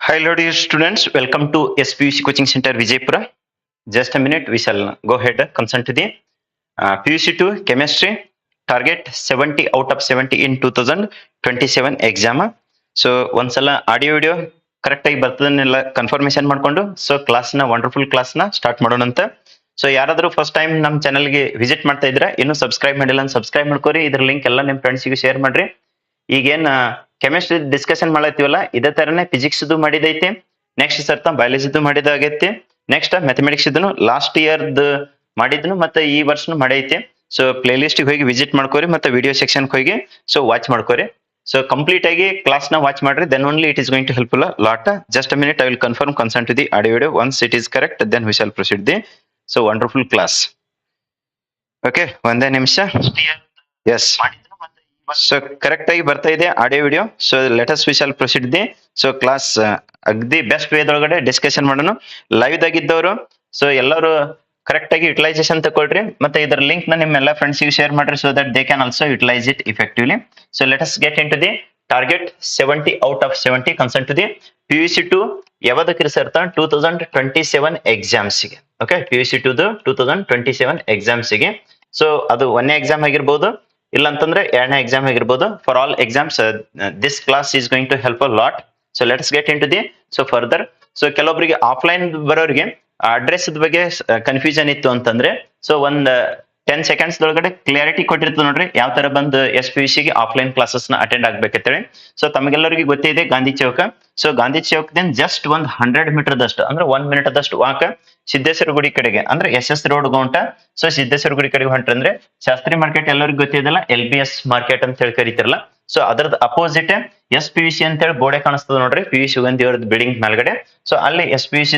Hello, dear students. Welcome to SPUC Coaching Center, Vijaypura. Just a minute, we shall go ahead. Consent to the PUC2 Chemistry target 70 out of 70 in 2027 exam. So ಒಂದ್ಸಲ audio video correct ಆಗಿ ಬರ್ತದನ್ನೆಲ್ಲ confirmation ಮಾಡ್ಕೊಂಡು ಕ್ಲಾಸ್ನ wonderful ಕ್ಲಾಸ್ನ start ಮಾಡೋಣ ಅಂತ. So ಯಾರಾದ್ರೂ first time ನಮ್ಮ ಚಾನಲ್ಗೆ ವಿಸಿಟ್ ಮಾಡ್ತಾ ಇದ್ರೆ ಇನ್ನೂ ಸಬ್ಸ್ಕ್ರೈಬ್ ಮಾಡಿಲ್ಲ ಅಂತ ಸಬ್ಸ್ಕ್ರೈಬ್ ಮಾಡ್ಕೋರಿ. ಇದ್ರ ಲಿಂಕ್ ಎಲ್ಲ ನಿಮ್ಮ ಫ್ರೆಂಡ್ಸಿಗೆ ಶೇರ್ ಮಾಡ್ರಿ. ಈಗೇನ್ ಕೆಮಿಸ್ಟ್ರಿ ಡಿಸ್ಕಷನ್ ಮಾಡತ್ತೀವಲ್ಲ ಇದೇ ತರನೇ ಫಿಸಿಕ್ಸ್ ಮಾಡಿದೈತಿ, ನೆಕ್ಸ್ಟ್ ಸರ್ತ ಬಯಾಲಜಿದು ಮಾಡಿದಾಗೈತಿ, ನೆಕ್ಸ್ಟ್ ಮ್ಯಾಥಮೆಟಿಕ್ಸ್ ಇದನ್ನು ಲಾಸ್ಟ್ ಇಯರ್ದ್ ಮಾಡಿದ್ನು ಮತ್ತೆ ಈ ವರ್ಷನು ಮಾಡೈತಿ. ಸೊ ಪ್ಲೇ ಲಿಸ್ಟ್ ಹೋಗಿ ವಿಸಿಟ್ ಮಾಡ್ಕೋರಿ ಮತ್ತೆ ವಿಡಿಯೋ ಸೆಕ್ಷನ್ ಹೋಗಿ ವಾಚ್ ಮಾಡ್ಕೋರಿ. ಸೊ ಕಂಪ್ಲೀಟ್ ಆಗಿ ಕ್ಲಾಸ್ ನ ವಾಚ್ ಮಾಡ್ರಿ, then only it is going to helpful lot. Just a minute, I will confirm concern to the audio video. Once it is correct then we shall proceed the wonderful class. Okay, ಒಂದೇ ನಿಮಿಷ. Yes, so correct ಆಗಿ ಬರ್ತಾ ಇದೆ audio video. So let us we shall proceed the class. ಅಗ್ದಿ best ವೇದೊಳಗಡೆ discussion ಮಾಡೋಣ. Live ದಾಗಿದ್ದವರು ಎಲ್ಲರೂ ಕರೆಕ್ಟ್ ಆಗಿ ಯುಟಿಲೈಸೇಷನ್ ತಗೊಳ್ರಿ ಮತ್ತೆ ಇದರ ಲಿಂಕ್ ನ ನಿಮ್ಮ ಎಲ್ಲ ಫ್ರೆಂಡ್ಸ್ ಗೆ ಶೇರ್ ಮಾಡ್ರಿ, so that they can also utilise it effectively. So let us get in to the target 70 out of 70 concern to the PUC2 ಯಾವದಕ್ಕೆ ಸೇರ್ತಾ 2027 ಎಕ್ಸಾಮ್ಸ್ ಗೆ. ಓಕೆ, PUC2 2027 ಎಕ್ಸಾಮ್ಸ್ ಗೆ. ಸೊ ಅದು ಒಂದೇ ಎಕ್ಸಾಮ್ ಆಗಿರ್ಬೋದು, ಇಲ್ಲ ಅಂತಂದ್ರೆ ಎರಡನೇ ಎಕ್ಸಾಮ್ ಆಗಿರ್ಬೋದು. For all exams this class is going to help a lot. So let's get in to the further. So ಕೆಲವೊಬ್ಬರಿಗೆ ಆಫ್ಲೈನ್ ಬರೋರಿಗೆ ಅಡ್ರೆಸ್ ಬಗ್ಗೆ ಕನ್ಫ್ಯೂಷನ್ ಇತ್ತು ಅಂತಂದ್ರೆ ಒಂದ್ 10 seconds ಒಳಗಡೆ ಕ್ಲಿಯರಿಟಿ ಕೊಟ್ಟಿರ್ತದೆ ನೋಡ್ರಿ, ಯಾವ ತರ ಬಂದು SPUC ಗೆ ಆಫ್ಲೈನ್ ಕ್ಲಾಸಸ್ ನ ಅಟೆಂಡ್ ಆಗ್ಬೇಕಂತೇಳಿ. ಸೊ ತಮಗೆಲ್ಲರಿಗೂ ಗೊತ್ತೇ ಇದೆ ಗಾಂಧಿ ಚೌಕ. ಗಾಂಧಿ ಚೌಕದಿಂದ ಜಸ್ಟ್ 100 ಮೀಟರ್ ದಷ್ಟು ಅಂದ್ರೆ 1 minute ದಷ್ಟು ವಾಕ ಸಿದ್ದೇಶ್ವರ ಗುಡಿ ಕಡೆಗೆ ಅಂದ್ರೆ SS ರೋಡ್ ಗೋಂಟ. ಸಿದ್ದೇಶ್ವರ ಗುಡಿ ಕಡೆಗೆ ಹೊಂಟ್ರಂದ್ರೆ ಶಾಸ್ತ್ರಿ ಮಾರ್ಕೆಟ್ ಎಲ್ಲರಿಗೂ ಗೊತ್ತಿದೆಲ್ಲ, LBS ಮಾರ್ಕೆಟ್ ಅಂತ ಹೇಳಿ ಕರೀತಿರಲ್ಲ. ಸೊ ಅದ್ರದ್ದು ಅಪೋಸಿಟ್ SPUC ಅಂತ ಹೇಳಿ ಬೋರ್ಡೆ ಕಾಣಿಸ್ತದೆ ನೋಡ್ರಿ, PU ಸುಗಂಧಿ ಅವ್ರದ್ದು ಬಿಲ್ಡಿಂಗ್ ಮೇಲ್ಗಡೆ. ಸೊ ಅಲ್ಲಿ SPUC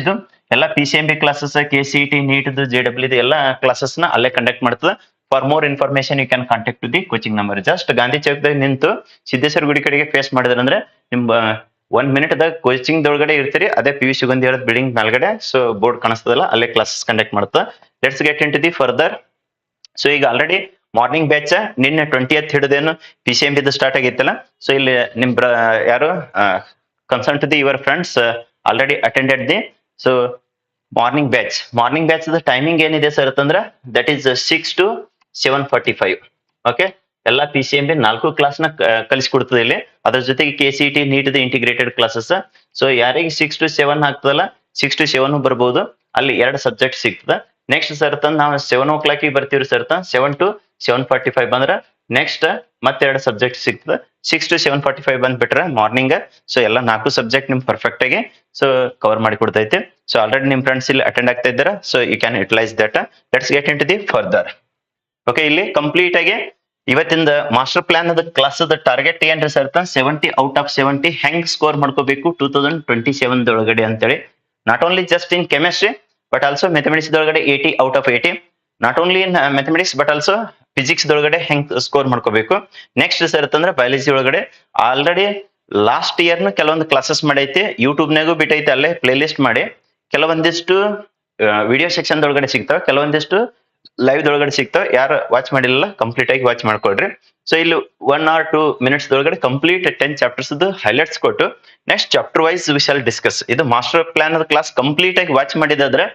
ಎಲ್ಲ PCMB classes, KCET, NEET, JEE ಎಲ್ಲ ಕ್ಲಾಸಸ್ ನ ಅಲ್ಲೇ ಕಂಡಕ್ಟ್ ಮಾಡ್ತದೆ. For more information you can contact to the coaching number. Just Gandhi ಚೌಕದಾಗ ನಿಂತು ಸಿದ್ದೇಶ್ವರ ಗುಡಿ ಕಡೆಗೆ ಫೇಸ್ ಮಾಡಿದ್ರಂದ್ರೆ ನಿಮ್ 1 minute ಕೋಚಿಂಗ್ ಒಳಗಡೆ ಇರ್ತೀರಿ. ಅದೇ PU ಸುಗಂಧಿ ಅವ್ರದ್ದು ಬಿಲ್ಡಿಂಗ್ ಮೇಲ್ಗಡೆ ಬೋರ್ಡ್ ಕಾಣಿಸ್ತದಲ್ಲ, ಅಲ್ಲೇ ಕ್ಲಾಸಸ್ ಕಂಡಕ್ಟ್ ಮಾಡ್ತದೆ. Let's get in to the further. ಈಗ ಆಲ್ರೆಡಿ ಮಾರ್ನಿಂಗ್ ಬ್ಯಾಚ್ ನಿನ್ನೆ 20th ಹಿಡಿದೇನು PCMB ಸ್ಟಾರ್ಟ್ ಆಗಿತ್ತಲ್ಲ. ಸೊ ಇಲ್ಲಿ ನಿಮ್ ಯಾರು concern to the your friends already attended the morning batch timing ಏನಿದೆ ಸರ್ ಅಂತಂದ್ರೆ ದಟ್ ಈಸ್ 6 to 7:45. ಓಕೆ, ಎಲ್ಲ PCMB 4 ಕ್ಲಾಸ್ ನ ಕಲಿಸ್ಕೊಡ್ತದೆ ಇಲ್ಲಿ. ಅದ್ರ ಜೊತೆಗೆ KCET, NEET integrated classes. So ಯಾರಿಗೆ 6 to 7 ಆಗ್ತದಲ್ಲ 6 to 7 ಬರ್ಬೋದು, ಅಲ್ಲಿ 2 ಸಬ್ಜೆಕ್ಟ್ ಸಿಗ್ತದೆ. ನೆಕ್ಸ್ಟ್ ಸರ್ ನಾವು 7 o'clock ಬರ್ತೀವಿ ಸರ್, 7 to 7:45 ಬಂದ್ರ ನೆಕ್ಸ್ಟ್ ಮತ್ತೆ 2 ಸಬ್ಜೆಕ್ಟ್ ಸಿಗ್ತದೆ. 6 to 7:45 ಬಂದ್ಬಿಟ್ರೆ ಮಾರ್ನಿಂಗ್ ಎಲ್ಲ 4 ಸಬ್ಜೆಕ್ಟ್ ನಿಮ್ ಪರ್ಫೆಕ್ಟ್ ಆಗಿ ಕವರ್ ಮಾಡಿ ಕೊಡ್ತೈತೆ. ಸೊ ಆಲ್ರೆಡಿ ನಿಮ್ ಫ್ರೆಂಡ್ಸ್ ಇಲ್ಲಿ ಅಟೆಂಡ್ ಆಗ್ತಾ ಇದ್ದಾರೆ, so you can utilise that. Let's get in to the further. Okay, ಇಲ್ಲಿ ಕಂಪ್ಲೀಟ್ ಆಗಿ ಇವತ್ತಿಂದ ಮಾಸ್ಟರ್ ಪ್ಲಾನ್ ಕ್ಲಾಸ್ ಟಾರ್ಗೆಟ್ ಏನ್ರಿ ಸರ್ 70 ಔಟ್ ಆಫ್ 70 ಹೆಂಗ್ ಸ್ಕೋರ್ ಮಾಡ್ಕೋಬೇಕು 2027 ಒಳಗಡೆ ಅಂತೇಳಿ. Not only just in chemistry but also mathematics ಒಳಗಡೆ 80 out of 80. Not only in mathematics but also physics ಒಳಗಡೆ ಹೆಂಗ್ ಸ್ಕೋರ್ ಮಾಡ್ಕೋಬೇಕು. ನೆಕ್ಸ್ಟ್ ಸರ್ ಅಂತಂದ್ರೆ ಬಯಾಲಜಿ ಒಳಗಡೆ ಆಲ್ರೆಡಿ ಲಾಸ್ಟ್ ಇಯರ್ ನ ಕೆಲವೊಂದು ಕ್ಲಾಸಸ್ ಮಾಡೈತಿ, ಯೂಟ್ಯೂಬ್ ನಾಗೂ ಬಿಟ್ಟೈತಿ, ಅಲ್ಲೇ ಪ್ಲೇ ಲಿಸ್ಟ್ ಮಾಡಿ ಕೆಲವೊಂದಿಷ್ಟು ವಿಡಿಯೋ ಸೆಕ್ಷನ್ ಒಳಗಡೆ ಸಿಗ್ತಾವ, ಕೆಲವೊಂದಿಷ್ಟು ಲೈವ್ ಒಳಗಡೆ ಸಿಗ್ತಾವ. ಯಾರು ವಾಚ್ ಮಾಡಿಲ್ಲ ಕಂಪ್ಲೀಟ್ ಆಗಿ ವಾಚ್ ಮಾಡ್ಕೊಳ್ರಿ. ಸೊ ಇಲ್ಲಿ 1 or 2 minutes ಒಳಗಡೆ ಕಂಪ್ಲೀಟ್ 10 ಚಾಪ್ಟರ್ಸ್ ಹೈಲೈಟ್ಸ್ ಕೊಟ್ಟು next chapter wise we shall discuss. ಇದು ಮಾಸ್ಟರ್ ಪ್ಲಾನ್ ಕ್ಲಾಸ್ ಕಂಪ್ಲೀಟ್ ಆಗಿ ವಾಚ್ ಮಾಡಿದಾದ್ರೆ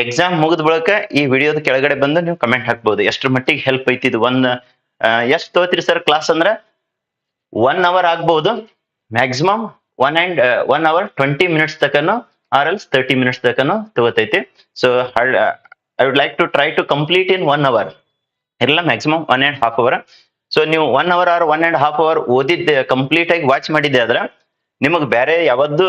ಎಕ್ಸಾಮ್ ಮುಗಿದ ಬಳಿಕ ಈ ವಿಡಿಯೋದ ಕೆಳಗಡೆ ಬಂದು ನೀವು ಕಮೆಂಟ್ ಹಾಕ್ಬಹುದು ಎಷ್ಟ್ರ ಮಟ್ಟಿಗೆ ಹೆಲ್ಪ್ ಐತಿ ಇದು. ಎಷ್ಟು ತಗೋತೀರಿ ಸರ್ ಕ್ಲಾಸ್ ಅಂದ್ರೆ 1 hour ಆಗ್ಬಹುದು, ಮ್ಯಾಕ್ಸಿಮಮ್ 1 hour 20 minutes ತಕನು ಆರ್ ಎಲ್ಸ್ 30 minutes ತಕನು ತಗೋತೈತಿ. So I would like to try to complete in 1 hour, ಇಲ್ಲ ಮ್ಯಾಕ್ಸಿಮಮ್ 1.5 hour. ಸೊ ನೀವು 1 hour or 1.5 hour ಓದಿದ್ದೆ ಕಂಪ್ಲೀಟ್ ಆಗಿ ವಾಚ್ ಮಾಡಿದ್ದೆ ಆದ್ರೆ ನಿಮಗೆ ಬೇರೆ ಯಾವ್ದು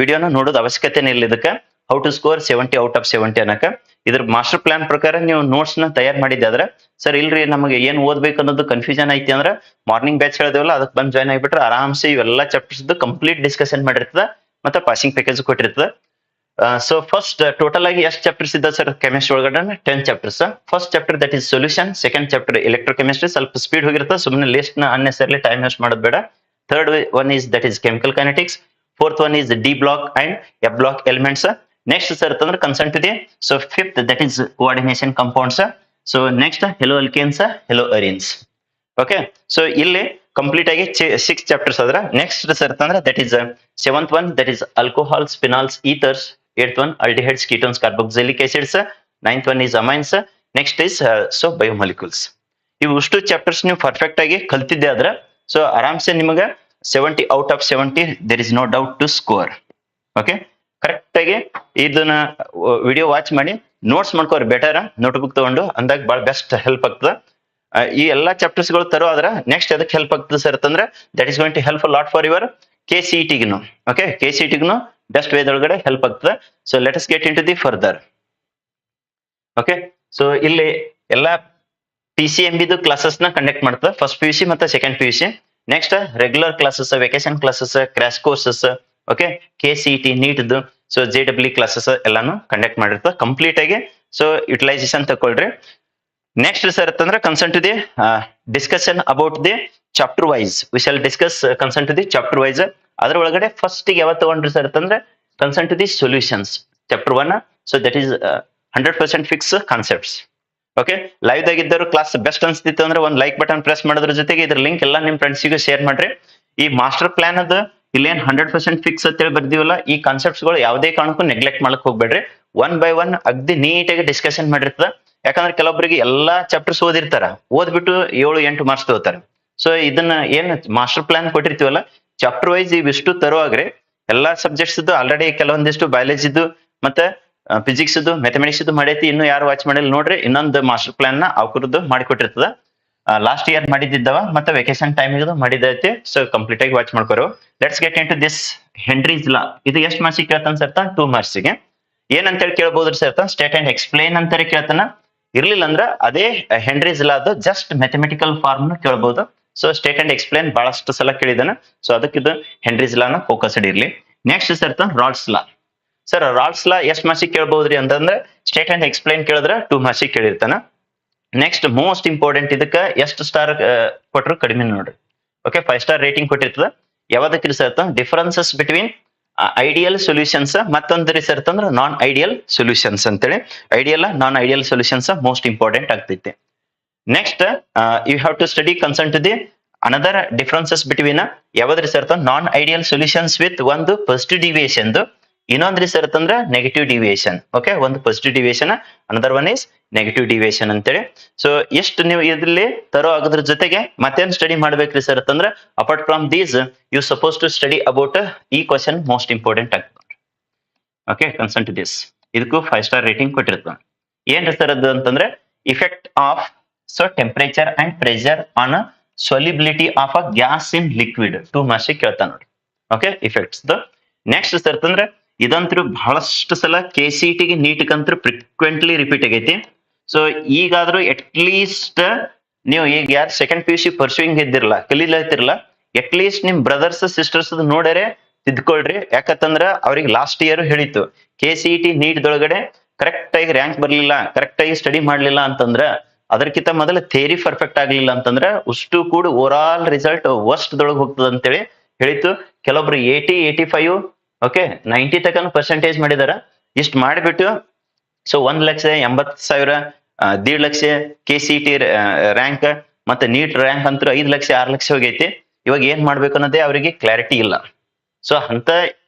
ವಿಡಿಯೋನ ನೋಡೋದು ಅವಶ್ಯಕತೆನೇ ಇಲ್ಲ. ಇದಕ್ಕೆ how to score 70 out of 70 ಅನ್ನಕ ಇದ್ರ ಮಾಸ್ಟರ್ ಪ್ಲಾನ್ ಪ್ರಕಾರ ನೀವು ನೋಟ್ಸ್ ನ ತಯಾರು ಮಾಡಿದ್ದೆ ಆದ್ರೆ ಸರ್ ಇಲ್ರಿ ನಮಗೆ ಏನ್ ಓದ್ಬೇಕು ಅನ್ನೋದು ಕನ್ಫ್ಯೂಷನ್ ಐತಿ ಅಂದ್ರೆ ಮಾರ್ನಿಂಗ್ ಬ್ಯಾಚ್ ಹೇಳಿದೇವಲ್ಲ ಅದಕ್ಕೆ ಬಂದ್ ಜಾಯ್ನ್ ಆಗಿಬಿಟ್ರೆ ಆರಾಮ್ಸೆ ಇವೆಲ್ಲ ಚಾಪ್ಟರ್ಸ್ ಕಂಪ್ಲೀಟ್ ಡಿಸ್ಕಷನ್ ಮಾಡಿರ್ತದ ಮತ್ತೆ ಪಾಸಿಂಗ್ ಪ್ಯಾಕೇಜ್ ಕೊಟ್ಟಿರ್ತದೆ. ಸೊ ಫಸ್ಟ್ ಟೋಟಲ್ ಆಗಿ ಎಷ್ಟು ಚಾಪ್ಟರ್ಸ್ ಇದ್ದ ಸರ್ ಕೆಮಿಸ್ಟ್ರಿ ಒಳಗಡೆ 10 chapters. First chapter that is solution, second chapter electrochemistry, ಸ್ವಲ್ಪ ಸ್ಪೀಡ್ ಹೋಗಿರುತ್ತೆ, ಸುಮ್ಮನೆ ಲಿಸ್ಟ್ ನ ಅನ್ನೆಸರ್ಲಿ ಟೈಮ್ ವೇಸ್ಟ್ ಮಾಡೋದು ಬೇಡ. Third one is that is chemical kinetics. Fourth one is D block and F block elements. Next sir ಅಂತಂದ್ರೆ concern to the fifth that is coordination compounds. So next halo alkanes, halo arenes. Okay, so ಇಲ್ಲಿ complete ಆಗಿ 6 chapters ಅದ್ರ next sir ಅಂದ್ರೆ that is 7th one that is alcohols phenols ethers 8th one aldehydes ketones carboxylic acids 9th one is amines next is so biomolecules ಇವು ಇಷ್ಟು chapters ನೀವು perfect ಆಗಿ ಕಲ್ತಿದ್ದೆ ಆದ್ರೆ so ಆರಾಮ್ಸೆ ನಿಮಗೆ 70 out of 70 there is no doubt to score okay correct ಆಗಿ ಇದನ್ನ video watch ಮಾಡಿ ನೋಟ್ಸ್ ಮಾಡ್ಕೋರಿ ಬೆಟರ್ ನೋಟ್ಬುಕ್ ತಗೊಂಡು ಅಂದಾಗ ಬಹಳ ಬೆಸ್ಟ್ ಹೆಲ್ಪ್ ಆಗ್ತದೆ ಈ ಎಲ್ಲಾ ಚಾಪ್ಟರ್ಸ್ ಗಳು ತರೋ ಆದ್ರೆ ನೆಕ್ಸ್ಟ್ ಅದಕ್ಕೆ ಹೆಲ್ಪ್ ಆಗ್ತದೆ ಸರ್ ಅಂತಂದ್ರೆ that is going to help lot for your KCET-ಗೂ ಓಕೆ KCET-ಗೂ ಬೆಸ್ಟ್ ವೇದೊಳಗಡೆ ಹೆಲ್ಪ್ ಆಗ್ತದೆ so let us get in to the further okay so ಇಲ್ಲಿ ಎಲ್ಲಾ PCMB ಕ್ಲಾಸಸ್ ನ ಕಂಡಕ್ಟ್ ಮಾಡ್ತದೆ ಫಸ್ಟ್ PUC ಮತ್ತೆ second PUC next regular classes vacation classes crash courses okay KCET NEET so JEE classes ಎಲ್ಲಾನು conduct ಮಾಡಿರ್ತದೆ complete ಆಗಿ so utilization ತಗೊಳ್ರಿ next sir ಅಂತಂದ್ರೆ concern to the discussion about the chapter wise we shall discuss concern to the chapter wise ಅದ್ರ ಒಳಗಡೆ first ಯಾವತ್ತು ತಗೊಂಡ್ರಿ sir ಅಂತಂದ್ರೆ concern to the solutions chapter 1 so that is 100% fix concepts okay live ದಾಗಿದ್ದರು class best ಅನ್ಸ್ತಿತ್ತು ಅಂದ್ರೆ ಒಂದು like button press ಮಾಡೋದ್ರ ಜೊತೆಗೆ ಇದ್ರ ಲಿಂಕ್ ಎಲ್ಲ ನಿಮ್ ಫ್ರೆಂಡ್ಸಿಗೂ ಶೇರ್ ಮಾಡ್ರಿ ಈ ಮಾಸ್ಟರ್ ಪ್ಲಾನ್ ಅದ ಇಲ್ಲೇನ್ 100% ಫಿಕ್ಸ್ ಅಂತೇಳಿ ಬರ್ದಿವಲ್ಲ ಈ ಕಾನ್ಸೆಪ್ಟ್ಸ್ ಗಳು ಯಾವುದೇ ಕಾರಣಕ್ಕೂ ನೆಗ್ಲೆಕ್ಟ್ ಮಾಡಕ್ ಹೋಗ್ಬೇಡ್ರಿ ಒನ್ ಬೈ ಒನ್ ಅಗ್ದಿ ನೀಟಾಗಿ ಡಿಸ್ಕಷನ್ ಮಾಡಿರ್ತದ ಯಾಕಂದ್ರೆ ಕೆಲವೊಬ್ಬರಿಗೆ ಎಲ್ಲಾ ಚಾಪ್ಟರ್ಸ್ ಓದಿರ್ತಾರ ಓದ್ಬಿಟ್ಟು 7-8 ಮಾರ್ಕ್ಸ್ ತಗೋತಾರೆ ಸೊ ಇದನ್ನ ಏನ್ ಮಾಸ್ಟರ್ ಪ್ಲಾನ್ ಕೊಟ್ಟಿರ್ತೀವಲ್ಲ ಚಾಪ್ಟರ್ ವೈಸ್ ಇವಿಷ್ಟು ತರುವಾಗ್ರಿ ಎಲ್ಲಾ ಸಬ್ಜೆಕ್ಟ್ಸ್ ಇದ್ದು ಆಲ್ರೆಡಿ ಕೆಲವೊಂದಿಷ್ಟು ಬಯಾಲಜಿ ಇದ್ದು ಮತ್ತೆ ಫಿಸಿಕ್ಸ್ ಇದ್ದು ಮ್ಯಾಥಮೆಟಿಕ್ಸ್ ಇದ್ದು ಮಾಡೈತಿ ಇನ್ನು ಯಾರು ವಾಚ್ ಮಾಡಿಲ್ಲ ನೋಡ್ರಿ ಇನ್ನೊಂದು ಮಾಸ್ಟರ್ ಪ್ಲಾನ್ ನ ಅವಕರದ್ದು ಮಾಡಿಕೊಟ್ಟಿರ್ತದ ಲಾಸ್ಟ್ ಇಯರ್ ಮಾಡಿದ್ದವ ಮತ್ತೆ ವೆಕೇಶನ್ ಟೈಮ್ ಮಾಡಿದೈತಿ ಸೊ ಕಂಪ್ಲೀಟ್ ಆಗಿ ವಾಚ್ ಮಾಡ್ಕೋರು let's get in to this Henry's law ಇದು ಎಷ್ಟು ಮಾರ್ಕ್ಸ್ ಕೇಳ್ತಾನ ಸರ್ತ 2 ಮಾರ್ಕ್ಸ್ ಗೆ ಏನಂತೇಳಿ ಕೇಳ್ಬೋದ್ರಿ ಸರ್ತ ಸ್ಟೇಟ್ ಅಂಡ್ ಎಕ್ಸ್ಪ್ಲೈನ್ ಅಂತಾರೆ ಕೇಳ್ತಾನ ಇರ್ಲಿಲ್ಲ ಅಂದ್ರ ಅದೇ ಹೆನ್ರೀಸ್ ಲಾದ ಜಸ್ಟ್ ಮ್ಯಾಥಮೆಟಿಕಲ್ ಫಾರ್ಮ್ ಕೇಳ್ಬಹುದು ಸೊ ಸ್ಟೇಟ್ ಅಂಡ್ ಎಕ್ಸ್ಪ್ಲೈನ್ ಬಹಳಷ್ಟು ಸಲ ಕೇಳಿದಾನ ಸೊ ಅದಕ್ಕೆ ಇದು ಹೆನ್ರೀಸ್ ಲಾನ ಫೋಕಸ್ಡ್ ಇರ್ಲಿ ನೆಕ್ಸ್ಟ್ ಸರ್ತ Raoult's law sir Raoult's law ಎಷ್ಟ್ ಮಾರ್ಕ್ಸ್ ಕೇಳ್ಬಹುದ್ರಿ ಅಂತಂದ್ರೆ ಸ್ಟೇಟ್ ಅಂಡ್ ಎಕ್ಸ್ಪ್ಲೈನ್ ಕೇಳಿದ್ರ 2 ಮಾರ್ಕ್ಸ್ ಕೇಳಿರ್ತಾನ ನೆಕ್ಸ್ಟ್ ಮೋಸ್ಟ್ ಇಂಪಾರ್ಟೆಂಟ್ ಇದಕ್ಕ ಎಷ್ಟು ಸ್ಟಾರ್ ಕೊಟ್ಟರು ಕಡಿಮೆ ನೋಡ್ರಿ ಓಕೆ 5 ಸ್ಟಾರ್ ರೇಟಿಂಗ್ ಕೊಟ್ಟಿರ್ತದ ಯಾವ್ದಕ್ಕೆ ರಿಸರ್ತ್ ಡಿಫರೆನ್ಸಸ್ ಬಿಟ್ವೀನ್ ಐಡಿಯಲ್ ಸೊಲ್ಯೂಷನ್ಸ್ ಮತ್ತೊಂದು ರಿಸರ್ತ್ ಅಂದ್ರೆ ನಾನ್ ಐಡಿಯಲ್ ಸೊಲ್ಯೂಷನ್ಸ್ ಅಂತೇಳಿ ideal non ideal solutions most important ಆಗ್ತೈತಿ next you have to study concern to the another differences between ಯಾವ್ದು ರಿಸರ್ತ್ ನಾನ್ ಐಡಿಯಲ್ ಸೊಲ್ಯೂಷನ್ಸ್ ವಿತ್ ಒಂದು ಪಾಸಿಟಿವ್ ಡಿವಿಯೇಷನ್ ಇನ್ನೊಂದು ರಿಸರ್ತ್ ಅಂದ್ರೆ ನೆಗೆಟಿವ್ ಡಿವಿಯೇಷನ್ ಓಕೆ ಒಂದು positive deviation another one is negative deviation ಅಂತೇಳಿ so ಎಷ್ಟು ನೀವು ಇದ್ರಲ್ಲಿ ತರೋ ಆಗೋದ್ರ ಜೊತೆಗೆ ಮತ್ತೇನ್ ಸ್ಟಡಿ ಮಾಡ್ಬೇಕ್ರಿ ಸರ್ ಅಂತಂದ್ರೆ apart from these you suppose to study about ಈ ಕ್ವಶನ್ ಮೋಸ್ಟ್ ಇಂಪಾರ್ಟೆಂಟ್ ಆಗ್ತದೆ ಓಕೆ ಕನ್ಸರ್ನ್ ಟು ದಿಸ್ ಇದಕ್ಕೂ 5 ಸ್ಟಾರ್ ರೇಟಿಂಗ್ ಕೊಟ್ಟಿರ್ತದೆ ಏನ್ರಿ ಸರ್ ಅದು ಅಂತಂದ್ರೆ effect of so temperature and pressure on solubility of a gas in liquid 2 marks ಕೇಳ್ತಾನ ನೋಡ್ರಿ okay effects next sir ಅಂತಂದ್ರೆ ಇದಂತೂ ಬಹಳಷ್ಟು ಸಲ KCET-ಗೆ ನೀಟ್ಗಂತೂ ಫ್ರೀಕ್ವೆಂಟ್ಲಿ ರಿಪೀಟ್ ಆಗೈತಿ ಸೊ ಈಗಾದ್ರೂ ಅಟ್ ಲೀಸ್ಟ್ ನೀವು ಈಗ ಯಾರು ಸೆಕೆಂಡ್ PUC ಪರ್ಸ್ಯೂಯಿಂಗ್ ಇದ್ದಿರಲ್ಲ ಕಲೀಲತ್ತಿರಲ್ಲ ಅಟ್ ಲೀಸ್ಟ್ ನಿಮ್ ಬ್ರದರ್ಸ್ ಸಿಸ್ಟರ್ಸ್ ನೋಡರೆ ತಿದ್ಕೊಳ್ರಿ ಯಾಕಂತಂದ್ರ ಅವ್ರಿಗೆ ಲಾಸ್ಟ್ ಇಯರ್ ಹೇಳಿತ್ತು KCET ನೀಟ್ದೊಳಗಡೆ ಕರೆಕ್ಟ್ ಆಗಿ ರ್ಯಾಂಕ್ ಬರ್ಲಿಲ್ಲ ಕರೆಕ್ಟ್ ಆಗಿ ಸ್ಟಡಿ ಮಾಡ್ಲಿಲ್ಲ ಅಂತಂದ್ರ ಅದಕ್ಕಿಂತ ಮೊದಲ ಥಿಯರಿ ಪರ್ಫೆಕ್ಟ್ ಆಗ್ಲಿಲ್ಲ ಅಂತಂದ್ರ ಅಷ್ಟು ಕೂಡ ಓವರ್ ಆಲ್ ರಿಸಲ್ಟ್ ವರ್ಸ್ಟ್ ದೊಳಗೆ ಹೋಗ್ತದ ಅಂತೇಳಿ ಹೇಳಿತ್ತು ಕೆಲವೊಬ್ರು 80 85 ಓಕೆ 90 ತನಕ ಪರ್ಸೆಂಟೇಜ್ ಮಾಡಿದಾರ ಇಷ್ಟು ಮಾಡಿಬಿಟ್ಟು ಸೊ 1,80,000 1.5 ಲಕ್ಷ KCET ರ್ಯಾಂಕ್ ಮತ್ತೆ ನೀಟ್ ರ್ಯಾಂಕ್ ಅಂತೂ 5 ಲಕ್ಷ 6 ಲಕ್ಷ ಹೋಗೈತಿ ಇವಾಗ ಏನ್ ಮಾಡ್ಬೇಕು ಅನ್ನೋದೇ ಅವರಿಗೆ ಕ್ಲಾರಿಟಿ ಇಲ್ಲ ಸೊ ಅಂತ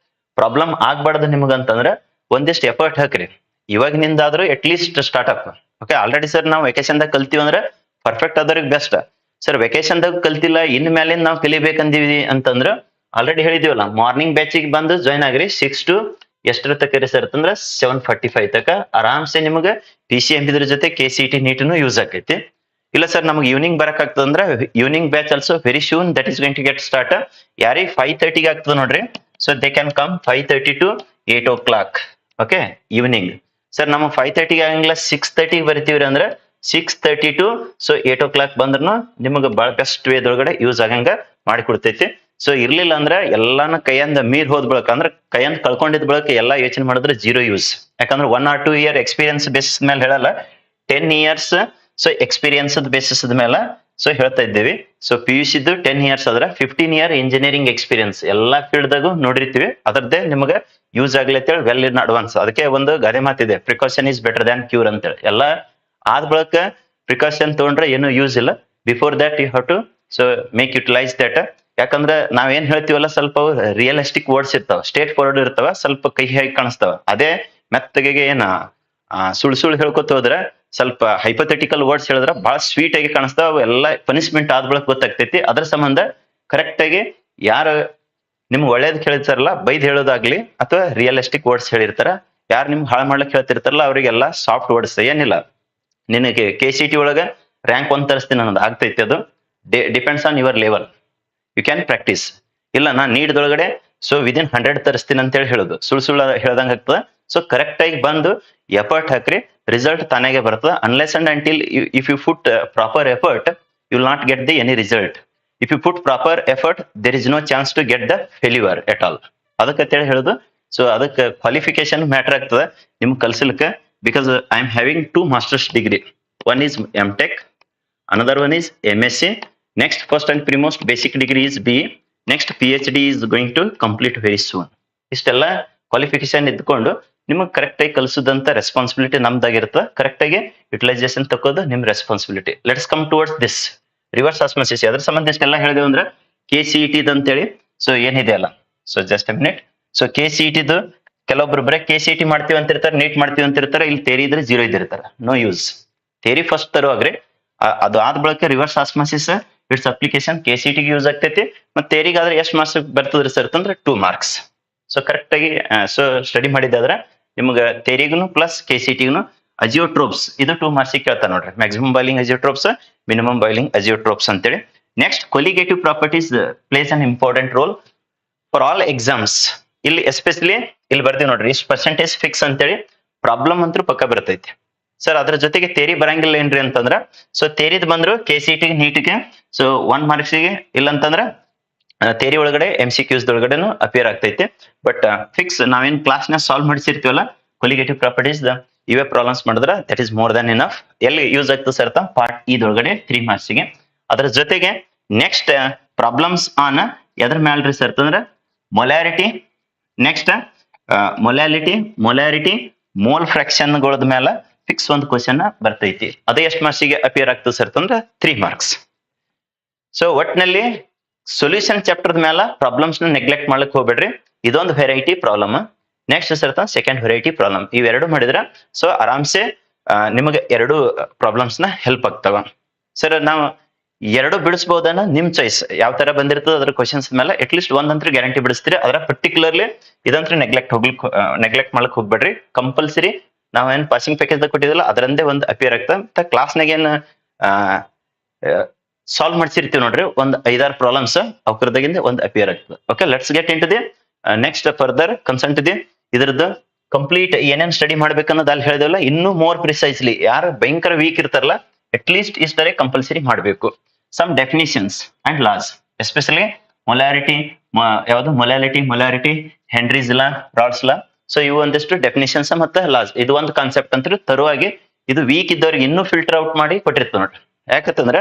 ಪ್ರಾಬ್ಲಮ್ ಆಗ್ಬಾರ್ದು ನಿಮಗಂತಂದ್ರೆ ಒಂದಿಷ್ಟು ಎಫರ್ಟ್ ಹಾಕ್ರಿ ಇವಾಗಿನಿಂದಾದ್ರೂ at least start up okay already sir ನಾವು ವೆಕೇಶನ್ದಾಗ ಕಲ್ತೀವಿ ಅಂದ್ರೆ ಪರ್ಫೆಕ್ಟ್ ಆದವ್ರಿಗೆ ಬೆಸ್ಟ್ ಸರ್ ವೆಕೇಶನ್ದಾಗ ಕಲ್ತಿಲ್ಲ ಇನ್ ಮೇಲಿಂದ ನಾವು ಕಲಿಬೇಕಂದೀವಿ ಅಂತಂದ್ರ ಆಲ್ರೆಡಿ ಹೇಳಿದೀವಲ್ಲ ಮಾರ್ನಿಂಗ್ ಬ್ಯಾಚಿಗೆ ಬಂದು ಜಾಯ್ನ್ ಆಗ್ರಿ 6 to ಎಷ್ಟರ ತಕ ಸರ್ ಅಂತಂದ್ರ 7:45 ತಕ ಆರಾಮ್ಸೆ ನಿಮ್ಗೆ PCMB ಜೊತೆ KCET ನೀಟ್ನು ಯೂಸ್ ಆಕೈತಿ ಇಲ್ಲ ಸರ್ ನಮ್ಗೆ ಈವ್ನಿಂಗ್ ಬರಕ್ ಆಗ್ತದಂದ್ರ evening batch also very soon that is going to get start ಯಾರಿಗೆ 5:30 ಆಗ್ತದ ನೋಡ್ರಿ so they can come 5:30 to 8 o'clock okay evening sir ನಮ್ಮ 5:30 ಆಗಂಗಿಲ್ಲ 6:30 ಬರ್ತೀವ್ರಿ ಅಂದ್ರೆ 6:30 to ಸೊ 8 o'clock ಬಂದ್ರೂ ನಿಮ್ಗೆ ಬಹಳ ಬೆಸ್ಟ್ ವೇದೊಳಗಡೆ ಯೂಸ್ ಆಗಂಗ ಮಾಡಿಕೊಡ್ತೈತಿ ಸೊ ಇರ್ಲಿಲ್ಲ ಅಂದ್ರೆ ಎಲ್ಲಾನ ಕೈಯಿಂದ ಮೀರ್ ಹೋದ್ ಬಳಕ ಅಂದ್ರೆ ಕೈಯಿಂದ ಕಳ್ಕೊಂಡಿದ್ ಬಳಕ ಎಲ್ಲಾ ಯೋಚನೆ ಮಾಡಿದ್ರೆ 0 ಯೂಸ್ ಯಾಕಂದ್ರೆ 1 or 2 year ಎಕ್ಸ್ಪೀರಿಯನ್ಸ್ ಬೇಸಿಸ್ ಮೇಲೆ ಹೇಳಲ್ಲ 10 years ಸೊ ಎಕ್ಸ್ಪೀರಿಯನ್ಸ್ ಬೇಸಿಸ್ ಮೇಲೆ ಸೊ ಹೇಳ್ತಾ ಇದ್ದೀವಿ ಸೊ PUC 10 years ಆದ್ರೆ 15 year ಇಂಜಿನಿಯರಿಂಗ್ ಎಕ್ಸ್ಪೀರಿಯನ್ಸ್ ಎಲ್ಲಾ ಫೀಲ್ಡ್ ದಾಗೂ ನೋಡಿರ್ತೀವಿ ಅದರದ್ದೇ ನಿಮ್ಗೆ ಯೂಸ್ ಆಗ್ಲಿ ಅಂತೇಳಿ ವೆಲ್ ಇನ್ ಅಡ್ವಾನ್ಸ್ ಅದಕ್ಕೆ ಒಂದು ಗಾದೆ ಮಾತಿದೆ precaution is better than cure ಅಂತೇಳಿ ಎಲ್ಲ ಆದ ಬಳಕ ಪ್ರಿಕಾಷನ್ ತಗೊಂಡ್ರೆ ಏನು ಯೂಸ್ ಇಲ್ಲ before that you have to so make utilise that. ಯಾಕಂದ್ರೆ ನಾವೇನ್ ಹೇಳ್ತೀವಲ್ಲ ಸ್ವಲ್ಪ ರಿಯಲಿಸ್ಟಿಕ್ ವರ್ಡ್ಸ್ ಇರ್ತಾವ, ಸ್ಟೇಟ್ ಫಾರ್ವರ್ಡ್ ಇರ್ತಾವ, ಸ್ವಲ್ಪ ಕೈ ಹೇಗೆ ಕಾಣಿಸ್ತಾವ. ಅದೇ ಮೆತ್ತಗೆ ಏನ ಸುಳ್ಳು ಹೇಳ್ಕೊತ ಹೋದ್ರೆ ಸ್ವಲ್ಪ ಹೈಪೋಥೆಟಿಕಲ್ ವರ್ಡ್ಸ್ ಹೇಳಿದ್ರೆ ಬಹಳ ಸ್ವೀಟ್ ಆಗಿ ಕಾಣಿಸ್ತಾವ. ಎಲ್ಲ ಪನಿಷ್ಮೆಂಟ್ ಆದ ಬಳಿಕ ಗೊತ್ತಾಗ್ತೈತಿ. ಅದ್ರ ಸಂಬಂಧ ಕರೆಕ್ಟ್ ಆಗಿ ಯಾರು ನಿಮ್ಗೆ ಒಳ್ಳೇದ್ ಕೇಳಿರ್ತಾರಲ್ಲ, ಬೈದ್ ಹೇಳೋದಾಗ್ಲಿ ಅಥವಾ ರಿಯಲಿಸ್ಟಿಕ್ ವರ್ಡ್ಸ್ ಹೇಳಿರ್ತಾರ, ಯಾರು ನಿಮ್ಗೆ ಹಾಳು ಮಾಡ್ಲಿಕ್ಕೆ ಹೇಳ್ತಿರ್ತಾರಲ್ಲ ಅವರಿಗೆಲ್ಲ ಸಾಫ್ಟ್ ವರ್ಡ್ಸ್. ಏನಿಲ್ಲ, ನಿನಗೆ KCT ಒಳಗ ರ್ಯಾಂಕ್ 1 ತರಿಸ್ತೀನಿ ಅನ್ನೋದು ಆಗ್ತೈತಿ. ಅದು depends on your level. You can practise. ಇಲ್ಲ ನಾನು ನೀಡ್ದೊಳಗಡೆ ಸೊ ವಿದಿನ್ 100 ತರಿಸ್ತೀನಿ ಅಂತ ಹೇಳೋದು ಸುಳ್ಳು ಹೇಳ್ದಂಗ ಆಗ್ತದೆ. ಸೊ ಕರೆಕ್ಟ್ ಆಗಿ ಬಂದು ಎಫರ್ಟ್ ಹಾಕ್ರಿ, ರಿಸಲ್ಟ್ ತಾನಾಗೆ ಬರ್ತದೆ. Unless and until if you put proper effort you will not get the any result. If you put proper effort there is no chance to get the failure at all. ಅದಕ್ಕೆ ಹೇಳುದು. So ಅದಕ್ಕೆ qualification matter ಆಗ್ತದೆ ನಿಮ್ಗೆ ಕಲ್ಸಲಿಕ್ಕೆ. Because I am having 2 masters degree. One is MTech, another one is MSc. Next, first and foremost basic degree is BE. Next PhD is going to complete very soon. ಇಷ್ಟೆಲ್ಲ qualification ಇದ್ಕೊಂಡು ನಿಮಗೆ correct ಆಗಿ ಕಲಿಸೋದಂತ responsibility ನಮ್ದಾಗಿರುತ್ತೆ. Correct ಆಗಿ utilisation ತಕ್ಕೋದು ನಿಮ್ responsibility. Let's come towards this reverse osmosis. ಅದ್ರ ಸಂಬಂಧ ಇಷ್ಟೆಲ್ಲ ಹೇಳಿದೆವು ಅಂದ್ರೆ KCET ಅಂತೇಳಿ ಸೊ ಏನಿದೆ ಅಲ್ಲ. So just A minute. So KCET ಕೆಲವೊಬ್ರು ಬರೀ KCET ಮಾಡ್ತೀವಿ ಅಂತಿರ್ತಾರೆ, ನೀಟ್ ಮಾಡ್ತೀವಿ ಅಂತಿರ್ತಾರೆ. ಇಲ್ಲಿ ತೇರಿ ಇದ್ರೆ 0 ಇದ್ದಿರ್ತಾರೆ. No use. ಥೇರಿ ಫಸ್ಟ್ ತರುವಾಗ್ರಿ, ಅದು ಆದ ಬಳಿಕ reverse osmosis its application KCET ಗೆ ಯೂಸ್ ಆಗ್ತೈತಿ. ಮತ್ತೆ ತೇರಿಗಾದ್ರೆ ಎಷ್ಟು ಮಾರ್ಕ್ಸ್ ಬರ್ತದ್ರಿ ಸರ್ ಅಂತಂದ್ರೆ 2 ಮಾರ್ಕ್ಸ್. ಸೊ ಕರೆಕ್ಟ್ ಆಗಿ ಸೊ ಸ್ಟಡಿ ಮಾಡಿದಾದ್ರೆ ನಿಮ್ಗೆ ತೇರಿಗೂ ಪ್ಲಸ್ KCET ಅಜಿಯೋಟ್ರೋಪ್ಸ್ ಇದು 2 ಮಾರ್ಕ್ಸ್ ಕೇಳ್ತಾರೆ ನೋಡ್ರಿ. ಮ್ಯಾಕ್ಸಿಮಮ್ ಬಾಯ್ಲಿಂಗ್ ಅಜಿಯೋಟ್ರೋಪ್ಸ್, ಮಿನಿಮಮ್ ಬಾಯ್ಲಿಂಗ್ ಅಜಿಯೋಟ್ರೋಪ್ಸ್ ಅಂತೇಳಿ. Next colligative properties place an important roll for all exams. ಇಲ್ಲಿ ಎಸ್ಪೆಷಲಿ ಇಲ್ಲಿ ಬರ್ತೀವಿ ನೋಡ್ರಿ, ಇಷ್ಟು ಪರ್ಸೆಂಟೇಜ್ ಫಿಕ್ಸ್ ಅಂತೇಳಿ ಪ್ರಾಬ್ಲಮ್ ಅಂತೂ ಪಕ್ಕ ಬರ್ತೈತಿ ಸರ್. ಅದ್ರ ಜೊತೆಗೆ ತೇರಿ ಬರಂಗಿಲ್ಲ ಏನ್ರಿ ಅಂತಂದ್ರ, ಸೊ ತೇರಿದ್ ಬಂದ್ರು KCET ನೀಟ್ಗೆ ಸೊ 1 ಮಾರ್ಕ್ಸ್ಗೆ, ಇಲ್ಲಂತಂದ್ರ ತೇರಿ ಒಳಗಡೆ MCQs ಒಳಗಡೆನು ಅಪಿಯರ್ ಆಗ್ತೈತಿ. ಬಟ್ ಫಿಕ್ಸ್ ನಾವೇನ್ ಕ್ಲಾಸ್ನ ಸಾಲ್ವ್ ಮಾಡಿಸಿರ್ತೀವಲ್ಲ ಕೊಲಿಗೇಟಿವ್ ಪ್ರಾಪರ್ಟೀಸ್ ಇವೇ ಪ್ರಾಬ್ಲಮ್ಸ್ ಮಾಡಿದ್ರೆ that is more than enough. ಎಲ್ಲಿ ಯೂಸ್ ಆಗ್ತದೆ ಸರ್ ಪಾರ್ಟ್ ಇದೊಳಗಡೆ 3 ಮಾರ್ಕ್ಸ್ಗೆ. ಅದ್ರ ಜೊತೆಗೆ ನೆಕ್ಸ್ಟ್ ಪ್ರಾಬ್ಲಮ್ಸ್ ಆನ್ ಎದ್ರ ಮ್ಯಾಲ್ರಿ ಸರ್ ಅಂತಂದ್ರೆ ಮೊಲಾರಿಟಿ, ನೆಕ್ಸ್ಟ್ ಮೊಲಾರಿಟಿ ಮೋಲ್ ಫ್ರಾಕ್ಷನ್ಗಳದ ಮೇಲೆ ಫಿಕ್ಸ್ ಒಂದು ಕ್ವಶನ್ ಬರ್ತೈತಿ. ಅದೇ ಎಷ್ಟು ಮಾರ್ಕ್ಸಿಗೆ ಅಪಿಯರ್ ಆಗ್ತದೆ ಸರ್ ಅಂತಂದ್ರೆ 3 ಮಾರ್ಕ್ಸ್. ಸೊ ಒಟ್ಟಿನಲ್ಲಿ ಸೊಲ್ಯೂಷನ್ ಚಾಪ್ಟರ್ ಮೇಲೆ ಪ್ರಾಬ್ಲಮ್ಸ್ ನ ನೆಗ್ಲೆಕ್ಟ್ ಮಾಡ್ಲಿಕ್ಕೆ ಹೋಗ್ಬೇಡ್ರಿ. ಇದೊಂದು variety problem. Next sir second variety problem. ಇವೆರಡು ಮಾಡಿದ್ರೆ ಸೊ ಆರಾಮ್ಸೆ ನಿಮಗೆ 2 ಪ್ರಾಬ್ಲಮ್ಸ್ ನ ಹೆಲ್ಪ್ ಆಗ್ತಾವ. ಸರ್ ನಾವು 2 ಬಿಡಿಸಬಹುದನ್ನ ನಿಮ್ ಚಾಯ್ಸ್ ಯಾವ ತರ ಬಂದಿರ್ತದೆ ಅದ್ರ ಕ್ವಶನ್ಸ್ ಮೇಲೆ ಅಟ್ಲೀಸ್ಟ್ ಒಂದಂತ್ರ ಗ್ಯಾರಂಟಿ ಬಿಡಿಸ್ತೀರಿ. ಅದರ ಪರ್ಟಿಕ್ಯುಲರ್ಲಿ ಇದಂತ್ರ ನೆಗ್ಲೆಕ್ಟ್ ಮಾಡ್ಲಿಕ್ಕೆ ಹೋಗ್ಬೇಡ್ರಿ. ಕಂಪಲ್ಸರಿ ನಾವೇನ್ ಪಾಸಿಂಗ್ ಪ್ಯಾಕೇಜ್ ಕೊಟ್ಟಿದ್ದಿಲ್ಲ ಅದರಂದೇ ಒಂದು ಅಪಿಯರ್ ಆಗ್ತದೆ. ಮತ್ತೆ ಕ್ಲಾಸ್ನಾಗ ಏನ್ ಸಾಲ್ವ್ ಮಾಡ್ಸಿರ್ತೀವಿ ನೋಡ್ರಿ ಒಂದು 5-6 ಪ್ರಾಬ್ಲಮ್ಸ್ ಅವಕರದಾಗಿಂದ ಒಂದು ಅಪಿಯರ್ ಆಗ್ತದೆ. Okay, let's get in to the next further concern the ಇದ್ರದ್ದು ಕಂಪ್ಲೀಟ್ ಏನೇನ್ ಸ್ಟಡಿ ಮಾಡ್ಬೇಕನ್ನೋದು ಅಲ್ಲಿ ಹೇಳಿದಲ್ಲ. ಇನ್ನೂ ಮೋರ್ ಪ್ರಿಸೈಸ್ಲಿ ಯಾರು ಭಯಂಕರ ವೀಕ್ ಇರ್ತಾರಲ್ಲ ಅಟ್ಲೀಸ್ಟ್ ಇಷ್ಟರೇ ಕಂಪಲ್ಸರಿ ಮಾಡಬೇಕು. Some definitions and laws, especially molarity, molarity, Henry's law, Raoult's law. So ಇವು ಒಂದಿಷ್ಟು ಡೆಫಿನಿಷನ್ಸ್ ಮತ್ತೆ ಲಾಸ್. ಇದು ಒಂದು ಕಾನ್ಸೆಪ್ಟ್ ಅಂತ ತರುವಾಗಿ ಇದು ವೀಕ್ ಇದ್ದವ್ರಿಗೆ ಇನ್ನೂ ಫಿಲ್ಟರ್ ಔಟ್ ಮಾಡಿ ಕೊಟ್ಟಿರ್ತಾವ ನೋಡ್ರಿ. ಯಾಕಂತಂದ್ರೆ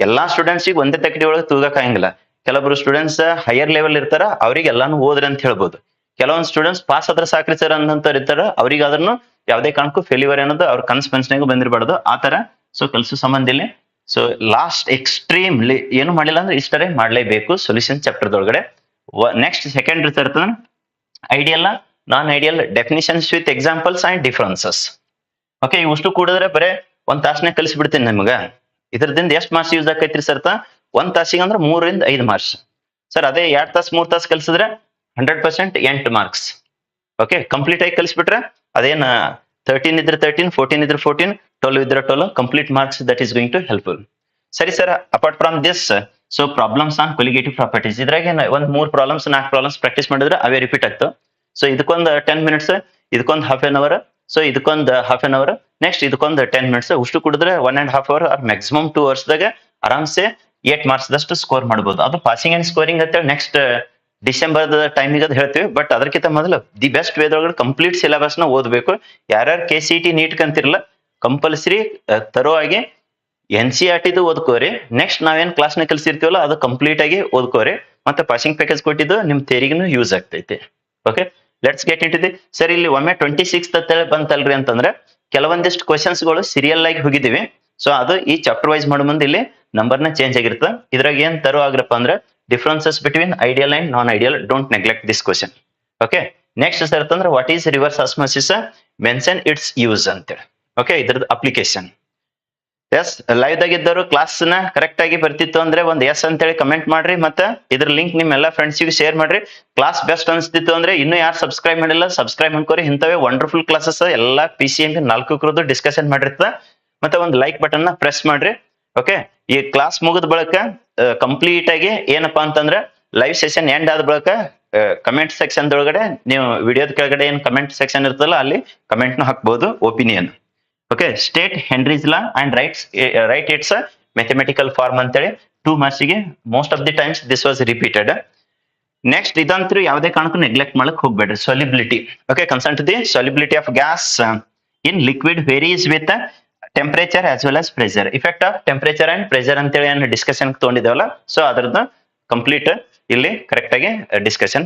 ಎಲ್ಲಾ ಸ್ಟೂಡೆಂಟ್ಸಿಗೆ ಒಂದೇ ತಕಡಿ ಒಳಗೆ ತೂಗಕ್ ಆಗಂಗಿಲ್ಲ. ಕೆಲವೊಬ್ರು ಸ್ಟೂಡೆಂಟ್ಸ್ ಹೈಯರ್ ಲೆವೆಲ್ ಇರ್ತಾರ, ಅವ್ರಿಗೆ ಎಲ್ಲಾನು ಓದ್ರಿ ಅಂತ ಹೇಳ್ಬೋದು. ಕೆಲವೊಂದು ಸ್ಟೂಡೆಂಟ್ಸ್ ಪಾಸ್ ಆದ್ರೆ ಸಾಕ್ರಿ ಸರ್ ಅನ್ನಂತವ್ರು ಇರ್ತಾರ, ಅವ್ರಿಗೆ ಆದ್ರೂ ಯಾವುದೇ ಕಾರಣಕ್ಕೂ ಫೇಲ್ಯೂರ್ ಅನ್ನೋದು ಅವ್ರ ಕನ್ಸ್ಪೆನ್ಸ್ನಾಗೂ ಬಂದಿರಬಾರ್ದು. ಆ ತರ ಸೊ ಕಲ್ಸೋ ಸಂಬಂಧ ಇಲ್ಲಿ. ಸೊ ಲಾಸ್ಟ್ ಎಕ್ಸ್ಟ್ರೀಮ್ಲಿ ಏನು ಮಾಡಿಲ್ಲ ಅಂದ್ರೆ ಇಷ್ಟರೇ ಮಾಡ್ಲೇಬೇಕು ಸೊಲ್ಯೂಷನ್ ಚಾಪ್ಟರ್ದೊಳಗಡೆ. ನೆಕ್ಸ್ಟ್ ಸೆಕೆಂಡ್ ಇರ್ತದೆ ideal, non ideal, definitions with examples and differences. Okay, ಇಷ್ಟು ಕೂಡಿದ್ರೆ ಬರೇ 1 ತಾಸನೇ ಕಲಿಸ್ಬಿಡ್ತೀನಿ ನಿಮ್ಗ. ಇದ್ರದಿಂದ ಎಷ್ಟು ಮಾರ್ಕ್ಸ್ ಯೂಸ್ ಆಕೈತ್ರಿ ಸರ್? 1 ತಾಸಿಗೆ ಅಂದ್ರೆ 3 ರಿಂದ 5 ಮಾರ್ಕ್ಸ್ ಸರ್. ಅದೇ 2 ತಾಸು 3 ತಾಸು ಕಲಿಸಿದ್ರೆ 100% 8 ಮಾರ್ಕ್ಸ್. ಓಕೆ, ಕಂಪ್ಲೀಟ್ ಆಗಿ ಕಲಿಸ್ಬಿಟ್ರೆ ಅದೇನ 13 ಇದ್ರೆ 13, 14 ಇದ್ರೆ 14, 12 ಇದ್ರೆ 12 complete marks. That is going to helpful. ಸರಿ sir, apart from this so problems on colligative properties ಇದ್ರಾಗ ಒಂದು 3 ಪ್ರಾಬ್ಲಮ್ಸ್ 4 ಪ್ರಾಬ್ಲಮ್ಸ್ ಪ್ರಾಕ್ಟೀಸ್ ಮಾಡಿದ್ರೆ ಅವೇ ರಿಪೀಟ್ ಆಗ್ತಾವ. ಸೊ ಇದಕ್ಕೊಂದು 10 ಮಿನಿಟ್ಸ್, ಇದಕ್ಕೊಂದು ಹಾಫ್ ಆನ್ ಅವರ್, ಸೊ ಇದಕ್ಕೊಂದು ಹಾಫ್ ಆನ್ ಅವರ್, ನೆಕ್ಸ್ಟ್ ಇದಕ್ಕೊಂದು 10 ಮಿನಿಟ್ಸ್. ಉಷ್ಟು ಕುಡಿದ್ರೆ 1.5 hour ಆರ್ ಮ್ಯಾಕ್ಸಿಮಮ್ 2 hours ದಾಗ ಆರಾಮ್ಸೆ 8 ಮಾರ್ಕ್ಸ್ ದಷ್ಟು ಸ್ಕೋರ್ ಮಾಡ್ಬೋದು. ಅದು ಪಾಸಿಂಗ್ ಅಂಡ್ ಸ್ಕೋರಿಂಗ್ ಅಂತ ನೆಕ್ಸ್ಟ್ ಡಿಸೆಂಬರ್ ಟೈಮಿಗೆ ಅದು ಹೇಳ್ತೀವಿ. ಬಟ್ ಅದಕ್ಕಿಂತ ಮೊದಲು ದಿ ಬೆಸ್ಟ್ ವೇದೊಳಗಡೆ ಕಂಪ್ಲೀಟ್ ಸಿಲೆಬಸ್ ನ ಓದಬೇಕು. ಯಾರ್ಯಾರು KCET ನೀಟ್ ಕಂತಿರಲ್ಲ ಕಂಪಲ್ಸರಿ ತರುವಾಗಿ NCERT ಓದ್ಕೋರಿ. ನೆಕ್ಸ್ಟ್ ನಾವೇನ್ ಕ್ಲಾಸ್ ನ ಕಲಿಸಿರ್ತೀವಲ್ಲ ಅದು ಕಂಪ್ಲೀಟ್ ಆಗಿ ಓದ್ಕೋರಿ. ಮತ್ತೆ ಪಾಸಿಂಗ್ ಪ್ಯಾಕೇಜ್ ಕೊಟ್ಟಿದ್ದು ನಿಮ್ ತೇರಿಗೂ ಯೂಸ್ ಆಗ್ತೈತಿ. Okay, let's get in to the. Sir ಇಲ್ಲಿ ಒಮ್ಮೆ 26th ಬಂತಲ್ರಿ ಅಂತಂದ್ರೆ ಕೆಲವೊಂದಿಷ್ಟು ಕ್ವಶನ್ಸ್ ಗಳು ಸೀರಿಯಲ್ ಆಗಿ ಹೋಗಿದೀವಿ. ಸೊ ಅದು ಈ ಚಾಪ್ಟರ್ ವೈಸ್ ಮಾಡೋ ಮುಂದೆ ಇಲ್ಲಿ ನಂಬರ್ನ ಚೇಂಜ್ ಆಗಿರುತ್ತೆ. ಇದ್ರಾಗ ಏನ್ ತರೋ ಆಗ್ರಪ್ಪ ಅಂದ್ರೆ differences between ideal and non ideal. Don't neglect this question. Okay, next sir ಅಂದ್ರೆ what is reverse osmosis, mention its use ಅಂತೇಳಿ. ಓಕೆ, ಇದ್ರದ್ದು ಅಪ್ಲಿಕೇಶನ್. ಎಸ್, ಲೈವ್ ದಾಗಿದ್ದವರು ಕ್ಲಾಸ್ ನ ಕರೆಕ್ಟ್ ಆಗಿ ಬರ್ತಿತ್ತು ಅಂದ್ರೆ ಒಂದ್ ಎಸ್ ಅಂತೇಳಿ ಕಮೆಂಟ್ ಮಾಡ್ರಿ. ಮತ್ತೆ ಇದ್ರ ಲಿಂಕ್ ನಿಮ್ ಎಲ್ಲಾ ಫ್ರೆಂಡ್ಸ್ಗೆ ಶೇರ್ ಮಾಡ್ರಿ. ಕ್ಲಾಸ್ ಬೆಸ್ಟ್ ಅನ್ಸ್ತಿತ್ತು ಅಂದ್ರೆ ಇನ್ನೂ ಯಾರು ಸಬ್ಸ್ಕ್ರೈಬ್ ಮಾಡಿಲ್ಲ ಸಬ್ಸ್ಕ್ರೈಬ್ ಮಾಡ್ಕೋರಿ. ಇಂಥವೇ ವಂಡರ್ಫುಲ್ ಕ್ಲಾಸಸ್ ಎಲ್ಲಾ PCM 4 ಡಿಸ್ಕಷನ್ ಮಾಡಿರ್ತ. ಮತ್ತೆ ಒಂದು ಲೈಕ್ ಬಟನ್ ನ ಪ್ರೆಸ್ ಮಾಡ್ರಿ. ಓಕೆ, ಈ ಕ್ಲಾಸ್ ಮುಗಿದ ಬಳಿಕ ಕಂಪ್ಲೀಟ್ ಆಗಿ ಏನಪ್ಪಾ ಅಂತಂದ್ರೆ ಲೈವ್ ಸೆಷನ್ ಎಂಡ್ ಆದ ಬಳಿಕ ಕಮೆಂಟ್ ಸೆಕ್ಷನ್ ಒಳಗಡೆ ನೀವು ವಿಡಿಯೋದ ಕೆಳಗಡೆ ಏನ್ ಕಮೆಂಟ್ ಸೆಕ್ಷನ್ ಇರ್ತಲ್ಲ ಅಲ್ಲಿ ಕಮೆಂಟ್ ನ ಹಾಕ್ಬಹುದು opinion. Okay, state Henry's law and write its mathematical form ಅಂತೇಳಿ 2 ಮಾರ್ಕ್ಸ್ ಗೆ most of the times this was repeated. Next ಇದಂತೂ ಯಾವುದೇ ಕಾರಣಕ್ಕೂ ನೆಗ್ಲೆಕ್ಟ್ ಮಾಡಕ್ ಹೋಗ್ಬೇಡ್ರಿ. Solubility. Okay, concern to the solubility of gas in liquid varies with temperature as well as pressure. Effect of temperature and pressure ಅಂತೇಳಿ ಏನು discussion ತಗೊಂಡಿದ್ದೇವಲ್ಲ, so ಅದ್ರದ್ದು complete ಇಲ್ಲಿ ಕರೆಕ್ಟ್ ಆಗಿ ಡಿಸ್ಕಷನ್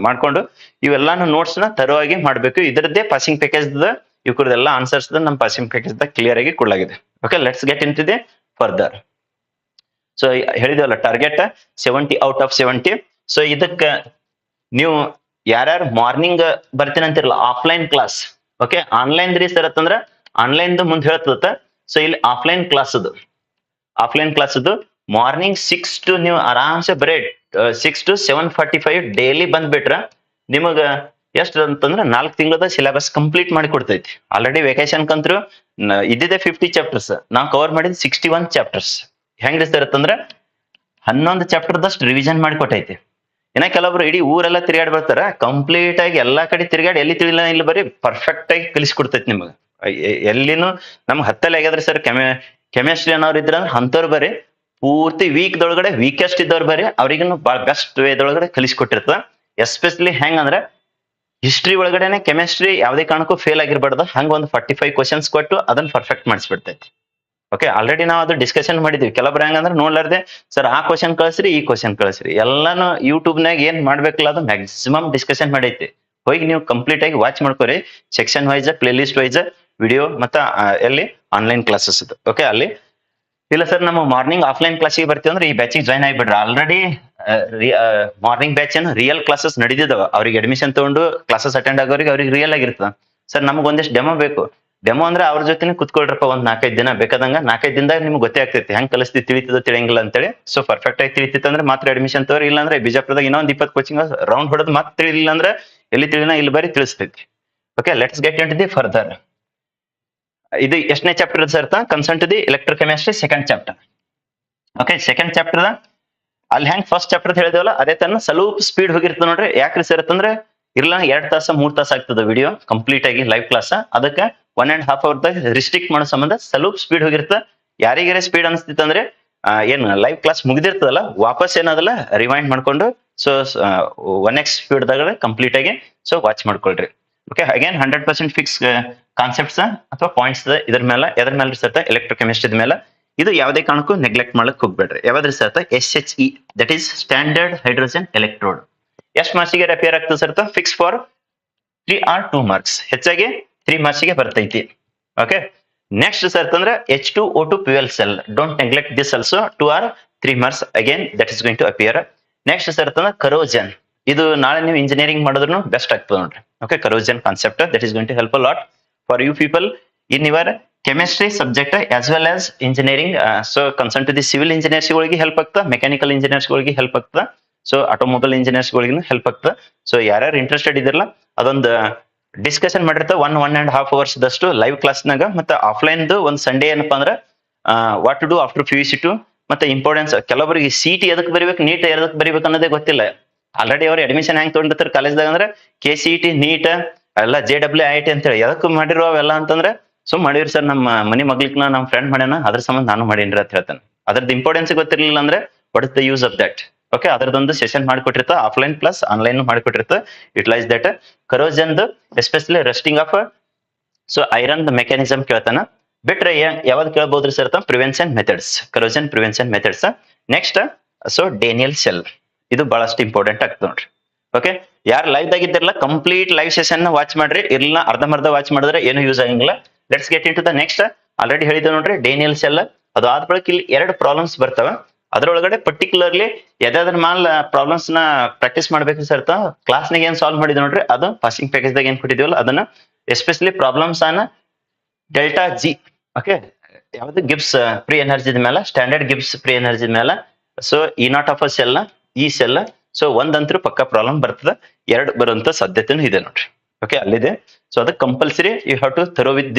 ಮಾಡ್ಕೊಂಡು ಇವೆಲ್ಲಾನು ನೋಟ್ಸ್ ನ ತರವಾಗಿ ಮಾಡ್ಬೇಕು. ಇದರದ್ದೇ ಪಾಸಿಂಗ್ ಪ್ಯಾಕೇಜ್ ಇವ್ರದೆಲ್ಲ ಆನ್ಸರ್ಸ್ ನಮ್ಮ ಪಾಸಿಂಗ್ ಪ್ಯಾಕೇಜ್ ಕ್ಲಿಯರ್ ಆಗಿ ಕೊಡಲಾಗಿದೆ. Okay, let's get in to the further. So ಹೇಳಿದೇವಲ್ಲ ಟಾರ್ಗೆಟ್ 70 ಔಟ್ ಆಫ್ 70. ಸೊ ಇದಕ್ಕ ನೀವು ಯಾರ್ಯಾರು ಮಾರ್ನಿಂಗ್ ಬರ್ತೀನಿ ಅಂತಿರಲ್ಲ ಆಫ್ಲೈನ್ ಕ್ಲಾಸ್. ಓಕೆ, ಆನ್ಲೈನ್ ರೀ ಸರ್ ಅಂತಂದ್ರ ಆನ್ಲೈನ್ ಮುಂದೆ ಹೇಳ್ತದ. ಸೊ ಇಲ್ಲಿ ಆಫ್ಲೈನ್ ಕ್ಲಾಸ್ ಮಾರ್ನಿಂಗ್ 6 to ನೀವು ಆರಾಮ್ಸೆ ಬರೀ 6 to 7:45 ಡೈಲಿ ಬಂದ್ಬಿಟ್ರ ನಿಮಗ ಎಷ್ಟು ಅಂತಂದ್ರೆ 4 ತಿಂಗಳದ ಸಿಲೆಬಸ್ ಕಂಪ್ಲೀಟ್ ಮಾಡಿ ಕೊಡ್ತೈತಿ. ಆಲ್ರೆಡಿ ವೆಕೇಶನ್ ಕಂತ್ರು ಇದ್ದಿದೆ 50 ಚಾಪ್ಟರ್ಸ್, ನಾವು ಕವರ್ ಮಾಡಿದ್ 61 ಚಾಪ್ಟರ್ಸ್. ಹೆಂಗ್ರಿ ಸರ್ ಅಂತಂದ್ರೆ 11 ಚಾಪ್ಟರ್ ದಷ್ಟು ರಿವಿಷನ್ ಮಾಡಿ ಕೊಟ್ಟೈತಿ. ಇನ್ನ ಕೆಲವೊಬ್ರು ಇಡೀ ಊರೆಲ್ಲ ತಿರುಗಾಡಿ ಬರ್ತಾರ, ಕಂಪ್ಲೀಟ್ ಆಗಿ ಎಲ್ಲಾ ಕಡೆ ತಿರುಗಾಡಿ ಎಲ್ಲಿ ತಿಳಿಲ್ಲ ಇಲ್ಲಿ ಬರೀ ಪರ್ಫೆಕ್ಟ್ ಆಗಿ ಕಲಿಸ್ಕೊಡ್ತೈತಿ ನಿಮಗೆ. ಎಲ್ಲಿನೂ ನಮ್ಗೆ ಹತ್ತಲ್ಲಿ ಆಗ್ಯದ್ರಿ ಸರ್ ಕೆಮಿಸ್ಟ್ರಿ ಅನ್ನೋರು ಇದ್ರ ಅಂತವ್ರು ಬರೀ ಪೂರ್ತಿ ವೀಕ್ದೊಳಗಡೆ ವೀಕೆಸ್ಟ್ ಇದ್ದವ್ರು ಬರೀ ಅವ್ರಿಗೂ ಬಹಳ ಬೆಸ್ಟ್ ವೇದೊಳಗಡೆ ಕಲಿಸ್ಕೊಟ್ಟಿರ್ತದ. ಎಸ್ಪೆಷಲಿ ಹೆಂಗಂದ್ರೆ ಹಿಸ್ಟ್ರಿ ಒಳಗಡೆನೆ ಕೆಮಿಸ್ಟ್ರಿ ಯಾವುದೇ ಕಾರಣಕ್ಕೂ ಫೇಲ್ ಆಗಿರ್ಬಾರ್ದು. ಹಂಗ ಒಂದು 45 ಕ್ವಶನ್ಸ್ ಕೊಟ್ಟು ಅದನ್ನ ಪರ್ಫೆಕ್ಟ್ ಮಾಡಿಸ್ಬಿಡ್ತೈತಿ. ಓಕೆ, ಆಲ್ರೆಡಿ ನಾವು ಅದು ಡಿಸ್ಕಷನ್ ಮಾಡಿದ್ವಿ. ಕೆಲವೊಬ್ರು ಹೆಂಗಂದ್ರೆ ನೋಡ್ಲಾರ್ದೆ ಸರ್ ಆ ಕ್ವಶನ್ ಕಳಿಸ್ರಿ ಈ ಕ್ವಶನ್ ಕಳಿಸ್ರಿ ಎಲ್ಲಾನು ಯೂಟ್ಯೂಬ್ನಾಗ ಏನ್ ಮಾಡ್ಬೇಕಲ್ಲ ಅದು ಮ್ಯಾಕ್ಸಿಮಮ್ ಡಿಸ್ಕಷನ್ ಮಾಡೈತಿ. ಹೋಗಿ ನೀವು ಕಂಪ್ಲೀಟ್ ಆಗಿ ವಾಚ್ ಮಾಡ್ಕೋರಿ. Section wise playlist wise video ಮತ್ತೆ ಎಲ್ಲಿ ಆನ್ಲೈನ್ ಕ್ಲಾಸಸ್ ಇದು. ಓಕೆ, ಅಲ್ಲಿ ಇಲ್ಲ ಸರ್ ನಮ್ಮ ಮಾರ್ನಿಂಗ್ ಆಫ್ಲೈನ್ ಕ್ಲಾಸಿಗೆ ಬರ್ತೀವಿ ಅಂದ್ರೆ ಈ ಬ್ಯಾಚಿಗೆ ಜಾಯ್ನ್ ಆಗಿಬಿಡ್ರಿ. ಆಲ್ರೆಡಿ ಮಾರ್ನಿಂಗ್ ಬ್ಯಾಚ್ ಏನು ರಿಯಲ್ ಕ್ಲಾಸಸ್ ನಡೆದಿದ್ದಾವ. ಅವ್ರಿಗೆ ಅಡ್ಮಿಷನ್ ತಗೊಂಡು ಕ್ಲಾಸಸ್ ಅಟೆಂಡ್ ಆಗೋರಿಗೆ ಅವ್ರಿಗೆ ರಿಯಲ್ ಆಗಿರ್ತದ. ಸರ್ ನಮ್ಗೆ ಒಂದಿಷ್ಟು ಡೆಮೋ ಬೇಕು. ಡೆಮೋ ಅಂದ್ರೆ ಅವ್ರ ಜೊತೆ ಕುತ್ಕೊಳ್ರಪ್ಪ ಒಂದ್ 4-5 ದಿನ ಬೇಕಾದಂಗ. 4-5 ದಿನದಾಗ ನಿಮ್ಗೆ ಗೊತ್ತೇ ಆಗ್ತೈತಿ ಹೆಂಗ್ ಕಲಿಸ್ತಿ ತಿಳಿತದ ತಿಳಿಯಂಗಿಲ್ಲ ಅಂತೇಳಿ. ಸೊ ಪರ್ಫೆಕ್ಟ್ ಆಗಿ ತಿಳಿತಿತ್ತು ಅಂದ್ರೆ ಮಾತ್ರ ಅಡ್ಮಿಷನ್ ತಗೋರಿ. ಇಲ್ಲ ಅಂದ್ರೆ ಬಿಜಾಪುರದಾಗ ಇನ್ನೊಂದ್ 20 ಕೋಚಿಂಗ್ ರೌಂಡ್ ಹೊಡೆದ್ ಮತ್ತೆ ತಿಳಿಲಿಲ್ಲ ಅಂದ್ರೆ ಎಲ್ಲಿ ತಿಳಿನ ಇಲ್ಲಿ ಬರೀ ತಿಳಿಸ್ತೈತಿ. Okay, let's get in to the further. ಇದು ಎಷ್ಟನೇ chapter sir? Concern to the electrochemistry second chapter. Okay, second chapter ಅಲ್ಲಿ ಹೆಂಗ್ ಫಸ್ಟ್ ಚಾಪ್ಟರ್ ಹೇಳಿದೇವಲ್ಲ ಅದೇ ತರ ಸ್ವಲ್ಪ ಸ್ಪೀಡ್ ಹೋಗಿರ್ತದೆ ನೋಡ್ರಿ. ಯಾಕ್ರಿ ಸರ್ ಅಂತಂದ್ರೆ ಇರ್ಲ 2 ತಾಸ 3 ತಾಸ ಆಗ್ತದ ವಿಡಿಯೋ ಕಂಪ್ಲೀಟ್ ಆಗಿ ಲೈವ್ ಕ್ಲಾಸ್. ಅದಕ್ಕೆ 1.5 hour ರಿಸ್ಟ್ರಿಕ್ಟ್ ಮಾಡೋ ಸಂಬಂಧ ಸ್ವಲ್ಪ ಸ್ಪೀಡ್ ಹೋಗಿರ್ತ. ಯಾರಿಗಾರ ಸ್ಪೀಡ್ ಅನಿಸ್ತಿತ್ತು ಅಂದ್ರೆ ಏನ್ ಲೈವ್ ಕ್ಲಾಸ್ ಮುಗಿದಿರ್ತದಲ್ಲ ವಾಪಸ್ ಏನದಲ್ಲ ರಿವೈಂಡ್ ಮಾಡ್ಕೊಂಡು ಸೊ 1x ಸ್ಪೀಡ್ದಾಗ ಕಂಪ್ಲೀಟ್ ಆಗಿ ಸೊ ವಾಚ್ ಮಾಡ್ಕೊಳ್ರಿ. ಓಕೆ, ಅಗೇನ್ 100% ಫಿಕ್ಸ್ ಕಾನ್ಸೆಪ್ಟ್ಸ್ ಅಥವಾ ಪಾಯಿಂಟ್ಸ್ ಇದ್ರ ಮೇಲೆ ಎದ್ರ ಮೇಲೆ ಸತ್ತ ಎಲೆಕ್ಟ್ರೋಕೆಮಿಸ್ಟ್ರಿ ಮೇಲೆ. ಇದು ಯಾವುದೇ ಕಾರಣಕ್ಕೂ ನೆಗ್ಲೆಕ್ಟ್ ಮಾಡಕ್ ಹೋಗ್ಬೇಡ್ರಿ. ಯಾವ್ದ್ರಿ sir? SHE, that is standard hydrogen electrode. ಎಷ್ಟು ಮಾರ್ಕ್ಸಿಗೆ ಅಪಿಯರ್ ಆಗ್ತದೆ sir? Fix for 3 or 2 marks. ಹೆಚ್ಚಾಗಿ 3 ಮಾರ್ಕ್ಸಿಗೆ ಬರ್ತೈತಿ. ಓಕೆ, ನೆಕ್ಸ್ಟ್ ಸರ್ ಅಂದ್ರೆ H2O2 fuel cell. Don't neglect this also 2 or 3 marks. Again that is going to appear. Next sir ಅಂದ್ರೆ corrosion. ಇದು ನಾಳೆ ನೀವು ಇಂಜಿನಿಯರಿಂಗ್ ಮಾಡಿದ್ರು ಬೆಸ್ಟ್ ಆಗ್ತದೆ ನೋಡ್ರಿ. Okay, corrosion concept that is going to help a lot for you people in your chemistry subject as well as engineering. So concern to the civil engineers ಗಳಿಗೆ help ಆಗ್ತದೆ, mechanical engineers ಗಳಿಗೆ help ಆಗ್ತದೆ, so automobile engineers ಗಳಿಗೂ help ಆಗ್ತದೆ. So ಯಾರ್ಯಾರು interested ಇದಿರಲ್ಲ ಅದೊಂದು discussion ಮಾಡಿರ್ತಾವ 1.5 hours ದಷ್ಟು ಲೈವ್ ಕ್ಲಾಸ್ನಾಗ. ಮತ್ತೆ ಆಫ್ಲೈನ್ ಒಂದು ಸಂಡೇ ಏನಪ್ಪಾ ಅಂದ್ರೆ what to do after PUC2 ಮತ್ತೆ ಇಂಪಾರ್ಟೆನ್ಸ್. ಕೆಲವರಿಗೆ CT ಎದಕ್ ಬರಿಬೇಕು, ನೀಟ್ ಎದಕ್ ಬರಿಬೇಕು ಅನ್ನೋದೇ ಗೊತ್ತಿಲ್ಲ. ಆಲ್ರೆಡಿ ಅವ್ರು ಅಡ್ಮಿಷನ್ ಹೆಂಗ್ ತೊಗೊಂಡಿರ್ತಾರೆ ಕಾಲೇಜ್ದಾಗ ಅಂದ್ರೆ KCET ನೀಟ್ ಎಲ್ಲ JEE ಅಂತೇಳಿ ಎದಕ್ ಮಾಡಿರೋ ಅವೆಲ್ಲ ಅಂತಂದ್ರೆ ಸುಮ್ ಮಾಡಿವ್ರಿ ಸರ್ ನಮ್ಮ ಮನಿ ಮಗ್ಲಿಕ್ನ ನಮ್ಮ ಫ್ರೆಂಡ್ ಮಾಡ್ಯಾನ ಅದ್ರ ಸಂಬಂಧ ನಾನು ಮಾಡೇನ್ರಿ ಅಂತ ಹೇಳ್ತಾನೆ. ಅದ್ರದ್ದು ಇಂಪಾರ್ಟೆನ್ಸ್ ಗೊತ್ತಿರ್ಲಿಲ್ಲ ಅಂದ್ರೆ what is the use of that? Okay, ಅದರದೊಂದು ಸೆಷನ್ ಮಾಡಿಕೊಟ್ಟಿರ್ತ ಆಫ್ಲೈನ್ ಪ್ಲಸ್ ಆನ್ಲೈನ್ ಮಾಡಿಕೊಟ್ಟಿರ್ತ. Utilise that. Corrosion especially rusting of so iron mechanism ಕೇಳ್ತಾನ. ಬಿಟ್ರೆ ಯಾವ್ದು ಕೇಳಬಹುದ್ರಿ sir? Prevention methods, corrosion prevention methods. Next so Daniell cell, ಇದು ಬಹಳಷ್ಟು ಇಂಪಾರ್ಟೆಂಟ್ ಆಗ್ತದೆ ನೋಡ್ರಿ. ಓಕೆ, ಯಾರು ಲೈವ್ ದಾಗಿದ್ದಿರಲ್ಲ ಕಂಪ್ಲೀಟ್ ಲೈವ್ ಸೆಷನ್ ವಾಚ್ ಮಾಡ್ರಿ. ಇರ್ಲಿಲ್ಲ ಅರ್ಧಂಬರ್ಧ ವಾಚ್ ಮಾಡಿದ್ರೆ ಏನು ಯೂಸ್ ಆಗಂಗಿಲ್ಲ. Let's get in to the next. Already ಹೇಳಿದ್ದೆ ನೋಡ್ರಿ ಡೇನಿಯಲ್ ಸೆಲ್ ಅದು ಆದ ಬಳಿಕ ಇಲ್ಲಿ 2 ಪ್ರಾಬ್ಲಮ್ಸ್ ಬರ್ತಾವ. ಅದರೊಳಗಡೆ ಪರ್ಟಿಕ್ಯುಲರ್ಲಿ ಯಾವ್ದಾದ್ರ ಮಾಲ್ ಪ್ರಾಬ್ಲಮ್ಸ್ ನ ಪ್ರಾಕ್ಟೀಸ್ ಮಾಡ್ಬೇಕು ಸರ್. ಕ್ಲಾಸ್ನಾಗ ಏನ್ ಸಾಲ್ವ್ ಮಾಡಿದ್ವಿ ನೋಡ್ರಿ, ಅದು ಪಾಸಿಂಗ್ ಪ್ಯಾಕೇಜ್ ದಾಗ ಏನ್ ಕೊಟ್ಟಿದೀವಲ್ಲ ಅದನ್ನ especially problems on delta G. Okay, ಯಾವ್ದು ಗಿಬ್ಸ್ ಫ್ರೀ ಎನರ್ಜಿ ಮೇಲೆ, ಸ್ಟ್ಯಾಂಡರ್ಡ್ ಗಿಬ್ಸ್ ಫ್ರೀ ಎನರ್ಜಿ ಮೇಲೆ. So E not of cell, ಈ ಸೆಲ್. ಸೊ ಒಂದಂತರೂ ಪಕ್ಕ ಪ್ರಾಬ್ಲಮ್ ಬರ್ತದ, 2 ಬರುವಂತ ಸಾಧ್ಯತೆನೂ ಇದೆ ನೋಡ್ರಿ. ಓಕೆ, ಅಲ್ಲಿದೆ. ಸೊ ಅದಕ್ಕೆ compulsory you have to thorough with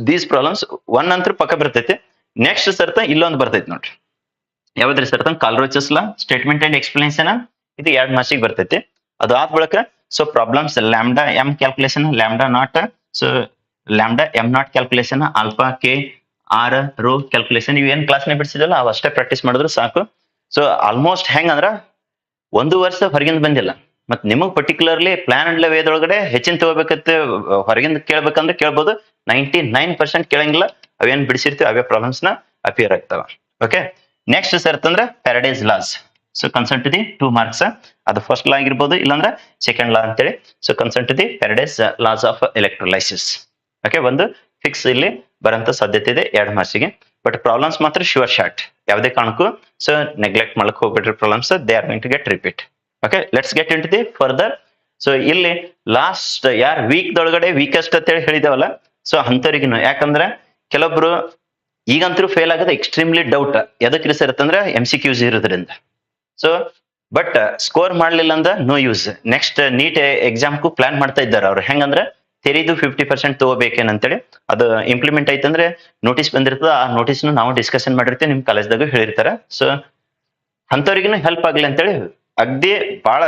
these problems. 1 ಅಂತೂ ಪಕ್ಕ ಬರ್ತೈತಿ. ನೆಕ್ಸ್ಟ್ ಸರ್ತ ಇಲ್ಲೊಂದು ಬರ್ತೈತಿ ನೋಡ್ರಿ, ಯಾವ್ದ್ರಿ ಸರ್ತ Kohlrausch's law statement and explanation. ಇದು 2 ಮಾರ್ಕ್ಸಿಗೆ ಬರ್ತೈತಿ. ಅದು ಆದ ಬಳಿಕ so problems lambda M calculation, lambda naught, so lambda M naught calculation, alpha K R rho calculation. ಇವೇನ್ ಕ್ಲಾಸ್ನ ಬಿಡಿಸಿದಲ್ಲ ಅವ್ ಅಷ್ಟೇ ಪ್ರಾಕ್ಟೀಸ್ ಮಾಡಿದ್ರು ಸಾಕು. ಸೊ ಆಲ್ಮೋಸ್ಟ್ ಹೆಂಗಂದ್ರ 1 ವರ್ಷ ಹೊರಗಿಂದ ಬಂದಿಲ್ಲ. ಮತ್ ನಿಮಗ್ ಪರ್ಟಿಕ್ಯುಲರ್ಲಿ ಪ್ಲಾನ್ ಅಂಡ್ ವೇದೊಳಗಡೆ ಹೆಚ್ಚಿನ ತಗೋಬೇಕಂತ ಹೊರಗಿಂದ ಕೇಳ್ಬೇಕಂದ್ರೆ ಕೇಳ್ಬೋದು. 99% ಕೇಳಂಗಿಲ್ಲ. ಅವೇನ್ ಬಿಡಿಸಿರ್ತೀವಿ ಅವೇ ಪ್ರಾಬ್ಲಮ್ಸ್ ನ ಅಪಿಯರ್ ಆಗ್ತಾವ. ಓಕೆ, ನೆಕ್ಸ್ಟ್ ಸರ್ತ್ Faraday's laws. So concern to the 2 marks. ಅದು ಫಸ್ಟ್ ಲಾ ಆಗಿರ್ಬೋದು, ಇಲ್ಲಾಂದ್ರೆ ಸೆಕೆಂಡ್ ಲಾ ಅಂತೇಳಿ. So concern to the Faraday's laws of electrolysis. Okay, ಒಂದು ಫಿಕ್ಸ್ ಇಲ್ಲಿ ಬರಂತ ಸಾಧ್ಯತೆ ಇದೆ 2 ಮಾರ್ಕ್ಸಿಗೆ. ಬಟ್ ಪ್ರಾಬ್ಲಮ್ಸ್ ಮಾತ್ರ ಶ್ಯೂರ್ ಶಾರ್ಟ್, ಯಾವುದೇ ಕಾರಣಕ್ಕೂ ಸೊ ನೆಗ್ಲೆಕ್ಟ್ ಮಾಡಕ್ ಹೋಗ್ಬಿಟ್ರಿ. Problems they are going to get repeat. Okay, let's get in to the further. So ಇಲ್ಲಿ ಲಾಸ್ಟ್ ಯಾರ್ ವೀಕ್ ದೊಳಗಡೆ ವೀಕೆಸ್ಟ್ ಅಂತ ಹೇಳಿ ಹೇಳಿದೇವಲ್ಲ, ಸೊ ಅಂತವ್ರಿಗಿನ್ನು, ಯಾಕಂದ್ರೆ ಕೆಲವೊಬ್ರು ಈಗಂತೂ ಫೇಲ್ ಆಗೋದು ಎಕ್ಸ್ಟ್ರೀಮ್ಲಿ ಡೌಟ್. ಎದಕ್ಕೆ ಸರ್ ಅಂತಂದ್ರೆ MCQs ಇರೋದ್ರಿಂದ. ಸೊ ಬಟ್ ಸ್ಕೋರ್ ಮಾಡ್ಲಿಲ್ಲ ಅಂದ್ರೆ ನೋ ಯೂಸ್. ನೆಕ್ಸ್ಟ್ ನೀಟ್ ಎಕ್ಸಾಮ್ಗೂ ಪ್ಲಾನ್ ಮಾಡ್ತಾ ಇದ್ದಾರೆ ಅವ್ರು. ಹೆಂಗಂದ್ರೆ ತೆರಿದು 50% ತಗೋಬೇಕೇನಂತೇಳಿ. ಅದು ಇಂಪ್ಲಿಮೆಂಟ್ ಐತಂದ್ರೆ ನೋಟಿಸ್ ಬಂದಿರ್ತದ. ಆ ನೋಟಿಸ್ ನಾವು ಡಿಸ್ಕಷನ್ ಮಾಡಿರ್ತೀವಿ, ನಿಮ್ ಕಾಲೇಜ್ದಾಗ ಹೇಳಿರ್ತಾರ. ಸೊ ಅಂತವ್ರಿಗಿನು ಹೆಲ್ಪ್ ಆಗ್ಲಿ ಅಂತೇಳಿ, ಅಗ್ದಿ ಬಹಳ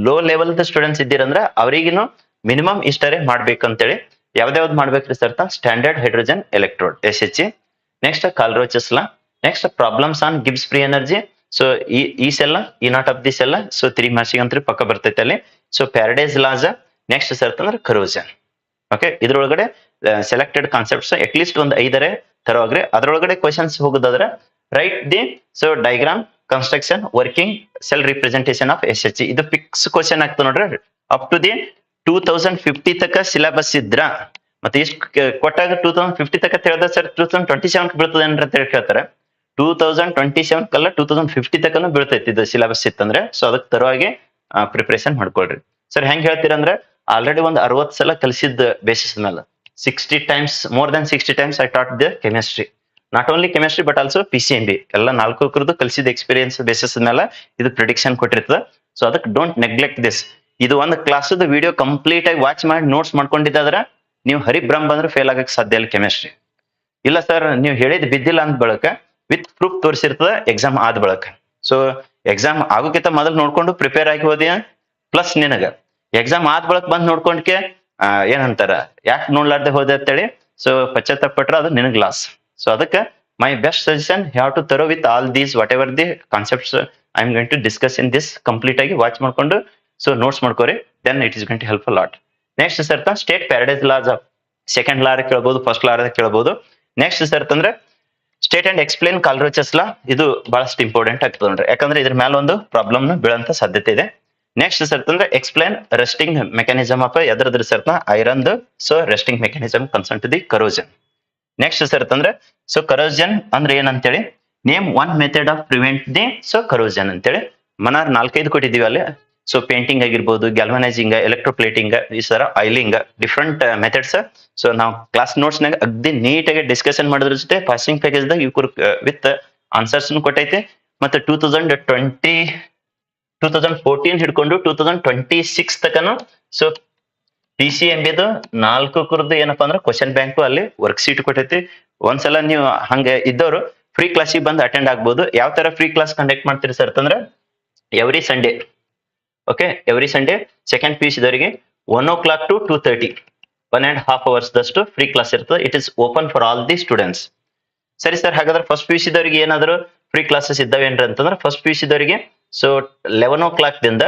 ಲೋ ಲೆವೆಲ್ ಸ್ಟೂಡೆಂಟ್ಸ್ ಇದ್ದೀರಂದ್ರ ಅವ್ರಿಗಿನು ಮಿನಿಮಮ್ ಇಷ್ಟರೇ ಮಾಡ್ಬೇಕಂತೇಳಿ. ಯಾವ್ದಾವ್ದು ಮಾಡ್ಬೇಕ್ರಿ sir? Standard hydrogen electrode SHE, next Kohlrausch's law, next problems on Gibbs free energy. So E cell, E naught of the cell. So 3 ಮಾರ್ಕ್ಸಿಗೆ ಅಂತೂ ಪಕ್ಕ ಬರ್ತೈತೆ ಅಲ್ಲಿ. ಸೊ ಪ್ಯಾರಡೈಸ್ ಲಾಸ್, ನೆಕ್ಸ್ಟ್ ಸರ್ತ್ ಅಂದ್ರೆ ಕರೋಜನ್. ಓಕೆ, ಇದ್ರೊಳಗಡೆ ಸೆಲೆಕ್ಟೆಡ್ ಕಾನ್ಸೆಪ್ಟ್ಸ್ ಅಟ್ ಲೀಸ್ಟ್ ಒಂದು 5 ತರವಾಗ್ರಿ. ಅದ್ರೊಳಗಡೆ ಕ್ವಶನ್ಸ್ ಹೋಗೋದಾದ್ರೆ write the so diagram construction working cell representation of SHE. ಇದು ಫಿಕ್ಸ್ ಕ್ವಶನ್ ಆಗ್ತದೆ ನೋಡ್ರಿ. ಅಪ್ ಟು ದಿ 2050 ತಕ್ಕ ಸಿಲೆಬಸ್ ಇದ್ರ ಮತ್ತೆ ಇಷ್ಟು ಕೊಟ್ಟಾಗ 2050 ತಕ್ಕ ಹೇಳಿದ್ರೆ ಸರ್ 2027 ಬೀಳ್ತದೆ ಅಂತ ಹೇಳಿ ಕೇಳ್ತಾರೆ. 2027 ಕಲ್ಲ 2050 ತಕ್ಕನು ಬೀಳ್ತೈತಿ ಇದು ಸಿಲೆಬಸ್ ಇತ್ತಂದ್ರೆ. ಸೊ ಅದಕ್ಕೆ ತರವಾಗಿ ಪ್ರಿಪರೇಷನ್ ಮಾಡ್ಕೊಳ್ರಿ. ಸರ್ ಹೆಂಗ್ ಹೇಳ್ತೀರಂದ್ರೆ ಆಲ್ರೆಡಿ ಒಂದು 60 ಸಲ ಕಲಿಸಿದ ಬೇಸಿಸ್ ಮೇಲೆ 60 times, more than 60 times I taught the chemistry. Not only chemistry but also PCMB ಎಲ್ಲ 4 ಕಲಿಸಿದ ಎಕ್ಸ್ಪೀರಿಯನ್ಸ್ ಬೇಸಿಸ್ ಮೇಲೆ ಇದು ಪ್ರಿಡಿಕ್ಷನ್ ಕೊಟ್ಟಿರ್ತದೆ. ಸೊ ಅದಕ್ಕೆ ಡೋಂಟ್ ನೆಗ್ಲೆಕ್ಟ್ ದಿಸ್. ಇದು ಒಂದು ಕ್ಲಾಸದ ವಿಡಿಯೋ ಕಂಪ್ಲೀಟ್ ಆಗಿ ವಾಚ್ ಮಾಡಿ ನೋಟ್ಸ್ ಮಾಡ್ಕೊಂಡಿದ್ದಾದ್ರೆ ನೀವು ಹರಿಬ್ರಹ್ಮ ಬಂದ್ರೆ ಫೇಲ್ ಆಗಕ್ಕೆ ಸಾಧ್ಯ ಇಲ್ಲ ಕೆಮಿಸ್ಟ್ರಿ. ಇಲ್ಲ ಸರ್ ನೀವು ಹೇಳಿದ್ ಬಿದ್ದಿಲ್ಲ ಅಂದ ಬಳಕ ವಿತ್ ಪ್ರೂಫ್ ತೋರಿಸಿರ್ತದ ಎಕ್ಸಾಮ್ ಆದ ಬಳಕ. ಸೊ ಎಕ್ಸಾಮ್ ಆಗೋಕ್ಕಿಂತ ಮೊದಲು ನೋಡ್ಕೊಂಡು ಪ್ರಿಪೇರ್ ಆಗಿ ಹೋದಿ, ಪ್ಲಸ್ ನಿನಗ ಎಕ್ಸಾಮ್ ಆದ ಬಳಕ ಬಂದ್ ನೋಡ್ಕೊಂಡ್ಕೆ ಏನಂತಾರ ಯಾಕೆ ನೋಡ್ಲಾರ್ದೆ ಹೋದೆ ಅಂತೇಳಿ ಸೊ ಪಶ್ಚಾತ್ತಾಪ ಪಟ್ರ ಅದು ನಿನಗ್ ಲಾಸ್. ಸೊ ಅದಕ್ಕೆ my best suggestion have to thorough with all these whatever the concepts I am going to discuss in this. Complete ಆಗಿ ವಾಚ್ ಮಾಡ್ಕೊಂಡು ಸೊ ನೋಟ್ಸ್ ಮಾಡ್ಕೋರಿ, then it is going to help a lot. Next ಸರ್ತ state Faraday's laws of second law ಕೇಳಬಹುದು, first law ಕೇಳಬಹುದು. Next ಸರ್ತ್ ಅಂದ್ರೆ state and explain Kohlrausch's law. ಇದು ಬಹಳಷ್ಟು ಇಂಪಾರ್ಟೆಂಟ್ ಆಗ್ತದೆ ನೋಡ್ರಿ, ಯಾಕಂದ್ರೆ ಇದ್ರ ಮೇಲೆ ಒಂದು ಪ್ರಾಬ್ಲಮ್ ಬೀಳಂತ ಸಾಧ್ಯತೆ ಇದೆ. ನೆಕ್ಸ್ಟ್ ಸರ್ತ್ ಅಂದ್ರೆ ಎಕ್ಸ್ಪ್ಲೇನ್ ರೆಸ್ಟಿಂಗ್ ಮೆಕ್ಯಾನಿಸಮ್ ಆಫ್ ಎದ್ರದ್ರ ಸರ್ತ iron. So rusting mechanism concern to the corrosion. Next ಸರ್ತ್ ಅಂದ್ರೆ ಸೊ ಕರೋಜನ್ ಅಂದ್ರೆ ಏನಂತೇಳಿ name 1 method of prevent the so corrosion ಅಂತೇಳಿ. ಮನಾರ್ 4-5 ಕೊಟ್ಟಿದೀವಿ ಅಲ್ಲಿ. ಸೊ ಪೇಂಟಿಂಗ್ ಆಗಿರ್ಬೋದು, ಗ್ಯಾಲ್ವನೈಸಿಂಗ್, ಎಲೆಕ್ಟ್ರೋಪ್ಲೇಟಿಂಗ್, ಈ ಸರ ಆಯಿಲಿಂಗ್, ಡಿಫ್ರೆಂಟ್ ಮೆಥಡ್ಸ್. ಸೊ ನಾವು ಕ್ಲಾಸ್ ನೋಟ್ಸ್ ನಾಗ ಅಗ್ದಿ ನೀಟಾಗಿ ಡಿಸ್ಕಷನ್ ಮಾಡಿದ್ರ ಜೊತೆ ಪಾಸಿಂಗ್ ಪ್ಯಾಕೇಜ್ ದಾಗ ಇವ್ರು ವಿತ್ ಆನ್ಸರ್ಸ್ ಕೊಟ್ಟೈತೆ. ಮತ್ತೆ 2014 ಹಿಡ್ಕೊಂಡು 2026 ತಕನು ಸೊ PCMBದು 4 ಏನಪ್ಪಾ ಅಂದ್ರೆ ಕ್ವಶನ್ ಬ್ಯಾಂಕ್ ಅಲ್ಲಿ ವರ್ಕ್ ಶೀಟ್ ಕೊಟ್ಟೈತಿ. ಒಂದ್ಸಲ ನೀವು ಹಂಗೆ ಇದ್ದವರು ಫ್ರೀ ಕ್ಲಾಸಿಗೆ ಬಂದು ಅಟೆಂಡ್ ಆಗ್ಬೋದು. ಯಾವ ತರ ಫ್ರೀ ಕ್ಲಾಸ್ ಕಂಡಕ್ಟ್ ಮಾಡ್ತೀರಿ ಸರ್ ಅಂತಂದ್ರೆ every Sunday. Okay, every Sunday second PUC ದವರಿಗೆ 1 o'clock to 2:30 1.5 hours ದಷ್ಟು ಫ್ರೀ ಕ್ಲಾಸ್ ಇರ್ತದೆ. It is open for all the students. ಸರಿ ಸರ್, ಹಾಗಾದ್ರೆ ಫಸ್ಟ್ PUC ದವರಿಗೆ ಏನಾದ್ರು ಫ್ರೀ ಕ್ಲಾಸಸ್ ಇದ್ದಾವೇನ್ರಿ ಅಂತಂದ್ರೆ ಫಸ್ಟ್ PUC ದವರಿಗೆ ಸೊ 11 o'clock ದಿಂದ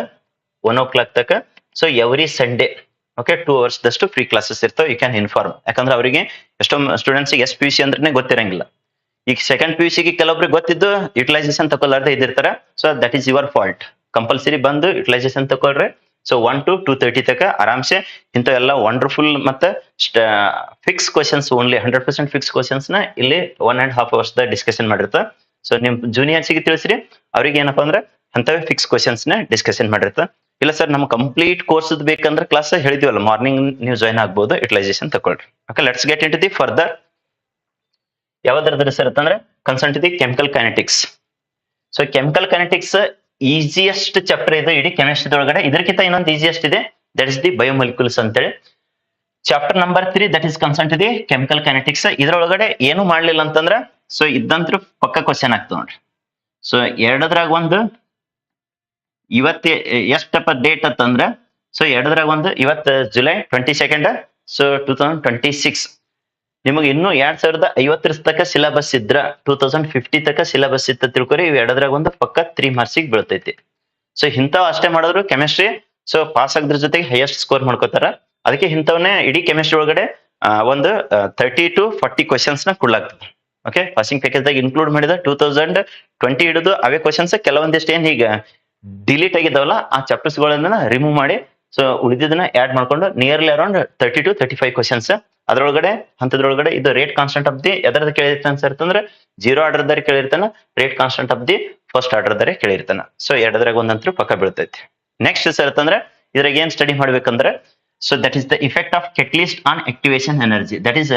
1 o'clock ತಕ so every Sunday okay 2 hours ದಷ್ಟು ಫ್ರೀ ಕ್ಲಾಸಸ್ ಇರ್ತಾವೆ. You can inform. ಯಾಕಂದ್ರೆ ಅವರಿಗೆ ಎಷ್ಟೋ ಸ್ಟೂಡೆಂಟ್ಸ್ SPUC ಅಂದ್ರೆ ಗೊತ್ತಿರಂಗಿಲ್ಲ. ಈಗ ಸೆಕೆಂಡ್ PUC ಗೆ ಕೆಲವೊಬ್ರಿಗೆ ಗೊತ್ತಿದ್ದು ಯುಟಿಲೈಸೇಷನ್ ತಗೊಳ್ಳಾರ್ದೆ ಇದ್ದಿರ್ತಾರೆ. So that is your fault. Compulsory ಬಂದು ಯುಟಿಲೈಸೇಷನ್ ತಗೊಳ್ರಿ. ಸೊ 1 to 2:30 ತನಕ ಆರಾಮ್ಸೆ ಇಂಥವೆಲ್ಲ ವಂಡರ್ಫುಲ್ ಮತ್ತೆ fix questions only 100% fix questions ನ ಇಲ್ಲಿ 1.5 hours ಡಿಸ್ಕಷನ್ ಮಾಡಿರ್ತ. ಸೊ ನಿಮ್ ಜೂನಿಯರ್ಸ್ಗೆ ತಿಳಿಸ್ರಿ, ಅವ್ರಿಗೆ ಏನಪ್ಪಾ ಅಂದ್ರೆ ಅಂತವೇ ಫಿಕ್ಸ್ ಕ್ವಶನ್ಸ್ ನ ಡಿಸ್ಕಷನ್ ಮಾಡಿರ್ತ. ಇಲ್ಲ ಸರ್ ನಮ್ ಕಂಪ್ಲೀಟ್ ಕೋರ್ಸ್ ಬೇಕಂದ್ರೆ ಕ್ಲಾಸ್ ಹೇಳಿದಿವಲ್ಲ ಮಾರ್ನಿಂಗ್ ನೀವು ಜಾಯ್ನ್ ಆಗ್ಬೋದು, ಯುಟಿಲೈಸೇಷನ್ ತಗೊಳ್ರಿ. Okay, let's get in to the further. ಯಾವ್ದ್ರದ್ದು ಸರ್ ಅಂತಂದ್ರೆ concern to the chemical kinetics. So chemical kinetics easiest chapter ಇದು ಇಡೀ ಕೆಮಿಸ್ಟ್ರಿ ಒಳಗಡೆ. ಇದಕ್ಕಿಂತ ಇನ್ನೊಂದು ಈಸಿಯೆಸ್ಟ್ ಇದೆ, ದಟ್ ಇಸ್ ದಿ ಬಯೋಮಾಲಿಕ್ಯೂಲ್ಸ್ ಅಂತೇಳಿ. Chapter number 3 that is concern to the chemical kinetics. ಇದ್ರೊಳಗಡೆ ಏನು ಮಾಡ್ಲಿಲ್ಲ ಅಂತಂದ್ರ ಸೊ ಇದಂತೂ ಪಕ್ಕ ಕ್ವಶನ್ ಆಗ್ತದೆ ನೋಡ್ರಿ. ಸೊ ಎರಡದ್ರಾಗ ಒಂದು ಇವತ್ತು ಎಷ್ಟಪ್ಪ ಡೇಟ್ ಅಂತಂದ್ರ ಸೊ ಎರಡದ್ರಾಗ ಒಂದು ಇವತ್ತು ಜುಲೈ 22 ಸೊ 2026. ನಿಮಗೆ ಇನ್ನು 2050 ತನಕ ಸಿಲೆಬಸ್ ಇದ್ರ 2050 ತನಕ ಸಿಲೆಬಸ್ ಇತ್ತ ತಿಳ್ಕೊರಿ. ಇವ್ ಎರಡದ್ರಾಗ ಒಂದು ಪಕ್ಕ 3 marks ಬೀಳ್ತೈತಿ. ಸೊ ಇಂಥವ್ ಅಷ್ಟೇ ಮಾಡಿದ್ರು ಕೆಮಿಸ್ಟ್ರಿ ಸೊ ಪಾಸ್ ಆಗದ್ರ ಜೊತೆಗೆ ಹೈಯೆಸ್ಟ್ ಸ್ಕೋರ್ ಮಾಡ್ಕೋತಾರ. ಅದಕ್ಕೆ ಇಂಥವನ್ನೇ ಇಡೀ ಕೆಮಿಸ್ಟ್ರಿ ಒಳಗಡೆ ಒಂದು 30 to 40 ಕ್ವಶನ್ಸ್ ನ ಕೊಡ್ಲಾಗ್ತದೆ. ಓಕೆ, ಪಾಸಿಂಗ್ ಪ್ಯಾಕೇಜ್ ದಾಗ ಇನ್ಕ್ಲೂಡ್ ಮಾಡಿದ 2020 ಹಿಡಿದು ಅವೇ ಕ್ವಶನ್ಸ್ ಕೆಲವೊಂದಿಷ್ಟು ಏನ್ ಈಗ ಡಿಲೀಟ್ ಆಗಿದಾವಲ್ಲ ಆ ಚಾಪ್ಟರ್ಸ್ ಗಳನ್ನ ರಿಮೂವ್ ಮಾಡಿ ಸೊ ಉಳಿದಿದ್ದನ್ನ ಆಡ್ ಮಾಡ್ಕೊಂಡು ನಿಯರ್ಲಿ ಅರೌಂಡ್ 30 to 35 ಕ್ವಶನ್ಸ್. ಅದ್ರೊಳಗಡೆ ಹಂತದ್ರೊಳಗಡೆ ಇದು ರೇಟ್ ಕಾನ್ಸ್ಟೆಂಟ್ ಆಫ್ ದಿ ಎದರದ ಕೇಳಿರ್ತಾನೆ ಸರ್ ಅಂತಂದ್ರೆ 0 ಆರ್ಡರ್ ದಾರಿ ಕೇಳಿರ್ತಾನ, rate constant of the first order ದಾರಿ ಕೇಳಿರ್ತಾನ. ಸೊ ಎರಡದ್ರಾಗ ಒಂದಂತೂ ಪಕ್ಕ ಬೀಳ್ತೈತಿ. ನೆಕ್ಸ್ಟ್ ಸರ್ ಅಂತಂದ್ರೆ ಇದ್ರಾಗ ಏನ್ ಸ್ಟಡಿ ಮಾಡ್ಬೇಕಂದ್ರೆ so that is the effect of catalyst on activation energy. That is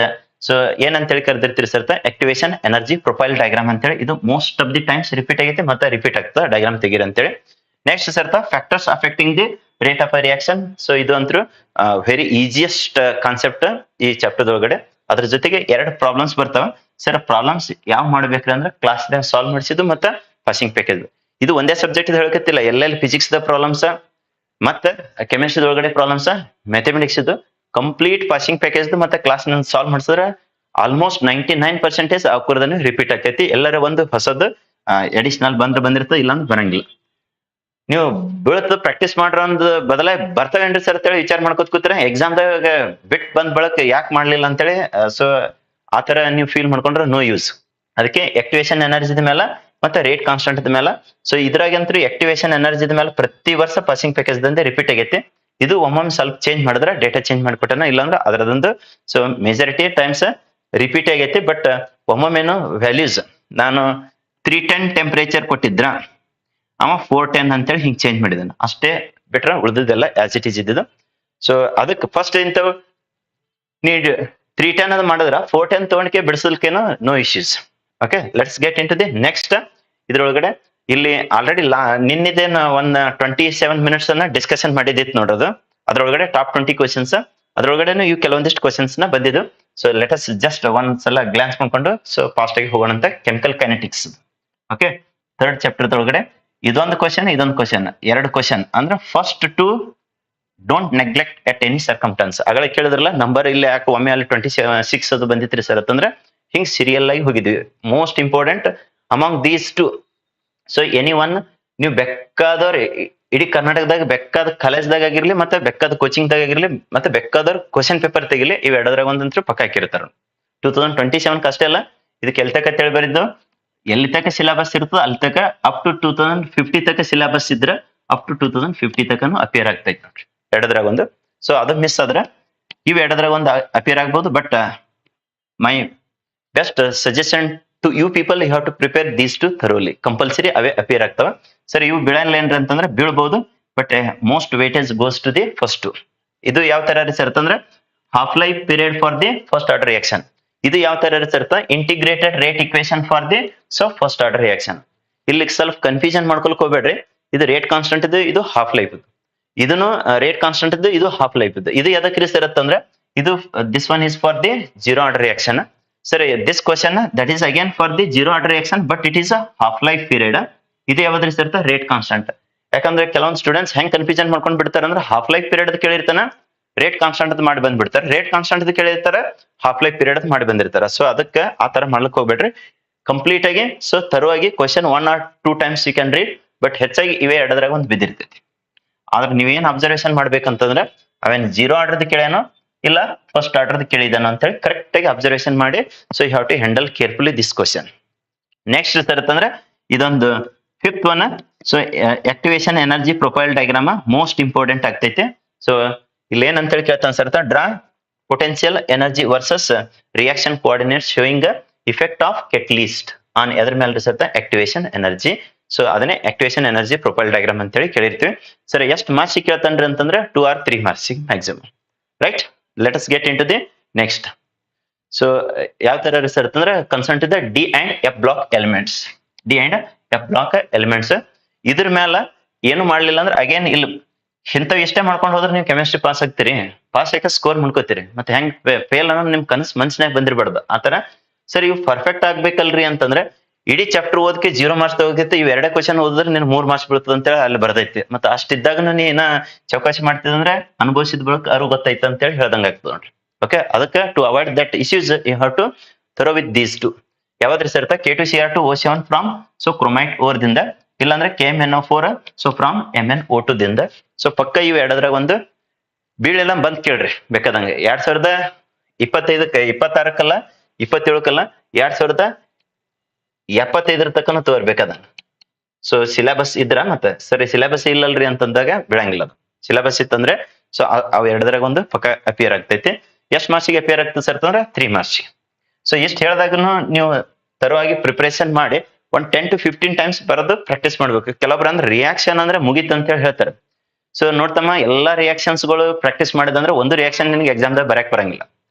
so ಏನಂತ ಹೇಳಿ ಕರೆದಿರ್ತೀರಿ sir activation energy profile diagram ಅಂತೇಳಿ. ಇದು most of the times repeat ಆಗೈತೆ ಮತ್ತೆ ರಿಪೀಟ್ ಆಗ್ತದೆ, ಡಯಾಗ್ರಾಮ್ ತೆಗೀರಿ ಅಂತೇಳಿ. Next sir factors affecting the rate of a reaction. So ಇದು ಅಂತೂ ವೆರಿ ಈಸಿಯೆಸ್ಟ್ ಕಾನ್ಸೆಪ್ಟ್ ಈ ಚಾಪ್ಟರ್ ಒಳಗಡೆ. ಅದ್ರ ಜೊತೆಗೆ 2 ಪ್ರಾಬ್ಲಮ್ಸ್ ಬರ್ತಾವ ಸರ್. ಪ್ರಾಬ್ಲಮ್ಸ್ ಯಾವ ಮಾಡ್ಬೇಕ್ರಿ ಅಂದ್ರೆ ಕ್ಲಾಸ್ ದಾಗ ಸಾಲ್ವ್ ಮಾಡಿಸಿದ್ದು ಮತ್ತೆ ಪಾಸಿಂಗ್ ಪ್ಯಾಕೇಜ್. ಇದು ಒಂದೇ ಸಬ್ಜೆಕ್ಟ್ ಹೇಳಕತ್ತಿಲ್ಲ, ಎಲ್ಲೆಲ್ಲಿ ಫಿಸಿಕ್ಸ್ ದ ಪ್ರಾಬ್ಲಮ್ಸ್ ಮತ್ತೆ ಕೆಮಿಸ್ಟ್ರಿ ಒಳಗಡೆ ಪ್ರಾಬ್ಲಮ್ಸ್, ಮ್ಯಾಥಮೆಟಿಕ್ಸ್ ಇದು ಕಂಪ್ಲೀಟ್ ಪಾಸಿಂಗ್ ಪ್ಯಾಕೇಜ್ ಮತ್ತೆ ಕ್ಲಾಸ್ ಸಾಲ್ವ್ ಮಾಡಿಸಿದ್ರೆ ಆಲ್ಮೋಸ್ಟ್ 99% ಅಕ್ಕೂರದನ್ನು ರಿಪೀಟ್ ಆಗ್ತೈತಿ. ಎಲ್ಲರ ಒಂದು ಹೊಸದು ಅಡಿಷನಲ್ ಬಂದಿರ್ತದೆ, ಇಲ್ಲಾಂದ್ರೆ ಬರಂಗಿಲ್ಲ. ನೀವು ಬೀಳತ್ ಪ್ರಾಕ್ಟೀಸ್ ಮಾಡ್ರ ಒಂದು ಬದಲ ಬರ್ತಾವೇನ್ರಿ ಸರ್ ಅಂತೇಳಿ ವಿಚಾರ ಮಾಡ್ಕೋತ ಕೂತ್ರೆ ಎಕ್ಸಾಮ್ದಾಗ ಬಿಟ್ ಬಂದ್ ಬಳಕ ಯಾಕೆ ಮಾಡ್ಲಿಲ್ಲ ಅಂತೇಳಿ ಸೊ ಆತರ ನೀವು ಫೀಲ್ ಮಾಡ್ಕೊಂಡ್ರೆ ನೋ ಯೂಸ್. ಅದಕ್ಕೆ ಆಕ್ಟಿವೇಶನ್ ಎನರ್ಜಿದ ಮೇಲೆ ಮತ್ತೆ ರೇಟ್ ಕಾನ್ಸ್ಟೆಂಟ್ ಮೇಲೆ ಸೊ ಇದ್ರಾಗಂತೂ ಆಕ್ಟಿವೇಶನ್ ಎನರ್ಜಿದ ಮೇಲೆ ಪ್ರತಿ ವರ್ಷ ಪಾಸಿಂಗ್ ಪ್ಯಾಕೇಜ್ ದಂದೆ ರಿಪೀಟ್ ಆಗೈತಿ. ಇದು ಒಮ್ಮೊಮ್ಮೆ ಸ್ವಲ್ಪ ಚೇಂಜ್ ಮಾಡಿದ್ರೆ ಡೇಟಾ ಚೇಂಜ್ ಮಾಡ್ಕೊಟ್ಟನ, ಇಲ್ಲಾಂದ್ರೆ ಅದರದೊಂದು ಸೊ ಮೆಜಾರಿಟಿ ಟೈಮ್ಸ್ ರಿಪೀಟ್ ಆಗೈತಿ. ಬಟ್ ಒಮ್ಮೊಮ್ಮೆನು ವ್ಯಾಲ್ಯೂಸ್ ನಾನು 310 ಟೆಂಪರೇಚರ್ ಕೊಟ್ಟಿದ್ರ ಅವ 410 ಅಂತೇಳಿ ಹಿಂಗ್ ಚೇಂಜ್ ಮಾಡಿದಾನ ಅಷ್ಟೇ, ಬಿಟ್ರೆ ಉಳಿದಿದ್ದೆಲ್ಲ ಆಸ್ ಇಟ್ ಈಸ್ ಇದ್ದಿದ್ದು. ಸೊ ಅದಕ್ಕೆ ಫಸ್ಟ್ ಇಂಥವು ನೀಡ್ 310 ಅದು ಮಾಡಿದ್ರ 410 ತಗೊಂಡ್ಕೆ ಬಿಡಿಸಲ್ಕೇನೋ no issues. Okay, let's get in to the next. ಇದ್ರೊಳಗಡೆ ಇಲ್ಲಿ ಆಲ್ರೆಡಿ ನಿನ್ನಿದೇನು 27 minutes ಅನ್ನ ಡಿಸ್ಕಷನ್ ಮಾಡಿದ್ದಿತ್ತು ನೋಡೋದು. ಅದ್ರೊಳಗಡೆ ಟಾಪ್ 20 ಕ್ವಶನ್ಸ್ ಅದ್ರೊಳಗಡೆ ಇವು ಕೆಲವೊಂದಿಷ್ಟು ಕ್ವಶನ್ಸ್ ನ ಬಂದಿದ್ದು. ಸೊ ಲೆಟ್ ಅಸ್ ಜಸ್ಟ್ ಒಂದ್ಸಲ ಗ್ಲಾನ್ಸ್ ಮಾಡ್ಕೊಂಡು ಸೊ ಫಾಸ್ಟ್ ಆಗಿ ಹೋಗೋಣ ಅಂತ. Chemical kinetics. Okay, 3rd chapter ಒಳಗಡೆ ಇದೊಂದು ಕ್ವಶನ್ 2 ಕ್ವಶನ್ ಅಂದ್ರೆ first 2 don't neglect at any circumstances. ಆಗಲೇ ಕೇಳಿದ್ರಲ್ಲ ನಂಬರ್ ಇಲ್ಲಿ ಯಾಕೆ ಒಮ್ಮೆ ಅಲ್ಲಿ 26 ಅದು ಬಂದಿತ್ರಿ ಸರ್ ಅಂತಂದ್ರೆ ಹಿಂಗ್ ಸೀರಿಯಲ್ ಆಗಿ ಹೋಗಿದ್ವಿ. Most important among these 2. So any one ನೀವು ಬೇಕಾದವ್ರ ಇಡೀ ಕರ್ನಾಟಕದಾಗ ಬೇಕಾದ ಕಾಲೇಜ್ದಾಗ ಆಗಿರ್ಲಿ ಮತ್ತೆ ಬೇಕಾದ ಕೋಚಿಂಗ್ ದಾಗ ಆಗಿರ್ಲಿ ಮತ್ತೆ ಬೇಕಾದವ್ರ ಕ್ವಶನ್ ಪೇಪರ್ ತೆಗಿಲಿ, ಇವ್ ಎರಡದ್ರಾಗ ಒಂದಂತೂ ಪಕ್ಕ ಹಾಕಿರ್ತಾರ. 2027 ಅಷ್ಟೇ ಅಲ್ಲ, ಇದಕ್ಕೆ ಎಲ್ತಕ ಬರಿದ್ದು ಎಲ್ಲಿ ತನಕ ಸಿಲೆಬಸ್ ಇರ್ತದೆ ಅಲ್ಲಿ ತನಕ ಅಪ್ ಟು 2050 ತನಕ ಸಿಲೆಬಸ್ ಇದ್ರೆ ಅಪ್ ಟು 2050 ತನಕನು ಅಪಿಯರ್ ಆಗ್ತೈತಿ ನೋಡ್ರಿ ಎರಡದ್ರಾಗ ಒಂದು. ಸೊ ಅದು ಮಿಸ್ ಆದ್ರೆ ಇವ್ ಎರಡದ್ರಾಗ ಒಂದು ಅಪಿಯರ್ ಆಗ್ಬೋದು. But my best suggestion to you people you have to prepare these 2 thoroughly. Compulsory ಅವೇ ಅಪಿಯರ್ ಆಗ್ತಾವ ಸರ್. ಇವು ಬೀಳಲ್ಲ ಏನ್ರಿ ಅಂತಂದ್ರೆ ಬೀಳ್ಬಹುದು, but most weightage goes to the first. ಇದು ಯಾವ ತರ ಸರ್ ಅಂತಂದ್ರೆ half life period for the first order reaction. ಇದು ಯಾವ ತರ ಇರುತ್ತೆ integrated rate equation for the so first order reaction. ಇಲ್ಲಿ ಸ್ವಲ್ಪ ಕನ್ಫ್ಯೂಷನ್ ಮಾಡ್ಕೊಳಕ್ ಹೋಗ್ಬೇಡ್ರಿ. ಇದು ರೇಟ್ ಕಾನ್ಸ್ಟೆಂಟ್ ಇದು, ಇದು ಹಾಫ್ ಲೈಫ್ ಇದು. ಇದನ್ನು ರೇಟ್ ಕಾನ್ಸ್ಟೆಂಟ್ ಇದು, ಇದು ಹಾಫ್ ಲೈಫ್ ಇದು. ಇದು ಎದಕ್ಕೆ ಇರುತ್ತೆ ಅಂದ್ರೆ ಇದು this one is for the 0 order reaction. Sir this question that is again for the 0 order reaction but it is a half life period. ಇದು ಯಾವ್ದು ಇರುತ್ತೆ ರೇಟ್ ಕಾನ್ಸ್ಟೆಂಟ್. ಯಾಕಂದ್ರೆ ಕೆಲವೊಂದು ಸ್ಟೂಡೆಂಟ್ಸ್ ಹೆಂಗ್ ಕನ್ಫ್ಯೂಷನ್ ಮಾಡ್ಕೊಂಡ್ ಬಿಡ್ತಾರೆ ಅಂದ್ರೆ ಹಾಫ್ ಲೈಫ್ ಪೀರಿಯಡ್ ಕೇಳಿರ್ತಾನ ರೇಟ್ ಕಾನ್ಸ್ಟೆಂಟ್ ಮಾಡಿ ಬಂದ್ಬಿಡ್ತಾರೆ, ರೇಟ್ ಕಾನ್ಸ್ಟೆಂಟ್ ಕೇಳಿರ್ತಾರೆ ಹಾಫ್ ಲೈಫ್ ಪೀರಿಯಡ್ ಮಾಡಿ ಬಂದಿರ್ತಾರೆ. ಸೊ ಅದಕ್ಕೆ ಆ ತರ ಮಾಡ್ಲಿಕ್ಕೆ ಹೋಗ್ಬೇಡ್ರಿ. ಕಂಪ್ಲೀಟ್ ಆಗಿ ಸೊ ತರುವಾಗಿ question 1 or 2 times you can read, but ಹೆಚ್ಚಾಗಿ ಇವೇ ಎರಡದ್ರಾಗ ಒಂದು ಬಿದ್ದಿರ್ತೈತಿ. ಆದ್ರೆ ನೀವೇನ್ ಅಬ್ಸರ್ವೇಷನ್ ಮಾಡ್ಬೇಕಂತಂದ್ರೆ ಅವೇನ್ 0 ಆರ್ಡರ್ದು ಕೇಳೇನೋ ಇಲ್ಲ ಫಸ್ಟ್ ಆರ್ಡರ್ದು ಕೇಳಿದಾನೋ ಅಂತ ಹೇಳಿ ಕರೆಕ್ಟ್ ಆಗಿ ಅಬ್ಸರ್ವೇಷನ್ ಮಾಡಿ so you have to handle carefully this question. Next sir ಅಂತಂದ್ರೆ ಇದೊಂದು 5th one so activation energy profile diagram most important ಆಗ್ತೈತೆ. ಸೊ ಇಲ್ಲಿ ಏನಂತ ಹೇಳಿ ಕೇಳ್ತಾನೆ sir, draw potential energy versus reaction coordinate showing effect of catalyst on ಎದ್ರ ಮೇಲೆ sir activation energy. So ಅದನ್ನೇ ಆಕ್ಟಿವೇಶನ್ ಎನರ್ಜಿ ಪ್ರೊಫೈಲ್ ಡಯಾಗ್ರಾಮ್ ಅಂತ ಹೇಳಿ ಕೇಳಿರ್ತೀವಿ. ಸರ್ ಎಷ್ಟು ಮಾರ್ಕ್ಸ್ ಕೇಳ್ತಾನ್ರಿ ಅಂತಂದ್ರೆ 2 or 3 marks maximum. Right, let us get in to the next. So ಯಾವ ತರ sir ಅಂತಂದ್ರೆ concern to the D and F block elements. D and F block elements ಇದ್ರ ಮೇಲೆ ಏನು ಮಾಡ್ಲಿಲ್ಲ ಅಂದ್ರೆ ಅಗೇನ್ ಇಲ್ಲಿ ಇಂಥವ್ ಇಷ್ಟೇ ಮಾಡ್ಕೊಂಡು ಹೋದ್ರೆ ನೀವು ಕೆಮಿಸ್ಟ್ರಿ ಪಾಸ್ ಆಗ್ತೀರಿ, ಪಾಸ್ ಆಗಿ ಸ್ಕೋರ್ ಮಾಡ್ಕೋತೀರಿ. ಮತ್ತೆ ಹೆಂಗ್ ಫೇಲ್ ಅನ್ನೋದು ನಿಮ್ ಕನಸು ಮನ್ಸಿನಾಗ ಬಂದಿರಬಾರ್ದು. ಆತರ ಸರ್ ಇವು ಪರ್ಫೆಕ್ಟ್ ಆಗ್ಬೇಕಲ್ರಿ ಅಂತಂದ್ರೆ ಇಡೀ ಚಾಪ್ಟರ್ ಓದಕ್ಕೆ 0 ಮಾರ್ಕ್ಸ್ ತಗೋತೈತಿ, ಇವ್ 2 ಕ್ವಶನ್ ಓದಿದ್ರೆ ನೀನ್ 3 ಮಾರ್ಕ್ಸ್ ಬೀಳ್ತದ ಅಂತೇಳಿ ಅಲ್ಲಿ ಬರ್ತೈತಿ. ಮತ್ತೆ ಅಷ್ಟಿದ್ದಾಗ ನೀ ಏನ ಚೌಕಾಸಿ ಮಾಡ್ತಿದಂದ್ರೆ ಅನುಭವಿಸಿದ ಬಳಕ ಅವ್ರು ಗೊತ್ತೈತೆ ಅಂತ ಹೇಳಿ ಹೇಳ್ದಂಗ ಆಗ್ತದ ನೋಡ್ರಿ. ಓಕೆ, ಅದಕ್ಕೆ to avoid that issues you have to thorough with these two. ಯಾವ್ದ್ರಿ sir K2Cr2 O7 from so chromite ore ದಿಂದ, ಇಲ್ಲಾಂದ್ರೆ KMnO4 ಸೊ ಫ್ರಮ್ MnO2 ದಿಂದ. ಸೊ ಪಕ್ಕ ಇವ್ ಎರಡದ್ರಾಗ ಒಂದು ಬೀಳೆಲ್ಲ ಬಂದ್ ಕೇಳ್ರಿ ಬೇಕಾದಂಗೆ. 2025 26 27 2075 ತಕ್ಕನ ತೋರ್ಬೇಕಾದಂಗ. ಸೊ ಸಿಲೆಬಸ್ ಇದ್ರ ಮತ್ತೆ ಸರಿ ಸಿಲೆಬಸ್ ಇಲ್ಲಲ್ರಿ ಅಂತಂದಾಗ ಬೀಳಂಗಿಲ್ಲ. ಅದು ಸಿಲೆಬಸ್ ಇತ್ತಂದ್ರೆ ಸೊ ಅವ್ ಎರಡದ್ರಾಗ ಒಂದು ಪಕ್ಕ ಅಪಿಯರ್ ಆಗ್ತೈತಿ. ಎಷ್ಟ್ ಮಾರ್ಕ್ಸಿಗೆ ಅಪಿಯರ್ ಆಗ್ತದೆ ಸರ್ ಅಂತಂದ್ರೆ 3 ಮಾರ್ಕ್ಸಿಗೆ. ಸೊ ಇಷ್ಟ ಹೇಳಿದಾಗನು ನೀವು ತರವಾಗಿ ಪ್ರಿಪರೇಷನ್ ಮಾಡಿ ಒಂದ್ 10 to 15 ಟೈಮ್ಸ್ ಬರೋದು ಪ್ರಾಕ್ಟೀಸ್ ಮಾಡ್ಬೇಕು. ಕೆಲವೊಬ್ರು ಅಂದ್ರೆ ರಿಯಾಕ್ಷನ್ ಅಂದ್ರೆ ಮುಗೀತು ಅಂತ ಹೇಳಿ ಹೇಳ್ತಾರೆ. ಸೊ ನೋಡ್ತಮ್ಮ, ಎಲ್ಲಾ ರಿಯಾಕ್ಷನ್ಸ್ ಗಳು ಪ್ರಾಕ್ಟೀಸ್ ಮಾಡಿದಂದ್ರೆ ಒಂದು ರಿಯಾಕ್ಷನ್ ನಿನ್ಗೆ ಎಕ್ಸಾಮ್ದಾಗ ಬರಕ್ ಬರಂಗಿಲ್ಲ.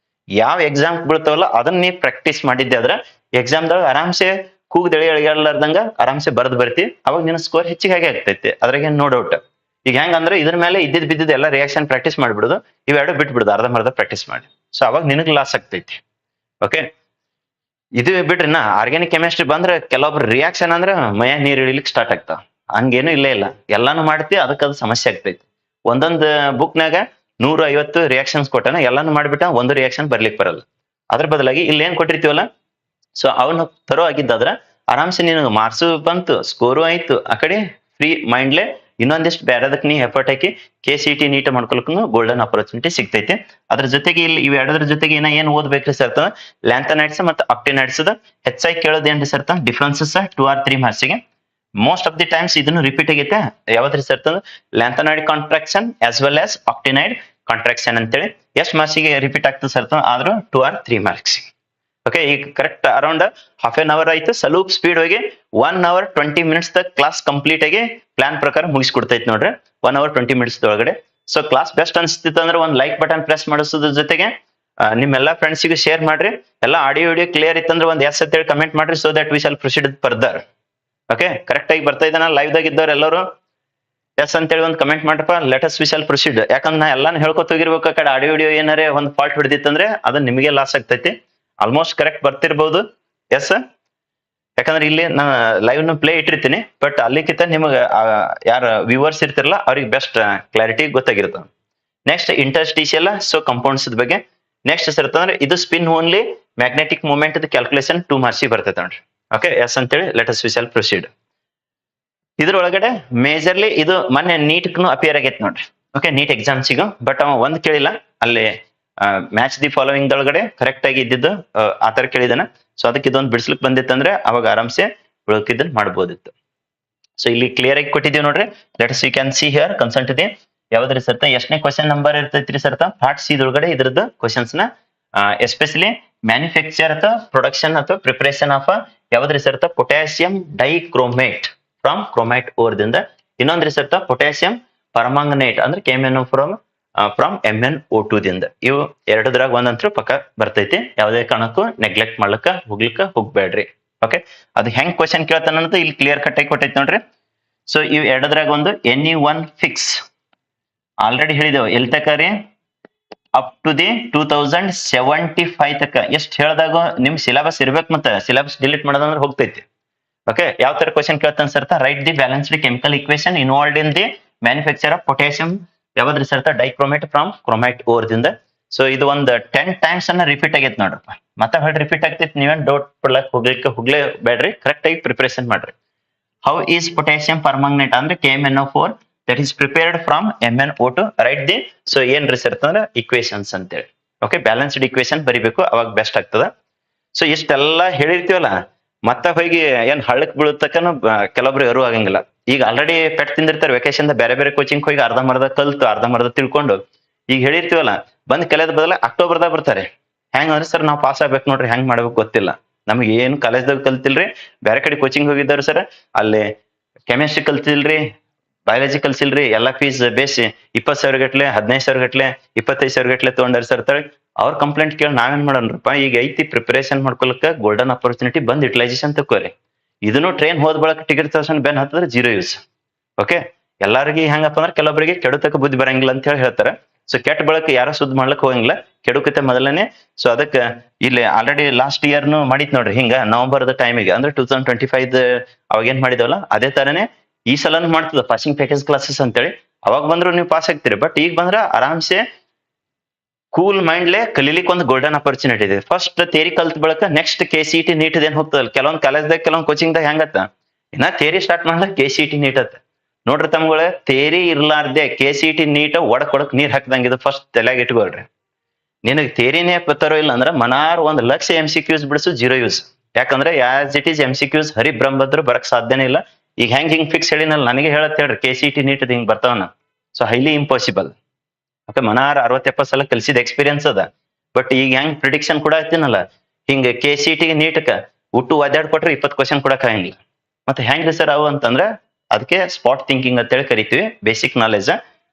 ಯಾವ ಎಕ್ಸಾಮ್ ಬೀಳ್ತಾವಲ್ಲ ಅದನ್ನ ನೀ ಪ್ರಾಕ್ಟೀಸ್ ಮಾಡಿದ್ದೆ ಆದ್ರೆ ಎಕ್ಸಾಮ್ದಾಗ ಆರಾಮ್ಸೆ ಕೂಗ್ದಳಿ ಅಳಿಗಾಡ್ಲಾರ್ದಂಗ ಆರಾಮ್ಸೆ ಬರೆದು ಬರ್ತಿ. ಅವಾಗ ನಿನ್ನ ಸ್ಕೋರ್ ಹೆಚ್ಚಿಗೆ ಹಾಗೆ ಆಗ್ತೈತಿ, ಅದ್ರಾಗ ನೋ ಡೌಟ್. ಈಗ ಹೆಂಗಂದ್ರೆ ಇದ್ರ ಮೇಲೆ ಇದ್ದಿದ್ ಬಿದ್ದಿದ್ ಎಲ್ಲ ರಿಯಾಕ್ಷನ್ ಪ್ರಾಕ್ಟೀಸ್ ಮಾಡ್ಬಿಡುದು, ಇವೆರಡು ಬಿಟ್ಬಿಡುದು ಅರ್ಧಂಬರ್ಧ ಪ್ರಾಕ್ಟೀಸ್ ಮಾಡಿ. ಸೊ ಅವಾಗ ನಿನಗ್ ಲಾಸ್ ಆಗ್ತೈತಿ. ಓಕೆ, ಇದು ಬಿಡ್ರಿ ನಾ ಆರ್ಗ್ಯಾನಿಕ್ ಕೆಮಿಸ್ಟ್ರಿ ಬಂದ್ರೆ ಕೆಲವೊಬ್ರು ರಿಯಾಕ್ಷನ್ ಅಂದ್ರೆ ಮಯ ನೀರ್ ಇಳಿಲಿಕ್ಕೆ ಸ್ಟಾರ್ಟ್ ಆಗ್ತಾವ. ಹಂಗೇನು ಇಲ್ಲ ಎಲ್ಲಾನು ಮಾಡ್ತಿ, ಅದಕ್ಕೆ ಅದು ಸಮಸ್ಯೆ ಆಗ್ತೈತಿ. ಒಂದೊಂದ್ ಬುಕ್ನಾಗ 150 ರಿಯಾಕ್ಷನ್ಸ್ ಕೊಟ್ಟಾನ, ಎಲ್ಲಾನು ಮಾಡ್ಬಿಟ್ಟ ಒಂದು ರಿಯಾಕ್ಷನ್ ಬರ್ಲಿಕ್ಕೆ ಬರಲ್ಲ. ಅದ್ರ ಬದಲಾಗಿ ಇಲ್ಲಿ ಏನ್ ಕೊಟ್ಟಿರ್ತೀವಲ್ಲ, ಸೊ ಅವನ್ನ ತರೋ ಆಗಿದ್ದಾದ್ರ ಆರಾಮ್ಸೆ ನಿನಗೆ ಮಾರ್ಕ್ಸ್ ಬಂತು, ಸ್ಕೋರು ಆಯ್ತು, ಆ ಕಡೆ ಫ್ರೀ ಮೈಂಡ್ಲೆ ಇನ್ನೊಂದಿಷ್ಟು ಬೇರೆದಕ್ಕೆ ನೀ ಎಫರ್ಟ್ ಹಾಕಿ KCET ನೀಟ್ ಮಾಡ್ಕೊಳಕ್ಕೂ ಗೋಲ್ಡನ್ ಅಪರ್ಚುನಿಟಿ ಸಿಗ್ತೈತಿ. ಅದ್ರ ಜೊತೆಗೆ ಇಲ್ಲಿ ಇವೆರಡರ ಜೊತೆಗೆ ಏನ್ ಓದ್ಬೇಕ್ರಿ ಸರ್ ಲ್ಯಾಂಥನೈಡ್ಸ್ ಮತ್ತೆ ಆಕ್ಟಿನೈಡ್ಸ್ ಹೆಚ್ಚಾಗಿ ಕೇಳೋದು ಏನ್ರಿ ಸರ್ ಡಿಫ್ರೆನ್ಸಸ್ 2 or 3 ಮಾರ್ಕ್ಸಿಗೆ. ಮೋಸ್ಟ್ ಆಫ್ ದಿ ಟೈಮ್ಸ್ ಇದನ್ನು ರಿಪೀಟ್ ಆಗೈತೆ. ಯಾವ್ದ್ರಿ sir lanthanide contraction as well as actinide contraction ಅಂತೇಳಿ ಎಷ್ಟು ಮಾರ್ಕ್ಸಿಗೆ ರಿಪೀಟ್ ಆಗ್ತದೆ ಸರ್ ಆದ್ರೂ 2 or 3 ಮಾರ್ಕ್ಸ್. ಓಕೆ, ಈಗ correct around half an hour ಆಯ್ತು. ಸ್ವಲ್ಪ ಸ್ಪೀಡ್ ಹೋಗಿ 1 hour 20 minutes ಕ್ಲಾಸ್ ಕಂಪ್ಲೀಟ್ ಆಗಿ ಪ್ಲಾನ್ ಪ್ರಕಾರ ಮುಗಿಸ್ಕೊಡ್ತೈತಿ ನೋಡ್ರಿ 1 hour 20 minutes ಒಳಗಡೆ. ಸೊ ಕ್ಲಾಸ್ ಬೆಸ್ಟ್ ಅನ್ಸ್ತಿತ್ತು ಅಂದ್ರೆ ಒಂದ್ ಲೈಕ್ ಬಟನ್ ಪ್ರೆಸ್ ಮಾಡಿಸೋದ್ರ ಜೊತೆಗೆ ನಿಮ್ಮೆಲ್ಲಾ ಫ್ರೆಂಡ್ಸಿಗೆ ಶೇರ್ ಮಾಡ್ರಿ. ಎಲ್ಲ ಆಡಿಯೋ ವಿಡಿಯೋ ಕ್ಲಿಯರ್ ಇತ್ತಂದ್ರೆ ಒಂದ್ ಎಸ್ ಅಂತೇಳಿ ಕಮೆಂಟ್ ಮಾಡ್ರಿ. So that we shall proceed further. Okay, correct ಆಗಿ ಬರ್ತಾ ಇದ್ದಾನ ಲೈವ್ ದಾಗ ಇದ್ದವ್ರು ಎಲ್ಲರೂ ಎಸ್ ಅಂತೇಳಿ ಒಂದು ಕಮೆಂಟ್ ಮಾಡ್ರಪ್ಪ. Let us we shall proceed. ಯಾಕಂದ್ರೆ ನಾ ಎಲ್ಲಾನು ಹೇಳ್ಕೊತ ಹೋಗಿರ್ಬೇಕು. ಆ ಕಡೆ ಆಡಿಯೋ ವಿಡಿಯೋ ಏನಾರೇ ಒಂದು ಫಾಲ್ಟ್ ಹೊಡೆದಿತ್ತಂದ್ರೆ ಅದು ನಿಮಗೆ ಲಾಸ್ ಆಗ್ತೈತಿ. Almost correct ಬರ್ತಿರ್ಬಹುದು. ಎಸ್, ಯಾಕಂದ್ರೆ ಇಲ್ಲಿ ನಾ ಲೈವ್ ನ ಪ್ಲೇ ಇಟ್ಟಿರ್ತೀನಿ, ಬಟ್ ಅಲ್ಲಿಕ್ಕಿಂತ ನಿಮಗೆ ಯಾರ ವ್ಯೂವರ್ಸ್ ಇರ್ತಿರಲ್ಲ ಅವ್ರಿಗೆ ಬೆಸ್ಟ್ ಕ್ಲಾರಿಟಿ ಗೊತ್ತಾಗಿರ್ತದೆ. ನೆಕ್ಸ್ಟ್ ಇಂಟರ್ಸ್ಟಿಷಿಯಲ್ ಸೊ ಕಂಪೌಂಡ್ಸ್ ಬಗ್ಗೆ ನೆಕ್ಸ್ಟ್ ಸರ್ ಅಂದ್ರೆ ಇದು spin only magnetic movement calculation 2 marks ಬರ್ತೈತೆ ನೋಡ್ರಿ. ಓಕೆ, ಎಸ್ ಅಂತೇಳಿ ಲೆಟಸ್ ವಿ ಶಾಲ್ ಪ್ರೊಸೀಡ್. ಇದ್ರೊಳಗಡೆ ಮೇಜರ್ಲಿ ಇದು ಮೊನ್ನೆ ನೀಟ್ಗೂ ಅಪಿಯರ್ ಆಗೈತೆ ನೋಡ್ರಿ. Okay, neat ಎಕ್ಸಾಮ್ಸಿಗೂ. ಬಟ್ ಅವ ಒಂದ್ ಕೇಳಿಲ್ಲ ಅಲ್ಲಿ ಮ್ಯಾಚ್ ದಿ ಫಾಲೋವಿಂಗ್ ದೊಳಗಡೆ ಕರೆಕ್ಟ್ ಆಗಿ ಇದ್ದಿದ್ದು ಆತರ ಕೇಳಿದಾನ. ಸೊ ಅದಕ್ಕೆ ಇದೊಂದು ಬಿಡಿಸ್ಲಿಕ್ಕೆ ಬಂದಿತ್ತಂದ್ರೆ ಅವಾಗ ಆರಾಮ್ಸೆ ಉಳ್ಕಿದ್ದನ್ ಮಾಡ್ಬೋದಿತ್ತು. ಸೊ ಇಲ್ಲಿ ಕ್ಲಿಯರ್ ಆಗಿ ಕೊಟ್ಟಿದ್ದೀವಿ ನೋಡ್ರಿ. Let's you can see here consult ಇದೆ ಯಾವ್ದ್ರಿ ಸರ್ತ ಎಷ್ಟನೇ ಕ್ವಶನ್ ನಂಬರ್ ಇರ್ತೈತ್ರಿ ಸರ್ತ ಪಾರ್ಟ್ ಸಿ ದೊಳಗಡೆ ಇದ್ರದ್ದು ಕ್ವಶನ್ಸ್ ನ ಎಸ್ಪೆಷಲಿ ಮ್ಯಾನುಫ್ಯಾಕ್ಚರ್ ಅಥವಾ ಪ್ರೊಡಕ್ಷನ್ ಅಥವಾ ಪ್ರಿಪರೇಷನ್ ಆಫ್ ಯಾವ್ದ್ರಿ ಸರ್ತ potassium dichromate from chromite ore ದಿಂದ. ಇನ್ನೊಂದ್ರಿ ಸರ್ತ ಪೊಟ್ಯಾಸಿಯಂ ಪರ್ಮಾಂಗನೇಟ್ ಅಂದ್ರೆ KMnO4 ಫ್ರಮ್ MnO2 ದಿಂದ. ಇವು ಎರಡದ್ರಾಗ ಒಂದಂತೂ ಪಕ್ಕ ಬರ್ತೈತಿ. ಯಾವುದೇ ಕಾರಣಕ್ಕೂ ನೆಗ್ಲೆಕ್ಟ್ ಮಾಡ್ಲಿಕ್ಕ ಹೋಗ್ಬೇಡ್ರಿ. ಓಕೆ, ಅದು ಹೆಂಗ್ ಕ್ವಶನ್ ಕೇಳ್ತಾನ ಅಂತ ಇಲ್ಲಿ ಕ್ಲಿಯರ್ ಕಟ್ ಆಗಿ ಕೊಟ್ಟೈತಿ ನೋಡ್ರಿ. ಸೊ ಇವ್ ಎರಡದ್ರಾಗ ಒಂದು NE1 ಫಿಕ್ಸ್ ಆಲ್ರೆಡಿ ಹೇಳಿದೆವು ಎಲ್ ತಕ ರೀ ಅಪ್ ಟು ದಿ 2075 ತಕ. ಎಷ್ಟು ಹೇಳಿದಾಗ ನಿಮ್ ಸಿಲೆಬಸ್ ಇರ್ಬೇಕು, ಮತ್ತೆ ಸಿಲೆಬಸ್ ಡಿಲೀಟ್ ಮಾಡೋದಂದ್ರೆ ಹೋಗ್ತೈತಿ. ಓಕೆ, ಯಾವ ತರ ಕ್ವಶನ್ ಕೇಳ್ತಾನೆ ಸರ್ತ write the balanced chemical equation involved in the manufacture of potassium ಯಾವ್ದ್ರಿ ಸರ್ತ ಡೈಕ್ರೋಮೇಟ್ ಫ್ರಮ್ ಕ್ರೋಮೈಟ್ ಓರ್ ದಿಂದ. ಸೊ ಇದು ಒಂದು 10 times ಅನ್ನ ರಿಪೀಟ್ ಆಗೈತೆ ನೋಡ್ರಪ್ಪ. ಮತ್ತೆ ಹೊಳ್ಳಿ ರಿಪೀಟ್ ಆಗ್ತೈತಿ, ನೀವೇನ್ ಡೌಟ್ ಪಡ್ಲಕ್ ಹೋಗ್ಲೇ ಬೇಡ್ರಿ. ಕರೆಕ್ಟ್ ಆಗಿ ಪ್ರಿಪರೇಷನ್ ಮಾಡ್ರಿ. ಹೌ ಈಸ್ ಪೊಟ್ಯಾಸಿಯಂ ಪರ್ಮಾಂಗನೇಟ್ ಅಂದ್ರೆ KMnO4 that is prepared from MnO2 right the. So ಏನ್ರಿ ಸರ್ತ ಅಂದ್ರೆ ಇಕ್ವೇಶನ್ಸ್ ಅಂತೇಳಿ. ಓಕೆ, ಬ್ಯಾಲೆನ್ಸ್ಡ್ ಇಕ್ವೇಶನ್ ಬರಿಬೇಕು, ಅವಾಗ ಬೆಸ್ಟ್ ಆಗ್ತದ. ಸೊ ಇಷ್ಟೆಲ್ಲ ಹೇಳಿರ್ತೀವಲ್ಲ, ಮತ್ತೆ ಹೋಗಿ ಏನ್ ಹಳ್ಳಕ್ ಬೀಳತಕ್ಕನು ಕೆಲವೊಬ್ರು ಯಾರು ಆಗಂಗಿಲ್ಲ. ಈಗ ಆಲ್ರೆಡಿ ಪೆಟ್ ತಿಂದಿರ್ತಾರೆ ವೆಕೇಶನ್ ಬೇರೆ ಬೇರೆ ಕೋಚಿಂಗ್ ಹೋಗಿ ಅರ್ಧಂಬರ್ಧ ಕಲ್ತು ಅರ್ಧಂಬರ್ಧ ತಿಳ್ಕೊಂಡು ಈಗ ಹೇಳಿರ್ತೀವಲ್ಲ ಬಂದ್ ಕಲಿಯೋದ್ ಬದಲ ಅಕ್ಟೋಬರ್ದಾಗ ಬರ್ತಾರೆ. ಹೆಂಗ್ ಅಂದ್ರೆ ಸರ್ ನಾವು ಪಾಸ್ ಆಗ್ಬೇಕು ನೋಡ್ರಿ, ಹೆಂಗ್ ಮಾಡ್ಬೇಕು ಗೊತ್ತಿಲ್ಲ, ನಮ್ಗೆ ಏನು ಕಾಲೇಜ್ದಾಗ ಕಲ್ತಿಲ್ರಿ, ಬೇರೆ ಕಡೆ ಕೋಚಿಂಗ್ ಹೋಗಿದ್ದಾರೆ ಸರ್, ಅಲ್ಲಿ ಕೆಮಿಸ್ಟ್ರಿ ಕಲ್ತಿಲ್ರಿ, ಬಯಾಲಜಿ ಕಲ್ಸಿಲ್ರಿ, ಎಲ್ಲಾ ಫೀಸ್ ಬೇಸಿ 20,000 ಗಟ್ಲೆ, 15,000 ಗಟ್ಲೆ, 25,000 ಗಟ್ಲೆ ತಗೊಂಡಾರ ಸರ್ ತಳಿ ಅವ್ರ ಕಂಪ್ಲೇಂಟ್ ಕೇಳಿ ನಾವೇನ್ ಮಾಡೋಣಪ್ಪ. ಈಗ ಐತಿ ಪ್ರಿಪರೇಷನ್ ಮಾಡ್ಕೊಳಕ ಗೋಲ್ಡನ್ ಅಪರ್ಚುನಿಟಿ, ಬಂದ್ ಯುಟಿಲೈಸೇಷನ್ ತಕೋರಿ. ಇದನ್ನು ಟ್ರೈನ್ ಹೋದ್ ಬಳಕ ಟಿಕೆಟ್ ತರ್ಸನ್ ಬೆನ್ ಹತ್ತದ್ರೆ ಜೀರೋ ಯೂಸ್. ಓಕೆ, ಎಲ್ಲಾರ್ಗಿ ಹೆಂಗಪ್ಪ ಅಂದ್ರೆ ಕೆಲವೊಬ್ಬರಿಗೆ ಕೆಡುತಕ್ಕ ಬುದ್ಧಿ ಬರಂಗಿಲ್ಲ ಅಂತ ಹೇಳಿ ಹೇಳ್ತಾರೆ. ಸೊ ಕೆಟ್ಟ ಬಳಕ ಯಾರು ಸುದ್ದಿ ಮಾಡ್ಲಕ್ ಹೋಗಂಗಿಲ್ಲ, ಕೆಡುಕತೆ ಮೊದಲನೇ. ಸೊ ಅದಕ್ಕೆ ಇಲ್ಲಿ ಆಲ್ರೆಡಿ ಲಾಸ್ಟ್ ಇಯರ್ನು ಮಾಡಿತ್ ನೋಡ್ರಿ ಹಿಂಗ ನವೆಂಬರ್ ಟೈಮಿಗೆ ಅಂದ್ರೆ 2025 ಅವಾಗ ಏನ್ ಮಾಡಿದವಲ್ಲ ಅದೇ ತರನೇ ಈ ಸಲನು ಮಾಡ್ತದ ಪಾಸಿಂಗ್ ಪ್ಯಾಕೇಜ್ ಕ್ಲಾಸಸ್ ಅಂತೇಳಿ. ಅವಾಗ ಬಂದ್ರು ನೀವು ಪಾಸ್ ಆಗ್ತೀರಿ, ಬಟ್ ಈಗ ಬಂದ್ರ ಆರಾಮ್ಸೆ ಕೂಲ್ ಮೈಂಡ್ಲೆ ಕಲೀಲಿಕ್ಕೆ ಒಂದು ಗೋಲ್ಡನ್ ಅಪರ್ಚುನಿಟಿ ಇದೆ. ಫಸ್ಟ್ ಥಿಯರಿ ಕಲ್ತ್ ಬಳಕ ನೆಕ್ಸ್ಟ್ KCET ನೀಟ್ ಏನ್ ಹೋಗ್ತದಲ್ಲ, ಕೆಲವೊಂದ್ ಕಾಲೇಜ್ದಾಗ ಕೆಲವೊಂದ್ ಕೋಚಿಂಗ್ದಾಗ ಹೆಂಗತ್ತ ಇನ್ನ ಥಿಯರಿ ಸ್ಟಾರ್ಟ್ ಮಾಡ್ಲಕ್ KCET ನೀಟ್ ಅತ್ತ ನೋಡ್ರಿ ತಮ್ಗಳ. ಥಿಯರಿ ಇರ್ಲಾರ್ದೆ KCET ನೀಟ್ ಒಡಕ್ ನೀರ್ ಹಾಕ್ದಂಗಿದು ಫಸ್ಟ್ ತಲೆಯಾಗ ಇಟ್ಕೊಳ್ರಿ. ನಿನಗ್ ಥಿಯರಿನೇ ತರೋ ಇಲ್ಲ ಅಂದ್ರ ಮನಾರ್ 1,00,000 MCQs ಬಿಡಿಸು ಜೀರೋ ಯೂಸ್. ಯಾಕಂದ್ರೆ ಆಸ್ ಇಟ್ ಈಸ್ MCQs ಹರಿಬ್ರಂಬದ್ರು ಬರಕ್ ಸಾಧ್ಯನೇ ಇಲ್ಲ. ಈಗ ಹಿಂಗ್ ಫಿಕ್ಸ್ ಹೇಳಿನಲ್ಲ, ನನಗೆ ಹೇಳತ್ ಹೇಳ್ರಿ KCET ನೀಟ್ ಹಿಂಗ್ ಬರ್ತಾವನ. So highly impossible. ಓಕೆ, ಮನಾರ್ 60-70 ಸಲ ಕಲ್ಸಿದ ಎಕ್ಸ್ಪೀರಿಯನ್ಸ್ ಅದ. ಬಟ್ ಈಗ ಹೆಂಗ್ ಪ್ರಿಡಿಕ್ಷನ್ ಕೂಡ ಆಗ್ತೀನಲ್ಲ, ಹಿಂಗ KCET ನೀಟಕ ಹುಟ್ಟು ಒದ್ದಾಡ್ ಕೊಟ್ರೆ 20 ಕ್ವಶನ್ ಕೂಡ ಕಾಯಂಗಿಲ್ಲ. ಮತ್ತೆ ಹೆಂಗ್ರಿ ಸರ್ ಅವು ಅಂತಂದ್ರ ಅದಕ್ಕೆ ಸ್ಪಾಟ್ ಥಿಂಕಿಂಗ್ ಅಂತೇಳಿ ಕರಿತೀವಿ. ಬೇಸಿಕ್ ನಾಲೆಜ್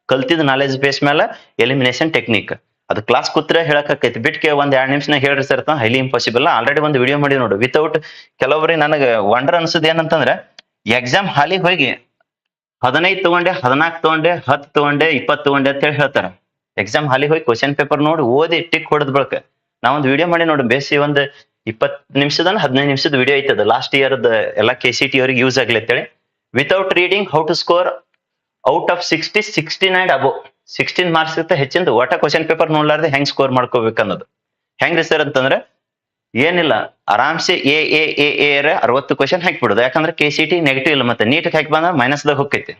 ಕಲ್ತಿದ್ ನಾಲೆಜ್ ಬೇಸ್ ಮೇಲೆ ಎಲಿಮಿನೇಷನ್ ಟೆಕ್ನಿಕ್. ಅದು ಕ್ಲಾಸ್ ಕೂತ್ರೆ ಹೇಳಕೈತಿ, ಬಿಟ್ಗೆ ಒಂದ್ 2 ನಿಮಿಷನಾಗ ಹೇಳ್ರಿ ಸರ್ ಹೈಲಿ ಇಂಪಾಸಿಬಲ್. ಆಲ್ರೆಡಿ ಒಂದು ವಿಡಿಯೋ ಮಾಡಿ ನೋಡು ವಿತೌಟ್. ಕೆಲವೊಬ್ರಿ ನನಗೆ ವಂಡರ್ ಅನ್ಸದ್ ಏನಂತಂದ್ರೆ ಎಕ್ಸಾಮ್ ಹಾಲಿಗೆ ಹೋಗಿ 15 ತಗೊಂಡೆ, 14 ತಗೊಂಡೆ, 10 ತಗೊಂಡೆ, 20 ತಗೊಂಡೆ ಅಂತ ಹೇಳಿ ಹೇಳ್ತಾರ. ಎಕ್ಸಾಮ್ ಹಾಲಿಗೆ ಹೋಗಿ ಕ್ವಶನ್ ಪೇಪರ್ ನೋಡಿ ಓದಿ ಟಿಕ್ ಹೊಡೆದ್ ಬಳಕ ನಾವೊಂದು ವಿಡಿಯೋ ಮಾಡಿ ನೋಡಿ ಬೇಸಿ ಒಂದು 20 ನಿಮಿಷದ 15 ನಿಮಿಷದ ವಿಡಿಯೋ ಐತದ ಲಾಸ್ಟ್ ಇಯರ್ದ ಎಲ್ಲ KCET ಅವ್ರಿಗೆ ಯೂಸ್ ಆಗ್ಲಿ ಅಂತೇಳಿ. Without reading how to score out of 60 69 above 16 marks ಇರ್ತ ಹೆಚ್ಚಿಂದ ಒಟ ಕ್ವಶನ್ ಪೇಪರ್ ನೋಡ್ಲಾರ್ದೆ ಹೆಂಗ್ ಸ್ಕೋರ್ ಮಾಡ್ಕೋಬೇಕು ಅನ್ನೋದು. ಹೆಂಗ್ರಿ ಸರ್ ಅಂತಂದ್ರೆ ಏನಿಲ್ಲ, ಆರಾಮ್ಸೆ ಎ 60 ಕ್ವಶನ್ ಹಾಕ್ಬಿಡುದು. ಯಾಕಂದ್ರೆ KCET ನೆಗೆಟಿವ್ ಇಲ್ಲ, ಮತ್ತೆ ನೀಟ್ ಹಾಕಿ ಬಂದ್ರೆ ಮೈನಸ್ದಾಗ ಹೋಗ್ತೈತಿ.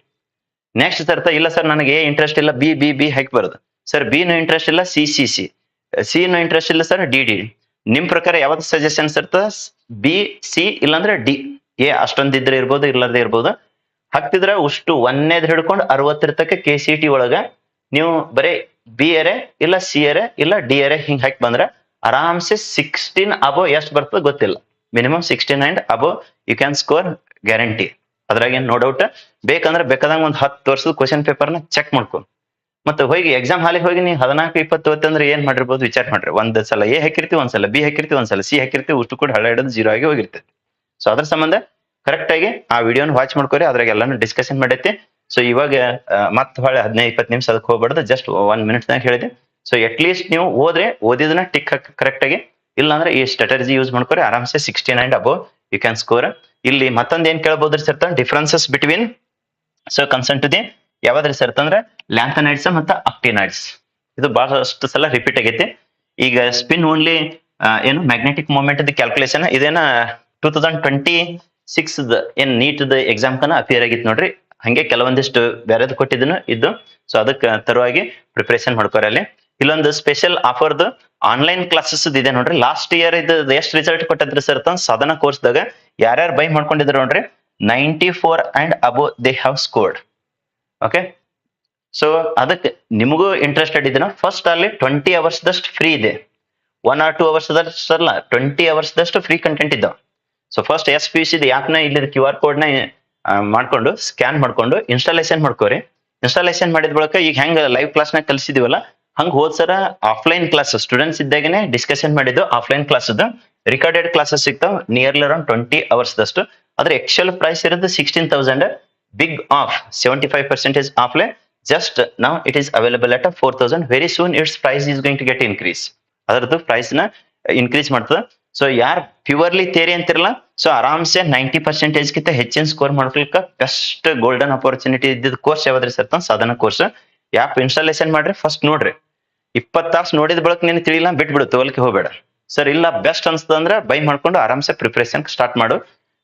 ನೆಕ್ಸ್ಟ್ ಸರ್ತ ಇಲ್ಲ ಸರ್ ನನಗೆ ಇಂಟ್ರೆಸ್ಟ್ ಇಲ್ಲ, ಬಿ ಹಾಕಿ ಬರೋದು. ಸರ್ ಬಿ ನು ಇಂಟ್ರೆಸ್ಟ್ ಇಲ್ಲ, ಸಿ ನು ಇಂಟ್ರೆಸ್ಟ್ ಇಲ್ಲ ಸರ್, ಡಿ. ನಿಮ್ ಪ್ರಕಾರ ಯಾವ್ದು ಸಜೆಷನ್ಸ್ ಇರ್ತ? B C ಇಲ್ಲಾಂದ್ರೆ D. ಎ ಅಷ್ಟೊಂದಿದ್ರೆ ಇರ್ಬೋದು, ಇರ್ಲಾರ್ದೆ ಇರ್ಬೋದು. ಹಾಕ್ತಿದ್ರ ಅಷ್ಟು ಒಂದೇದ್ ಹಿಡ್ಕೊಂಡು 60 ಇರ್ತಕ್ಕೆ KCET ಒಳಗ ನೀವು ಬರೀ B ಅರೆ ಇಲ್ಲ C ಅರೆ ಇಲ್ಲ D ಅರೆ ಹಿಂಗ್ ಹಾಕಿ ಬಂದ್ರೆ ಆರಾಮ್ಸೆ 16 ಅಬೋ ಎಷ್ಟು ಬರ್ತದೆ ಗೊತ್ತಿಲ್ಲ, minimum 16 above you can score guarantee. ಅದ್ರಾಗ ಏನ್ ನೋ ಡೌಟ್. ಬೇಕಂದ್ರೆ ಬೇಕಾದಂಗ ಒಂದ್ 10 ವರ್ಷದ ಕ್ವಶನ್ ಪೇಪರ್ನ ಚೆಕ್ ಮಾಡ್ಕೊ. ಮತ್ತೆ ಹೋಗಿ ಎಕ್ಸಾಮ್ ಹಾಲಿಗೆ ಹೋಗಿ ನೀವು 14-20 ಅಂದ್ರೆ ಏನ್ ಮಾಡಿರ್ಬೋದು ವಿಚಾರ ಮಾಡ್ರಿ. ಒಂದ್ ಸಲ ಎ ಹಾಕಿರ್ತೀವಿ, ಒಂದ್ಸಲ B ಹಾಕಿರ್ತೀವಿ, ಒಂದ್ಸಲ C ಹಾಕಿರ್ತೀವಿ, ಉಷ್ಟು ಕೂಡ ಹಳ್ಳ ಹಿಡಿದು ಜೀರೋ ಆಗಿ ಹೋಗಿರ್ತೈತಿ. ಸೊ ಅದ್ರ ಸಂಬಂಧ ಕರೆಕ್ಟ್ ಆಗಿ ಆ ವಿಡಿಯೋನ ವಾಚ್ ಮಾಡ್ಕೋರಿ, ಅದ್ರಾಗ ಎಲ್ಲಾನು ಡಿಸ್ಕಷನ್ ಮಾಡೈತಿ. ಸೊ ಇವಾಗ ಮತ್ ಹೊಳೆ 15-20 ನಿಮಿಷ ಅದಕ್ಕೆ ಹೋಗ್ಬಾರ್ದು, ಜಸ್ಟ್ 1 ಮಿನಿಟ್ನಾಗ ಹೇಳಿದೆ. ಸೊ ಅಟ್ ಲೀಸ್ಟ್ ನೀವು ಓದಿದನ್ನ ಟಿಕ್ ಹಾಕಿ ಕರೆಕ್ಟ್ ಆಗಿ, ಇಲ್ಲ ಅಂದ್ರೆ ಈ ಸ್ಟ್ರಾಟಜಿ ಯೂಸ್ ಮಾಡ್ಕೋರಿ, ಆರಾಮ್ಸೆ 69 ಅಬೋ ಯು ಕ್ಯಾನ್ ಸ್ಕೋರ್. ಇಲ್ಲಿ ಮತ್ತೊಂದ್ ಏನ್ ಕೇಳ್ಬೋದ್ರಿ sir, differences between so concern to the ಯಾವ್ದ್ರಿ ಸರ್ ಅಂದ್ರೆ ಲ್ಯಾಂಥನೈಡ್ಸ್ ಮತ್ತು ಅಕ್ಟಿನೈಡ್ಸ್. ಇದು ಬಹಳಷ್ಟು ಸಲ ರಿಪೀಟ್ ಆಗೈತಿ. ಈಗ ಸ್ಪಿನ್ ಓನ್ಲಿ ಏನು ಮ್ಯಾಗ್ನೆಟಿಕ್ ಮೂವ್ಮೆಂಟ್ ಕ್ಯಾಲ್ಕುಲೇಷನ್ ಇದೇನ 2026 ಏನ್ ನೀಟ್ ಎಕ್ಸಾಮ್ ಕನ ಅಪಿಯರ್ ಆಗಿತ್ತು ನೋಡ್ರಿ. ಹಂಗೆ ಕೆಲವೊಂದಿಷ್ಟು ಬೇರೆದು ಕೊಟ್ಟಿದ್ದನು ಇದ್ದು. ಸೊ ಅದಕ್ಕೆ ತರುವಾಗಿ ಪ್ರಿಪರೇಷನ್ ಮಾಡ್ಕೋರಿ. ಅಲ್ಲಿ ಇಲ್ಲೊಂದು ಸ್ಪೆಷಲ್ ಆಫರ್ದು ಆನ್ಲೈನ್ ಕ್ಲಾಸಸ್ ಇದೆ ನೋಡ್ರಿ. ಲಾಸ್ಟ್ ಇಯರ್ ಇದು ಎಷ್ಟು ರಿಸಲ್ಟ್ ಕೊಟ್ಟಿದ್ರಿ ಸರ್ ಸಾಧನ ಕೋರ್ಸ್ದಾಗ ಯಾರ್ಯಾರು ಬೈ ಮಾಡ್ಕೊಂಡಿದ್ರು ನೋಡ್ರಿ, 94 and above they have scored. Okay, so ಅದಕ್ಕೆ ನಿಮಗೂ ಇಂಟ್ರೆಸ್ಟೆಡ್ ಇದನ್ನ ಫಸ್ಟ್ ಅಲ್ಲಿ 20 hours ದಷ್ಟು ಫ್ರೀ ಇದೆ. 1 or 2 hours ದಷ್ಟಲ್ಲ, 20 hours ದಷ್ಟು ಫ್ರೀ ಕಂಟೆಂಟ್ ಇದ್ದಾವ. ಸೊ ಫಸ್ಟ್ SPUC ಆ್ಯಪ್ನ ಇಲ್ಲಿ QR ಕೋಡ್ನ ಮಾಡ್ಕೊಂಡು ಸ್ಕ್ಯಾನ್ ಮಾಡ್ಕೊಂಡು ಇನ್ಸ್ಟಾಲೇಷನ್ ಮಾಡ್ಕೋರಿ. ಇನ್ಸ್ಟಾಲೇಷನ್ ಮಾಡಿದ ಬಳಿಕ ಈಗ ಹೆಂಗ್ ಲೈವ್ ಕ್ಲಾಸ್ನ ಕಲಿಸಿದಿವಲ್ಲ ಹಂಗ ಹೋದ್ ಸರ ಆಫ್ಲೈನ್ ಕ್ಲಾಸ್ ಸ್ಟೂಡೆಂಟ್ಸ್ ಇದ್ದಾಗನೆ ಡಿಸ್ಕಷನ್ ಮಾಡಿದ್ದು ಆಫ್ಲೈನ್ ಕ್ಲಾಸ್ ರಿಕಾರ್ಡೆಡ್ ಕ್ಲಾಸಸ್ ಸಿಗ್ತಾವ ನಿಯರ್ಲಿ ಅರೌಂಡ್ 20 hours ದಷ್ಟು. ಅದ್ರ ಆಕ್ಚುಯಲ್ ಪ್ರೈಸ್ ಇರೋದು 16,000. ಬಿಗ್ ಆಫ್ 75% ಆಫ್ಲೈ. Just now it is available at 4,000. Very soon its price is going to get increase. ಅದರದ್ದು ಪ್ರೈಸ್ ನ increase ಮಾಡ್ತದೆ. ಸೊ ಯಾರ್ ಪ್ಯೂರ್ಲಿ ಥಿಯರಿ ಅಂತಿರಲ್ಲ, ಸೊ ಆರಾಮ್ಸೆ 90% ಗಿಂತ ಹೆಚ್ಚಿನ ಸ್ಕೋರ್ ಮಾಡ್ಕೊಳ್ಕ ಬೆಸ್ಟ್ ಗೋಲ್ಡನ್ ಅಪರ್ಚುನಿಟಿ ಇದ್ದಿದ್ದ ಕೋರ್ಸ್ ಯಾವ್ದ್ರಿ ಸರ್ ಸಾಧನ ಕೋರ್ಸ್. ಆ್ಯಪ್ ಇನ್ಸ್ಟಾಲೇಷನ್ ಮಾಡ್ರಿ, ಫಸ್ಟ್ ನೋಡ್ರಿ. 20 ತಾಸು ನೋಡಿದ ಬಳಕ ನೀನು ತಿಳಿಲ್ಲ ಬಿಟ್ಬಿಡು, ತೋಲಿಕೆ ಹೋಗ್ಬೇಡ. ಸರ್ ಇಲ್ಲ ಬೆಸ್ಟ್ ಅನ್ಸ್ತದ ಅಂದ್ರೆ ಬೈ ಮಾಡ್ಕೊಂಡು ಆರಾಮ್ಸೆ ಪ್ರಿಪರೇಷನ್ ಸ್ಟಾರ್ಟ್ ಮಾಡು.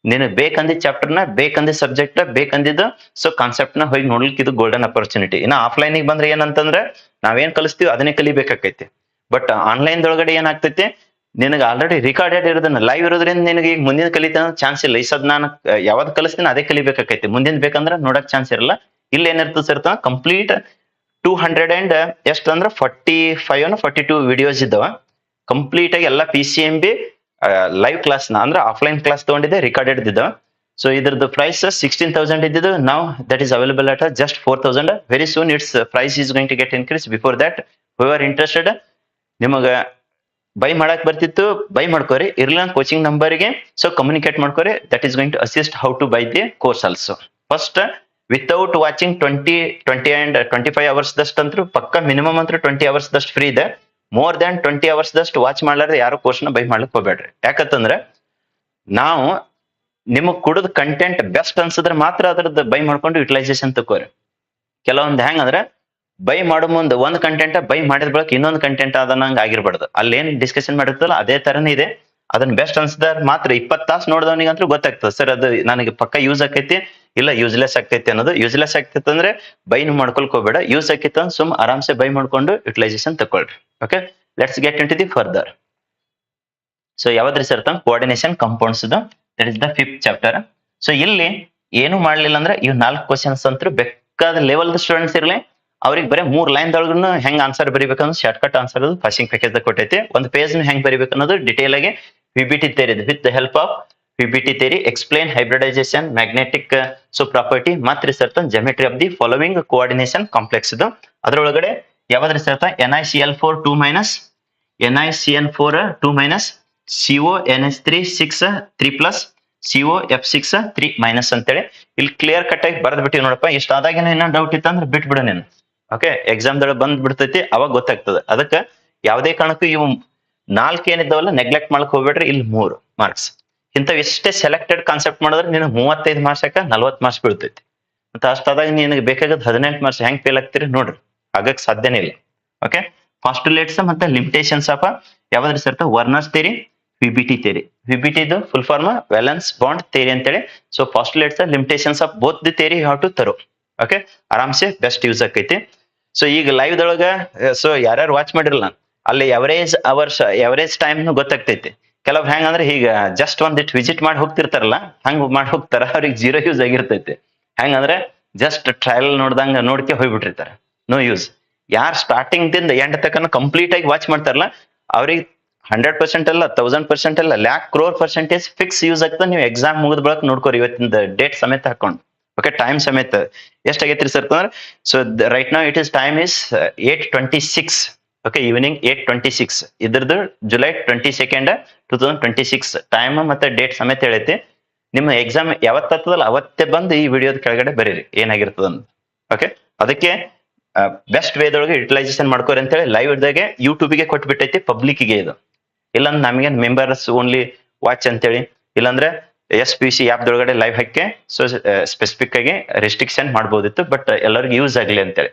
ನೀನು ಬೇಕಂದಿದ್ದ ಚಾಪ್ಟರ್ನ, ಬೇಕಂದಿದ್ದ ಸಬ್ಜೆಕ್ಟ್, ಬೇಕಂದಿದ್ದು ಸೊ ಕಾನ್ಸೆಪ್ಟ್ ನ ಹೋಗಿ ನೋಡ್ಲಿಕ್ಕೆ ಇದು ಗೋಲ್ಡನ್ ಅಪರ್ಚುನಿಟಿ. ಇನ್ನ ಆಫ್ಲೈನ್ ಬಂದ್ರೆ ಏನಂತಂದ್ರೆ ನಾವೇನ್ ಕಲಿಸ್ತೀವಿ ಅದನ್ನೇ ಕಲಿಬೇಕಾಕೈತಿ. ಬಟ್ ಆನ್ಲೈನ್ ಒಳಗಡೆ ಏನಾಗ್ತೈತಿ, ನಿನಗೆ ಆಲ್ರೆಡಿ ರಿಕಾರ್ಡೆಡ್ ಇರೋದನ್ನ ಲೈವ್ ಇರೋದ್ರಿಂದ ನಿನಗೆ ಈಗ ಮುಂದಿನ ಕಲಿತ ಚಾನ್ಸ್ ಇಲ್ಲ. ಈ ಸದ್ ನಾನು ಯಾವ್ದು ಕಲಿಸ್ತೀನಿ ಅದೇ ಕಲಿಬೇಕಾಕೈತಿ. ಮುಂದಿನ ಬೇಕಂದ್ರೆ ನೋಡಕ್ ಚಾನ್ಸ್ ಇರಲ್ಲ. ಇಲ್ಲಿ ಏನಿರ್ತದೆ ಸರ್ ಕಂಪ್ಲೀಟ್ 200 ಅಂಡ್ ಎಷ್ಟು ಅಂದ್ರೆ 45 42 ವಿಡಿಯೋಸ್ ಇದ್ದಾವ. ಕಂಪ್ಲೀಟ್ ಆಗಿ ಎಲ್ಲ PCMB ಲೈವ್ ಕ್ಲಾಸ್ ಅಂದ್ರೆ ಆಫ್ಲೈನ್ ಕ್ಲಾಸ್ ತಗೊಂಡಿದ್ದೆ, ರಿಕಾರ್ಡೆಡ್ ಇದ್ದಾವ. ಸೊ ಇದ್ರದ್ದು ಪ್ರೈಸ್ 16,000 ಇದ್ದಿದ್ದು ನಾವು that is available at just 4,000. Very soon its price is going to get increase. Before that who are interested, ನಿಮಗೆ ಬೈ ಮಾಡಕ್ ಬರ್ತಿತ್ತು ಬೈ ಮಾಡ್ಕೋರಿ, ಇರ್ಲಿಲ್ಲ ಕೋಚಿಂಗ್ ನಂಬರ್ಗೆ ಸೊ ಕಮ್ಯುನಿಕೇಟ್ ಮಾಡ್ಕೋರಿ. That is going to assist how to buy the course also. First without watching 20 and 25 hours ದಷ್ಟು ಅಂತೂ ಪಕ್ಕ ಮಿನಿಮಮ್ ಅಂತೂ 20 ಅವರ್ಸ್ ದಷ್ಟು ಫ್ರೀ ಇದೆ. ಮೋರ್ ದ್ಯಾನ್ 20 ಅವರ್ಸ್ ದಷ್ಟು ವಾಚ್ ಮಾಡ್ಲಾರ್ದೆ ಯಾರು ಕೋರ್ಸ್ನ ಬೈ ಮಾಡ್ಲಿಕ್ಕೆ ಹೋಗ್ಬೇಡ್ರಿ. ಯಾಕಂತಂದ್ರೆ ನಾವು ನಿಮಗ್ ಕೊಡೋದ್ ಕಂಟೆಂಟ್ ಬೆಸ್ಟ್ ಅನ್ಸಿದ್ರೆ ಮಾತ್ರ ಅದ್ರದ್ದು ಬೈ ಮಾಡ್ಕೊಂಡು ಯುಟಿಲೈಸೇಷನ್ ತಗೋರಿ. ಕೆಲವೊಂದು ಹೆಂಗಂದ್ರೆ ಬೈ ಮಾಡೋ ಮುಂದೆ ಒಂದ್ ಕಂಟೆಂಟ್ ಬೈ ಮಾಡಿದ ಬಳಕ ಇನ್ನೊಂದು ಕಂಟೆಂಟ್ ಅದನ್ನಂಗ ಆಗಿರ್ಬಾರ್ದು. ಅಲ್ಲೇನ್ ಡಿಸ್ಕಷನ್ ಮಾಡಿರ್ತಲ್ಲ ಅದೇ ತರನೇ ಇದೆ. ಅದನ್ನ ಬೆಸ್ಟ್ ಅನ್ಸಿದ್ರೆ ಮಾತ್ರ 20 ತಾಸು ನೋಡಿದವನಿಗಂತೂ ಗೊತ್ತಾಗ್ತದೆ ಸರ್ ಅದು ನನಗೆ ಪಕ್ಕ ಯೂಸ್ ಆಕೈತಿ ಇಲ್ಲ ಯೂಸ್ಲೆಸ್ ಆಗ್ತೈತಿ ಅನ್ನೋದು. ಯೂಸ್ಲೆಸ್ ಆಗ್ತೈತೆ ಅಂದ್ರೆ ಬೈನು ಮಾಡ್ಕೊಳಕ್ ಹೋಗ್ಬೇಡ. ಯೂಸ್ ಆಕೈತೆ ಅಂದ್ರೆ ಸುಮ್ ಆರಾಮ್ಸೆ ಬೈ ಮಾಡ್ಕೊಂಡು ಯುಟಿಲೈಸೇಷನ್ ತಗೊಳ್ರಿ. Okay, let's get in to the further. So ಯಾವ್ದ್ರಿ sir coordination compounds that is the 5th chapter. So ಇಲ್ಲಿ ಏನು ಮಾಡ್ಲಿಲ್ಲ ಅಂದ್ರೆ ಇವ್ 4 ಕ್ವಶನ್ಸ್ ಅಂತೂ ಬೇಕಾದ ಲೆವೆಲ್ ಸ್ಟೂಡೆಂಟ್ಸ್ ಇರ್ಲಿ ಅವ್ರಿಗೆ ಬರೀ 3 ಲೈನ್ ದೊಳಗೂ ಹೆಂಗ್ ಆನ್ಸರ್ ಬರೀಬೇಕನ್ನೋದು short cut answer passing package ಕೊಟ್ಟೈತಿ. ಒಂದು ಪೇಜ್ ಹೆಂಗ್ ಬರೀಬೇಕು ಅನ್ನೋದು ಡಿಟೇಲ್ ಆಗಿ PPT theory with the help of PPT theory explain hybridisation magnetic so property ಮತ್ತು ಸರ್ತ geometry of the following coordination complex ಇದು. ಅದರೊಳಗಡೆ ಯಾವ್ದ್ರಿ ಸರ್ತ NiCl4 2 minus NiCl4 2 minus CONH3 6 3 plus COF6 3 minus ಅಂತೇಳಿ ಇಲ್ಲಿ ಕ್ಲಿಯರ್ ಕಟ್ ಆಗಿ ಬರೆದ್ ಬಿಟ್ಟಿವಿ ನೋಡಪ್ಪ. ಇಷ್ಟ ಆದಾಗ ಏನೋ ಡೌಟ್ ಇತ್ತು ಅಂದ್ರೆ ಬಿಟ್ಬಿಡು ನೀನು. ಓಕೆ, ಎಕ್ಸಾಮ್ ದೊಳಗೆ ಬಂದ್ ಬಿಡ್ತೈತಿ ಅವಾಗ ಗೊತ್ತಾಗ್ತದೆ. ಅದಕ್ಕೆ ಯಾವುದೇ ಕಾರಣಕ್ಕೂ ಇವು 4 ಏನಿದ್ದಾವಲ್ಲ ನೆಗ್ಲೆಕ್ಟ್ ಮಾಡಕ್ ಹೋಗ್ಬೇಡ್ರಿ. ಇಲ್ಲಿ 3 ಮಾರ್ಕ್ಸ್ ಇಂಥವ್ ಎಷ್ಟೇ ಸೆಲೆಕ್ಟೆಡ್ ಕಾನ್ಸೆಪ್ಟ್ ಮಾಡಿದ್ರೆ ನೀನು 35 ಮಾರ್ಕ್ಸ್ 40 ಮಾರ್ಕ್ಸ್ ಬೀಳ್ತೈತಿ. ಮತ್ತೆ ಅಷ್ಟಾದಾಗ ನಿನಗೆ ಬೇಕಾಗದ್ 18 ಮಾರ್ಕ್ಸ್ ಹೆಂಗ್ ಫೇಲ್ ಆಗ್ತೀರಿ ನೋಡ್ರಿ, ಆಗಕ್ ಸಾಧ್ಯನೇ ಇಲ್ಲ. ಓಕೆ, ಪಾಸ್ಟುಲೇಟ್ಸ್ ಮತ್ತೆ ಲಿಮಿಟೇಷನ್ಸ್ ಆಫ್ ಯಾವ್ದ್ರಿ ಸರ್ತ Werner's theory PPT theory. PPT ಇದು full form valence bond theory ಅಂತೇಳಿ. So postulates limitations of both the theory how to thorough. Okay, ಆರಾಮ್ಸೆ ಬೆಸ್ಟ್ ಯೂಸ್ ಆಕೈತಿ. ಸೊ ಈಗ ಲೈವ್ ದೊಳಗ ಸೊ ಯಾರ್ಯಾರು ವಾಚ್ ಮಾಡಿರಲ್ಲ ಅಲ್ಲಿ ಎವರೇಜ್ ಅವರ್ಸ್ ಎವರೇಜ್ ಟೈಮ್ ಗೊತ್ತಾಗ್ತೈತಿ. ಕೆಲವ್ ಹೆಂಗಂದ್ರೆ ಈಗ ಜಸ್ಟ್ ಒಂದಿಟ್ಟು ವಿಸಿಟ್ ಮಾಡಿ ಹೋಗ್ತಿರ್ತಾರಲ್ಲ ಹಂಗ್ ಮಾಡಿ ಹೋಗ್ತಾರ, ಅವ್ರಿಗೆ 0 ಯೂಸ್ ಆಗಿರ್ತೈತಿ. ಹೆಂಗಂದ್ರೆ ಜಸ್ಟ್ ಟ್ರಯಲ್ ನೋಡ್ದಂಗ ನೋಡ್ಕೆ ಹೋಗ್ಬಿಟ್ಟಿರ್ತಾರ, ನೋ ಯೂಸ್. ಯಾರು ಸ್ಟಾರ್ಟಿಂಗ್ ದಿಂದ ಎಂಡ್ ತನಕ ಕಂಪ್ಲೀಟ್ ಆಗಿ ವಾಚ್ ಮಾಡ್ತಾರಲ್ಲ ಅವ್ರಿಗೆ 100% ಅಲ್ಲ 1000% ಅಲ್ಲ lac crore percentage fix use ಆಗ್ತದೆ. ನೀವು ಎಕ್ಸಾಮ್ ಮುಗಿದ ಬಳಕ ನೋಡ್ಕೋರಿ ಇವತ್ತಿನ ಡೇಟ್ ಸಮೇತ ಹಾಕೊಂಡು. ಓಕೆ, ಟೈಮ್ ಸಮೇತ ಎಷ್ಟಾಗೈತ್ರಿ ಸರ್ ಅಂದ್ರೆ so right now it is time is 8:26. Okay, evening 8:26. ಇದ್ರದ್ದು ಜುಲೈ 22nd 2026 ಟೈಮ್ ಮತ್ತೆ ಡೇಟ್ ಸಮೇತ ಹೇಳೈತಿ. ನಿಮ್ಮ ಎಕ್ಸಾಮ್ ಯಾವತ್ತಲ್ಲ ಅವತ್ತೇ ಬಂದು ಈ ವಿಡಿಯೋದ ಕೆಳಗಡೆ ಬರೀರಿ ಏನಾಗಿರ್ತದ. ಓಕೆ, ಅದಕ್ಕೆ ಬೆಸ್ಟ್ ವೇದೊಳಗೆ ಯುಟಿಲೈಸೇಷನ್ ಮಾಡ್ಕೋರಿ ಅಂತೇಳಿ ಲೈವ್ ಇದ್ದಾಗೆ ಯೂಟ್ಯೂಬ್ಗೆ ಕೊಟ್ಬಿಟ್ಟೈತಿ ಪಬ್ಲಿಕ್ಗೆ. ಇದು ಇಲ್ಲಾಂದ್ರೆ ನಮಗೆ ಮೆಂಬರ್ಸ್ ಓನ್ಲಿ ವಾಚ್ ಅಂತೇಳಿ, ಇಲ್ಲಾಂದ್ರೆ SPC ಆಪ್ ದೊಳಗಡೆ ಲೈವ್ ಹಾಕಿ ಸೊ ಸ್ಪೆಸಿಫಿಕ್ ಆಗಿ ರೆಸ್ಟ್ರಿಕ್ಷನ್ ಮಾಡ್ಬೋದಿತ್ತು. ಬಟ್ ಎಲ್ಲರಿಗೂ ಯೂಸ್ ಆಗ್ಲಿ ಅಂತೇಳಿ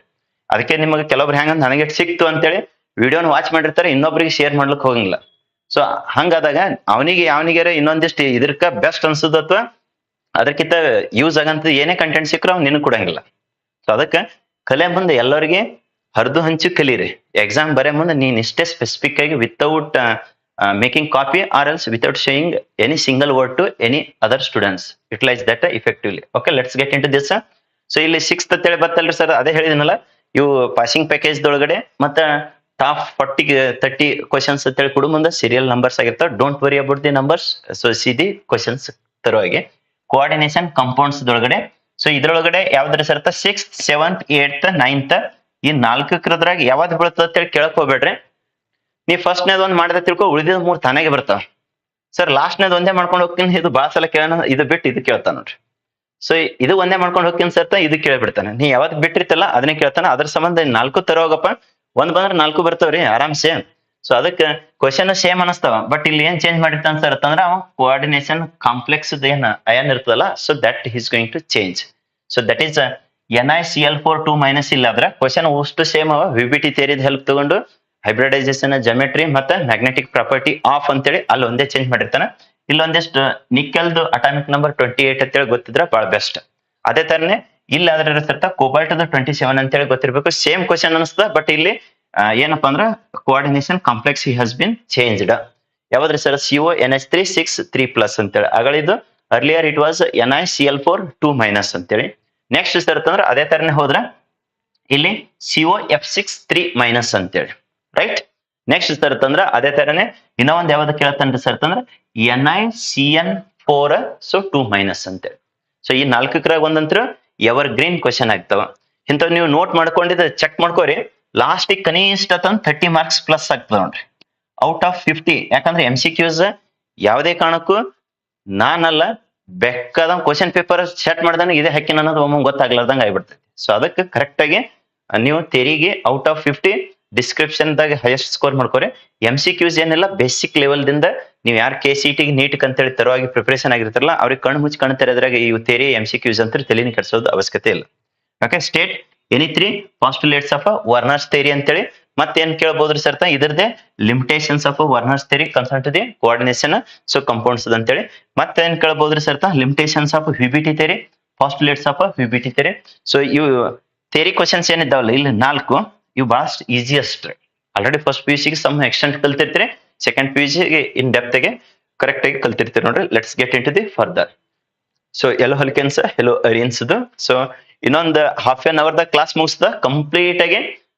ಅದಕ್ಕೆ ನಿಮಗೆ ಕೆಲವೊಬ್ರು ಹೆಂಗ ನನಗೆ ಸಿಕ್ತು ಅಂತೇಳಿ ವಿಡಿಯೋನ ವಾಚ್ ಮಾಡಿರ್ತಾರೆ, ಇನ್ನೊಬ್ರಿಗೆ ಶೇರ್ ಮಾಡ್ಲಿಕ್ಕೆ ಹೋಗಂಗಿಲ್ಲ. ಸೊ ಹಂಗಾದಾಗ ಅವನಿಗೆ ಇನ್ನೊಂದಿಷ್ಟು ಇದಕ್ಕ ಬೆಸ್ಟ್ ಅನ್ಸುದ ಅಥವಾ ಅದಕ್ಕಿಂತ ಯೂಸ್ ಆಗಂತ ಏನೇ ಕಂಟೆಂಟ್ ಸಿಕ್ಕರು ಅವ್ನು ನಿನಗೆ ಕೊಡಂಗಿಲ್ಲ. ಸೊ ಅದಕ್ಕೆ ಕಲೆ ಮುಂದೆ ಎಲ್ಲರಿಗೆ ಹರಿದು ಹಂಚು ಕಲೀರಿ. ಎಕ್ಸಾಮ್ ಬರೇ ಮುಂದೆ ನೀನ್ ಇಷ್ಟೇ ಸ್ಪೆಸಿಫಿಕ್ ಆಗಿ without making copy or else without showing any single word to any other students utilise that effectively. Okay, let's get in to this. So ಇಲ್ಲಿ 6th ಅಂತೇಳಿ ಬರ್ತಲ್ರಿ ಸರ್, ಅದೇ ಹೇಳಿದಿನಲ್ಲ ಇವು ಪಾಸಿಂಗ್ ಪ್ಯಾಕೇಜ್ ದೊಳಗಡೆ ಮತ್ತೆ ಟಾಪ್ 30 ಕ್ವಶನ್ಸ್ ಅಂತೇಳಿ ಕೊಡು ಮುಂದೆ serial numbers ಆಗಿರ್ತಾವ. Don't worry about the numbers. So see the questions ತರುವಾಗೆ ಕೋಆರ್ಡಿನೇಷನ್ ಕಾಂಪೌಂಡ್ಸ್ ದೊಳಗಡೆ. ಸೊ ಇದ್ರೊಳಗಡೆ ಯಾವ್ದ್ರ ಸರ್ತ 6th 7th 8th 9th ಈ 4 ಯಾವ್ದು ಬೀಳ್ತದ ಅಂತೇಳಿ ಕೇಳಕ್ ಹೋಗ್ಬೇಡ್ರಿ. ನೀವ್ ಫಸ್ಟ್ನೇದ್ ಒಂದ್ ಮಾಡಿದ ತಿಳ್ಕೊ, ಉಳಿದಿದ್ 3 ತಾನಾಗೆ ಬರ್ತಾವ. ಸರ್ ಲಾಸ್ಟ್ನೇದ್ ಒಂದೇ ಮಾಡ್ಕೊಂಡು ಹೋಗ್ತೀನಿ, ಇದು ಬಾಳ ಸಲ ಕೇಳೋಣ, ಇದು ಬಿಟ್ಟು ಇದು ಕೇಳ್ತಾನ ನೋಡ್ರಿ. ಸೊ ಇದು ಒಂದೇ ಮಾಡ್ಕೊಂಡು ಹೋಗ್ತೀನಿ ಸರ್ತ, ಇದು ಕೇಳ್ಬಿಡ್ತಾನೆ. ನೀ ಯಾವತ್ ಬಿಟ್ಟಿರ್ತಲ್ಲ ಅದನ್ನೇ ಕೇಳ್ತಾನ. ಅದ್ರ ಸಂಬಂಧ 4 ತರೋಗಪ್ಪ, ಒಂದ್ ಬಂದ್ರೆ 4 ಬರ್ತಾವ್ರಿ ಆರಾಮ್ಸೆ. ಸೊ ಅದಕ್ಕೆ ಕ್ವಶನ್ ಸೇಮ್ ಅನಸ್ತಾವ. ಬಟ್ ಇಲ್ಲಿ ಏನ್ ಚೇಂಜ್ ಮಾಡಿರ್ತಾನ ಸರ್ ಅಂತಂದ್ರೆ ಅವ ಕೋಆರ್ಡಿನೇಷನ್ ಕಾಂಪ್ಲೆಕ್ಸ್ ಏನ್ ಅಯನ್ ಇರ್ತದಲ್ಲ so that is going to change. So that is NiCl4 2 minus ಇಲ್ಲ ಆದ್ರೆ ಕ್ವಶನ್ ಅಷ್ಟು ಸೇಮ್ ಅವ. PPT ಥಿಯರಿದ ಹೆಲ್ಪ್ ತಗೊಂಡು ಹೈಬ್ರಿಡೈಸೇಷನ್ ಜೆಮೆಟ್ರಿ ಮತ್ತೆ ಮ್ಯಾಗ್ನೆಟಿಕ್ ಪ್ರಾಪರ್ಟಿ ಆಫ್ ಅಂತೇಳಿ ಅಲ್ಲಿ ಒಂದೇ ಚೇಂಜ್ ಮಾಡಿರ್ತಾನೆ. ಇಲ್ಲೊಂದಿಷ್ಟು ನಿಕ್ಕಲ್ದು ಅಟಾಮಿಕ್ ನಂಬರ್ 28 ಅಂತೇಳಿ ಗೊತ್ತಿದ್ರೆ ಬಹಳ ಬೆಸ್ಟ್. ಅದೇ ತರನೇ ಇಲ್ಲಿ ಆದ್ರೆ ಇರ್ತ ಕೋಬಾಲ್ಟ್ 27 ಅಂತೇಳಿ ಗೊತ್ತಿರ್ಬೇಕು. ಸೇಮ್ ಕ್ವಶನ್ ಅನಿಸ್ತದ, ಬಟ್ ಇಲ್ಲಿ ಏನಪ್ಪಾ ಅಂದ್ರೆ coordination complex has been changed. ಯಾವ್ದ್ರಿ ಸರ್ CO NH3 6 3+ ಅಂತೇಳಿ. ಅಗಳಿದ್ದು ಅರ್ಲಿಯರ್ ಇಟ್ ವಾಸ್ NiCl4 2- ಅಂತೇಳಿ. ನೆಕ್ಸ್ಟ್ ಸರ್ ಅಂತಂದ್ರೆ ಅದೇ ತರನೇ ಹೋದ್ರ ಇಲ್ಲಿ COF6 3- ಅಂತೇಳಿ, ರೈಟ್. ನೆಕ್ಸ್ಟ್ ಸರ್ ಅಂತಂದ್ರ ಅದೇ ತರನೇ ಇನ್ನೂ ಒಂದ್ ಯಾವ್ದು ಕೇಳತ್ತನ್ರಿ ಸರ್ ಅಂತಂದ್ರ NiCN4 ಸೊ 2- ಅಂತೇಳಿ. ಸೊ ಈ 4 ಒಂದಂತ್ರ ಎವರ್ ಗ್ರೀನ್ ಕ್ವಶನ್ ಆಗ್ತಾವ. ಇಂಥವ್ ನೀವು ನೋಟ್ ಮಾಡ್ಕೊಂಡಿದ್ರೆ ಚೆಕ್ ಮಾಡ್ಕೋರಿ. ಲಾಸ್ಟ್ ಕನಿಷ್ಠ 30 ಮಾರ್ಕ್ಸ್ ಪ್ಲಸ್ ಆಗ್ತದ ನೋಡ್ರಿ ಔಟ್ ಆಫ್ 50. ಯಾಕಂದ್ರೆ MCQs ಯಾವುದೇ ಕಾರಣಕ್ಕೂ ನಾನಲ್ಲ, ಬೆಕ್ಕದ ಕ್ವಶನ್ ಪೇಪರ್ ಸೆಟ್ ಮಾಡ್ದಾನ ಇದೇ ಹಾಕಿನ ಅನ್ನೋದು ಒಮ್ಮೆ ಗೊತ್ತಾಗ್ಲಾರ್ದಂಗ ಆಗ್ಬಿಡ್ತೈತಿ. ಸೊ ಅದಕ್ಕೆ ಕರೆಕ್ಟ್ ಆಗಿ ನೀವು ತೆರಿಗೆ ಔಟ್ ಆಫ್ 50 ಡಿಸ್ಕ್ರಿಪ್ಷನ್ ದಾಗ ಹೈಯೆಸ್ಟ್ ಸ್ಕೋರ್ ಮಾಡ್ಕೋರಿ. MCQs ಏನಿಲ್ಲ, ಬೇಸಿಕ್ ಲೆವೆಲ್ ದಿಂದ ನೀವು ಯಾರು KCET ನೀಟ್ ಅಂತೇಳಿ ತರವಾಗಿ ಪ್ರಿಪರೇಷನ್ ಆಗಿರ್ತಾರಲ್ಲ ಅವ್ರಿಗೆ ಕಣ್ಣು ಮುಚ್ಚಿ ಕಣ್ಣು ತೆರೆದ್ರಾಗ ಈ ಥಿಯರಿ MCQs ಅಂತ ತಲೆನ ಕೆಡಿಸೋದು ಅವಶ್ಯಕತೆ ಇಲ್ಲ. Okay, state any 3 postulates of Werner's theory ಅಂತೇಳಿ ಮತ್ತೇನ್ ಕೇಳಬಹುದ್ರಿ ಸರ್ ಇದ್ರದ್ದೇ limitations of Werner's theory concern to the coordination so compounds ಅಂತೇಳಿ. ಮತ್ತೇನ್ ಕೇಳಬಹುದ್ರಿ sir limitations of VBT theory, postulates of VBT theory. So ಇವು ಥಿಯರಿ ಕ್ವಶನ್ಸ್ ಏನಿದ್ದಾವಲ್ಲ ಇಲ್ಲಿ 4 ಇವು ಬಹಳ ಈಸಿಯಸ್ಟ್. ಆಲ್ರೆಡಿ ಫಸ್ಟ್ PUC ಗೆ ಸಮ್ ಎಕ್ಸ್ಟೆಂಟ್ ಕಲ್ತಿರ್ತೀರಿ, ಸೆಕೆಂಡ್ PUC ಗೆ ಇನ್ ಡೆಪ್ತ್ ಗೆ ಕರೆಕ್ಟ್ ಆಗಿ ಕಲ್ತಿರ್ತೀರಿ ನೋಡ್ರಿ. Let's get in to the further. So halo alkanes halo arenes. So ಇನ್ನೊಂದು ಹಾಫ್ ಆನ್ ಅವರ್ ದಾಗ ಕ್ಲಾಸ್ ಮುಗಿಸ್ದ ಕಂಪ್ಲೀಟ್ ಆಗಿ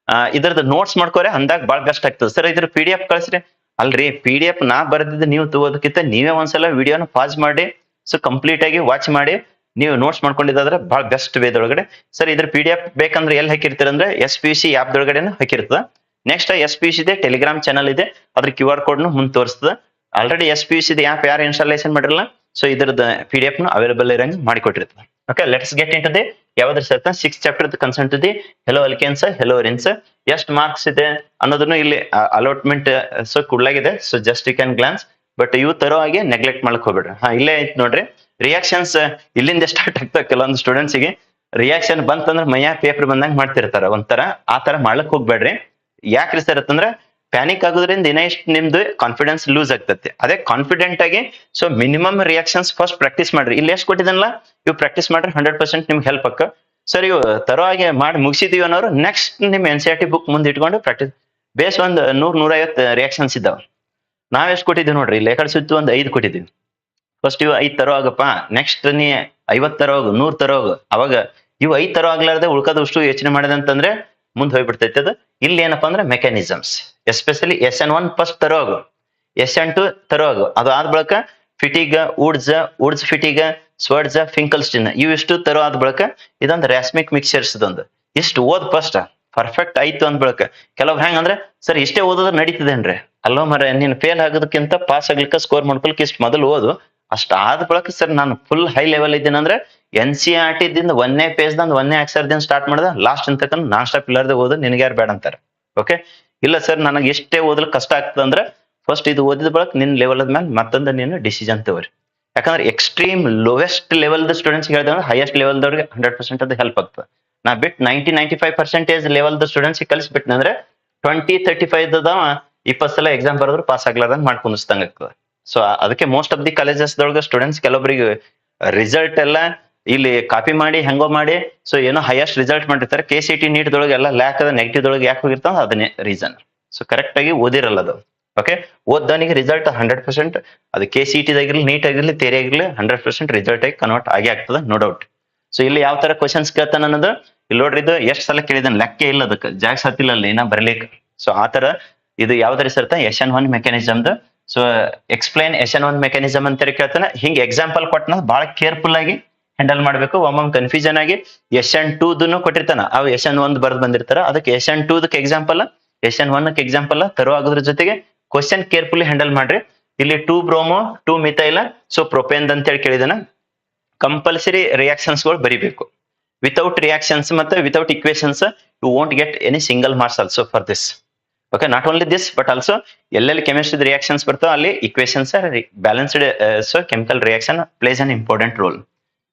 ಇದ್ರದ್ದು ನೋಟ್ಸ್ ಮಾಡ್ಕೋರೆ ಅಂದಾಗ ಬಹಳ ಬೆಸ್ಟ್ ಆಗ್ತದೆ. ಸರ್ ಇದ್ರ PDF ಕಳಿಸ್ರಿ. ಅಲ್ರಿ PDF ನಾ ಬರ್ದಿದ್ದು ನೀವು ತಗೋದಕ್ಕಿಂತ ನೀವೇ ಒಂದ್ಸಲ ವಿಡಿಯೋನ ಪಾಸ್ ಮಾಡಿ ಸೊ ಕಂಪ್ಲೀಟ್ ಆಗಿ ವಾಚ್ ಮಾಡಿ ನೀವು ನೋಟ್ಸ್ ಮಾಡ್ಕೊಂಡಿದ್ದಾದ್ರೆ ಬಹಳ ಬೆಸ್ಟ್ ವೇದೊಳಗಡೆ. ಸರ್ ಇದ್ರ PDF ಬೇಕಂದ್ರೆ ಎಲ್ಲಿ ಹಾಕಿರ್ತೀರ ಅಂದ್ರೆ SPUC ಆಪ್ ದೊಳಗಡೆನೂ ಹಾಕಿರ್ತದ. ನೆಕ್ಸ್ಟ್ SPUC ಇದೆ ಟೆಲಿಗ್ರಾಮ್ ಚಾನಲ್ ಇದೆ, ಅದ್ರ QR ಕೋಡ್ ಮುಂದೆ ತೋರಿಸ್ತದ. ಆಲ್ರೆಡಿ SPUC ಆಪ್ ಯಾರು ಇನ್ಸ್ಟಾಲೇಷನ್ ಮಾಡಿರಲ್ಲ ಸೊ ಇದ್ರದ್ದು PDF ನು ಅವೈಲೇಬಲ್ ಇರಂಗ್ ಮಾಡಿಕೊಟ್ಟಿರ್ತದೆ. Okay, let's get in to the ಯಾವ್ದ್ರ sir 6th chapter concern to the halo alkanes halo arenes. ಎಷ್ಟು ಮಾರ್ಕ್ಸ್ ಇದೆ ಅನ್ನೋದನ್ನು ಇಲ್ಲಿ ಅಲಾಟ್ಮೆಂಟ್ ಸೊ ಕೊಡ್ಲಾಗಿದೆ. So just you can glance, but ಇವು ತರೋ ಹಾಗೆ ನೆಗ್ಲೆಕ್ಟ್ ಮಾಡಕ್ ಹೋಗ್ಬೇಡ್ರಿ. ಇಲ್ಲೇ ಐತ್ ನೋಡ್ರಿ ರಿಯಾಕ್ಷನ್ಸ್. ಇಲ್ಲಿಂದ ಸ್ಟಾರ್ಟ್ ಆಗ್ತದೆ ಕೆಲವೊಂದು ಸ್ಟೂಡೆಂಟ್ಸ್ ಗೆ. ರಿಯಾಕ್ಷನ್ ಬಂತಂದ್ರೆ ಮೈಯಾ ಪೇಪರ್ ಬಂದಂಗ್ ಮಾಡ್ತಿರ್ತಾರ ಒಂಥರ. ಆ ತರ ಮಾಡ್ಲಕ್ ಹೋಗ್ಬೇಡ್ರಿ. ಯಾಕ್ರಿ ಸರ್ ಅಂತಂದ್ರೆ ಪ್ಯಾನಿಕ್ ಆಗೋದ್ರಿಂದ ದಿನ ಇಷ್ಟು ನಿಮ್ದು ಕಾನ್ಫಿಡೆನ್ಸ್ ಲೂಸ್ ಆಗ್ತೈತಿ. ಅದೇ ಕಾನ್ಫಿಡೆಂಟ್ ಆಗಿ so minimum reactions first practice ಮಾಡ್ರಿ. ಇಲ್ಲಿ ಎಷ್ಟು ಕೊಟ್ಟಿದ್ದಲ್ಲ ಇವು ಪ್ರಾಕ್ಟೀಸ್ ಮಾಡ್ರಿ 100% ನಿಮ್ಗೆ ಹೆಲ್ಪ್ ಆಕ. ಸರ್ ಇವು ತರೋ ಹಾಗೆ ಮಾಡಿ ಮುಗಿಸಿದೀವಿ ಅನ್ನೋರು ನೆಕ್ಸ್ಟ್ ನಿಮ್ NCERT ಬುಕ್ ಮುಂದೆ ಇಟ್ಕೊಂಡು ಪ್ರಾಕ್ಟೀಸ್ ಬೇಸ್ ಒಂದು 100-150 ರಿಯಾಕ್ಷನ್ಸ್ ಇದ್ದಾವ. ನಾವ್ ಎಷ್ಟು ಕೊಟ್ಟಿದ್ದೀವಿ ನೋಡ್ರಿ, ಇಲ್ಲಿ ಯಾಕಡೆ ಸುತ್ತು ಒಂದು 5 ಕೊಟ್ಟಿದ್ದೀವಿ. ಫಸ್ಟ್ ಇವು 5 ತರೋ ಆಗಪ್ಪ, ನೆಕ್ಸ್ಟ್ ನೀ 50 ತರೋ ಹೋಗು, 100 ತರೋ ಹೋಗು. ಅವಾಗ ಇವು 5 ತರೋ ಆಗ್ಲಾರ್ದೆ ಉಳ್ಕೋದಷ್ಟು ಯೋಚನೆ ಮಾಡಿದಂತಂದ್ರೆ ಮುಂದೆ ಹೋಗ್ಬಿಡ್ತೈತೆ ಅದು. ಇಲ್ಲಿ ಏನಪ್ಪಾ ಅಂದ್ರೆ mechanisms, especially SN1 first thorough, SN2 thorough. ಅದು ಆದ ಬಳಿಕ ಫಿಟಿಗ, ವುಡ್ಸ್ ಫಿಟಿಗ, ಸ್ವರ್ಡ್ಸ್, ಫಿಂಕಲ್ಸ್ಟಿನ್ ಇವಿಷ್ಟು ತರೋ ಆದ ಬಳಿಕ ಇದೊಂದು ರ್ಯಾಸ್ಮಿಕ್ ಮಿಕ್ಸರ್ಸ್ ಇದೊಂದು ಇಷ್ಟು ಓದ್ ಫಸ್ಟ್ ಪರ್ಫೆಕ್ಟ್ ಆಯ್ತು ಅಂದ್ ಬಳಿಕ. ಕೆಲವ್ ಹೆಂಗ್ ಅಂದ್ರೆ ಸರ್ ಇಷ್ಟೇ ಓದೋದ್ರ ನಡೀತದೇನ್ರಿ? ಅಲ್ಲೋ ಮರ, ನೀನ್ ಫೇಲ್ ಆಗೋದಕ್ಕಿಂತ ಪಾಸ್ ಆಗ್ಲಿಕ್ಕೆ ಸ್ಕೋರ್ ಮಾಡ್ಕೊಳಕ್ ಇಷ್ಟು ಮೊದಲು ಓದು. ಅಷ್ಟ ಆದ ಬಳಿಕ ಸರ್ ನಾನು ಫುಲ್ ಹೈ ಲೆವೆಲ್ ಇದ್ದೀನಿ ಅಂದ್ರೆ NCERT ದಿಂದ 1ನೇ ಪೇಜ್ ದಂದ್ 1ನೇ ಅಕ್ಷರದಿಂದ ಸ್ಟಾರ್ಟ್ ಮಾಡ್ದ ಲಾಸ್ಟ್ ಅಂತ ನಾನ್ ಸ್ಟಾಪ್ ಇಲ್ಲಾರ್ದೆ ಓದು, ನಿನ್ಗೆ ಯಾರು ಬೇಡ ಅಂತಾರೆ. ಓಕೆ, ಇಲ್ಲ ಸರ್ ನನಗೆ ಎಷ್ಟೇ ಓದಲು ಕಷ್ಟ ಆಗ್ತದೆ ಅಂದ್ರೆ ಫಸ್ಟ್ ಇದು ಓದಿದ ಬಳಕ ನಿನ್ ಲೆವೆಲ್ ಮೇಲೆ ಮತ್ತೊಂದು ನೀನು ಡಿಸಿಷನ್ ತಗೋರಿ. ಯಾಕಂದ್ರೆ ಎಕ್ಸ್ಟ್ರೀಮ್ ಲೋವೆಸ್ಟ್ ಲೆವೆಲ್ ಸ್ಟೂಡೆಂಟ್ಸ್ ಹೇಳಿದ್ರೆ ಹೈಯೆಸ್ಟ್ ಲೆವೆಲ್ ದವ್ರಿಗೆ 100% ಅದು ಹೆಲ್ಪ್ ಆಗ್ತದೆ. ನಾ ಬಿಟ್ಟು 90-95% ಲೆವೆಲ್ ಸ್ಟೂಡೆಂಟ್ಸ್ ಕಲಿಸ್ಬಿಟ್ನ ಅಂದ್ರೆ 20-35 20 ಸಲ ಎಕ್ಸಾಮ್ ಬರೋದ್ರು ಪಾಸ್ ಆಗ್ಲಾರ್ದಂಗ್ ಮಾಡ್ಕೊಂಡಿಸ್ತಂಗ ಆಗ್ತದೆ. ಸೊ ಅದಕ್ಕೆ ಮೋಸ್ಟ್ ಆಫ್ ದಿ ಕಾಲೇಜಸ್ ದೊಳಗೆ ಸ್ಟೂಡೆಂಟ್ಸ್ ಕೆಲವೊಬ್ಬರಿಗೆ ರಿಸಲ್ಟ್ ಎಲ್ಲ ಇಲ್ಲಿ ಕಾಪಿ ಮಾಡಿ ಹೆಂಗೋ ಮಾಡಿ ಸೊ ಏನೋ ಹೈಯೆಸ್ಟ್ ರಿಸಲ್ಟ್ ಮಾಡಿರ್ತಾರೆ. KCET ನೀಟ್ ದೊಳಗೆ ಎಲ್ಲ ಲ್ಯಾಕ್ ಅದ ನೆಗೆಟಿವ್ ದೊಳಗೆ ಯಾಕೆ ಹೋಗಿರ್ತಾವ ಅದನ್ನೇ ರೀಸನ್. ಸೊ ಕರೆಕ್ಟ್ ಆಗಿ ಓದಿರಲ್ಲ ಅದು. ಓಕೆ, ಓದ್ದವನಿಗೆ ರಿಸಲ್ಟ್ 100%, ಅದು KCET ಆಗಿರ್ಲಿ ನೀಟ್ ಆಗಿರ್ಲಿ ಥಿಯರಿ ಆಗಿರ್ಲಿ 100% ರಿಸಲ್ಟ್ ಆಗಿ ಕನ್ವರ್ಟ್ ಆಗೇ ಆಗ್ತದೆ, ನೋ ಡೌಟ್. ಸೊ ಇಲ್ಲಿ ಯಾವ ತರ ಕ್ವಶನ್ಸ್ ಕೇಳ್ತಾನ ಅನ್ನೋದು ಇಲ್ಲಿ ನೋಡ್ರಿ. ಇದು ಎಷ್ಟು ಸಲ ಕೇಳಿದಾನೆ ಲೆಕ್ಕ ಇಲ್ಲ, ಅದಕ್ಕೆ ಜಾಗ್ಸ್ ಹತ್ತಿಲ್ಲ ಅಲ್ಲಿ ಏನ ಬರ್ಲಿಕ್ಕೆ. ಸೊ ಆ ತರ ಇದು ಯಾವ್ದಾರ ಸರ್ತ SN1 ಮೆಕ್ಯಾನಿಸಮ್ದು. ಸೊ ಎಕ್ಸ್ಪ್ಲೈನ್ SN1 ಮೆಕ್ಯಾನಿಸಮ್ ಅಂತ ಕೇಳ್ತಾನೆ. ಹಿಂಗೆ ಎಕ್ಸಾಂಪಲ್ ಕೊಟ್ಟನ ಬಹಳ ಕೇರ್ಫುಲ್ ಆಗಿ ಹ್ಯಾಂಡಲ್ ಮಾಡ್ಬೇಕು. ಒಮ್ಮೊಮ್ಮೆ ಕನ್ಫ್ಯೂಷನ್ ಆಗಿ SN2 ಕೊಟ್ಟಿರ್ತಾನ, ಅವು SN1 ಬರ್ದ್ ಬಂದಿರ್ತಾರ. ಅದಕ್ಕೆ SN2 ಎಕ್ಸಾಂಪಲ್ SN1 ಎಕ್ಸಾಂಪಲ್ ತರೋ ಆಗೋದ್ರ ಜೊತೆಗೆ ಕ್ವಶನ್ ಕೇರ್ಫುಲಿ ಹ್ಯಾಂಡಲ್ ಮಾಡ್ರಿ. ಇಲ್ಲಿ 2 ಬ್ರೋಮೋ 2 ಮಿಥೈಲ್ ಸೊ ಪ್ರೊಪೇನ್ ಅಂತ ಹೇಳಿ ಕೇಳಿದಾನ. ಕಂಪಲ್ಸರಿ ರಿಯಾಕ್ಷನ್ಸ್ ಗಳು ಬರಿಬೇಕು. ವಿತೌಟ್ ರಿಯಾಕ್ಷನ್ಸ್ ಮತ್ತೆ without equations you won't get any single marks also for this. Okay, not only this but also ಎಲ್ಲೆಲ್ಲಿ ಕೆಮಿಸ್ಟ್ರಿ ರಿಯಾಕ್ಷನ್ಸ್ ಬರ್ತಾವ ಅಲ್ಲಿ equations balanced so chemical reaction place an important role.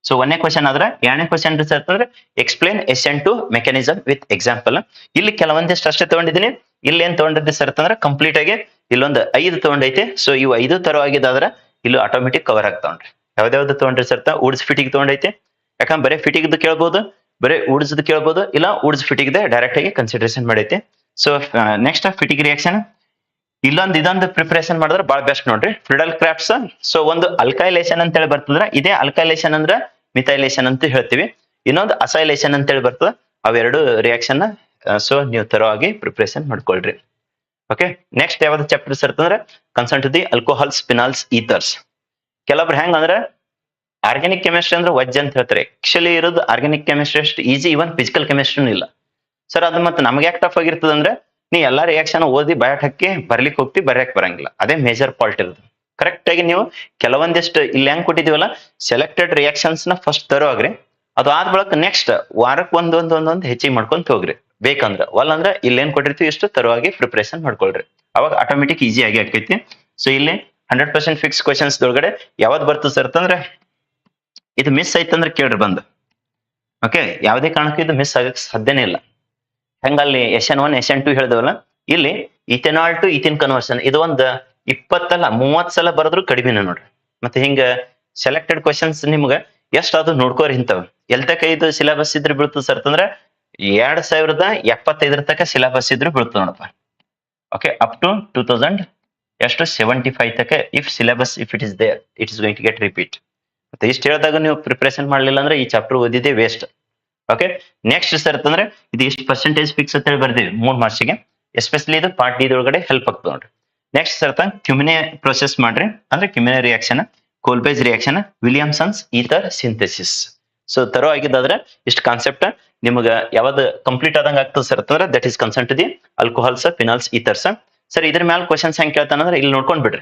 So 1ನೇ question ಆದ್ರೆ 2ನೇ question ಅಂದ್ರೆ explain SN2 mechanism with example. ಇಲ್ಲಿ ಕೆಲವೊಂದಿಷ್ಟು ಅಷ್ಟೇ ತಗೊಂಡಿದ್ದೀನಿ. ಇಲ್ಲಿ ಏನ್ ತಗೊಂಡಿದ್ದೆ ಸರ್ ಅಂತಂದ್ರೆ ಕಂಪ್ಲೀಟ್ ಆಗಿ ಇಲ್ಲೊಂದು 5 ತಗೊಂಡೈತೆ. ಸೊ ಇವು 5 ತರ ಆಗಿದ್ದಾದ್ರೆ ಇಲ್ಲಿ ಆಟೋಮೆಟಿಕ್ ಕವರ್ ಆಗ್ತಾವ್ರಿ. ಯಾವ್ದಾವ್ದು ತಗೊಂಡ್ರಿ ಸರ್? ವುಡ್ಸ್ ಫಿಟಿಗ್ ತಗೊಂಡೈತೆ. ಯಾಕಂದ್ರೆ ಬರೀ ಫಿಟಿಗ್ದು ಕೇಳ್ಬೋದು, ಬರೀ ವುಡ್ಸ್ ಕೇಳ್ಬೋದು, ಇಲ್ಲ ವುಡ್ಸ್ ಫಿಟಿಗ್ದೆ ಡೈರೆಕ್ಟ್ ಆಗಿ ಕನ್ಸಿಡರೇಷನ್ ಮಾಡೈತೆ. ಸೊ ನೆಕ್ಸ್ಟ್ ಫಿಟಿಗ್ ರಿಯಾಕ್ಷನ್ ಇದೊಂದು ಪ್ರಿಪರೇಷನ್ ಮಾಡಿದ್ರೆ ಬಹಳ ಬೆಸ್ಟ್ ನೋಡ್ರಿ. Friedel crafts. ಸೊ ಒಂದು ಅಲ್ಕೈಲೇಷನ್ ಅಂತ ಹೇಳಿ ಬರ್ತದ್ರ, ಇದೇ ಅಲ್ಕೈಲೇಷನ್ ಅಂದ್ರ ಮಿಥೈಲೇಷನ್ ಅಂತ ಹೇಳ್ತೀವಿ. ಇನ್ನೊಂದು ಅಸೈಲೇಷನ್ ಅಂತ ಹೇಳಿ ಬರ್ತದ. ಅವೆರಡು ರಿಯಾಕ್ಷನ್ ಸೊ ನೀವು ತರವಾಗಿ ಪ್ರಿಪರೇಷನ್ ಮಾಡ್ಕೊಳ್ರಿ. ಓಕೆ, ನೆಕ್ಸ್ಟ್ ಯಾವ್ದು ಚಾಪ್ಟರ್ಸ್ ಇರ್ತಂದ್ರೆ concern to the alcohols, phenols, ethers. ಕೆಲವೊಬ್ರು ಹೆಂಗ್ ಅಂದ್ರೆ ಆರ್ಗ್ಯಾನಿಕ್ ಕೆಮಿಸ್ಟ್ರಿ ಅಂದ್ರೆ ವಜ್ಜ ಅಂತ ಹೇಳ್ತಾರೆ. ಆಕ್ಚುಲಿ ಇರೋದು ಆರ್ಗ್ಯಾನಿಕ್ ಕೆಮಿಸ್ಟ್ರಿ ಅಷ್ಟು ಈಸಿ ಇವನ್ ಫಿಸಿಕಲ್ ಕೆಮಿಸ್ಟ್ರಿನೂ ಇಲ್ಲ ಸರ್. ಅದು ಮತ್ತೆ ನಮ್ಗೆ ಯಾಕೆ ಟಫ್ ಆಗಿರ್ತದೆ ಅಂದ್ರೆ ನೀ ಎಲ್ಲಾ ರಿಯಾಕ್ಷನ್ ಓದಿ ಬಯಾಟ್ ಹಾಕಿ ಬರ್ಲಿಕ್ಕೆ ಹೋಗ್ತಿ, ಬರ್ಯಾಕ್ ಬರಂಗಿಲ್ಲ. ಅದೇ ಮೇಜರ್ ಫಾಲ್ಟ್ ಇರೋದು. ಕರೆಕ್ಟ್ ಆಗಿ ನೀವು ಕೆಲವೊಂದಿಷ್ಟು ಇಲ್ಲಿ ಹೆಂಗ್ ಕೊಟ್ಟಿದೀವಲ್ಲ ಸೆಲೆಕ್ಟೆಡ್ ರಿಯಾಕ್ಷನ್ಸ್ ನ ಫಸ್ಟ್ ತರೋಗ್ರಿ. ಅದು ಆದ ಬಳಿಕ ನೆಕ್ಸ್ಟ್ ವಾರಕ್ಕೆ ಒಂದೊಂದು ಹೆಚ್ಚಿಗೆ ಮಾಡ್ಕೊಂತ ಹೋಗ್ರಿ ಬೇಕಂದ್ರ. ಅಂದ್ರೆ ಇಲ್ಲಿ ಏನ್ ಕೊಟ್ಟಿರ್ತೀವಿ ಇಷ್ಟು ತರವಾಗಿ ಪ್ರಿಪರೇಷನ್ ಮಾಡ್ಕೊಳ್ರಿ, ಅವಾಗ ಆಟೋಮೆಟಿಕ್ ಈಸಿ ಆಗಿ ಆಕೈತಿ. ಸೊ ಇಲ್ಲಿ 100% ಫಿಕ್ಸ್ ಕ್ವಶನ್ಸ್ ಒಳಗಡೆ ಯಾವ್ದು ಬರ್ತದೆ ಸರ್ ಅಂತಂದ್ರೆ ಇದು ಮಿಸ್ ಐತಂದ್ರೆ ಕೇಳ್ರಿ ಬಂದು. ಓಕೆ, ಯಾವುದೇ ಕಾರಣಕ್ಕೂ ಇದು ಮಿಸ್ ಆಗಕ್ ಸಾಧ್ಯನೇ ಇಲ್ಲ. ಹೆಂಗಲ್ಲಿ SN1 SN2 ಹೇಳಿದವಲ್ಲ, ಇಲ್ಲಿ ಇಥೆನಾಲ್ ಟು ಇಥಿನ್ ಕನ್ವರ್ಷನ್ ಇದು ಒಂದು 20 ಅಲ್ಲ 30 ಸಲ ಬರೋದ್ರು ಕಡಿಮೆನ ನೋಡ್ರಿ. ಮತ್ತೆ ಹಿಂಗ ಸೆಲೆಕ್ಟೆಡ್ ಕ್ವಶನ್ಸ್ ನಿಮ್ಗೆ ಎಷ್ಟು ಅದು ನೋಡ್ಕೋರಿ ಇಂಥವ್. ಎಲ್ತಕ ಇದು ಸಿಲೆಬಸ್ ಇದ್ರೆ ಬೀಳ್ತದೆ ಸರ್ ಅಂತಂದ್ರೆ 2075 ತಕ ಸಿಲೆಬಸ್ ಇದ್ರೆ ಬೀಳ್ತದೆ ನೋಡಪ್ಪ. ಓಕೆ, ಅಪ್ ಟು 2075 ತಕ if syllabus if it is there it is going to get repeat. ಮತ್ತೆ ಇಷ್ಟು ಹೇಳಿದಾಗ ನೀವು ಪ್ರಿಪರೇಷನ್ ಮಾಡ್ಲಿಲ್ಲ ಅಂದ್ರೆ ಈ ಚಾಪ್ಟರ್ ಓದಿದೆ ವೇಸ್ಟ್. ಓಕೆ, ನೆಕ್ಸ್ಟ್ ಸರ್ ಅಂತಂದ್ರೆ ಇದು ಎಷ್ಟು ಪರ್ಸೆಂಟೇಜ್ ಫಿಕ್ಸ್ ಅಂತ ಹೇಳಿ ಬರ್ತೀವಿ 3 ಮಾರ್ಕ್ಸ್ಗೆ. ಎಸ್ಪೆಷಲಿ ಇದು ಪಾರ್ಟ್ ಡಿ ಒಳಗಡೆ ಹೆಲ್ಪ್ ಆಗ್ತದೆ ನೋಡ್ರಿ. ನೆಕ್ಸ್ಟ್ ಸರ್ ಕ್ಯುಮಿನೆ ಪ್ರೊಸೆಸ್ ಮಾಡ್ರಿ, ಅಂದ್ರೆ cumene reaction, Kolbe's reaction, Williamson's ether synthesis. So thorough ಆಗಿದ್ದಾದ್ರೆ ಇಷ್ಟು ಕಾನ್ಸೆಪ್ಟ್ ನಿಮ್ಗೆ ಯಾವ್ದು ಕಂಪ್ಲೀಟ್ ಆದಂಗ ಆಗ್ತದೆ ಸರ್ ಅಂತಂದ್ರೆ that is concern to the alcohols, phenols, ethers. Sir ಇದ್ರ ಮೇಲೆ ಕ್ವಶನ್ಸ್ ಹೆಂಗ್ ಕೇಳ್ತಾನಂದ್ರೆ ಇಲ್ಲಿ ನೋಡ್ಕೊಂಡ್ ಬಿಡ್ರಿ.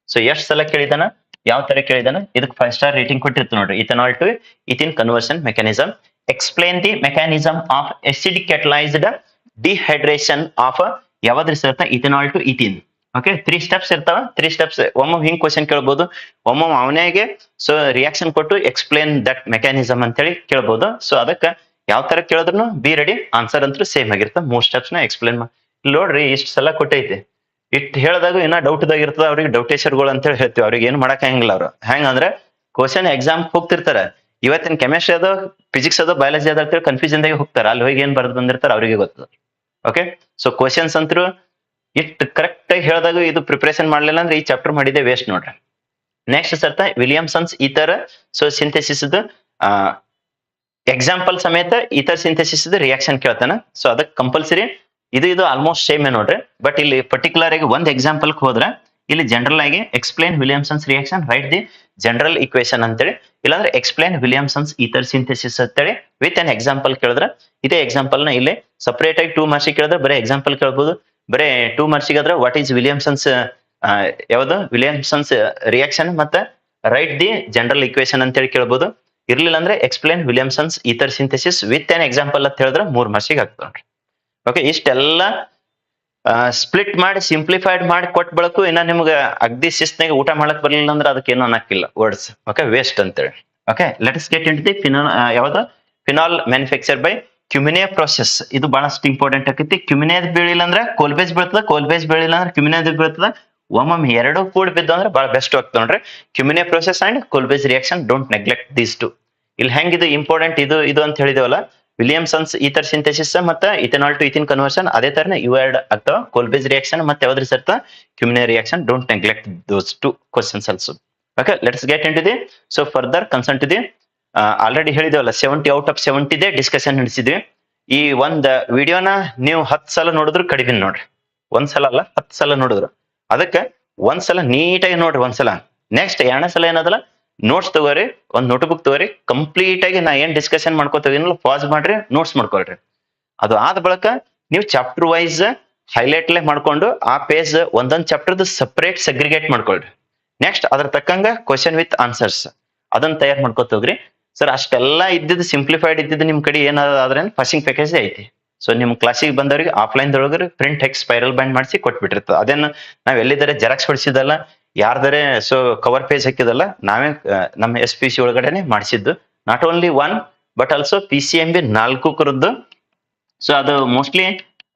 ಸೊ ಎಷ್ಟು ಸಲ ಕೇಳಿದಾನ, ಯಾವ ತರ ಕೇಳಿದಾನ, ಇದಕ್ಕೆ 5 ಸ್ಟಾರ್ ರೇಟಿಂಗ್ ಕೊಟ್ಟಿರ್ತು ನೋಡ್ರಿ. Ethanol to ethene conversion mechanism. Explain the mechanism of acidic catalysed dehydration of ಯಾವ್ದ್ರಿ sir ethanol to ethene. Okay, 3 steps ಇರ್ತಾವ. 3 ಸ್ಟೆಪ್ಸ್ ಒಮ್ಮೆ ಹಿಂಗ್ ಕ್ವಶನ್ ಕೇಳ್ಬೋದು, ಒಮ್ಮೆ ಅವನಿಗೆ ಸೊ ರಿಯಾಕ್ಷನ್ ಕೊಟ್ಟು ಎಕ್ಸ್ಪ್ಲೇನ್ ದಟ್ ಮೆಕ್ಯಾನಿಸಮ್ ಅಂತ ಹೇಳಿ ಕೇಳ್ಬೋದು. ಸೊ ಅದಕ್ಕೆ ಯಾವ ತರ ಕೇಳಿದ್ರು ಬಿ ರೆಡಿ, ಆನ್ಸರ್ ಅಂತೂ ಸೇಮ್ ಆಗಿರ್ತಾವ. 3 ಸ್ಟೆಪ್ಸ್ ನ ಎಕ್ಸ್ಪ್ಲೇನ್ ನೋಡ್ರಿ. ಇಷ್ಟು ಸಲ ಕೊಟ್ಟೈತಿ, ಇಟ್ಟು ಹೇಳಿದಾಗ ಇನ್ನ ಡೌಟ್ ಇರ್ತದ. ಅವ್ರಿಗೆ ಡೌಟೇಶರ್ಗಳು ಅಂತ ಹೇಳಿ ಹೇಳ್ತೀವಿ. ಅವ್ರಿಗೆ ಏನು ಮಾಡಕ್ ಹಂಗಿಲ್ಲ. ಅವ್ರು ಹೆಂಗಂದ್ರೆ ಕ್ವಶನ್ ಎಕ್ಸಾಮ್ ಹೋಗ್ತಿರ್ತಾರೆ, ಇವತ್ತಿನ ಕೆಮಿಸ್ಟ್ರಿ ಅದೋ ಫಿಸಿಕ್ಸ್ ಅದೋ ಬಯಾಲಜಿ ಅದ ಅಂತೇಳಿ ಕನ್ಫ್ಯೂಷನ್ ದಾಗಿ ಹೋಗ್ತಾರೆ. ಅಲ್ಲಿ ಹೋಗಿ ಏನ್ ಬರ್ದು ಬಂದಿರ್ತಾರೆ ಅವ್ರಿಗೆ ಗೊತ್ತದ. ಓಕೆ, ಸೊ ಕ್ವಶನ್ಸ್ ಅಂತೂ ಇಟ್ಟು ಕರೆಕ್ಟ್ ಆಗಿ ಹೇಳಿದಾಗ ಇದು ಪ್ರಿಪರೇಷನ್ ಮಾಡ್ಲಿಲ್ಲ ಅಂದ್ರೆ ಈ ಚಾಪ್ಟರ್ ಮಾಡಿದೆ ವೇಸ್ಟ್ ನೋಡ್ರಿ. ನೆಕ್ಸ್ಟ್ ಸರ್ತ Williamson's ether so synthesis example ಸಮೇತ ಈಥರ್ ಸಿಂಥೆಸಿಸ್ ರಿಯಾಕ್ಷನ್ ಕೇಳ್ತಾನ. ಸೊ ಅದಕ್ಕೆ ಕಂಪಲ್ಸರಿ ಇದು ಆಲ್ಮೋಸ್ಟ್ ಸೇಮ್ ನೋಡ್ರಿ. ಬಟ್ ಇಲ್ಲಿ ಪರ್ಟಿಕ್ಯುಲರ್ ಆಗಿ ಒಂದ್ ಎಕ್ಸಾಂಪಲ್ ಹೋದ್ರೆ ಇಲ್ಲಿ ಜನರಲ್ ಆಗಿ explain Williamson's reaction, write the general equation ಅಂತೇಳಿ, ಇಲ್ಲಾಂದ್ರೆ ಎಕ್ಸ್ಪ್ಲೇನ್ ವಿಲಿಯಮ್ಸನ್ಸ್ ಈಥರ್ ಸಿಂಥೆಸಿಸ್ ಅಂತೇಳಿ ವಿತ್ ಅನ್ ಎಕ್ಸಾಂಪಲ್ ಕೇಳಿದ್ರೆ ಇದೇ ಎಕ್ಸಾಂಪಲ್ ನ ಇಲ್ಲಿ ಸಪರೇಟ್ ಆಗಿ 2 ಮಾರ್ಕ್ಸ್ ಕೇಳಿದ್ರೆ ಬರೀ ಎಕ್ಸಾಂಪಲ್ ಕೇಳ್ಬೋದು. ಬರೀ 2 ಮಾರ್ಕ್ಸ್ ಆದ್ರೆ ವಾಟ್ ಈಸ್ ವಿಲಿಯಮ್ಸನ್ಸ್ ಯಾವ್ದು ವಿಲಿಯಮ್ಸನ್ಸ್ ರಿಯಾಕ್ಷನ್ ಮತ್ತೆ ರೈಟ್ ದಿ ಜನರಲ್ ಇಕ್ವೇಶನ್ ಅಂತೇಳಿ ಕೇಳ್ಬೋದು. ಇರ್ಲಿಲ್ಲ ಅಂದ್ರೆ explain Williamson's ether synthesis with an example ಅಂತ ಹೇಳಿದ್ರೆ 3 ಮಾರ್ಕ್ಸ್ ಆಗ್ತದೆ ನೋಡ್ರಿ. ಓಕೆ, ಇಷ್ಟೆಲ್ಲ ಸ್ಪ್ಲಿಟ್ ಮಾಡಿ ಸಿಂಪ್ಲಿಫೈಡ್ ಮಾಡಿ ಕೊಟ್ಟ ಬಳಕು ಇನ್ನ ನಿಮ್ಗೆ ಅಗ್ದಿ ಶಿಸ್ತಿನಾಗ ಊಟ ಮಾಡಕ್ ಬರ್ಲಿಲ್ಲ ಅಂದ್ರೆ ಅದಕ್ಕೆ ಏನು ಅನ್ನಕ್ಕಿಲ್ಲ ವರ್ಡ್ಸ್. ಓಕೆ, ವೇಸ್ಟ್ ಅಂತೇಳಿ. Okay, let's get into the phenol. ಯಾವ್ದು ಫಿನಾಲ್ ಮ್ಯಾನುಫ್ಯಾಕ್ಚರ್ ಬೈ ಕ್ಯುಮಿನೆ ಪ್ರೊಸೆಸ್. ಇದು ಬಹಳಷ್ಟು ಇಂಪಾರ್ಟೆಂಟ್ ಆಕೈತಿ. ಕ್ಯುಮಿನೇದ್ ಬೀಳಿಲ್ಲ ಅಂದ್ರೆ ಕೋಲ್ಬೇಜ್ ಬೀಳ್ತದ, ಕೋಲ್ಬೇಜ್ ಬೀಳಿಲ್ಲ ಅಂದ್ರೆ ಕ್ಯುಮಿನೇದ್ ಬೀಳ್ತದ. ಒಮ್ಮೊಮ್ಮೆ ಎರಡು ಕೂಡ ಬಿದ್ದು ಅಂದ್ರೆ ಬಹಳ ಬೆಸ್ಟ್ ಆಗ್ತದೆ ನೋಡ್ರಿ. Cumene process and Kolbe's reaction, don't neglect these 2. ಇಲ್ಲಿ ಹೆಂಗಿದು ಇಂಪಾರ್ಟೆಂಟ್ ಇದು ಅಂತ ಹೇಳಿದೇವಲ್ಲ, ವಿಲಿಯಮ್ಸನ್ಸ್ ಈಥರ್ ಸಿಂಥೆಸಿಸ್ ಮತ್ತೆ ಇಥೆನಾಲ್ ಟು ಇಥಿನ್ ಕನ್ವರ್ಷನ್, ಅದೇ ತರನೇ ಇವು ಎರಡು ಆಗ್ತಾವ. ಕೋಲ್ಬೇಜ್ ರಿಯಾಕ್ಷನ್ ಮತ್ತೆ ಯಾವ್ದ್ರಿ ಸರ್ತ cumene reaction. Don't neglect those 2 questions also. Okay, let's get into the so further concern to the already ಹೇಳಿದೇವಲ್ಲ 70 ಔಟ್ ಆಫ್ 70 ದೇ ಡಿಸ್ಕಷನ್ ನಡೆಸಿದ್ವಿ. ಈ ಒಂದ್ ವಿಡಿಯೋನ ನೀವು 10 ಸಲ ನೋಡಿದ್ರು ಕಡಿಮೆ ನೋಡ್ರಿ. 1 ಸಲ ಅಲ್ಲ 10 ಸಲ ನೋಡಿದ್ರು. ಅದಕ್ಕೆ 1 ಸಲ ನೀಟಾಗಿ ನೋಡ್ರಿ 1 ಸಲ. ನೆಕ್ಸ್ಟ್ 2ನೇ ಸಲ ಏನದಲ್ಲ ನೋಟ್ಸ್ ತಗೋರಿ, ಒಂದ್ ನೋಟ್ ಬುಕ್ ತಗೋರಿ. ಕಂಪ್ಲೀಟ್ ಆಗಿ ನಾ ಏನ್ ಡಿಸ್ಕಷನ್ ಮಾಡ್ಕೋತೀವಿ ಪಾಸ್ ಮಾಡ್ರಿ, ನೋಟ್ಸ್ ಮಾಡ್ಕೊಳ್ರಿ. ಅದು ಆದ ಬಳಿಕ ನೀವು ಚಾಪ್ಟರ್ ವೈಸ್ ಹೈಲೈಟ್ ಮಾಡ್ಕೊಂಡು ಆ ಪೇಜ್ ಒಂದೊಂದ್ ಚಾಪ್ಟರ್ದು ಸಪರೇಟ್ ಸೆಗ್ರಿಗೇಟ್ ಮಾಡ್ಕೊಳ್ರಿ. ನೆಕ್ಸ್ಟ್ ಅದ್ರ ತಕ್ಕಂಗ ಕ್ವಶನ್ ವಿತ್ ಆನ್ಸರ್ಸ್ ಅದನ್ನ ತಯಾರು ಮಾಡ್ಕೋತ ಹೋಗ್ರಿ. ಸರ್ ಅಷ್ಟೆಲ್ಲ ಇದ್ದಿದ್ದು ಸಿಂಪ್ಲಿಫೈಡ್ ಇದ್ದಿದ್ದು ನಿಮ್ ಕಡೆ ಏನಾದ್ರೆ ಪಾಸಿಂಗ್ ಪ್ಯಾಕೇಜ್ ಐತಿ. ಸೊ ನಿಮ್ ಕ್ಲಾಸಿಗೆ ಬಂದವ್ರಿಗೆ ಆಫ್ಲೈನ್ ದೊಳಗರೆ ಪ್ರಿಂಟ್ ಹೆಕ್ ಸ್ಪೈರಲ್ ಬ್ಯಾಂಡ್ ಮಾಡಿಸಿ ಕೊಟ್ಬಿಟ್ಟಿರ್ತದೆ. ಅದೇನು ನಾವ್ ಎಲ್ಲಿದ್ದಾರೆ ಜೆರಾಕ್ಸ್ ಹೊಡಿಸಿದಲ್ಲ, ಯಾರ್ದಾರೆ ಸೊ ಕವರ್ ಪೇಜ್ ಹಾಕಿದಲ್ಲ, ನಾವೇ ನಮ್ಮ SPC ಒಳಗಡೆನೆ ಮಾಡಿಸಿದ್ದು. Not only 1 but also PCMB 4 ಕುರದ್ದು. ಸೊ ಅದು ಮೋಸ್ಟ್ಲಿ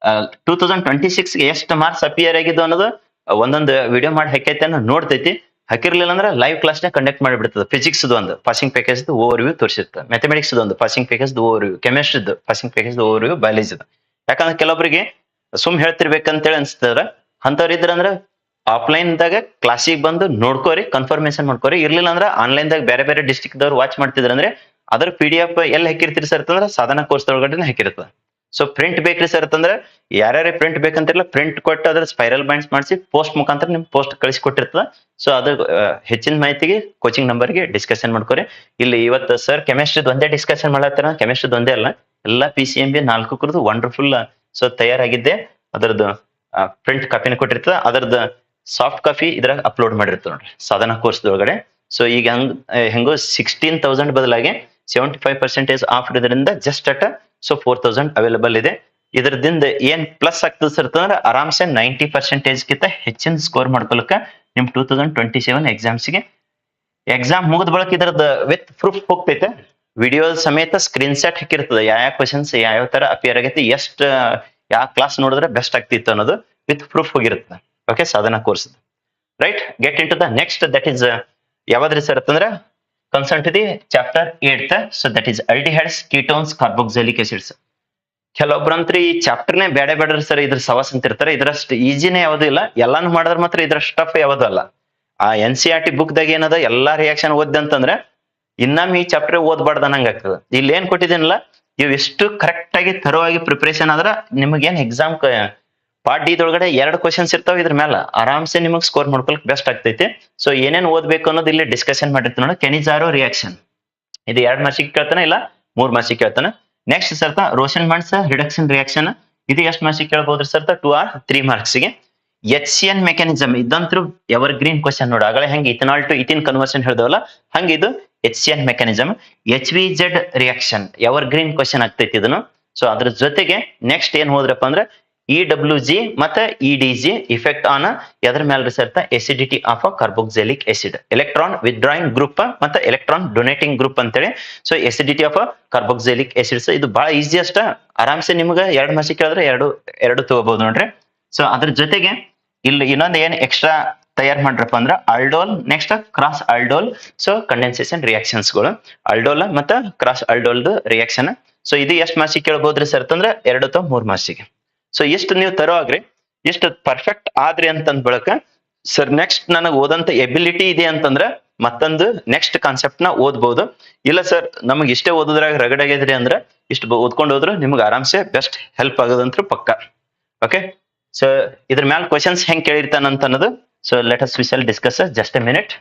2026 ಎಷ್ಟು ಮಾರ್ಕ್ಸ್ ಅಪಿಯರ್ ಆಗಿದ್ದು ಅನ್ನೋದು ಒಂದೊಂದು ವಿಡಿಯೋ ಮಾಡಿ ಹಾಕೈತೆ ಅನ್ನೋ ನೋಡ್ತೈತಿ. ಹಾಕಿರ್ಲಿಲ್ಲ ಅಂದ್ರೆ ಲೈವ್ ಕ್ಲಾಸ್ ನ ಕಂಡಕ್ಟ್ ಮಾಡಿಬಿಡ್ತದೆ. ಫಿಸಿಕ್ಸ್ ಒಂದು ಪಾಸಿಂಗ್ ಪ್ಯಾಕೇಜ್ ಓವರ್ ವ್ಯೂ ತೋರಿಸಿರ್ತದೆ, ಮ್ಯಾಥಮೆಟಿಕ್ಸ್ ಒಂದು passing package overview, chemistry passing package overview, biology. ಯಾಕಂದ್ರೆ ಕೆಲವೊಬ್ಬರಿಗೆ ಸುಮ್ ಹೇಳ್ತಿರ್ಬೇಕಂತೇಳಿ ಅನ್ಸ್ತದ್ರ ಅಂತವ್ರು ಇದ್ರಂದ್ರ ಆಫ್ಲೈನ್ ದಾಗ ಕ್ಲಾಸಿಗೆ ಬಂದು ನೋಡ್ಕೋರಿ, ಕನ್ಫರ್ಮೇಶನ್ ಮಾಡ್ಕೋರಿ. ಇರ್ಲಿಲ್ಲ ಅಂದ್ರೆ ಆನ್ಲೈನ್ ದಾಗ ಬೇರೆ ಬೇರೆ ಡಿಸ್ಟ್ರಿಕ್ಟ್ ದವ್ರು ವಾಚ್ ಮಾಡ್ತಿದ್ರ ಅಂದ್ರೆ ಅದ್ರ PDF ಎಲ್ಲಿ ಹಾಕಿರ್ತೀರಿ ಸರ್ ಅಂತಂದ್ರೆ ಸಾಧನ ಕೋರ್ಸ್ ಒಳಗಡೆ ಹಾಕಿರ್ತದೆ. ಸೊ ಪ್ರಿಂಟ್ ಬೇಕ್ರಿ ಸರ್ ಅಂತಂದ್ರೆ ಯಾರ್ಯಾರ ಪ್ರಿಂಟ್ ಬೇಕಂತಿರಲ್ಲ ಪ್ರಿಂಟ್ ಕೊಟ್ಟು ಅದ್ರ ಸ್ಪೈರಲ್ ಬೈಂಡ್ಸ್ ಮಾಡಿಸಿ ಪೋಸ್ಟ್ ಮುಖಾಂತರ ನಿಮ್ ಪೋಸ್ಟ್ ಕಳಿಸಿಕೊಟ್ಟಿರ್ತದ. ಸೊ ಅದು ಹೆಚ್ಚಿನ ಮಾಹಿತಿಗೆ ಕೋಚಿಂಗ್ ನಂಬರ್ಗೆ ಡಿಸ್ಕಷನ್ ಮಾಡ್ಕೋರಿ. ಇಲ್ಲಿ ಇವತ್ತು ಸರ್ ಕೆಮಿಸ್ಟ್ರಿ ಒಂದೇ ಡಿಸ್ಕಷನ್ ಮಾಡತ್ತಾರ, ಕೆಮಿಸ್ಟ್ರಿ ಒಂದೇ ಅಲ್ಲ, ಎಲ್ಲ PCMB 4 ಕುರಿತು ವಂಡರ್ಫುಲ್ ಸೊ ತಯಾರಾಗಿದ್ದೆ. ಅದರದ್ದು ಪ್ರಿಂಟ್ ಕಾಪಿನ ಕೊಟ್ಟಿರ್ತದ, ಅದರದ್ದು ಸಾಫ್ಟ್ ಕಾಪಿ ಇದ್ರಾಗ ಅಪ್ಲೋಡ್ ಮಾಡಿರ್ತೀವಿ ನೋಡ್ರಿ ಸಾಧನ ಕೋರ್ಸ್ ಒಳಗಡೆ. ಸೊ ಈಗ ಹೆಂಗೋ 16,000 ಬದಲಾಗಿ 75% ಆಫ್ ಇರೋದ್ರಿಂದ ಜಸ್ಟ್ ಅಟ್ ಸೊ 4,000 ಅವೈಲೇಬಲ್ ಇದೆ. ಇದ್ರದಿಂದ ಏನ್ ಪ್ಲಸ್ ಆಗ್ತದೆ ಸರ್ ಅಂತಂದ್ರೆ ಆರಾಮ್ಸೆ 90% ಗಿಂತ ಹೆಚ್ಚಿನ ಸ್ಕೋರ್ ಮಾಡ್ಕೊಳಕ ನಿಮ್ 2027 ಎಕ್ಸಾಮ್ಸ್ಗೆ ಎಕ್ಸಾಮ್ ಮುಗಿದ ಬಳಕ ಇದ್ರದ್ದು ವಿತ್ ಪ್ರೂಫ್ ಹೋಗ್ತೈತೆ. ವಿಡಿಯೋ ಸಮೇತ ಸ್ಕ್ರೀನ್ ಶಾಟ್ ಹಾಕಿರ್ತದೆ, ಯಾವ ಕ್ವಶನ್ಸ್ ಯಾವ ತರ ಅಪಿಯರ್ ಆಗೈತಿ, ಎಷ್ಟು ಯಾವ ಕ್ಲಾಸ್ ನೋಡಿದ್ರೆ ಬೆಸ್ಟ್ ಆಗ್ತಿತ್ತು ಅನ್ನೋದು ವಿತ್ ಪ್ರೂಫ್ ಹೋಗಿರುತ್ತೆ. Okay, Sadhana course right. Get in to the next, that is ಯಾವ್ದ್ರಿ ಸರ್ ಅಂತಂದ್ರೆ concern to the chapter 8th. So that is aldehydes, ketones, carboxylic acids. ಕೆಲವೊಬ್ರಂತ್ರಿ ಈ ಚಾಪ್ಟರ್ನೇ ಬೇಡ್ರಿ ಸರ್, ಇದ್ರ ಸವಾಸ್ ಅಂತ ಇರ್ತಾರೆ. ಇದ್ರಷ್ಟು ಈಜಿನೇ ಯಾವ್ದು ಇಲ್ಲ, ಎಲ್ಲಾನು ಮಾಡಿದ್ರೆ ಮಾತ್ರ ಇದ್ರ ಸ್ಟಫ್ ಯಾವ್ದು ಅಲ್ಲ. ಆ NCERT ಬುಕ್ ದಾಗ ಏನದ ಎಲ್ಲಾ ರಿಯಾಕ್ಷನ್ ಓದ್ದಂತಂದ್ರೆ ಇನ್ನೊಮ್ಮೆ ಈ ಚಾಪ್ಟರ್ ಓದ್ಬಾರ್ದು ಅನ್ನಂಗ ಆಗ್ತದೆ. ಇಲ್ಲಿ ಏನ್ ಕೊಟ್ಟಿದ್ದೀನಲ್ಲ ಇವ್ ಎಷ್ಟು ಕರೆಕ್ಟ್ ಆಗಿ ತರವಾಗಿ ಪ್ರಿಪರೇಷನ್ ಆದ್ರ ನಿಮಗೇನ್ ಎಕ್ಸಾಮ್ ಪಾರ್ಟ್ ಡಿ ಒಳಗಡೆ 2 ಕ್ವಶನ್ಸ್ ಇರ್ತಾವ, ಇದ್ರ ಮೇಲೆ ಆರಾಮ್ಸೆ ನಿಮಗ್ ಸ್ಕೋರ್ ಮಾಡ್ಕೊಳಕ್ ಬೆಸ್ಟ್ ಆಗ್ತೈತಿ. ಸೊ ಏನೇನ್ ಓದ್ಬೇಕು ಅನ್ನೋದು ಇಲ್ಲಿ ಡಿಸ್ಕಷನ್ ಮಾಡಿರ್ತೀನಿ ನೋಡಿ. ಕೆನಿಜಾರೋ ರಿಯಾಕ್ಷನ್ ಇದು 2 ಮಾರ್ಕ್ಸಿಗೆ ಕೇಳ್ತಾನ, ಇಲ್ಲ 3 ಮಾರ್ಕ್ಸಿಗೆ ಕೇಳ್ತಾನ. ನೆಕ್ಸ್ಟ್ ಸರ್ತ ರೋಷನ್ ಬಾಂಡ್ಸ್ ರಿಡಕ್ಷನ್ ರಿಯಾಕ್ಷನ್, ಇದು ಎಷ್ಟು ಮಾರ್ಕ್ಸಿಗೆ ಕೇಳ್ಬೋದ್ರಿ ಸರ್ತ 2 or 3 ಮಾರ್ಕ್ಸಿಗೆ. HCN ಮೆಕ್ಯಾನಿಸಮ್ ಇದಂತೂ ಎವರ್ ಗ್ರೀನ್ ಕ್ವಶನ್ ನೋಡಿ. ಆಗಲೇ ಹೆಂಗೆ ಇಥನಾಲ್ ಟು ಇಥಿನ್ ಕನ್ವರ್ಷನ್ ಹೇಳ್ದವಲ್ಲ ಹಂಗೆ ಇದು HCN mechanism. HVZ reaction evergreen question ಆಗ್ತೈತಿ ಇದನ್ನು. ಸೊ ಅದ್ರ ಜೊತೆಗೆ ನೆಕ್ಸ್ಟ್ ಏನ್ ಹೋದ್ರಪ್ಪ ಅಂದ್ರೆ EWG ಮತ್ತೆ EDG ಇಫೆಕ್ಟ್ ಆನ್ ಎದ್ರ ಮೇಲೆ ಸರ್ತ acidity of carboxylic acid, electron withdrawing group ಮತ್ತೆ ಎಲೆಕ್ಟ್ರಾನ್ ಡೊನೇಟಿಂಗ್ ಗ್ರೂಪ್ ಅಂತೇಳಿ. So acidity of carboxylic acids ಇದು ಬಹಳ ಈಸಿಯಸ್ಟ್, ಆರಾಮ್ಸೆ ನಿಮ್ಗೆ 2 ಮಾರ್ಕ್ಸಿಗೆ ಕೇಳಿದ್ರೆ ಎರಡು ತಗೋಬಹುದು ನೋಡ್ರಿ. ಸೊ ಅದ್ರ ಜೊತೆಗೆ ಇಲ್ಲಿ ಇನ್ನೊಂದು ಏನ್ ಎಕ್ಸ್ಟ್ರಾ ತಯಾರು ಮಾಡ್ರಪ್ಪ ಅಂದ್ರೆ aldol, next cross aldol. So condensation reactions ಗಳು ಆಲ್ಡೋಲ್ ಮತ್ತೆ ಕ್ರಾಸ್ ಆಲ್ಡೋಲ್ದು ರಿಯಾಕ್ಷನ್. ಸೊ ಇದು ಎಷ್ಟು ಮಾರ್ಕ್ಸಿಗೆ ಕೇಳ್ಬೋದ್ರಿ ಸರ್ ಅಂತಂದ್ರೆ 2 ಅಥವಾ 3 ಮಾರ್ಕ್ಸಿಗೆ. ಸೊ ಇಷ್ಟು ನೀವು ತರೋಗ್ರಿ, ಇಷ್ಟು ಪರ್ಫೆಕ್ಟ್ ಆದ್ರಿ ಅಂತಂದ್ ಬಳಕ ಸರ್ ನೆಕ್ಸ್ಟ್ ನನಗೆ ಓದಂತ ಎಬಿಲಿಟಿ ಇದೆ ಅಂತಂದ್ರೆ ಮತ್ತೊಂದು ನೆಕ್ಸ್ಟ್ ಕಾನ್ಸೆಪ್ಟ್ ನ ಓದ್ಬಹುದು. ಇಲ್ಲ ಸರ್ ನಮಗ್ ಇಷ್ಟೇ ಓದೋದ್ರಾಗ ರಗಡ್ ಆಗಿದ್ರಿ ಅಂದ್ರೆ ಇಷ್ಟು ಓದ್ಕೊಂಡು ಹೋದ್ರು ನಿಮ್ಗೆ ಆರಾಮ್ಸೆ ಬೆಸ್ಟ್ ಹೆಲ್ಪ್ ಆಗೋದಂತೂ ಪಕ್ಕ. ಓಕೆ, ಸೊ ಇದ್ರ ಮ್ಯಾಲ ಕ್ವಶನ್ಸ್ ಹೆಂಗ್ ಕೇಳಿರ್ತಾನಂತ ಅನ್ನೋದು. So let us V shall discuss just A minute.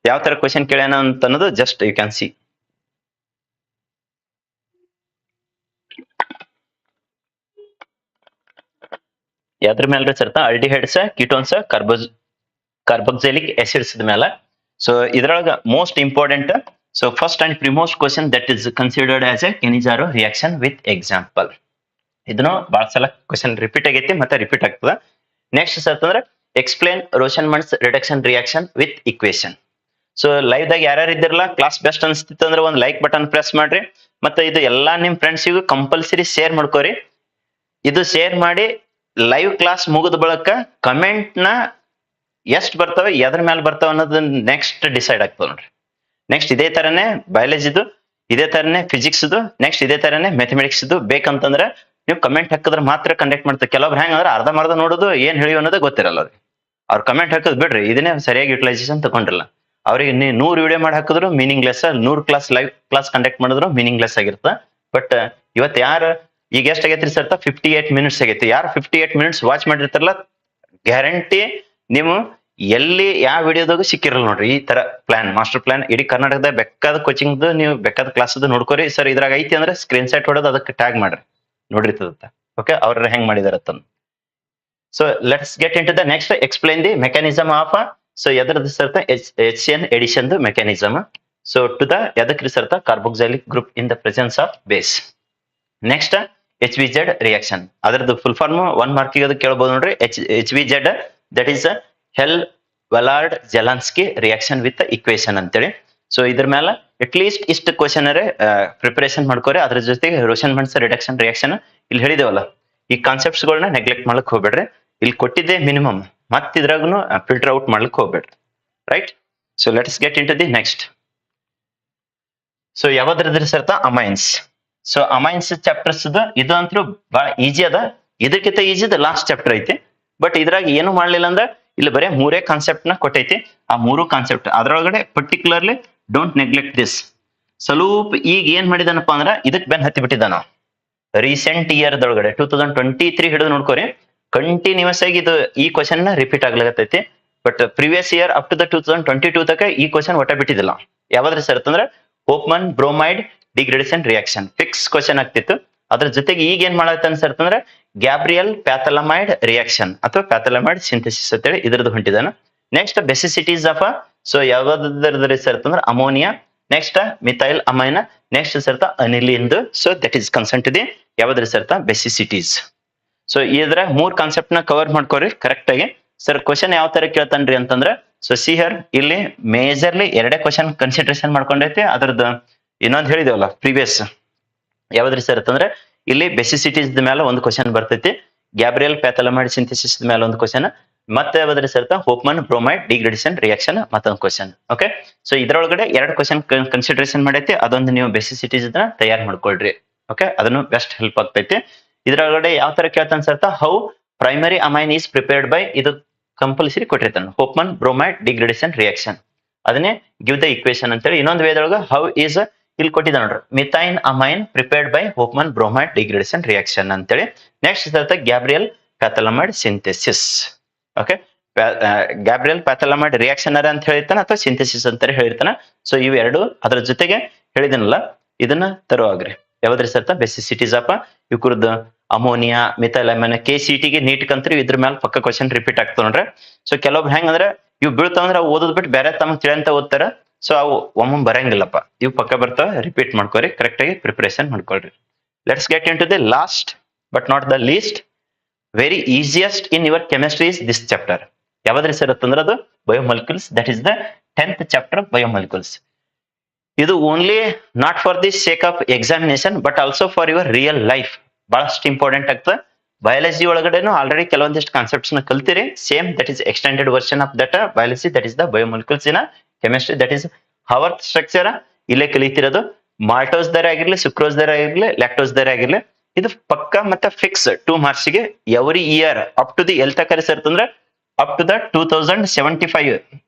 ಯಾವ ತರ ಕ್ವಶನ್ ಕೇಳ್ಯಾನ ಅಂತ ಅನ್ನೋದು ಜಸ್ಟ್ ಯು ಕ್ಯಾನ್ ಸಿ. ಯಾವ್ದ್ರ ಮೇಲೆ ಸರ್ತ ಅಲ್ಡಿಹೈಡ್ಸ್, ಕೀಟೋನ್ಸ್, ಕಾರ್ಬೋಕ್ಸಿಲಿಕ್ ಆಸಿಡ್ಸ್ ಮೇಲೆ. ಸೊ ಇದ್ರೊಳಗ most important, so first and foremost question that is considered as a Cannizzaro reaction with example. ಇದನ್ನು ಬಹಳ ಸಲ ಕ್ವಶನ್ ರಿಪೀಟ್ ಆಗೈತಿ ಮತ್ತೆ ರಿಪೀಟ್ ಆಗ್ತದ. ನೆಕ್ಸ್ಟ್ ಅಂತಂದ್ರೆ explain Roshan bonds reduction reaction with equation. So live ದಾಗ ಯಾರ್ಯಾರು ಇದ್ದಿರಲ್ಲ ಕ್ಲಾಸ್ ಬೆಸ್ಟ್ ಅನ್ಸ್ತಿತ್ತು ಅಂದ್ರೆ ಒಂದು ಲೈಕ್ ಬಟನ್ ಪ್ರೆಸ್ ಮಾಡ್ರಿ, ಮತ್ತೆ ಇದು ಎಲ್ಲಾ ನಿಮ್ ಫ್ರೆಂಡ್ಸಿಗೂ ಕಂಪಲ್ಸರಿ ಶೇರ್ ಮಾಡ್ಕೋರಿ. ಇದು ಶೇರ್ ಮಾಡಿ ಲೈವ್ ಕ್ಲಾಸ್ ಮುಗಿದ ಬಳಕ ಕಮೆಂಟ್ ನ ಎಷ್ಟ್ ಬರ್ತವೆ ಎದ್ರ ಮೇಲೆ ಬರ್ತಾವ ಅನ್ನೋದು ನೆಕ್ಸ್ಟ್ ಡಿಸೈಡ್ ಆಗ್ತದೆ ನೋಡ್ರಿ. ನೆಕ್ಸ್ಟ್ ಇದೇ ತರನೇ ಬಯಾಲಜಿದು, ಇದೇ ತರನೇ ಫಿಸಿಕ್ಸ್, ನೆಕ್ಸ್ಟ್ ಇದೇ ತರನೇ ಮ್ಯಾಥಮೆಟಿಕ್ಸ್ ಬೇಕಂತಂದ್ರೆ ನೀವು ಕಮೆಂಟ್ ಹಾಕಿದ್ರೆ ಮಾತ್ರ ಕಂಡಕ್ಟ್ ಮಾಡ್ತಾರೆ. ಕೆಲವೊಬ್ರು ಹೆಂಗ್ ಅಂದ್ರೆ ಅರ್ಧಂಬರ್ಧ ನೋಡೋದು ಏನ್ ಹೇಳಿ ಅನ್ನೋದು ಗೊತ್ತಿರಲ್ಲ ಅವ್ರಿಗೆ. ಅವ್ರು ಕಮೆಂಟ್ ಹಾಕೋದು ಬಿಡ್ರಿ, ಇದನ್ನೇ ಸರಿಯಾಗಿ ಯುಟಿಲೈಸೇಷನ್ ತಗೊಂಡಿಲ್ಲ. ಅವ್ರಿಗೆ 100 ವಿಡಿಯೋ ಮಾಡಿ ಹಾಕಿದ್ರು meaningless, 100 class live class conduct ಮಾಡಿದ್ರು ಮೀನಿಂಗ್ಲೆಸ್ ಆಗಿರುತ್ತೆ. ಬಟ್ ಇವತ್ತು ಯಾರು ಈಗ ಎಷ್ಟ್ ಆಗೈತ್ರಿ ಸರ್ತ 58 ಮಿನಿಟ್ಸ್ ಆಗೈತಿ. ಯಾರು 58 ಮಿನಿಟ್ಸ್ ವಾಚ್ ಮಾಡಿರ್ತಾರಲ್ಲ ಗ್ಯಾರಂಟಿ ನೀವು ಎಲ್ಲಿ ಯಾವ ವಿಡಿಯೋದಾಗ ಸಿಕ್ಕಿರಲ್ಲ ನೋಡ್ರಿ. ಈ ತರ ಪ್ಲಾನ್, ಮಾಸ್ಟರ್ ಪ್ಲಾನ್ ಇಡೀ ಕರ್ನಾಟಕದ ಬೇಕಾದ ಕೋಚಿಂಗ್ ನೀವು ಬೇಕಾದ ಕ್ಲಾಸ್ ನೋಡ್ಕೋರಿ. ಸರ್ ಇದ್ರಾಗ ಐತಿ ಅಂದ್ರೆ ಸ್ಕ್ರೀನ್ ಶಾಟ್ ಹೊಡೆದು ಅದಕ್ಕೆ ಟ್ಯಾಗ್ ಮಾಡ್ರಿ, ನೋಡಿರ್ತದ. ಓಕೆ, ಅವ್ರ ಹೆಂಗ್ ಮಾಡಿದಾರತ್ತ. So let's get in to the next, explain the mechanism of. So ಎದ್ರದ್ದು ಸರ್ತ HCN addition mechanism. So to the ಎದಕ್ರಿ ಸರ್ತ carboxylic group in the presence of base. Next HVZ reaction, ಅದರದ್ದು ಫುಲ್ ಫಾರ್ಮ್ 1 ಮಾರ್ಕಿಗೆ ಅದು ಕೇಳಬಹುದು ನೋಡ್ರಿ. HVZ that is Hell Volhard Zelinsky reaction with equation ಅಂತೇಳಿ. ಸೊ ಇದ್ರ ಮೇಲೆ ಅಟ್ ಲೀಸ್ಟ್ ಇಷ್ಟು ಕ್ವಶನ್ ಪ್ರಿಪರೇಷನ್ ಮಾಡ್ಕೋರಿ. ಅದ್ರ ಜೊತೆಗೆ ರೋಷನ್ ಬಾಂಡ್ಸ್ ರಿಡಕ್ಷನ್ ರಿಯಾಕ್ಷನ್ ಇಲ್ಲಿ ಹೇಳಿದೇವಲ್ಲ, ಈ ಕಾನ್ಸೆಪ್ಟ್ಸ್ ಗಳನ್ನ ನೆಗ್ಲೆಕ್ಟ್ ಮಾಡ್ಲಿಕ್ಕೆ ಹೋಗ್ಬೇಡ್ರಿ. ಇಲ್ಲಿ ಕೊಟ್ಟಿದ್ದೆ ಮಿನಿಮಮ್, ಮತ್ ಇದ್ರಾಗೂ ಫಿಲ್ಟರ್ ಔಟ್ ಮಾಡ್ಲಿಕ್ಕೆ ಹೋಗ್ಬೇಡ್ರಿ. Right, so let's get in to the next. So ಯಾವ್ದ್ರದ್ರಿ ಸರ್ತ ಅಮೈನ್ಸ್. ಸೊ ಅಮೈನ್ಸ್ ಚಾಪ್ಟರ್ಸ್ ಇದು ಅಂತೂ ಬಹಳ ಈಜಿ ಅದ. ಇದಕ್ಕಿಂತ ಈಜಿ ಲಾಸ್ಟ್ ಚಾಪ್ಟರ್ ಐತಿ. ಬಟ್ ಇದ್ರಾಗ ಏನು ಮಾಡ್ಲಿಲ್ಲ ಅಂದ್ರೆ ಇಲ್ಲಿ ಬರೀ 3 ಕಾನ್ಸೆಪ್ಟ್ ನ ಕೊಟ್ಟೈತಿ. ಆ 3 ಕಾನ್ಸೆಪ್ಟ್ ಅದ್ರೊಳಗಡೆ ಪರ್ಟಿಕ್ಯುಲರ್ಲಿ ಡೋಂಟ್ ನೆಗ್ಲೆಕ್ಟ್ ದಿಸ್. ಸ್ವಲ್ಪ ಈಗ ಏನ್ ಮಾಡಿದಾನಪ್ಪ ಅಂದ್ರ ಇದಕ್ ಬೆನ್ ಹತ್ತಿ ಬಿಟ್ಟಿದ್ದಾನ. ರೀಸೆಂಟ್ ಇಯರ್ ದೊಳಗಡೆ 2023 ಹಿಡಿದು ನೋಡ್ಕೋರಿ, ಕಂಟಿನ್ಯೂಸ್ ಆಗಿ ಇದು ಈ ಕ್ವಶನ್ ನ ರಿಪೀಟ್ ಆಗ್ಲಾಗತೈತಿ. But previous year up to 2022 ತನಕ ಈ ಕ್ವಶನ್ ಒಟ್ಟ ಬಿಟ್ಟಿದ್ದಿಲ್ಲ. ಯಾವ್ದ್ರಿ ಸರ್ ಅಂತಂದ್ರೆ Hofmann bromide degradation reaction fix question ಆಗ್ತಿತ್ತು. ಅದ್ರ ಜೊತೆಗೆ ಈಗ ಏನ್ ಮಾಡತ್ತ ಸರ್ ಅಂತಂದ್ರೆ ಗ್ಯಾಬ್ರಿಯಲ್ ಪ್ಯಾಥಲಮೈಡ್ ರಿಯಾಕ್ಷನ್ ಅಥವಾ ಪ್ಯಾಥಲಮೈಡ್ ಸಿಂಥೆಸಿಸ್ ಅಂತೇಳಿ ಇದ್ರದ್ದು ಹೊಂಟಿದಾನ. ನೆಕ್ಸ್ಟ್ ಬೆಸಿಸಿಟೀಸ್ ಆಫ್ ಸೊ ಯಾವ್ದಾದ್ರಿ ಸರ್ ಅಂತಂದ್ರೆ ಅಮೋನಿಯಾ, ನೆಕ್ಸ್ಟ್ ಮಿಥೈಲ್ ಅಮೈನ, ನೆಕ್ಸ್ಟ್ ಸರ್ತ ಅನಿಲಿಂದು. So that is concern to the ಯಾವ್ದ್ರಿ ಸರ್ತ ಬೆಸಿಸಿಟೀಸ್. ಸೊ ಇದ್ರ 3 ಕಾನ್ಸೆಪ್ಟ್ ನ ಕವರ್ ಮಾಡ್ಕೋರಿ ಕರೆಕ್ಟ್ ಆಗಿ. ಸರ್ ಕ್ವಶನ್ ಯಾವ ತರ ಕೇಳ್ತಾನ್ರಿ ಅಂತಂದ್ರೆ ಸೊ ಸಿ ಹಿಯರ್ ಇಲ್ಲಿ ಮೇಜರ್ಲಿ 2 ಕ್ವಶನ್ ಕನ್ಸಿಡರೇಷನ್ ಮಾಡ್ಕೊಂಡೈತಿ. ಅದ್ರದ್ದು ಇನ್ನೊಂದು ಹೇಳಿದೇವಲ್ಲ ಪ್ರೀವಿಯಸ್ ಯಾವ್ದ್ರಿ ಸರ್ ಅಂತಂದ್ರೆ ಇಲ್ಲಿ ಬೆಸಿಸಿಟೀಸ್ ಮೇಲೆ ಒಂದು ಕ್ವಶನ್ ಬರ್ತೈತಿ, ಗ್ಯಾಬ್ರಿಯಲ್ ಪ್ಯಾಥಲಮೈಡ್ ಸಿಂಥೆಸಿಸ್ ಮೇಲೆ ಒಂದು ಕ್ವಶನ್, ಮತ್ತೆ ಯಾವ್ದ್ರಿ sir Hofmann bromide degradation reaction ಮತ್ತೊಂದು ಕ್ವಶನ್. ಓಕೆ, ಸೊ ಇದ್ರೊಳಗಡೆ 2 ಕ್ವಶನ್ ಕನ್ಸಿಡರೇಷನ್ ಮಾಡೈತಿ. ಅದೊಂದು ನೀವು ಬೆಸಿಸಿಟೀಸ್ ತಯಾರು ಮಾಡ್ಕೊಳ್ರಿ. ಓಕೆ, ಅದನ್ನು ಬೆಸ್ಟ್ ಹೆಲ್ಪ್ ಆಗ್ತೈತಿ. ಇದ್ರೊಳಗಡೆ ಯಾವ ತರ ಕೇಳ್ತಾನೆ sir how primary amine is prepared by, ಇದು ಕಂಪಲ್ಸರಿ ಕೊಟ್ಟಿರ್ತಾನೆ ಹೋಪ್ಮನ್ ಬ್ರೋಮೈಡ್ ಡಿಗ್ರೇಡೇಷನ್ ರಿಯಾಕ್ಷನ್. ಅದನ್ನೇ ಗಿವ್ ದ ಇಕ್ವೇಶನ್ ಅಂತೇಳಿ. ಇನ್ನೊಂದು ವೇದೊಳಗ ಹೌ ಈಸ್ ಇಲ್ಲಿ ಕೊಟ್ಟಿದ್ದ ನೋಡ್ರಿ methane amine prepared by Hofmann bromide degradation reaction ಅಂತೇಳಿ. Next sir Gabriel phthalimide synthesis. Okay, Gabriel phthalimide reaction ಅಂತ ಹೇಳಿರ್ತಾನ ಅಥವಾ ಸಿಂಥೆಸಿಸ್ ಅಂತ ಹೇಳಿರ್ತಾನ. ಸೊ ಇವೆರಡು ಅದ್ರ ಜೊತೆಗೆ ಹೇಳಿದನಲ್ಲ ಇದನ್ನ ತರುವಾಗ್ರಿ ಯಾವ್ದ್ರಿ ಸರ್ ಬೆಸಿಸಿಟೀಸ್ ಆಫ್ ಇವ್ರದ್ದು ammonia methyl amine KCT NEET ಕಂತ್ರಿ ಇದ್ರ ಮೇಲೆ ಪಕ್ಕ ಕ್ವಶನ್ ರಿಪೀಟ್ ಆಗ್ತಾವ ನೋಡ್ರಿ. ಸೊ ಕೆಲವೊಬ್ರು ಹೆಂಗಂದ್ರೆ ಇವ್ ಬೀಳ್ತಾವಂದ್ರ ಅವು ಓದೋದ್ ಬಿಟ್ಟು ಬೇರೆ ತಮ್ಮ ತಿಳಿಯಂತ ಓದ್ತಾರ. ಸೊ ಅವು ಒಮ್ಮೆ ಬರಂಗಿಲ್ಲಪ್ಪ, ಇವ್ ಪಕ್ಕ ಬರ್ತಾವ. ರಿಪೀಟ್ ಮಾಡ್ಕೋರಿ, ಕರೆಕ್ಟ್ ಆಗಿ ಪ್ರಿಪರೇಷನ್ ಮಾಡ್ಕೊಳ್ರಿ. Let's get in to the last but not the least very easiest in your chemistry is this chapter. ಯಾವ್ದ್ರಿ ಸರ್ ಅಂತಂದ್ರೆ ಅದು biomolecules. That is the 10th chapter biomolecules. ಇದು only not for the sake of examination but also for your real life. ಬಹಳಷ್ಟು important ಆಗ್ತದೆ. Biology ಒಳಗಡೆನು already ಕೆಲವೊಂದಿಷ್ಟು concepts ನ ಕಲ್ತಿರಿ. Same that is extended version of that biology, that is the biomolecules in chemistry. That is Haworth structure ಇಲ್ಲೇ ಕಲಿತಿರೋದು. Maltose ದರ ಆಗಿರ್ಲಿ, ಸುಕ್ರೋಸ್ ದರ ಆಗಿರ್ಲಿ, ಲ್ಯಾಕ್ಟೋಸ್ ದರ ಆಗಿರ್ಲಿ, ಇದು ಪಕ್ಕ ಮತ್ತೆ ಫಿಕ್ಸ್ 2 marks ಗೆ every year up to the ಎಲ್ ತಕ ಸರ್ ಅಂತಂದ್ರೆ ಅಪ್ ಟು ದ 2075.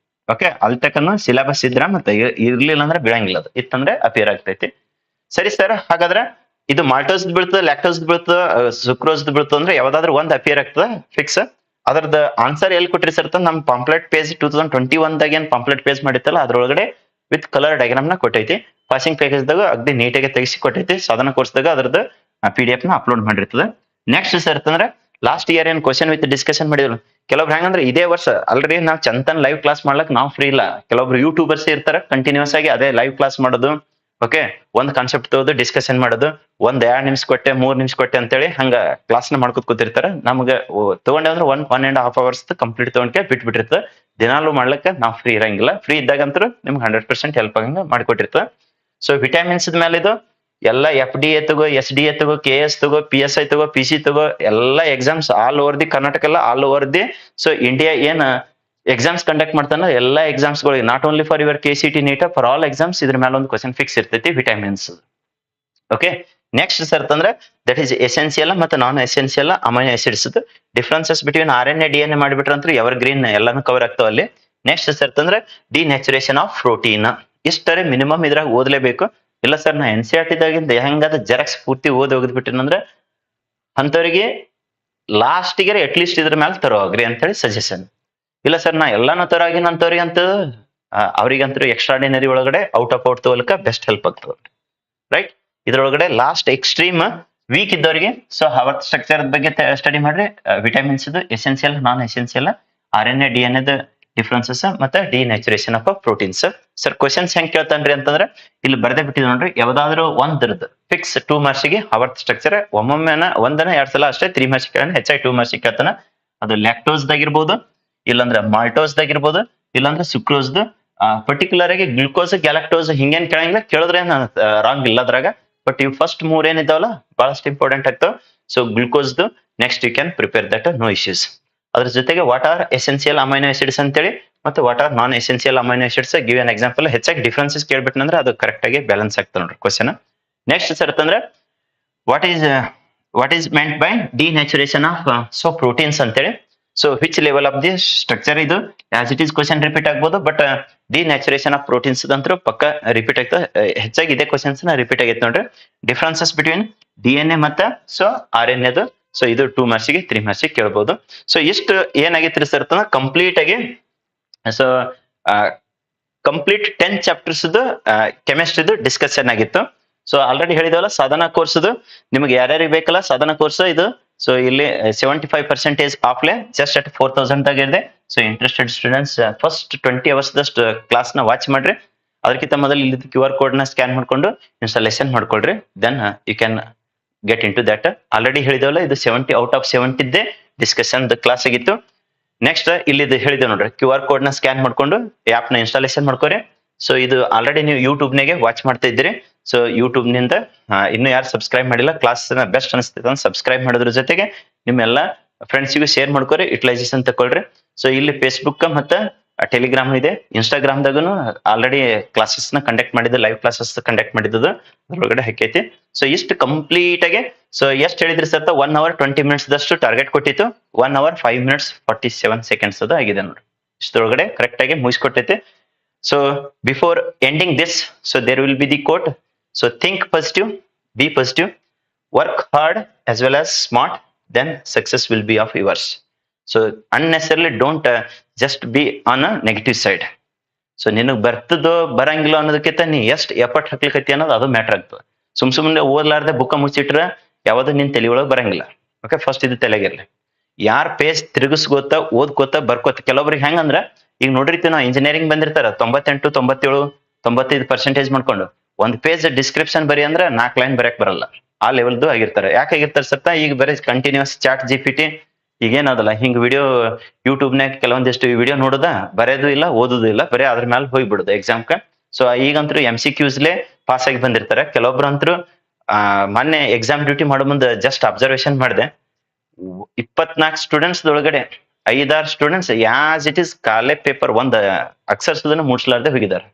ಓಕೆ, ಅಲ್ಲಿ ತಕನು ಸಿಲೆಬಸ್ ಇದ್ರ ಮತ್ತೆ ಇರ್ಲಿಲ್ಲ ಅಂದ್ರೆ ಬಿಡಂಗಿಲ್ಲ. ಅದು ಇತ್ತಂದ್ರೆ ಅಪಿಯರ್ ಆಗ್ತೈತಿ. ಸರಿ ಸರ್, ಹಾಗಾದ್ರೆ ಇದು ಮಾಲ್ಟೋಸ್ ಬೀಳ್ತದೆ, ಲ್ಯಾಕ್ಟೋಸ್ ಬೀಳ್ತದೆ, ಸುಕ್ರೋಸ್ ಬೀಳ್ತದೆ ಅಂದ್ರೆ ಯಾವ್ದಾದ್ರು ಒಂದ್ ಅಪಿಯರ್ ಆಗ್ತದೆ ಫಿಕ್ಸ್. ಅದ್ರದ್ದು ಆನ್ಸರ್ ಎಲ್ಲಿ ಕೊಟ್ರಿ ಸರ್ ನಮ್ ಪಾಂಪ್ಲೆಟ್ ಪೇಜ್ 2021 ದಾಗ ಏನ್ ಪಾಂಪ್ಲೆಟ್ ಪೇಜ್ ಮಾಡಿತ್ತಲ್ಲ ಅದ್ರೊಳಗಡೆ ವಿತ್ ಕಲರ್ ಡಯಾಗ್ರಾಮ್ ನ ಕೊಟ್ಟೈತಿ. ಪಾಸಿಂಗ್ ಪ್ಯಾಕೇಜ್ ದಾಗ ಅಗ್ದಿ ನೀಟಾಗಿ ತೆಗಿಸಿ ಕೊಟ್ಟೈತಿ. ಸಾಧನ ಕೋರ್ಸ್ ದಾಗ ಅದ್ರದ್ದು PDF ನ ಅಪ್ಲೋಡ್ ಮಾಡಿರ್ತದೆ. ನೆಕ್ಸ್ಟ್ ಸರ್ ಅಂತಂದ್ರೆ ಲಾಸ್ಟ್ ಇಯರ್ ಏನ್ ಕ್ವಶನ್ ವಿತ್ ಡಿಸ್ಕಷನ್ ಮಾಡಿದ್ರು. ಕೆಲವೊಬ್ರು ಹೆಂಗಂದ್ರೆ ಇದೇ ವರ್ಷ ಆಲ್ರೆಡಿ ನಾವ್ ಚಂತನ್ ಲೈವ್ ಕ್ಲಾಸ್ ಮಾಡ್ಲಕ್ ನಾವು ಫ್ರೀ ಇಲ್ಲ. ಕೆಲವೊಬ್ರು ಯೂಟ್ಯೂಬರ್ಸ್ ಇರ್ತಾರೆ ಕಂಟಿನ್ಯೂಸ್ ಆಗಿ ಅದೇ ಲೈವ್ ಕ್ಲಾಸ್ ಮಾಡೋದು. ಓಕೆ, ಒಂದ್ ಕಾನ್ಸೆಪ್ಟ್ ತಗೋದು ಡಿಸ್ಕಷನ್ ಮಾಡೋದು, 1-2 ನಿಮಿಷ ಕೊಟ್ಟೆ 3 ನಿಮಿಷ ಕೊಟ್ಟೆ ಅಂತೇಳಿ ಹಂಗ ಕ್ಲಾಸ್ ನ ಮಾಡ್ಕೊತ ಕೂತಿರ್ತಾರ. ನಮ್ಗೆ ತಗೊಂಡೆ ಅಂದ್ರೆ 1.5 hours ಕಂಪ್ಲೀಟ್ ತಗೊಂಡ್ಕೆ ಬಿಟ್ಬಿಟ್ಟಿರ್ತದೆ. ದಿನಾಲು ಮಾಡ್ಲಿಕ್ಕೆ ನಾವು ಫ್ರೀ ಇರಂಗಿಲ್ಲ. ಫ್ರೀ ಇದ್ದಾಗಂತೂ ನಿಮ್ಗೆ 100% ಹೆಲ್ಪ್ ಆಗಂಗ ಮಾಡಿಕೊಟ್ಟಿರ್ತದೆ. ಸೊ ವಿಟಮಿನ್ಸ್ ಮೇಲೆ ಇದು ಎಲ್ಲ FDA ತಗೋ, SDA ತಗೋ, KS ತಗೋ, PSI ತಗೋ, PC ತಗೋ, ಎಲ್ಲ exams all over the Karnataka ಎಲ್ಲ all over the so India ಏನ್ ಎಕ್ಸಾಮ್ಸ್ ಕಂಡಕ್ಟ್ ಮಾಡ್ತಾನ ಎಲ್ಲ ಎಕ್ಸಾಮ್ಸ್ ಗಳಿಗೆ not only for your KCT NEET for all exams ಇದ್ರ ಮೇಲೆ ಒಂದು ಕ್ವಶನ್ ಫಿಕ್ಸ್ ಇರ್ತೈತಿ ವಿಟಮಿನ್ಸ್. ಓಕೆ, ನೆಕ್ಸ್ಟ್ ಸರ್ ಅಂತಂದ್ರೆ ದಟ್ ಈಸ್ ಎಸೆನ್ಸಿಯಲ್ ಮತ್ತೆ non essential amino acids differences between RNA DNA ಮಾಡಿಬಿಟ್ರಂತೂ ಎವರ್ ಗ್ರೀನ್ ಎಲ್ಲಾನು ಕವರ್ ಆಗ್ತಾವ ಅಲ್ಲಿ. ನೆಕ್ಸ್ಟ್ ಸರ್ ಅಂತಂದ್ರೆ ಡಿನ್ಯಾಚುರೇಷನ್ ಆಫ್ ಪ್ರೋಟೀನ್. ಇಷ್ಟರೇ ಮಿನಿಮಮ್ ಇದ್ರಾಗ ಓದ್ಲೇಬೇಕು. ಇಲ್ಲ ಸರ್ ನಾ NCERT ದಾಗಿಂದ ಹೆಂಗಾದ ಜೆರಾಕ್ಸ್ ಪೂರ್ತಿ ಓದಿ ಹೋಗಿದ್ಬಿಟ್ಟಿನಂದ್ರೆ ಅಂತವ್ರಿಗೆ ಲಾಸ್ಟಿಗೆ ಅಟ್ ಲೀಸ್ಟ್ ಇದ್ರ ಮೇಲೆ ತರೋಗ್ರಿ ಅಂತ ಹೇಳಿ ಸಜೆಷನ್. ಇಲ್ಲ ಸರ್ ನಾ ಎಲ್ಲಾನು ತರಾಗಿನ ಅಂತವ್ರಿಗೆ ಅಂತ ಅವ್ರಿಗಂತೂ ಎಕ್ಸ್ಟ್ರಾಡಿನರಿ ಒಳಗಡೆ ಔಟ್ ಆಫ್ ಔಟ್ ತಗೋಲಿಕ್ಕೆ ಬೆಸ್ಟ್ ಹೆಲ್ಪ್ ಆಗ್ತದೆ. ರೈಟ್, ಇದ್ರೊಳಗಡೆ ಲಾಸ್ಟ್ ಎಕ್ಸ್ಟ್ರೀಮ್ ವೀಕ್ ಇದ್ದವರಿಗೆ ಸೊ ಹವರ್ತ್ ಸ್ಟ್ರಕ್ಚರ್ ಬಗ್ಗೆ ಸ್ಟಡಿ ಮಾಡ್ರಿ. Vitamins essential non essential, RNA DNA differences ಮತ್ತೆ denaturation of proteins. Sir questions ಹೆಂಗ್ ಕೇಳ್ತಾನ್ರಿ ಅಂತಂದ್ರೆ ಇಲ್ಲಿ ಬರ್ದೇ ಬಿಟ್ಟಿದ್ ನೋಡ್ರಿ ಯಾವ್ದಾದ್ರು ಒಂದ್ರದ್ದು ಫಿಕ್ಸ್ 2 marks ಗೆ ಹವರ್ತ್ ಸ್ಟ್ರಕ್ಚರ್ ಒಮ್ಮೊಮ್ಮೆನ 1-2 ಸಲ ಅಷ್ಟೇ 3 marks ಕೇಳೋಣ, ಹೆಚ್ಚಾಗಿ 2 marks ಕೇಳ್ತಾನ. ಅದು ಲ್ಯಾಕ್ಟೋಸ್ ದಾಗಿರ್ಬೋದು, ಇಲ್ಲಾಂದ್ರೆ ಮಾಲ್ಟೋಸ್ ದಾಗಿರ್ಬೋದು, ಇಲ್ಲಾಂದ್ರೆ ಸುಕ್ರೋಸ್ ಪರ್ಟಿಕ್ಯುಲರ್ ಆಗಿ ಗ್ಲುಕೋಸ್ ಗ್ಯಾಲಕ್ಟೋಸ್ ಹಿಂಗೇನ್ ಕೇಳಂಗಿಲ್ಲ. ಕೇಳಿದ್ರೆ ರಾಂಗ್ ಇಲ್ಲ ಅದ್ರಾಗ. ಬಟ್ ಇವ್ ಫಸ್ಟ್ 3 ಏನಿದಾವಲ್ಲ ಬಹಳಷ್ಟು ಇಂಪಾರ್ಟೆಂಟ್ ಆಗ್ತಾವ. So glucose next you can prepare that, no issues. ಅದ್ರ ಜೊತೆಗೆ what are essential amino acids ಅಂತೇಳಿ ಮತ್ತೆ what are non essential amino acids give an example. ಹೆಚ್ಚಾಗಿ ಡಿಫ್ರೆನ್ಸಸ್ ಕೇಳ್ಬಿಟ್ನಂದ್ರೆ ಅದು ಕರೆಕ್ಟ್ ಆಗಿ ಬ್ಯಾಲೆನ್ಸ್ ಆಗ್ತಾವ ನೋಡ್ರಿ ಕ್ವಶನ್. ನೆಕ್ಸ್ಟ್ ಸರ್ ಅಂತಂದ್ರೆ what is what is meant by denaturation of so proteins ಅಂತೇಳಿ. So which level of the structure ಇದು as it is question repeat ಆಗ್ಬೋದು, ಬಟ್ ಡಿನ್ಯಾಚುರೇಷನ್ ಆಫ್ ಪ್ರೋಟೀನ್ಸ್ ಅಂತೂ ಪಕ್ಕ ರಿಪೀಟ್ ಆಗ್ತದೆ. ಹೆಚ್ಚಾಗಿ ಇದೇ ಕ್ವಶನ್ಸ್ ರಿಪೀಟ್ ಆಗೈತೆ ನೋಡ್ರಿ. ಡಿಫ್ರೆನ್ಸಸ್ ಬಿಟ್ವೀನ್ DNA ಮತ್ತೆ ಸೊ RNA ಅದು. ಸೊ ಇದು 2 ಮಾರ್ಕ್ಸಿಗೆ 3 ಮಾರ್ಕ್ಸಿಗೆ ಕೇಳ್ಬೋದು. ಸೊ ಇಷ್ಟು ಏನಾಗೈತ್ರಿ ಸರ್ ಕಂಪ್ಲೀಟ್ ಆಗಿ ಸೊ ಕಂಪ್ಲೀಟ್ 10 ಚಾಪ್ಟರ್ಸ್ ಕೆಮಿಸ್ಟ್ರಿದು ಡಿಸ್ಕಷನ್ ಆಗಿತ್ತು. ಸೊ ಆಲ್ರೆಡಿ ಹೇಳಿದವಲ್ಲ ಸಾಧನಾ ಕೋರ್ಸ್ ನಿಮ್ಗೆ ಯಾರ್ಯಾರಿಗೆ ಬೇಕಲ್ಲ ಸಾಧನಾ ಕೋರ್ಸ್ ಇದು. ಸೊ ಇಲ್ಲಿ 75% ಆಫ್ಲೈನ್ ಜಸ್ಟ್ ಅಟ್ 4000 ಇದೆ. So interested students first 20 hours ದಷ್ಟು ಕ್ಲಾಸ್ ನ ವಾಚ್ ಮಾಡ್ರಿ. ಅದಕ್ಕಿಂತ ಮೊದಲು ಇಲ್ಲಿ QR ಕೋಡ್ ನ ಸ್ಕ್ಯಾನ್ ಮಾಡ್ಕೊಂಡು ಇನ್ಸ್ಟಾಲೇಷನ್ ಮಾಡ್ಕೊಳ್ರಿ. Then you can get in to that. Already ಹೇಳಿದವಲ್ಲ ಇದು 70 ಔಟ್ ಆಫ್ 70 ಇದ್ದೆ ಡಿಸ್ಕಷನ್ ಕ್ಲಾಸ್ ಆಗಿತ್ತು. ನೆಕ್ಸ್ಟ್ ಇಲ್ಲಿ ಹೇಳಿದೆ ನೋಡ್ರಿ, QR ಕೋಡ್ ನ ಸ್ಕ್ಯಾನ್ ಮಾಡ್ಕೊಂಡು ಆಪ್ ನ ಇನ್ಸ್ಟಾಲೇಷನ್ ಮಾಡ್ಕೋರಿ. ಸೊ ಇದು ಆಲ್ರೆಡಿ ನೀವು ಯೂಟ್ಯೂಬ್ ನಾಗೆ ವಾಚ್ ಮಾಡ್ತಾ ಇದ್ದೀರಿ. ಸೊ ಯೂಟ್ಯೂಬ್ ನಿಂದ ಇನ್ನು ಯಾರು ಸಬ್ಸ್ಕ್ರೈಬ್ ಮಾಡಿಲ್ಲ ಕ್ಲಾಸ್ ಬೆಸ್ಟ್ ಅನಿಸ್ತೈತೆ ಸಬ್ಸ್ಕ್ರೈಬ್ ಮಾಡೋದ್ರ ಜೊತೆಗೆ ನಿಮ್ಮೆಲ್ಲ ಫ್ರೆಂಡ್ಸಿಗೂ ಶೇರ್ ಮಾಡ್ಕೋರಿ, ಯುಟಿಲೈಸೇಷನ್ ತಗೊಳ್ರಿ. ಸೊ ಇಲ್ಲಿ ಫೇಸ್ಬುಕ್ ಮತ್ತೆ ಟೆಲಿಗ್ರಾಮ್ ಇದೆ, ಇನ್ಸ್ಟಾಗ್ರಾಮ್ದಾಗೂ ಆಲ್ರೆಡಿ ಕ್ಲಾಸಸ್ ನ ಕಂಡಕ್ಟ್ ಮಾಡಿದ್ದು, ಲೈವ್ ಕ್ಲಾಸಸ್ ಕಂಡಕ್ಟ್ ಮಾಡಿದ್ದು ಅದ್ರೊಳಗಡೆ ಹಾಕೈತಿ. ಸೊ ಇಷ್ಟು ಕಂಪ್ಲೀಟ್ ಆಗಿ ಸೊ ಎಷ್ಟು ಹೇಳಿದ್ರಿ ಸರ್ 1 hour 20 minutes ದಷ್ಟು ಟಾರ್ಗೆಟ್ ಕೊಟ್ಟಿತ್ತು. 1 hour 5 minutes 47 seconds ಅದು ಆಗಿದೆ ನೋಡಿ. ಇಷ್ಟೊಳಗಡೆ ಕರೆಕ್ಟ್ ಆಗಿ ಮುಗಿಸ್ಕೊಟ್ಟೈತಿ. So before ending this, so there will be the quote. So think positive, be positive, work hard as well as smart, then success will be of yours. So unnecessarily don't just be on a negative side. So ನಿನಗ್ ಬರ್ತದೋ ಬರಂಗಿಲ್ಲ ಅನ್ನೋದಕ್ಕಿಂತ ನೀ ಎಷ್ಟು effort ಹಾಕ್ಲಿಕ್ಕೈತಿ ಅನ್ನೋದು ಅದು matter ಆಗ್ತದೆ. ಸುಮ್ನೆ ಓದ್ಲಾರ್ದೆ ಬುಕ್ಕ ಮುಚ್ಚಿಟ್ರ ಯಾವ್ದು ನಿನ್ ತಲೆ ಒಳಗೆ ಬರಂಗಿಲ್ಲ. ಓಕೆ, ಫಸ್ಟ್ ಇದು ತಲೆಗಿರ್ಲಿ. ಯಾರ್ ಪೇಜ್ ತಿರುಗಿಸ್ಕೋತ ಓದ್ಕೋತ ಬರ್ಕೋತ, ಕೆಲವೊಬ್ರಿಗೆ ಹೆಂಗಂದ್ರ ಈಗ ನೋಡಿರ್ತೀವಿ ನಾವು ಇಂಜಿನಿಯರಿಂಗ್ ಬಂದಿರ್ತಾರ 98 97 95% ಮಾಡ್ಕೊಂಡು ಒಂದ್ ಪೇಜ್ ಡಿಸ್ಕ್ರಿಪ್ಷನ್ ಬರಿ ಅಂದ್ರ 4 ಲೈನ್ ಬರೆಯಕ್ ಬರಲ್ಲ. ಆ ಲೆವೆಲ್ದು ಆಗಿರ್ತಾರೆ. ಯಾಕಾಗಿರ್ತಾರೆ ಸತ್ತ ಈಗ ಬರೀ ಕಂಟಿನ್ಯೂಸ್ ಚಾಟ್ GPT ಈಗೇನದಲ್ಲ ಹಿಂಗ್ ವಿಡಿಯೋ ಯೂಟ್ಯೂಬ್ನಾಗ ಕೆಲವೊಂದಿಷ್ಟು ವಿಡಿಯೋ ನೋಡೋದ, ಬರೆಯೋದು ಇಲ್ಲ ಓದೋದು ಇಲ್ಲ, ಬರೀ ಅದ್ರ ಮೇಲೆ ಹೋಗ್ಬಿಡುದು ಎಕ್ಸಾಮ್ಕ. ಸೊ ಈಗಂತೂ MCQsಲೇ ಪಾಸ್ ಆಗಿ ಬಂದಿರ್ತಾರೆ. ಕೆಲವೊಬ್ರು ಅಂತೂ ಮೊನ್ನೆ ಎಕ್ಸಾಮ್ ಡ್ಯೂಟಿ ಮಾಡೋ ಮುಂದೆ ಜಸ್ಟ್ ಅಬ್ಸರ್ವೇಷನ್ ಮಾಡಿದೆ, 24 ಸ್ಟೂಡೆಂಟ್ಸ್ ಒಳಗಡೆ 5-6 ಸ್ಟೂಡೆಂಟ್ಸ್ ಯಾಸ್ ಇಟ್ ಇಸ್ ಕಾಲೇ ಪೇಪರ್ ಒಂದ್ ಅಕ್ಷರ್ಸದನ್ನ ಮುಟ್ಸಲಾರ್ದೆ ಹೋಗಿದ್ದಾರೆ.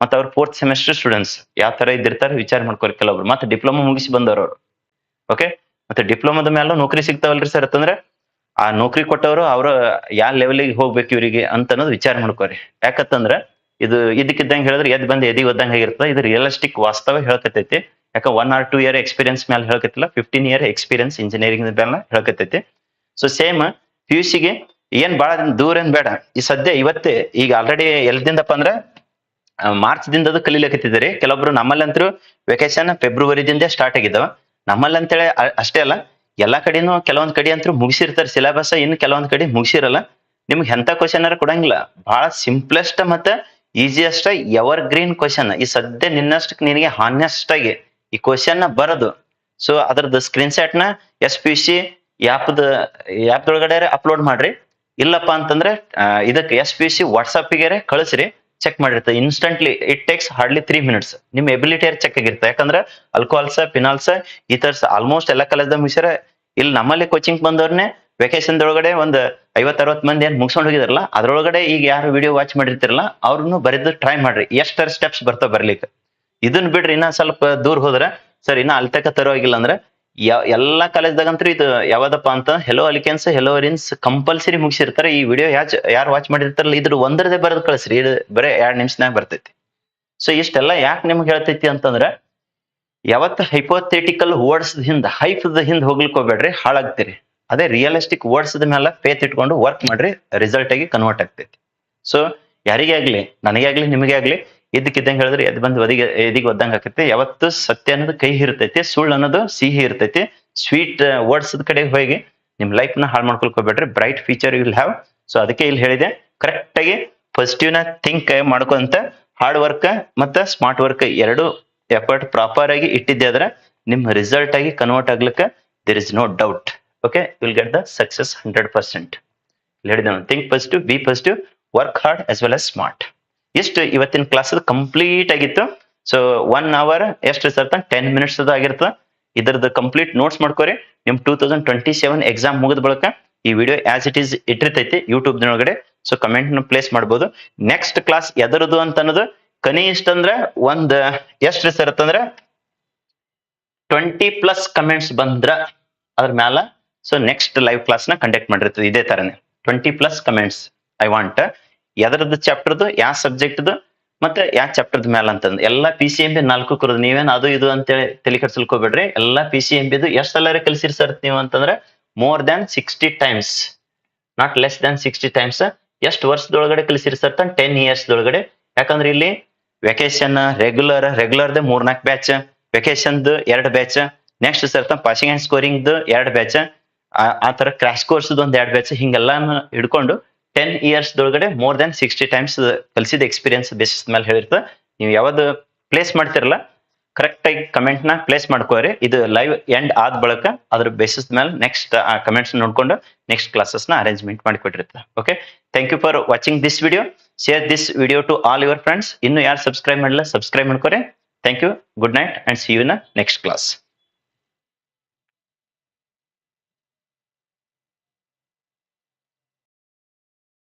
ಮತ್ತೆ ಅವ್ರ 4th ಸೆಮಿಸ್ಟರ್ ಸ್ಟೂಡೆಂಟ್ಸ್ ಯಾವ ತರ ಇದ್ದಿರ್ತಾರೆ ವಿಚಾರ ಮಾಡ್ಕೊರಿ. ಕೆಲವೊಬ್ರು ಮತ್ತೆ ಡಿಪ್ಲೊಮಾ ಮುಗಿಸಿ ಬಂದವರು ಅವ್ರು. ಓಕೆ, ಮತ್ತೆ ಡಿಪ್ಲೊಮಾದ ಮೇಲೆ ನೌಕರಿ ಸಿಗ್ತಾವಲ್ರಿ ಸರ್ ಅಂತಂದ್ರೆ ಆ ನೌಕರಿ ಕೊಟ್ಟವರು ಅವ್ರ ಯಾವ ಲೆವೆಲಿಗೆ ಹೋಗ್ಬೇಕು ಇವ್ರಿಗೆ ಅಂತ ಅನ್ನೋದು ವಿಚಾರ ಮಾಡ್ಕೋರಿ. ಯಾಕಂತಂದ್ರ ಇದು ಇದಕ್ಕಿದ್ದಂಗೆ ಹೇಳಿದ್ರೆ ಎದ್ ಬಂದು ಎದಿ ಓದಂಗೆ ಆಗಿರ್ತದೆ. ಇದು ರಿಯಲಿಸ್ಟಿಕ್ ವಾಸ್ತವ ಹೇಳ್ಕತೈತಿ. ಯಾಕ 1 or 2 year ಎಕ್ಸ್ಪೀರಿಯನ್ಸ್ ಮೇಲೆ ಹೇಳ್ಕತಿಲ್ಲ, 15 year ಎಕ್ಸ್ಪೀರಿಯನ್ಸ್ ಇಂಜಿನಿಯರಿಂಗ್ ಮೇಲೆ ಹೇಳ್ಕತೈತಿ. ಸೊ ಸೇಮ್ PUC ಗೆ ಏನ್ ಬಾಳ ದೂರ ಏನ್ ಬೇಡ. ಈ ಸದ್ಯ ಇವತ್ತೇ ಈಗ ಆಲ್ರೆಡಿ ಎಲ್ದಿಂದಪ್ಪ ಅಂದ್ರ ಮಾರ್ಚ್ ದಿಂದ ಅದು ಕಲೀಲಕತ್ತಿದ್ದಾರೆ. ಕೆಲವೊಬ್ರು ನಮ್ಮಲ್ಲಂತರೂ ವೆಕೇಶನ್ ಫೆಬ್ರವರಿದಿಂದ ಸ್ಟಾರ್ಟ್ ಆಗಿದ್ದಾವ. ನಮ್ಮಲ್ಲಿ ಅಂತೇಳಿ ಅಷ್ಟೇ ಅಲ್ಲ, ಎಲ್ಲಾ ಕಡೆನೂ ಕೆಲವೊಂದ್ ಕಡೆ ಅಂತೂ ಮುಗಿಸಿರ್ತಾರೆ ಸಿಲೆಬಸ್, ಇನ್ನು ಕೆಲವೊಂದ್ ಕಡೆ ಮುಗಿಸಿರಲ್ಲ. ನಿಮ್ಗೆ ಎಂತ ಕ್ವಶನ್ ಕೊಡಂಗಿಲ್ಲ. ಬಹಳ ಸಿಂಪ್ಲೆಸ್ಟ್ ಮತ್ತೆ ಈಸಿಯೆಸ್ಟ್ ಎವರ್ ಗ್ರೀನ್ ಕ್ವಶನ್. ಈ ಸದ್ಯ ನಿನ್ನಷ್ಟಕ್ಕೆ ನಿನಗೆ ಹಾನೆಸ್ಟ್ ಆಗಿ ಈ ಕ್ವಶನ್ ಬರೋದು. ಸೊ ಅದ್ರದ್ದು ಸ್ಕ್ರೀನ್ ಶಾಟ್ ನ SPC ಆ್ಯಪ್ದೊಳಗಡೆ ಅಪ್ಲೋಡ್ ಮಾಡ್ರಿ. ಇಲ್ಲಪ್ಪ ಅಂತಂದ್ರೆ ಇದಕ್ಕೆ SPC ವಾಟ್ಸಪ್ಗೆ ಕಳಿಸ್ರಿ, ಚೆಕ್ ಮಾಡಿರ್ತದೆ instantly. It takes hardly 3 minutes. ನಿಮ್ ಎಬಿಲಿಟಿ ಚೆಕ್ ಆಗಿರುತ್ತೆ. ಯಾಕಂದ್ರೆ ಅಲ್ಕೋಹಾಲ್ಸ್ ಪಿನಾಲ್ಸ್ ಈ ತರ್ಸ್ ಆಲ್ಮೋಸ್ಟ್ ಎಲ್ಲ ಕಾಲೇಜ್ದಾಗ ಮುಗಿಸ್ಯಾರ. ಇಲ್ಲಿ ನಮ್ಮಲ್ಲಿ ಕೋಚಿಂಗ್ ಬಂದವ್ರನ್ನೇ ವೆಕೇಶನ್ ದೊಳಗಡೆ ಒಂದ್ 50-60 ಮಂದಿ ಏನ್ ಮುಗಿಸ್ಕೊಂಡು ಹೋಗಿದಾರಲ್ಲ, ಅದ್ರೊಳಗಡೆ ಈಗ ಯಾರು ವಿಡಿಯೋ ವಾಚ್ ಮಾಡಿರ್ತಿರಲ್ಲ ಅವ್ರನ್ನು ಬರೆದು ಟ್ರೈ ಮಾಡ್ರಿ. ಎಷ್ಟರ ಸ್ಟೆಪ್ಸ್ ಬರ್ತಾವ ಬರ್ಲಿಕ್ಕೆ. ಇದನ್ನ ಬಿಡ್ರಿ ಇನ್ನ ಸ್ವಲ್ಪ ದೂರ ಹೋದ್ರ ಸರ್ ಇನ್ನ ಅಲ್ತಕ ತರೋಗಿಲ್ಲ ಅಂದ್ರೆ ಎಲ್ಲಾ ಕಾಲೇಜ್ದಾಗಂತೂ ಇದು ಯಾವ್ದಪ್ಪ ಅಂತ ಹೆಲೋ ಅಲಿಕೆನ್ಸ್ ಹೆಲೋ ಅರಿನ್ಸ್ ಕಂಪಲ್ಸರಿ ಮುಗಿಸಿರ್ತಾರೆ. ಈ ವಿಡಿಯೋ ಯಾರು ವಾಚ್ ಮಾಡಿರ್ತಾರಲ್ಲ ಇದ್ರ ಒಂದರದೇ ಬರೆದು ಕಳಿಸ್ರಿ, ಇದು ಬರೇ 2 ನಿಮಿಷನಾಗ ಬರ್ತೈತಿ. ಸೊ ಇಷ್ಟೆಲ್ಲ ಯಾಕೆ ನಿಮ್ಗೆ ಹೇಳ್ತೈತಿ ಅಂತಂದ್ರ ಯಾವತ್ತು ಹೈಪೋಥೆಟಿಕಲ್ ವರ್ಡ್ಸ್ ಹಿಂದ್ ಹೈಫ್ದ ಹಿಂದ್ ಹೋಗ್ಲಿಕ್ಕೆ ಹೋಗ್ಬೇಡ್ರಿ, ಹಾಳಾಗ್ತೀರಿ. ಅದೇ ರಿಯಲಿಸ್ಟಿಕ್ ವರ್ಡ್ಸ್ ಮೇಲೆ ಫೇತ್ ಇಟ್ಕೊಂಡು ವರ್ಕ್ ಮಾಡ್ರಿ, ರಿಸಲ್ಟ್ ಆಗಿ ಕನ್ವರ್ಟ್ ಆಗ್ತೈತಿ. ಸೊ ಯಾರಿಗೇ ಆಗ್ಲಿ, ನನಗೆ ಆಗ್ಲಿ ನಿಮಗೆ ಆಗ್ಲಿ, ಇದ್ದಕ್ಕಿದ್ದಂಗೆ ಹೇಳಿದ್ರೆ ಎದ್ ಬಂದು ಎದಿಗೆ ಒದ್ದಂಗೆ ಆಕೈತಿ. ಯಾವತ್ತು ಸತ್ಯ ಅನ್ನೋದು ಕೈ ಇರ್ತೈತಿ, ಸುಳ್ಳು ಅನ್ನೋದು ಸಿಹಿ ಇರ್ತೈತಿ. ಸ್ವೀಟ್ ವರ್ಡ್ಸ್ ಕಡೆ ಹೋಗಿ ನಿಮ್ ಲೈಫ್ ನ ಹಾಳು ಮಾಡ್ಕೊಳ್ಕೋಬೇಡ್ರಿ. Bright future will have. So ಅದಕ್ಕೆ ಇಲ್ಲಿ ಹೇಳಿದೆ, ಕರೆಕ್ಟ್ ಆಗಿ ಪಾಸಿಟಿವ್ ನ ಥಿಂಕ್ ಮಾಡ್ಕೊಂತ ಹಾರ್ಡ್ ವರ್ಕ್ ಮತ್ತೆ ಸ್ಮಾರ್ಟ್ ವರ್ಕ್ ಎರಡು ಎಫರ್ಟ್ ಪ್ರಾಪರ್ ಆಗಿ ಇಟ್ಟಿದ್ದೆ ಆದ್ರೆ ನಿಮ್ ರಿಸಲ್ಟ್ ಆಗಿ ಕನ್ವರ್ಟ್ ಆಗ್ಲಿಕ್ಕೆ there is no doubt. Okay, will get the success 100%. ಹೇಳಿದೆ ನಾನು, think positive, be positive, work hard as well as smart. ಇಷ್ಟು ಇವತ್ತಿನ ಕ್ಲಾಸ್ ಕಂಪ್ಲೀಟ್ ಆಗಿತ್ತು. ಸೊ 1 hour ಎಷ್ಟು ಸರ್ 10 minutes ಆಗಿರ್ತದೆ. ಇದ್ರದ್ದು ಕಂಪ್ಲೀಟ್ ನೋಟ್ಸ್ ಮಾಡ್ಕೋರಿ. ನಿಮ್ 2027 ಎಕ್ಸಾಮ್ ಮುಗಿದ ಬಳಿಕ ಈ ವಿಡಿಯೋ ಆಸ್ ಇಟ್ ಈಸ್ ಇಟ್ಟಿರ್ತೈತಿ ಯೂಟ್ಯೂಬ್ ನೊಳಗಡೆ. ಸೊ ಕಮೆಂಟ್ ನ ಪ್ಲೇಸ್ ಮಾಡ್ಬೋದು. ನೆಕ್ಸ್ಟ್ ಕ್ಲಾಸ್ ಎದರದು ಅಂತ ಅನ್ನೋದು ಕನಿಷ್ಠ ಅಂದ್ರೆ ಒಂದ್ ಎಷ್ಟು ಸರ್ ಅಂತಂದ್ರೆ 20+ ಕಮೆಂಟ್ಸ್ ಬಂದ್ರ ಅದ್ರ ಮ್ಯಾಲ ಸೊ ನೆಕ್ಸ್ಟ್ ಲೈವ್ ಕ್ಲಾಸ್ ನ ಕಂಡಕ್ಟ್ ಮಾಡಿರ್ತದೆ ಇದೇ ತರನೇ 20+ ಕಮೆಂಟ್ಸ್ ಐ ವಾಂಟ್ ಯಾವ್ದ್ರದ್ದು ಚಾಪ್ಟರ್ದು ಯಾವ ಸಬ್ಜೆಕ್ಟ್ದು ಮತ್ತೆ ಯಾವ ಚಾಪ್ಟರ್ದ ಮ್ಯಾಲ ಅಂತಂದು ಎಲ್ಲಾ PCMB 4 ಕುರದು ನೀವೇನ್ ಅದು ಇದು ಅಂತೇಳಿ ತಲೆ ಕೆಡ್ಸಲ್ಕೋಬೇಡ್ರಿ. ಎಲ್ಲಾ PCMB ಎಷ್ಟ್ ಸಲ ಕಲಿಸಿರಿ ಸರ್ ನೀವು ಅಂತಂದ್ರೆ more than 60 times, not less than 60 times. ಎಷ್ಟು ವರ್ಷದೊಳಗಡೆ ಕಲಿಸಿರಿ ಸರ್? 10 ಇಯರ್ಸ್ ದೊಳಗಡೆ. ಯಾಕಂದ್ರೆ ಇಲ್ಲಿ ವೆಕೇಶನ್ ರೆಗ್ಯುಲರ್ದ 3-4 ಬ್ಯಾಚ್, ವೆಕೇಶನ್ದು 2 batch, next sir passing and scoring 2 batch, ಆ ತರ ಕ್ರಾಶ್ ಕೋರ್ಸ್ ಒಂದ್ 2 ಬ್ಯಾಚ್, ಹಿಂಗೆಲ್ಲಾನು ಹಿಡ್ಕೊಂಡು 10 ಇಯರ್ಸ್ ದೊಳಗಡೆ ಮೋರ್ ದ್ಯಾನ್ 60 ಟೈಮ್ಸ್ ಕಲಿಸಿದ ಎಕ್ಸ್ಪೀರಿಯನ್ಸ್ ಬೇಸಿಸ್ ಮೇಲೆ ಹೇಳಿರ್ತ. ನೀವು ಯಾವ್ದು ಪ್ಲೇಸ್ ಮಾಡ್ತಿರಲ್ಲ ಕರೆಕ್ಟ್ ಆಗಿ ಕಮೆಂಟ್ ನ ಪ್ಲೇಸ್ ಮಾಡ್ಕೋರಿ. ಇದು ಲೈವ್ ಎಂಡ್ ಆದ ಬಳಿಕ ಅದ್ರ ಬೇಸಿಸ್ ಮೇಲೆ ನೆಕ್ಸ್ಟ್ ಆ ಕಮೆಂಟ್ಸ್ ನೋಡ್ಕೊಂಡು ನೆಕ್ಸ್ಟ್ ಕ್ಲಾಸಸ್ ನ ಅರೇಂಜ್ಮೆಂಟ್ ಮಾಡಿಕೊಟ್ಟಿರ್ತಾರೆ. Okay, thank you for watching this video. Share this video to all your friends. ಇನ್ನು ಯಾರು ಸಬ್ಸ್ಕ್ರೈಬ್ ಮಾಡಿಲ್ಲ ಸಬ್ಸ್ಕ್ರೈಬ್ ಮಾಡ್ಕೋರಿ. Thank you, good night and see you in next class.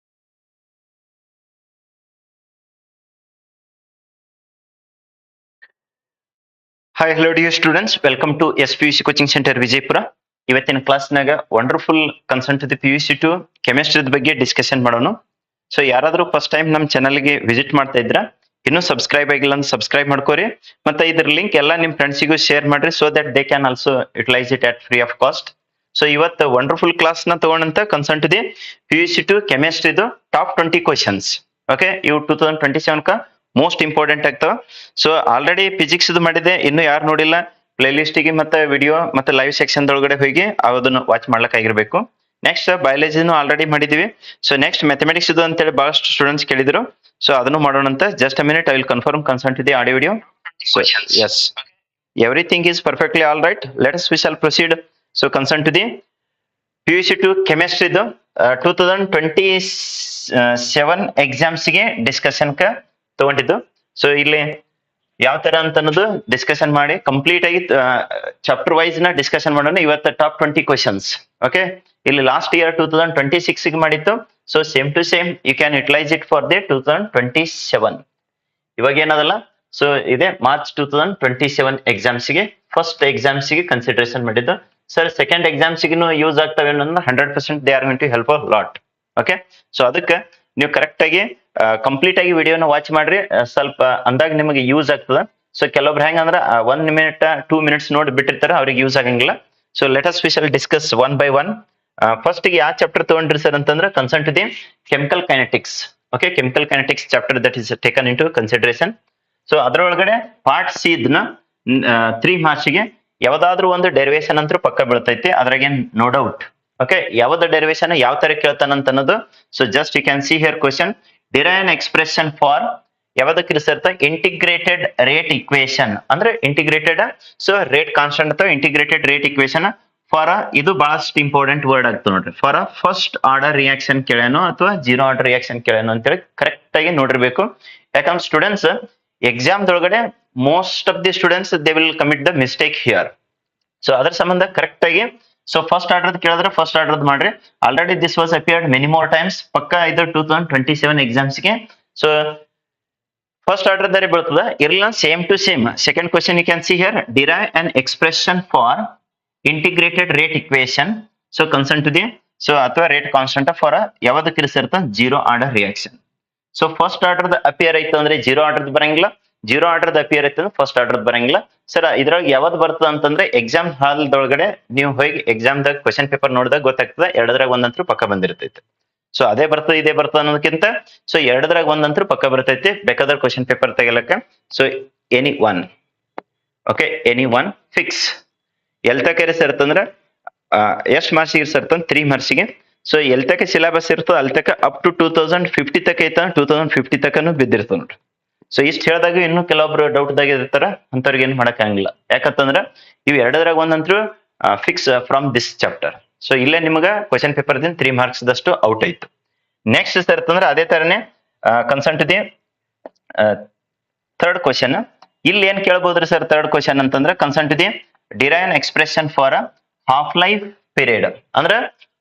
Hi, hello dear students, welcome to SPUC coaching centre Vijayapura. ಇವತ್ತಿನ ಕ್ಲಾಸ್ನಾಗ wonderful concern to the PUC 2 chemistry ಬಗ್ಗೆ discussion ಮಾಡೋಣ. So ಯಾರಾದ್ರೂ first time ನಮ್ಮ ಚಾನಲ್ಗೆ visit ಮಾಡ್ತಾ ಇದ್ರ ಇನ್ನೂ ಸಬ್ಸ್ಕ್ರೈಬ್ ಆಗಿಲ್ಲ ಅಂದ್ರೆ ಸಬ್ಸ್ಕ್ರೈಬ್ ಮಾಡ್ಕೋರಿ. ಮತ್ತೆ ಇದ್ರ ಲಿಂಕ್ ಎಲ್ಲ ನಿಮ್ ಫ್ರೆಂಡ್ಸಿಗೂ ಶೇರ್ ಮಾಡ್ರಿ, so that they can also utilise it at free of cost. So ಇವತ್ತು ವಂಡರ್ಫುಲ್ ಕ್ಲಾಸ್ ನ ತಗೊಂಡಂತ ಕನ್ಸರ್ನ್ ಟು ದಿ PUC 2 ಕೆಮಿಸ್ಟ್ರಿದು ಟಾಪ್ 20 ಕ್ವಶನ್ಸ್. ಓಕೆ, ಇವು 2027 ಮೋಸ್ಟ್ ಇಂಪಾರ್ಟೆಂಟ್ ಆಗ್ತಾವ. ಸೊ ಆಲ್ರೆಡಿ ಫಿಸಿಕ್ಸ್ ಮಾಡಿದೆ, ಇನ್ನು ಯಾರು ನೋಡಿಲ್ಲ ಪ್ಲೇ ಲಿಸ್ಟ್ ಗೆ ಮತ್ತೆ ವಿಡಿಯೋ ಮತ್ತೆ ಲೈವ್ ಸೆಕ್ಷನ್ ಒಳಗಡೆ ಹೋಗಿ ಅದನ್ನು ವಾಚ್ ಮಾಡ್ಲಕ್ ಆಗಿರ್ಬೇಕು. ನೆಕ್ಸ್ಟ್ ಬಯಾಲಜಿನೂ ಆಲ್ರೆಡಿ ಮಾಡಿದೀವಿ. ಸೊ ನೆಕ್ಸ್ಟ್ ಮ್ಯಾಥಮೆಟಿಕ್ಸ್ ಇದು ಅಂತೇಳಿ ಬಹಳಷ್ಟು ಸ್ಟೂಡೆಂಟ್ಸ್ ಕೇಳಿದ್ರು. ಸೊ ಅದನ್ನು ಮಾಡೋಣ ಅಂತ. Just a minute, I will confirm concern to the audio video. Yes, everything is perfectly all right. Let us we shall proceed. So concern to the PUC 2 chemistry 2027 exams ಗೆ discussion ತಗೊಂಡಿದ್ದು. So ಇಲ್ಲಿ ಯಾವ ತರ ಅಂತ ಅನ್ನೋದು discussion ಮಾಡಿ complete ಆಗಿ chapter wise ನ ಡಿಸ್ಕಷನ್ ಮಾಡೋಣ. ಇವತ್ತು ಟಾಪ್ 20 ಕ್ವಶನ್ಸ್. ಓಕೆ, ಇಲ್ಲಿ ಲಾಸ್ಟ್ ಇಯರ್ 2026 ಗೆ ಮಾಡಿತ್ತು. So same to same you can utilise it for the 2027. ಇವಾಗ ಏನದಲ್ಲ, ಸೊ ಇದೆ ಮಾರ್ಚ್ 2027 ಎಕ್ಸಾಮ್ಸ್ ಗೆ ಫಸ್ಟ್ ಎಕ್ಸಾಮ್ಸ್ ಗೆ ಕನ್ಸಿಡರೇಷನ್ ಮಾಡಿದ್ದು. ಸರ್ ಸೆಕೆಂಡ್ ಎಕ್ಸಾಮ್ಸ್ ಗೂ ಯೂಸ್ ಆಗ್ತವೆ ಅನ್ನೋದನ್ನ 100% they are going to help a lot. Okay, so ಅದಕ್ಕೆ ನೀವು ಕರೆಕ್ಟ್ ಆಗಿ ಕಂಪ್ಲೀಟ್ ಆಗಿ ವಿಡಿಯೋನ ವಾಚ್ ಮಾಡ್ರಿ, ಸ್ವಲ್ಪ ಅಂದಾಗ ನಿಮಗೆ ಯೂಸ್ ಆಗ್ತದ. ಸೊ ಕೆಲವೊಬ್ರು ಹೆಂಗಂದ್ರ 1 ಮಿನಿಟ್ 2 ಮಿನಿಟ್ಸ್ ನೋಡಿ ಬಿಟ್ಟಿರ್ತಾರೆ, ಅವ್ರಿಗೆ ಯೂಸ್ ಆಗಂಗಿಲ್ಲ. So let us we shall discuss one by one. First ಗೆ ಯಾವ ಚಾಪ್ಟರ್ ತಗೊಂಡ್ರಿ ಸರ್ ಅಂತಂದ್ರೆ concern to the chemical kinetics. Okay, chemical kinetics chapter that is taken in to consideration. So ಅದರೊಳಗಡೆ part C ನ 3 marks ಗೆ ಯಾವ್ದಾದ್ರು ಒಂದು derivation ಅಂತೂ ಪಕ್ಕ ಬೀಳ್ತೈತಿ, ಅದ್ರಾಗೇನ್ ನೋ ಡೌಟ್. ಓಕೆ, ಯಾವ್ದು ಡೆರಿವೇಶನ್ ಯಾವ ತರ ಕೇಳ್ತಾನಂತ ಅನ್ನೋದು. So just you can see here question, derive an expression for ಯಾವ್ದಕ್ಕೆ ಸರ್ ಇಂಟಿಗ್ರೇಟೆಡ್ ರೇಟ್ ಇಕ್ವೇಶನ್ ಅಂದ್ರೆ ಇಂಟಿಗ್ರೇಟೆಡ್ ಸೊ ರೇಟ್ ಕಾನ್ಸ್ಟೆಂಟ್ ಅಥವಾ ಇಂಟಿಗ್ರೇಟೆಡ್ ರೇಟ್ ಇಕ್ವೇಶನ್ ಫಾರ್ ಇದು ಬಹಳಷ್ಟು ಇಂಪಾರ್ಟೆಂಟ್ ವರ್ಡ್ ಆಗ್ತದೆ ನೋಡ್ರಿ. ಫಾರ್ ಫಸ್ಟ್ ಆರ್ಡರ್ ರಿಯಾಕ್ಷನ್ ಕೇಳೇನೋ ಅಥವಾ 0 ಆರ್ಡರ್ ರಿಯಾಕ್ಷನ್ ಕೇಳೇನೋ ಅಂತೇಳಿ correct ಆಗಿ ನೋಡಿರ್ಬೇಕು. ಯಾಕಂದ್ರೆ ಸ್ಟೂಡೆಂಟ್ಸ್ ಎಕ್ಸಾಮ್ ದೊಳಗಡೆ most of the students they will commit the mistake here. So ಅದ್ರ ಸಂಬಂಧ ಕರೆಕ್ಟ್ ಆಗಿ ಸೊ ಫಸ್ಟ್ ಆರ್ಡರ್ ಕೇಳಿದ್ರೆ ಫಸ್ಟ್ ಆರ್ಡರ್ ಮಾಡ್ರಿ. Already this was appeared many more times. ಪಕ್ಕ ಇದು 2027 ಎಕ್ಸಾಮ್ಸ್ ಗೆ. ಸೊ ಫಸ್ಟ್ ಆರ್ಡರ್ ದಾರಿ ಬೀಳ್ತದ ಇರಲ್ಲ, same to same. Second question you can see here, derive an expression for integrated rate equation. So concern to the so ಅಥವಾ rate constant for ಯಾವ್ದಕ್ಕೆ ಇರ್ತ 0 order reaction. So first order appear ಐತೆ ಅಂದ್ರೆ 0 order ಬರಂಗಿಲ್ಲ, 0 order appear ಐತೆ ಅಂದ್ರೆ first order ಬರಂಗಿಲ್ಲ. Sir ಇದ್ರಾಗ ಯಾವ್ದು ಬರ್ತದ ಅಂತಂದ್ರೆ ಎಕ್ಸಾಮ್ ಹಾಲ್ ದೊಳಗಡೆ ನೀವು ಹೋಗಿ ಎಕ್ಸಾಮ್ ದಾಗ ಕ್ವಶನ್ ಪೇಪರ್ ನೋಡಿದಾಗ ಗೊತ್ತಾಗ್ತದೆ, ಎರಡರಾಗ ಒಂದಂತರೂ ಪಕ್ಕ ಬಂದಿರ್ತೈತೆ. ಸೊ ಅದೇ ಬರ್ತದೆ ಇದೇ ಬರ್ತದೆ ಅನ್ನೋದಕ್ಕಿಂತ ಸೊ ಎರಡರಾಗ ಒಂದಂತರೂ ಪಕ್ಕ ಬರ್ತೈತಿ. ಬೇಕಾದ್ರೆ ಕ್ವಶನ್ ಪೇಪರ್ ತೆಗಿಲಕ್ಕ so any one. Okay, any one fix. ಎಲ್ ತಕ ಇರ್ತಂದ್ರ ಎಷ್ಟು ಮಾರ್ಕ್ಸ್ ಇರ್ತಂದ್ರೆ 3 ಮಾರ್ಕ್ಸ್ಗೆ. ಸೊ ಎಲ್ ತಕ ಸಿಲೆಬಸ್ ಇರ್ತದೆ ಅಲ್ಲಿ ತಕ ಅಪ್ ಟು 2050 ತಕ ಐತ, 2050 ತಕನು ಬಿದ್ದಿರ್ತದೆ ನೋಡ್ರಿ. ಸೊ ಇಷ್ಟು ಹೇಳಿದಾಗ ಇನ್ನು ಕೆಲವೊಬ್ರು ಡೌಟ್ ದಾಗ ಇರ್ತಾರ, ಅಂತವ್ರಿಗೆ ಏನ್ ಮಾಡಕ್ ಆಗಂಗಿಲ್ಲ. ಯಾಕಂತಂದ್ರ ಇವು ಎರಡರಾಗ ಒಂದಂತರೂ fix from this chapter. So ಇಲ್ಲೇ ನಿಮ್ಗ ಕ್ವಶನ್ ಪೇಪರ್ ದಿಂದ 3 ಮಾರ್ಕ್ಸ್ ದಷ್ಟು ಔಟ್ ಆಯ್ತು. ನೆಕ್ಸ್ಟ್ ಸರ್ ಅಂತಂದ್ರೆ ಅದೇ ತರನೇ concern to the third question. ಇಲ್ಲಿ ಏನ್ ಕೇಳ್ಬೋದ್ರಿ ಸರ್ ಥರ್ಡ್ ಕ್ವಶನ್ ಅಂತಂದ್ರೆ concern to the derive an expression for half life period. ಅಂದ್ರೆ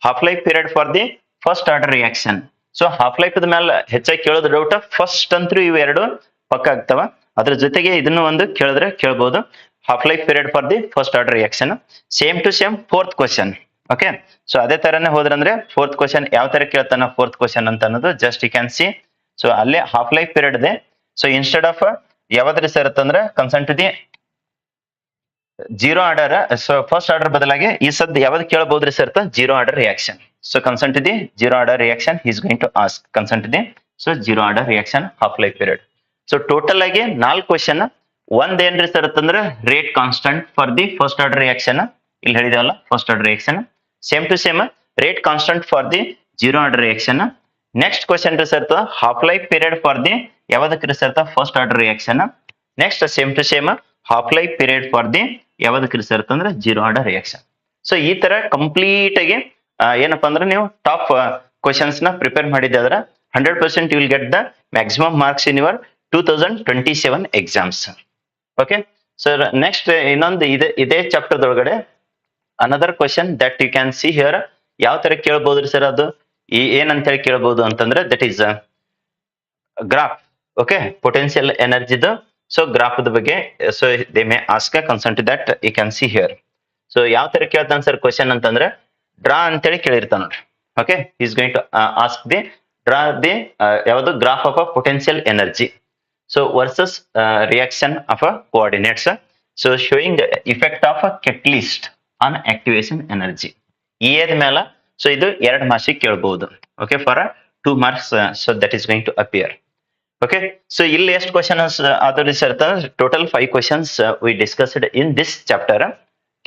half life period for the first order reaction. So half life ಮೇಲೆ ಹೆಚ್ಚಾಗಿ ಕೇಳೋದು ಡೌಟ್ ಫಸ್ಟ್ ಅಂತೂ ಇವು ಎರಡು ಪಕ್ಕ ಆಗ್ತಾವ. ಅದ್ರ ಜೊತೆಗೆ ಇದನ್ನು ಒಂದು ಕೇಳಿದ್ರೆ ಕೇಳ್ಬೋದು. half life period for the first order reaction. Same to same fourth question. Okay, so ಅದೇ ತರನೇ ಹೋದ್ರಂದ್ರೆ ಫೋರ್ತ್ ಕ್ವಶನ್ ಯಾವ ತರ ಕೇಳ್ತಾನ ಫೋರ್ತ್ ಕ್ವಶನ್ ಅಂತ ಅನ್ನೋದು just you can see. So ಅಲ್ಲೇ ಹಾಫ್ ಲೈಫ್ ಪೀರಿಯಡ್ ಇದೆ. ಸೊ ಇನ್ಸ್ಟೆಡ್ ಆಫ್ ಯಾವ್ದ್ರಿ ಸರ್ ಅಂತಂದ್ರೆ concern to the zero order, so first order ಬದಲಾಗಿ ಈ ಸದ್ ಯಾವ್ದು ಕೇಳಬಹುದ್ರಿ sir zero order reaction. So concern to the zero order reaction is going to ask concern to the so zero order reaction half life period. So total ಆಗಿ 4 question. ಒಂದ್ ಏನ್ರಿ sir ಅಂತಂದ್ರೆ rate constant for the first order reaction, ಇಲ್ಲಿ ಹೇಳಿದೇವಲ್ಲ first order reaction. Same to same rate constant for the zero order reaction. Next question ರೀ sir half life period for the ಯಾವ್ದಕ್ಕೆ ರೀ sir first order reaction. Next same to same half life period for the ಯಾವ್ದಕ್ಕೆ ರೀ sir ಅಂದ್ರೆ zero order reaction. So ಈ ತರ complete ಆಗಿ ಏನಪ್ಪಾ ಅಂದ್ರೆ ನೀವು ಟಾಪ್ ಕ್ವಶನ್ಸ್ ನ ಪ್ರಿಪೇರ್ ಮಾಡಿದ್ರೆ 100% you will get the maximum marks in your 2027 exams. Okay sir, next ಇನ್ನೊಂದು ಇದೇ ಚಾಪ್ಟರ್ ಒಳಗಡೆ another question that you can see here. ಯಾವ ತರ ಕೇಳಬಹುದ್ರಿ ಸರ್ ಅದು ಏನಂತ ಹೇಳಿ ಕೇಳಬಹುದು ಅಂತಂದ್ರೆ that is graph. Okay, potential ಎನರ್ಜಿದು ಸೊ ಗ್ರಾಫ್ ಬಗ್ಗೆ so they may ask concern to that you can see here. So ಯಾವ ತರ ಕೇಳ್ತಾನೆ ಸರ್ ಕ್ವಶನ್ ಅಂತಂದ್ರೆ ಡ್ರಾ ಅಂತೇಳಿ ಕೇಳಿರ್ತಾನ ನೋಡ್ರಿ. Okay, is going to ask the draw the ಯಾವುದು graph of a potential energy so versus reaction of a coordinates. So showing the effect of a catalyst on activation energy. ಏದ ಮೇಲೆ so ಇದು 2 marks ಕೇಳಬಹುದು. Okay, for 2 marks. So that is going to appear. Okay, so ಇಲ್ಲಿ ಎಷ್ಟು questions ಆದ್ರಿ sir? Total 5 questions we discussed in this chapter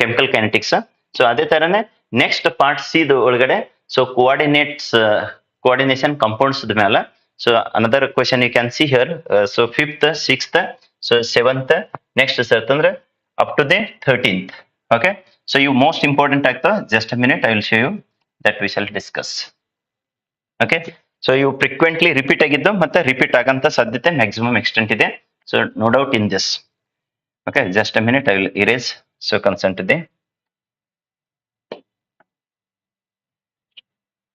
chemical kinetics. So ಅದೇ ತರನೇ next part C ಒಳಗಡೆ ಸೊ ಕೋಆರ್ಡಿನೇಷನ್ ಕಂಪೌಂಡ್ಸ್ ಮೇಲೆ so another question you can see here. So 5th 6th so 7th next sir ಅಂದ್ರೆ up to the 13th. Okay, so ಇವು most important ಆಗ್ತವೆ. Just a minute, I will show you that we shall discuss. Okay, so ಇವು frequently repeat ಆಗಿದ್ದು ಮತ್ತೆ repeat ಆಗಂತ ಸಾಧ್ಯತೆ maximum extent ಇದೆ. So no doubt in this. Okay, just a minute, I will erase. So concern to the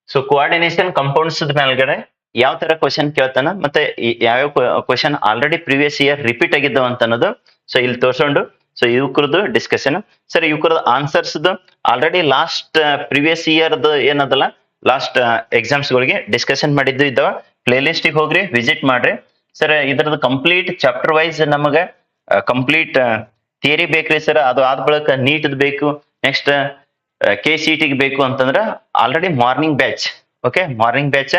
so coordination compounds ಮೇಲ್ಗಡೆ ಯಾವ ತರ question ಕೇಳ್ತಾನ ಮತ್ತೆ ಯಾವ್ಯಾವ question already previous year repeat ಆಗಿದ್ದಾವ ಅಂತ ಅನ್ನೋದು ಸೊ ಇಲ್ಲಿ ತೋರ್ಸ್ಕೊಂಡು ಸೊ ಇವಕ್ರದ್ದು ಡಿಸ್ಕಷನ್. ಸರ್ ಇವಕ್ರದ answers already last previous year ಏನದಲ್ಲ ಲಾಸ್ಟ್ ಎಕ್ಸಾಮ್ಸ್ ಗಳಿಗೆ ಡಿಸ್ಕಷನ್ ಮಾಡಿದ್ದು ಇದ್ದಾವ. ಪ್ಲೇ ಲಿಸ್ಟ್ ಹೋಗ್ರಿ, ವಿಸಿಟ್ ಮಾಡ್ರಿ. ಸರ್ ಇದ್ರದ್ದು ಕಂಪ್ಲೀಟ್ ಚಾಪ್ಟರ್ ವೈಸ್ ನಮಗ ಕಂಪ್ಲೀಟ್ ಥಿಯರಿ ಬೇಕ್ರಿ ಸರ್. ಅದು ಆದ ಬಳಿಕ ನೀಟ್ ಬೇಕು, ನೆಕ್ಸ್ಟ್ KCET ಬೇಕು ಅಂತಂದ್ರೆ already morning batch. Okay, morning batch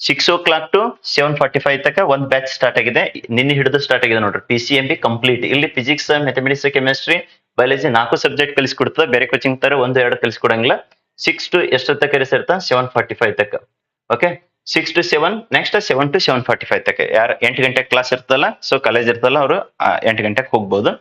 6 o'clock to 7:45 ತನಕ ಒಂದು ಬ್ಯಾಚ್ ಸ್ಟಾರ್ಟ್ ಆಗಿದೆ. ನಿನ್ನೆ ಹಿಡಿದು ಸ್ಟಾರ್ಟ್ ಆಗಿದೆ ನೋಡ್ರಿ. PCMB complete. ಇಲ್ಲಿ physics, mathematics, chemistry, biology 4 subject ಕಲಿಸ್ಕೊಡ್ತದೆ. ಬೇರೆ ಕೋಚಿಂಗ್ ತರ 1-2 ಕಲಿಸ್ಕೊಡಂಗಿಲ್ಲ. 6 to ಎಷ್ಟೊತ್ತ ಕಲಿಸಿರ್ತಾ 7:45 ತನಕ. ಓಕೆ, 6 to 7 ನೆಕ್ಸ್ಟ್ 7 to 7:45 ತನಕ. ಯಾರು 8 ಗಂಟೆಗೆ ಕ್ಲಾಸ್ ಇರ್ತಲ್ಲ ಸೊ ಕಾಲೇಜ್ ಇರ್ತಲ್ಲ ಅವರು 8 ಗಂಟೆಗೆ ಹೋಗ್ಬೋದು.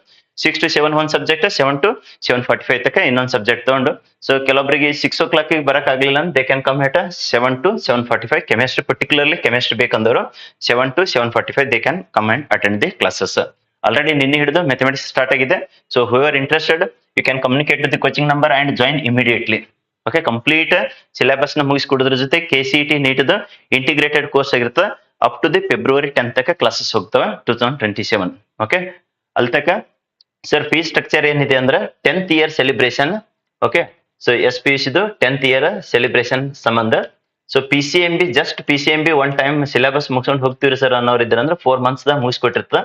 6 to 7 ಒಂದು ಸಬ್ಜೆಕ್ಟ್, 7 to 7:45 ತನಕ ಇನ್ನೊಂದು ಸಬ್ಜೆಕ್ಟ್ ತಗೊಂಡು ಸೊ ಕೆಲವೊಬ್ಬರಿಗೆ 6 o'clock ಬರಕ್ ಆಗ್ಲಿಲ್ಲ ಅಂದ್ರೆ they can come at 7 to 7:45. Chemistry particularly chemistry ಬೇಕಂದವರು 7 to 7:45 they can come and attend the classes. Already ನಿನ್ನೆ ಹಿಡಿದು ಮ್ಯಾಥಮೆಟಿಕ್ಸ್ ಸ್ಟಾರ್ಟ್ ಆಗಿದೆ. So who are interested you can communicate with the coaching number and join immediately. Okay, complete syllabus ನ ಮುಗಿಸ್ಕೊಡೋದ್ರ ಜೊತೆ KCET NEET integrated course ಆಗಿರುತ್ತೆ. Up to the February 10th ತನಕ classes ಹೋಗ್ತವೆ 2027. Okay, ಅಲ್ಲಿ ತನಕ ಸರ್ ಫೀಸ್ ಸ್ಟ್ರಕ್ಚರ್ ಏನಿದೆ ಅಂದ್ರೆ 10th year celebration. Okay, so SPUC 10th year celebration ಸಂಬಂಧ so just PCMB one time syllabus ಮುಗಿಸ್ಕೊಂಡು ಹೋಗ್ತೀವಿ ಸರ್ ಅನ್ನೋರು ಇದ್ರೆ ಅಂದ್ರೆ 4 months ದಾಗ ಮುಗಿಸ್ಕೊಟ್ಟಿರ್ತ.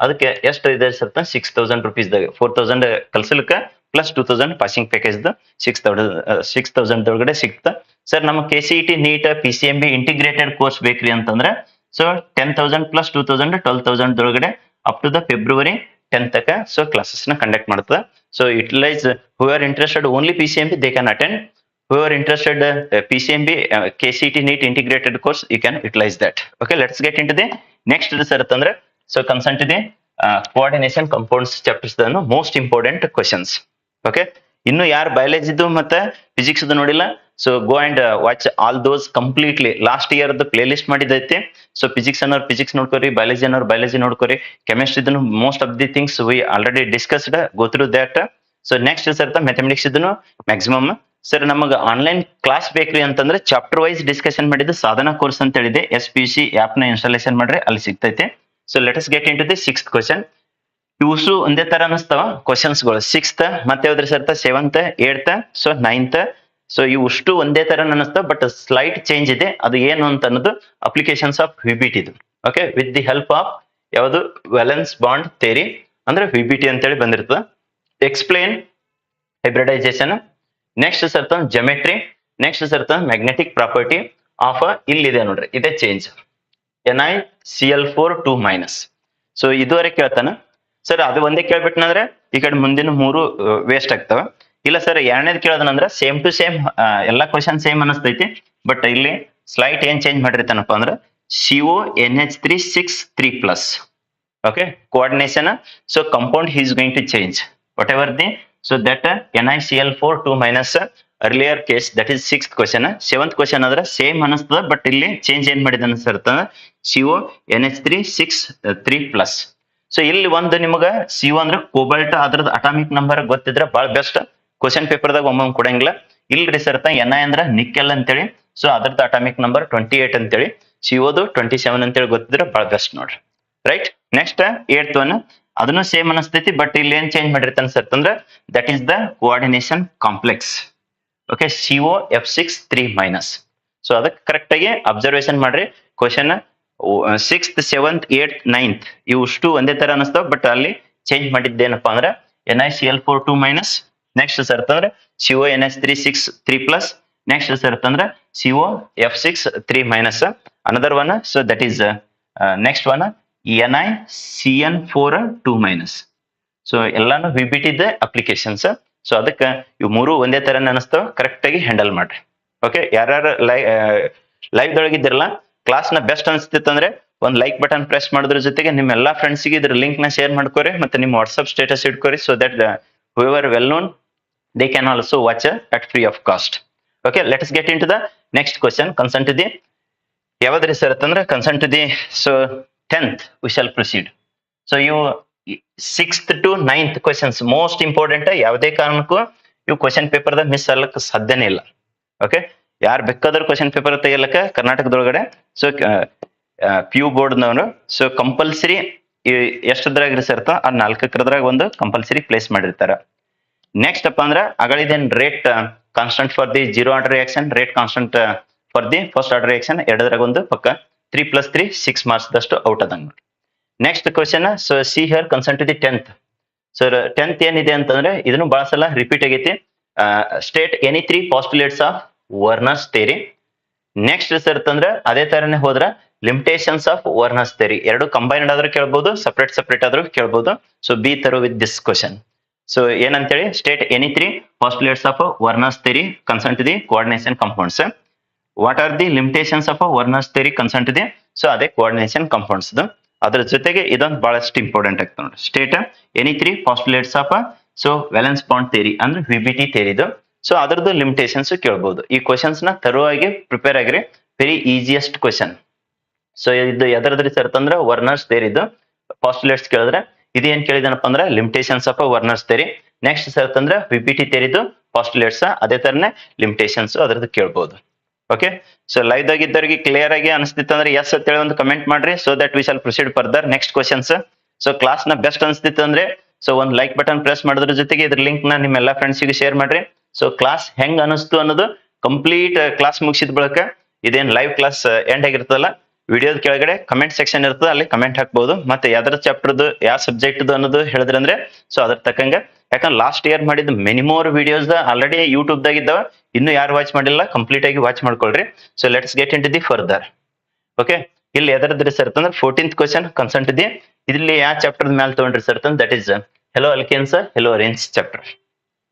ಅದಕ್ಕೆ ಎಷ್ಟು ಇದೆ ಸರ್ 6,000 rupees ದಾಗ 4,000 ಕಲ್ಸಲಿಕ್ಕೆ ಪ್ಲಸ್ 2,000 ಪಾಸಿಂಗ್ ಪ್ಯಾಕೇಜ್ 6,000 ಒಳಗಡೆ ಸಿಗ್ತ. ಸರ್ ನಮ್ಮ KCET NEET PCMB integrated course ಬೇಕ್ರಿ ಅಂತಂದ್ರೆ ಸೊ 10,000 ಪ್ಲಸ್ 2,000 12,000 ಒಳಗಡೆ up to the February 10th ತನಕ ಸೊ ಕ್ಲಾಸಸ್ ನ ಕಂಡಕ್ಟ್ ಮಾಡ್ತದೆ. So utilise who are interested only PCMB they can attend. Who are interested PCMB KCET NEET integrated course you can utilise that. Okay, let's get in to the next sir ಅಂತಂದ್ರೆ so concern to the coordination compounds chapters most important questions. Okay, ಇನ್ನು ಯಾರು ಬಯಾಲಜಿದು ಮತ್ತೆ physics ನೋಡಿಲ್ಲ so go and watch all those completely last year playlist ಮಾಡಿದೈತಿ. So physics ಅನ್ನೋರು physics ನೋಡ್ಕೋರಿ, biology ಅನ್ನೋರು ಬಯಾಲಜಿ ನೋಡ್ಕೋರಿ, chemistry most of the things we already discussed, go through that. So next sir mathematics ಇದನ್ನು maximum sir ನಮಗೆ online class ಬೇಕ್ರಿ ಅಂತಂದ್ರೆ chapter wise discussion ಮಾಡಿದ್ದು ಸಾಧನಾ ಕೋರ್ಸ್ ಅಂತ ಹೇಳಿದೆ. SPUC ಆಪ್ ನ ಇನ್ಸ್ಟಾಲೇಷನ್ ಮಾಡ್ರೆ ಅಲ್ಲಿ ಸಿಗ್ತೈತೆ. So let us get in to the 6th question. ಇವುಸು ಒಂದೇ ತರ ಅನಿಸ್ತಾವ ಕ್ವಶನ್ಸ್ಗಳು. 6th ಮತ್ತೆ ಯಾವ್ದ್ರಿ ಸರ್ತ 7th 8th so 9th. So ಇವುಷ್ಟು ಒಂದೇ ತರ ಅನಿಸ್ತಾವ, ಬಟ್ ಸ್ಲೈಟ್ ಚೇಂಜ್ ಇದೆ. ಅದು ಏನು ಅಂತ ಅನ್ನೋದು ಅಪ್ಲಿಕೇಶನ್ಸ್ ಆಫ್ ವಿಬಿಟಿ ಇದು. Okay, with the help of ಯಾವುದು ವ್ಯಾಲೆನ್ಸ್ ಬಾಂಡ್ ಥಿಯರಿ ಅಂದ್ರೆ ವಿಬಿಟಿ ಅಂತೇಳಿ ಬಂದಿರ್ತದೆ. Explain hybridisation. ನೆಕ್ಸ್ಟ್ ಸರ್ತ ಜಮೆಟ್ರಿ. ನೆಕ್ಸ್ಟ್ ಸರ್ತ ಮ್ಯಾಗ್ನೆಟಿಕ್ ಪ್ರಾಪರ್ಟಿ ಆಫ್ ಇಲ್ಲಿದೆ ನೋಡ್ರಿ, ಇದೇ ಚೇಂಜ್ NiCl4 2-. ಸೊ ಇದುವರೆಗೆ ಕೇಳ್ತಾನ ಸರ್. ಅದು ಒಂದೇ ಕೇಳ್ಬಿಟ್ನಂದ್ರೆ ಈ ಕಡೆ ಮುಂದಿನ 3 ವೇಸ್ಟ್ ಆಗ್ತಾವ. ಇಲ್ಲ ಸರ್ ಎರಡನೇದು ಕೇಳೋದನಂದ್ರೆ ಸೇಮ್ ಟು ಸೇಮ್ ಎಲ್ಲಾ ಕ್ವಶನ್ ಸೇಮ್ ಅನಿಸ್ತೈತಿ, ಬಟ್ ಇಲ್ಲಿ ಸ್ಲೈಟ್ ಏನ್ ಚೇಂಜ್ ಮಾಡಿರ್ತಾನಪ್ಪ ಅಂದ್ರೆ CONH3 6 3+. Okay, coordination. So compound he is going to change whatever the, so that NiCl4 2- earlier case, that is 6th question. 7th question ಆದ್ರೆ same ಅನಿಸ್ತದ, but ಇಲ್ಲಿ change ಏನ್ ಮಾಡಿದ sir CONH3 6 3+. So ಇಲ್ಲಿ ಒಂದು ನಿಮಗ CO ಅಂದ್ರೆ ಕೋಬಾಲ್ಟ್, ಅದ್ರದ್ದು ಅಟಾಮಿಕ್ ನಂಬರ್ ಗೊತ್ತಿದ್ರೆ ಬಹಳ ಬೆಸ್ಟ್. ಕ್ವಶನ್ ಪೇಪರ್ದಾಗ ಒಮ್ಮೊಮ್ಮೆ ಕೊಡಂಗಿಲ್ಲ. ಇಲ್ರಿ ಸರ್ Ni ಅಂದ್ರ ನಿಕೆಲ್ ಅಂತೇಳಿ, ಸೊ ಅದ್ರದ್ದು ಅಟಾಮಿಕ್ ನಂಬರ್ 28 ಅಂತೇಳಿ, COದು 27 ಅಂತೇಳಿ ಗೊತ್ತಿದ್ರೆ ಬಹಳ ಬೆಸ್ಟ್ ನೋಡ್ರಿ. ರೈಟ್. ನೆಕ್ಸ್ಟ್ 8th one, ಅದನ್ನು ಸೇಮ್ ಅನಿಸ್ತೈತಿ, ಬಟ್ ಇಲ್ಲಿ ಏನ್ ಚೇಂಜ್ ಮಾಡಿರ್ತಾನೆ ಸರ್ ಅಂದ್ರೆ that is the coordination complex. Okay, COF6 3-. So ಅದಕ್ಕೆ ಕರೆಕ್ಟ್ ಆಗಿ ಅಬ್ಸರ್ವೇಷನ್ ಮಾಡ್ರಿ. Question 6th 7th 8th 9th ಇವುಷ್ಟು ಒಂದೇ ತರ ಅನಿಸ್ತಾವ, ಬಟ್ ಅಲ್ಲಿ ಚೇಂಜ್ ಮಾಡಿದ್ದೇನಪ್ಪಾ ಅಂದ್ರೆ NiCl4 2-. ನೆಕ್ಸ್ಟ್ ಸರ್ತ್ ಅಂದ್ರೆ CONH3 6 3+. ನೆಕ್ಸ್ಟ್ ಸರ್ತ್ ಅಂದ್ರೆ COF6 3-. Another one, so that is next one NiCN4 2-. So ಎಲ್ಲಾನು ವಿಬಿಟಿ ದ ಅಪ್ಲಿಕೇಶನ್ಸ್. ಸೊ ಅದಕ್ಕೆ ಇವು 3 ಒಂದೇ ತರ ಅನಿಸ್ತಾವ, ಕರೆಕ್ಟ್ ಆಗಿ ಹ್ಯಾಂಡಲ್ ಮಾಡ್ರಿ. ಓಕೆ, ಯಾರ್ಯಾರು ಲೈವ್ ದೊಳಗಿದ್ದಿರಲ್ಲ, ಕ್ಲಾಸ್ ನ ಬೆಸ್ಟ್ ಅನ್ಸ್ತಿತ್ತಂದ್ರೆ ಒಂದು ಲೈಕ್ ಬಟನ್ ಪ್ರೆಸ್ ಮಾಡೋದ್ರ ಜೊತೆಗೆ ನಿಮ್ಮ ಎಲ್ಲಾ ಫ್ರೆಂಡ್ಸ್ಗೆ ಇದ್ರ ಲಿಂಕ್ ನ ಶೇರ್ ಮಾಡ್ಕೋರಿ, ಮತ್ತೆ ನಿಮ್ಮ ವಾಟ್ಸ್ಆಪ್ ಸ್ಟೇಟಸ್ ಇಟ್ಕೋರಿ. So that whoever well known, they can also watch at free of cost. Okay, let us get into the next question. Concern to the ಯಾವ್ದ್ರಿ ಸರ್ ಅಂತಂದ್ರೆ concern to the, so 10th we shall proceed. So ಇವು 6th to 9th questions most important. ಯಾವುದೇ ಕಾರಣಕ್ಕೂ ಇವು question paper ದಾಗ miss ಆಗ್ಲಕ್ಕ ಸಾಧ್ಯನೇ ಇಲ್ಲ. ಓಕೆ, ಯಾರು ಬೇಕಾದ್ರೂ ಕ್ವಶನ್ ಪೇಪರ್ ತೆಗಿಲಕ್ಕ ಕರ್ನಾಟಕದೊಳಗಡೆ, ಸೊ PU ಬೋರ್ಡ್ನವರು ಸೊ ಕಂಪಲ್ಸರಿ ಎಷ್ಟದ್ರಾಗ ಇರ್ತ ಆ 4 ಒಂದು ಕಂಪಲ್ಸರಿ ಪ್ಲೇಸ್ ಮಾಡಿರ್ತಾರ. ನೆಕ್ಸ್ಟ್ ಅಪ್ಪ ಅಂದ್ರ ಅಗಳಿದೇನ್ rate constant for the 0 order reaction, rate constant for the first order reaction, ಎರಡರಾಗ ಒಂದು ಪಕ್ಕ 3+3 6 ಮಾರ್ಕ್ಸ್ ದಷ್ಟು ಔಟ್ ಅದಂಗ. Next question, so see here concern to the 10th. ಸೊ 10th ಏನಿದೆ ಅಂತಂದ್ರೆ ಇದನ್ನು ಬಹಳ ಸಲ ರಿಪೀಟ್ ಆಗೈತಿ. State any 3 postulates of Werner's theory. Next sir ಅಂತಂದ್ರೆ ಅದೇ ತರನೇ ಹೋದ್ರ ಲಿಮಿಟೇಷನ್ಸ್ ಆಫ್ ವರ್ನರ್ಸ್ ಥಿಯರಿ. ಎರಡು ಕಂಬೈನ್ಡ್ ಆದ್ರೂ ಕೇಳ್ಬಹುದು, ಸಪರೇಟ್ ಆದ್ರೂ ಕೇಳ್ಬಹುದು. So be thorough with this question. So ಏನಂತೇಳಿ, state any 3 postulates of Werner's theory concern to the coordination compounds. What are the limitations of Werner's theory concern to the, so ಅದೇ coordination compounds. ಅದ್ರ ಜೊತೆಗೆ ಇದೊಂದು ಬಹಳಷ್ಟು important ಆಗ್ತದೆ ನೋಡಿ. State any 3 postulates of, so valence bond theory ಅಂದ್ರೆ VBT ಥಿಯರಿದು. So ಅದ್ರದ್ದು limitations ಕೇಳಬಹುದು. ಈ ಕ್ವಶನ್ಸ್ ನ ತರುವಾಗಿ ಪ್ರಿಪೇರ್ ಆಗಿರಿ. Very easiest question. ಸೊ ಇದು ಎದರದ್ರಿ ಸರ್ ಅಂತಂದ್ರೆ ವರ್ನರ್ಸ್ ಥಿಯರಿದು ಪಾಸ್ಟುಲೇಟ್ಸ್ ಕೇಳಿದ್ರೆ ಇದು ಏನ್ ಕೇಳಿದನಪ್ಪ ಅಂದ್ರೆ limitations of Werner's theory. Next sir ಅಂತಂದ್ರೆ ವಿಬಿಟಿ ಥಿಯರಿದು ಪಾಸ್ಟುಲೇಟ್ಸ್, ಅದೇ ತರನೇ ಲಿಮಿಟೇಷನ್ಸ್ ಅದ್ರದ್ದು ಕೇಳ್ಬಹುದು. ಓಕೆ, ಸೊ ಲೈವ್ ದಾಗ ಇದ್ದವರಿಗೆ ಕ್ಲಿಯರ್ ಆಗಿ ಅನಿಸ್ತಿತ್ತಂದ್ರೆ ಎಸ್ ಅಂತ ಹೇಳಿ ಒಂದು ಕಮೆಂಟ್ ಮಾಡ್ರಿ. So that we shall proceed further next questions. So class ನ ಬೆಸ್ಟ್ ಅನಿಸ್ತಿತ್ತಂದ್ರೆ ಸೊ ಒಂದು ಲೈಕ್ ಬಟನ್ ಪ್ರೆಸ್ ಮಾಡೋದ್ರ ಜೊತೆಗೆ ಇದ್ರ ಲಿಂಕ್ ನ ನಿಮ್ಮ ಎಲ್ಲಾ ಫ್ರೆಂಡ್ಸ್ಗೆ ಶೇರ್ ಮಾಡ್ರಿ. ಸೊ ಕ್ಲಾಸ್ ಹೆಂಗ್ ಅನಿಸ್ತು ಅನ್ನೋದು ಕಂಪ್ಲೀಟ್ ಕ್ಲಾಸ್ ಮುಗಿಸಿದ ಬಳಿಕ ಇದೇನ್ ಲೈವ್ ಕ್ಲಾಸ್ ಎಂಡ್ ಆಗಿರ್ತದಲ್ಲ, ವಿಡಿಯೋದ ಕೆಳಗಡೆ ಕಮೆಂಟ್ ಸೆಕ್ಷನ್ ಇರ್ತದೆ, ಅಲ್ಲಿ ಕಮೆಂಟ್ ಹಾಕ್ಬಹುದು. ಮತ್ತೆ ಯಾವ್ದಾರ ಚಾಪ್ಟರ್ದು ಯಾವ ಸಬ್ಜೆಕ್ಟ್ ಅನ್ನೋದು ಹೇಳಿದ್ರಂದ್ರೆ ಸೊ ಅದ್ರ ತಕ್ಕಂಗೆ, ಯಾಕಂದ್ರೆ ಲಾಸ್ಟ್ ಇಯರ್ ಮಾಡಿದ ಮೆನಿಮೋರ್ ವಿಡಿಯೋಸ್ ಆಲ್ರೆಡಿ ಯೂಟ್ಯೂಬ್ ದಾಗ ಇದ್ದಾವ. ಇನ್ನು ಯಾರು ವಾಚ್ ಮಾಡಿಲ್ಲ ಕಂಪ್ಲೀಟ್ ಆಗಿ ವಾಚ್ ಮಾಡ್ಕೊಳ್ರಿ. So let's get in to the further. Okay, ಇಲ್ಲಿ ಎದರದ್ರಿ ಸರ್ ಅಂತಂದ್ರೆ 14th question concern to the, ಇಲ್ಲಿ ಯಾವ ಚಾಪ್ಟರ್ ಮೇಲೆ ತಗೊಂಡ್ರಿ ಸರ್ ಅಂತಂದ್ರೆ that is hello alkanes haloarenes chapter.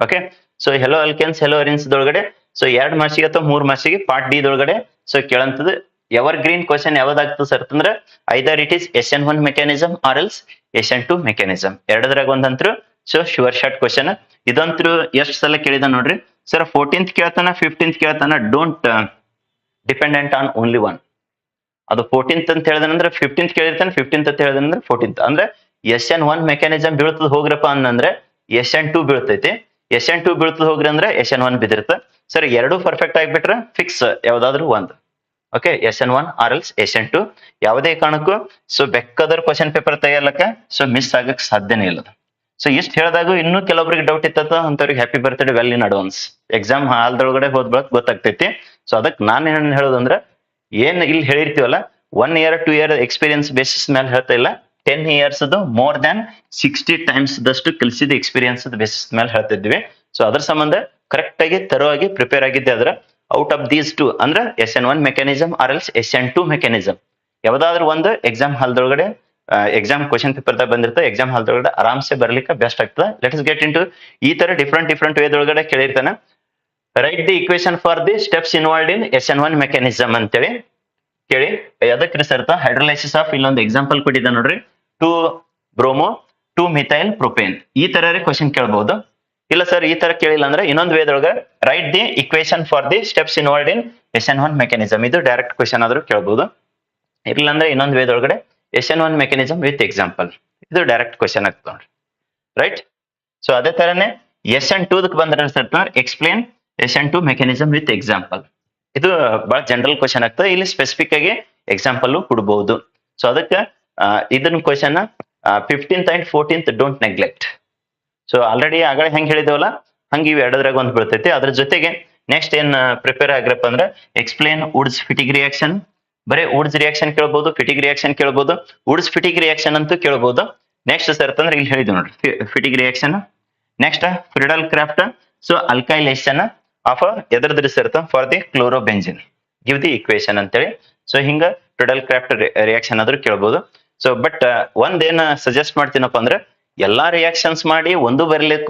Okay, so hello alkanes haloarenes ದೊಳಗಡೆ ಸೊ 2 ಮಾರ್ಕ್ಸಿಗೆ ಅಥವಾ 3 ಮಾರ್ಕ್ಸಿಗೆ ಪಾರ್ಟ್ ಡಿ ದೊಳಗಡೆ ಸೊ ಕೇಳಂತದ್ದು ಎವರ್ ಗ್ರೀನ್ ಕ್ವಶನ್ ಯಾವ್ದಾಗ್ತದೆ ಸರ್ ಅಂತಂದ್ರೆ either it is SN1 mechanism or else SN2 mechanism. ಎರಡದ್ರಾಗ ಒಂದಂತ್ರು ಸೊ ಶುವರ್ ಶಾರ್ಟ್ ಕ್ವಶನ್. ಇದಂತ್ರು ಎಷ್ಟು ಸಲ ಕೇಳಿದ ನೋಡ್ರಿ ಸರ್. 14th ಕೇಳ್ತಾನ, 15th ಕೇಳ್ತಾನ. Don't dependent on only one. ಅದು 14th ಅಂತ ಹೇಳಿದ್ರೆ 15th ಕೇಳಿರ್ತಾನೆ, 15th ಅಂತ ಹೇಳಿದ್ರೆ 14th. ಅಂದ್ರೆ SN1 ಮೆಕ್ಯಾನಿಸಮ್ ಬೀಳ್ತದ ಹೋಗ್ರಪ್ಪ ಅಂದ್ರೆ SN2 ಬೀಳ್ತೈತಿ. SN2 ಬೀಳ್ತದ ಹೋಗ್ರಿ ಅಂದ್ರೆ SN1 ಬಿದಿರ್ತ. ಸರ್ ಎರಡು ಪರ್ಫೆಕ್ಟ್ ಆಗಿಬಿಟ್ರೆ ಫಿಕ್ಸ್ ಯಾವ್ದಾದ್ರು ಒಂದು. Okay SN1 R else SN2 ಯಾವುದೇ ಕಾರಣಕ್ಕೂ ಸೊ ಬೇಕಾದ್ರ ಕ್ವಶನ್ ಪೇಪರ್ ತೆಗಿಯಲಕ್ಕ ಸೊ ಮಿಸ್ ಆಗಕ್ ಸಾಧ್ಯನೇ ಇಲ್ಲ. ಸೊ ಇಷ್ಟು ಹೇಳಿದಾಗ ಇನ್ನೂ ಕೆಲವೊಬ್ರಿಗೆ ಡೌಟ್ ಇತ್ತ ಅಂತವ್ರಿಗೆ happy birthday well in advance. Exam ಹಾಲ್ದೊಳಗಡೆ ಹೋದ್ ಗೊತ್ತಾಗ್ತೈತಿ. ಸೊ ಅದಕ್ಕೆ ನಾನು ಏನ್ ಹೇಳೋದಂದ್ರೆ ಏನ್ ಇಲ್ಲಿ ಹೇಳಿರ್ತೀವಲ್ಲ 1 year 2 year ಎಕ್ಸ್ಪೀರಿಯನ್ಸ್ ಬೇಸಿಸ್ ಮೇಲೆ ಹೇಳ್ತಾ ಇಲ್ಲ, 10 years ಮೋರ್ ದ್ಯಾನ್ 60 times ದಷ್ಟು ಕಲಿಸಿದ ಎಕ್ಸ್ಪೀರಿಯನ್ಸ್ ಬೇಸಿಸ್ ಮೇಲೆ ಹೇಳ್ತಿದ್ವಿ. ಸೊ ಅದ್ರ ಸಂಬಂಧ ಕರೆಕ್ಟ್ ಆಗಿ ತರವಾಗಿ ಪ್ರಿಪೇರ್ ಆಗಿದ್ದೆ ಆದ್ರೆ ಔಟ್ ಆಫ್ ದೀಸ್ ಟು ಅಂದ್ರೆ SN1 mechanism or else SN2 mechanism ಯಾವ್ದಾದ್ರು ಒಂದು ಎಕ್ಸಾಮ್ ಹಾಲ್ದೊಳಗಡೆ ಎಕ್ಸಾಮ್ ಕ್ವಶನ್ ಪೇಪರ್ ಬಂದಿರ್ತದೆ, ಎಕ್ಸಾಮ್ ಹಾಲ್ದೊಳಗಡೆ ಆರಾಮ್ಸೆ ಬರ್ಲಿಕ್ಕೆ ಬೆಸ್ಟ್ ಆಗ್ತದೆ. Let us get in to ಈ ತರ ಡಿಫ್ರೆಂಟ್ ವೇದೊಳಗಡೆ ಕೇಳಿರ್ತಾನೆ. Write the equation for the steps involved in SN1 mechanism ಅಂತೇಳಿ ಕೇಳಿ. ಅದಕ್ಕೆ ಸರ್ ಹೈಡ್ರೋಲೈಸಿಸ್ ಆಫ್ ಇಲ್ಲೊಂದು ಎಕ್ಸಾಂಪಲ್ ಕೊಟ್ಟಿದ್ದ ನೋಡ್ರಿ, 2 ಬ್ರೋಮೋ 2 ಮಿಥೈಲ್ ಪ್ರೊಪೇನ್ ಈ ತರ ಕ್ವಶನ್ ಕೇಳಬಹುದು. ಇಲ್ಲ ಸರ್ ಈ ತರ ಕೇಳಿಲ್ಲ ಅಂದ್ರೆ ಇನ್ನೊಂದು ವೇದೊಳಗ write the equation for the steps involved in SN1 mechanism ಇದು ಡೈರೆಕ್ಟ್ ಕ್ವಶನ್ ಆದ್ರೂ ಕೇಳಬಹುದು. ಇಲ್ಲ ಅಂದ್ರೆ ಇನ್ನೊಂದು ವೇದೊಳಗಡೆ SN1 ಮೆಕ್ಯಾನಿಸಮ್ ವಿತ್ ಎಕ್ಸಾಂಪಲ್ ಇದು ಡೈರೆಕ್ಟ್ ಕ್ವಶನ್ ಆಗ್ತದೆ ನೋಡ್ರಿ, ರೈಟ್. ಸೊ ಅದೇ ತರನೇ SN2 ಬಂದ್ರೆ sir explain SN2 mechanism with example ಇದು ಬಹಳ ಜನರಲ್ ಕ್ವಶನ್ ಆಗ್ತದೆ. ಇಲ್ಲಿ ಸ್ಪೆಸಿಫಿಕ್ ಆಗಿ ಎಕ್ಸಾಂಪಲ್ ಕೊಡಬಹುದು. ಸೊ ಅದಕ್ಕೆ ಇದನ್ನ question 15th and 14th don't neglect. So already ಆಗಲೇ ಹೆಂಗ್ ಹೇಳಿದೇವಲ್ಲ ಹಂಗೆ ಇವು ಎರಡದ್ರಾಗ ಒಂದು ಬರ್ತೈತಿ. ಅದ್ರ ಜೊತೆಗೆ ನೆಕ್ಸ್ಟ್ ಏನ್ ಪ್ರಿಪೇರ್ ಆಗ್ರಪ್ಪ ಅಂದ್ರೆ ಎಕ್ಸ್ಪ್ಲೇನ್ ವುಡ್ಸ್ ಫಿಟಿಗ್ ರಿಯಾಕ್ಷನ್, ಬರೀ ವುಡ್ಸ್ ರಿಯಾಕ್ಷನ್ ಕೇಳಬಹುದು, ಫಿಟಿಗ್ ರಿಯಾಕ್ಷನ್ ಕೇಳಬಹುದು, ವುಡ್ಸ್ ಫಿಟಿಗ್ ರಿಯಾಕ್ಷನ್ ಅಂತೂ ಕೇಳಬಹುದು. ನೆಕ್ಸ್ಟ್ ಸರ್ ಅಂದ್ರೆ ಇಲ್ಲಿ ಹೇಳಿದ್ವಿ ನೋಡ್ರಿ Fittig reaction. Next Friedel Crafts so alkylation of ಎದ್ರದ್ರಿ sir for the chlorobenzene give the equation ಅಂತೇಳಿ. ಸೊ ಹಿಂಗ ಫ್ರಿಡಲ್ ಕ್ರಾಫ್ಟ್ ರಿಯಾಕ್ಷನ್ ಆದ್ರೂ ಕೇಳಬಹುದು. ಸೊ ಬಟ್ ಒಂದೇನ ಸಜೆಸ್ಟ್ ಮಾಡ್ತೀನಪ್ಪ ಅಂದ್ರೆ ಎಲ್ಲಾ ರಿಯಾಕ್ಷನ್ಸ್ ಮಾಡಿ ಒಂದು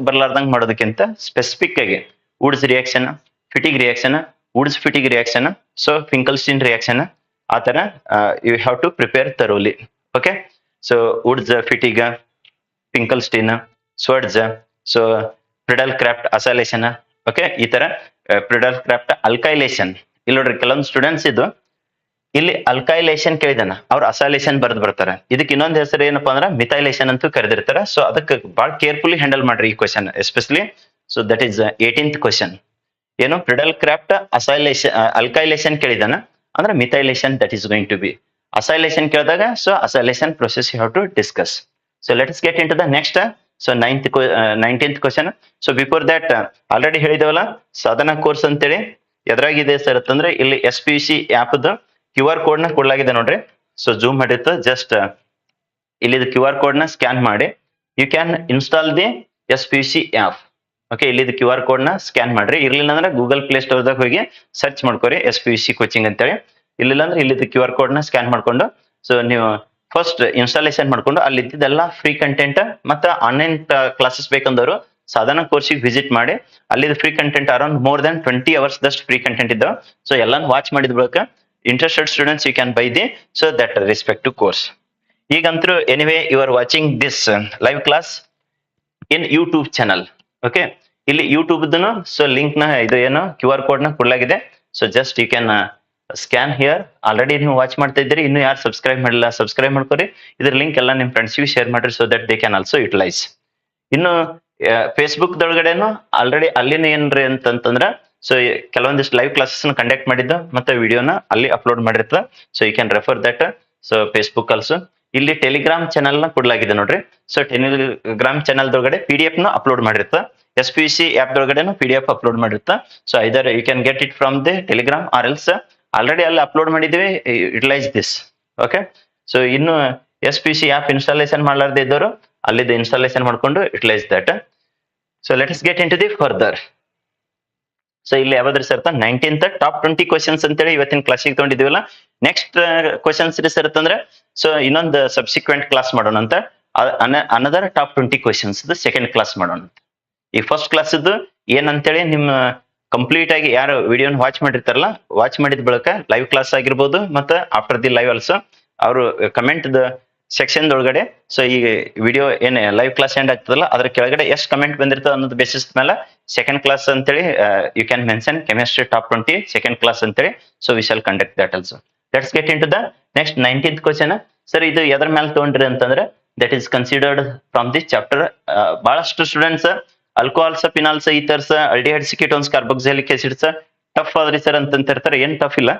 ಬರ್ಲಾರ್ದಂಗ್ ಮಾಡೋದಕ್ಕಿಂತ ಸ್ಪೆಸಿಫಿಕ್ ಆಗಿ Wurtz reaction, Fittig reaction, Wurtz Fittig reaction, so Finkelstein reaction ಆ ತರ you have to prepare thoroughly. Okay, so Wurtz Fittig, Finkelstein, Swarts, so Friedel Crafts acylation. Okay, ಈ ತರ ಫ್ರಿಡಲ್ ಕ್ರಾಫ್ಟ್ ಅಲ್ಕೈಲೇಷನ್. ಇಲ್ಲಿ ನೋಡ್ರಿ ಕೆಲವೊಂದು ಸ್ಟೂಡೆಂಟ್ಸ್ ಇದು ಇಲ್ಲಿ ಅಲ್ಕೈಲೇಷನ್ ಕೇಳಿದಾನ ಅವ್ರು ಅಸೈಲೇಷನ್ ಬರ್ದ್ ಬರ್ತಾರೆ. ಇದಕ್ಕೆ ಇನ್ನೊಂದು ಹೆಸರು ಏನಪ್ಪಾ ಅಂದ್ರೆ ಮಿಥೈಲೇಷನ್ ಅಂತೂ ಕರೆದಿರ್ತಾರ. ಸೊ ಅದಕ್ಕೆ ಬಹಳ ಕೇರ್ಫುಲಿ ಹ್ಯಾಂಡಲ್ ಮಾಡ್ರಿ ಈ question especially. So that is 18th question. ಏನು ಫ್ರಿಡಲ್ ಕ್ರಾಫ್ಟ್ ಅಸೈಲೇಷನ್ ಅಲ್ಕೈಲೇಷನ್ ಕೇಳಿದಾನ ಅಂದ್ರೆ methylation that is going to be. Acylation ಕೇಳಿದಾಗ so acylation process you have to discuss. So let us get in to the next. So 19th question. So before that already ಹೇಳಿದೇವಲ್ಲ Sadhana course ಅಂತೇಳಿ ಎದ್ರಾಗಿದೆ sir ಅಂತಂದ್ರೆ ಇಲ್ಲಿ SPUC app QR code ನ ಕೊಡ್ಲಾಗಿದೆ ನೋಡ್ರಿ. So zoom ಮಾಡಿತ್ತು ಜಸ್ಟ್ ಇಲ್ಲಿ QR ಕೋಡ್ ನ ಸ್ಕ್ಯಾನ್ ಮಾಡಿ you can install the SPUC app. Okay, ಇಲ್ಲಿ QR ಕೋಡ್ ನ ಸ್ಕ್ಯಾನ್ ಮಾಡ್ರಿ. ಇರ್ಲಿಲ್ಲ ಅಂದ್ರೆ ಗೂಗಲ್ ಪ್ಲೇ ಸ್ಟೋರ್ ದಾಗ ಹೋಗಿ ಸರ್ಚ್ ಮಾಡ್ಕೊರಿ SPUC ಕೋಚಿಂಗ್ ಅಂತೇಳಿ. ಇರ್ಲಿಲ್ಲ ಅಂದ್ರೆ ಇಲ್ಲಿ QR ಕೋಡ್ ನ ಸ್ಕ್ಯಾನ್ ಮಾಡ್ಕೊಂಡು ಸೊ ನೀವು ಫಸ್ಟ್ ಇನ್ಸ್ಟಾಲೇಷನ್ ಮಾಡ್ಕೊಂಡು ಅಲ್ಲಿ ಇದ್ದಿದ್ದೆಲ್ಲ ಫ್ರೀ ಕಂಟೆಂಟ್ ಮತ್ತೆ ಆನ್ಲೈನ್ ಕ್ಲಾಸಸ್ ಬೇಕಂದವರು ಸಾಧನಾ ಕೋರ್ಸಿಗೆ ವಿಸಿಟ್ ಮಾಡಿ ಅಲ್ಲಿ free content around more than 20 hours ದಷ್ಟು ಫ್ರೀ ಕಂಟೆಂಟ್ ಇದ್ದಾವೆ. ಸೊ ಎಲ್ಲಾನು ವಾಚ್ ಮಾಡಿದ ಬಳಿಕ interested students you can buy the so that respective course. ಈಗಂತೂ anyway you are watching this live class in YouTube channel. Okay, ಇಲ್ಲಿ YouTube so link ನ ಇದು ಏನು QR ಕೋಡ್ ನ ಕೊಡಲಾಗಿದೆ. So just you can scan here. Already ನೀವು watch ಮಾಡ್ತಾ ಇದ್ದೀರಿ, ಇನ್ನು ಯಾರು ಸಬ್ಸ್ಕ್ರೈಬ್ ಮಾಡಿಲ್ಲ ಸಬ್ಸ್ಕ್ರೈಬ್ ಮಾಡ್ಕೊರಿ. ಇದ್ರ ಲಿಂಕ್ ಎಲ್ಲ ನಿಮ್ ಫ್ರೆಂಡ್ಸ್ಗೂ ಶೇರ್ ಮಾಡ್ರಿ so that they can also utilise. ಇನ್ನು ಫೇಸ್ಬುಕ್ ದೊಳಗಡೆನು ಆಲ್ರೆಡಿ ಅಲ್ಲಿನ ಏನ್ರಿ ಅಂತಂದ್ರ ಸೊ ಕೆಲವೊಂದಿಷ್ಟು ಲೈವ್ ಕ್ಲಾಸಸ್ ಕಂಡಕ್ಟ್ ಮಾಡಿದ್ದು ಮತ್ತೆ ವಿಡಿಯೋನ ಅಲ್ಲಿ ಅಪ್ಲೋಡ್ ಮಾಡಿರ್ತದೆ. So you can refer that. So Facebook also ಇಲ್ಲಿ ಟೆಲಿಗ್ರಾಮ್ ಚಾನಲ್ ನ ಕೊಡ್ಲಾಗಿದೆ ನೋಡ್ರಿ. ಸೊ ಟೆಲಿಗ್ರಾಮ್ ಚಾನಲ್ ದೊಳಗಡೆ PDF ನ ಅಪ್ಲೋಡ್ ಮಾಡಿರ್ತ, SPUC ಆ್ಯಪ್ ದೊಳಗಡೆನು PDF ಅಪ್ಲೋಡ್ ಮಾಡಿರ್ತ. So either you can get it from the Telegram or else already ಅಲ್ಲಿ ಅಪ್ಲೋಡ್ ಮಾಡಿದ್ವಿ, ಯುಟಿಲೈಸ್ ದಿಸ್. ಓಕೆ, ಸೊ ಇನ್ನು SPUC ಆ್ಯಪ್ ಇನ್ಸ್ಟಾಲೇಷನ್ ಮಾಡ್ಲಾರ್ದೆ ಇದ್ದವರು ಅಲ್ಲಿದ್ದು ಇನ್ಸ್ಟಾಲೇಷನ್ ಮಾಡ್ಕೊಂಡು utilise that. So let us get in to the further. So ಇಲ್ಲಿ ಯಾವ್ದ್ರಿ sir 19th top 20 questions ಅಂತೇಳಿ ಇವತ್ತಿನ ಕ್ಲಾಸಿಗೆ ತಗೊಂಡಿದೀವಲ್ಲ. ನೆಕ್ಸ್ಟ್ ಕ್ವಶನ್ಸ್ ರೀ ಸರ್ ಅಂದ್ರೆ ಸೊ ಇನ್ನೊಂದು ಸಬ್ಸಿಕ್ವೆಂಟ್ ಕ್ಲಾಸ್ ಮಾಡೋಣ ಅಂತ another top 20 questions second class ಮಾಡೋಣ. ಈ ಫಸ್ಟ್ ಕ್ಲಾಸ್ ಏನಂತೇಳಿ ನಿಮ್ಮ ಕಂಪ್ಲೀಟ್ ಆಗಿ ಯಾರು ವಿಡಿಯೋನ ವಾಚ್ ಮಾಡಿರ್ತಾರಲ್ಲ ವಾಚ್ ಮಾಡಿದ ಬಳಿಕ ಲೈವ್ ಕ್ಲಾಸ್ ಆಗಿರ್ಬೋದು ಮತ್ತೆ ಆಫ್ಟರ್ ದಿ ಲೈವ್ ಆಲ್ಸೋ ಅವರು ಕಮೆಂಟ್ ಸೆಕ್ಷನ್ ಒಳಗಡೆ ಸೊ ಈ ವಿಡಿಯೋ ಏನ್ ಲೈವ್ ಕ್ಲಾಸ್ ಎಂಡ್ ಆಗ್ತದಲ್ಲ ಅದ್ರ ಕೆಳಗಡೆ ಎಷ್ಟು ಕಮೆಂಟ್ ಬಂದಿರ್ತದೆ ಅನ್ನೋದು ಬೇಸಿಸ್ ಮೇಲೆ ಸೆಕೆಂಡ್ ಕ್ಲಾಸ್ ಅಂತೇಳಿ you can mention chemistry top 20 second class ಅಂತೇಳಿ. So we shall conduct that also. Let's get in to the next 19th question. Sir ಇದು ಎದ್ರ ಮೇಲೆ ತಗೊಂಡ್ರಿ ಅಂತಂದ್ರೆ that is considered from the chapter. ಬಹಳಷ್ಟು students alcohols, phenols, ethers, aldehydes, ketones, carboxylic acids tough ಆದ್ರಿ sir ಅಂತಂತಿರ್ತಾರೆ. ಏನ್ tough ಇಲ್ಲ,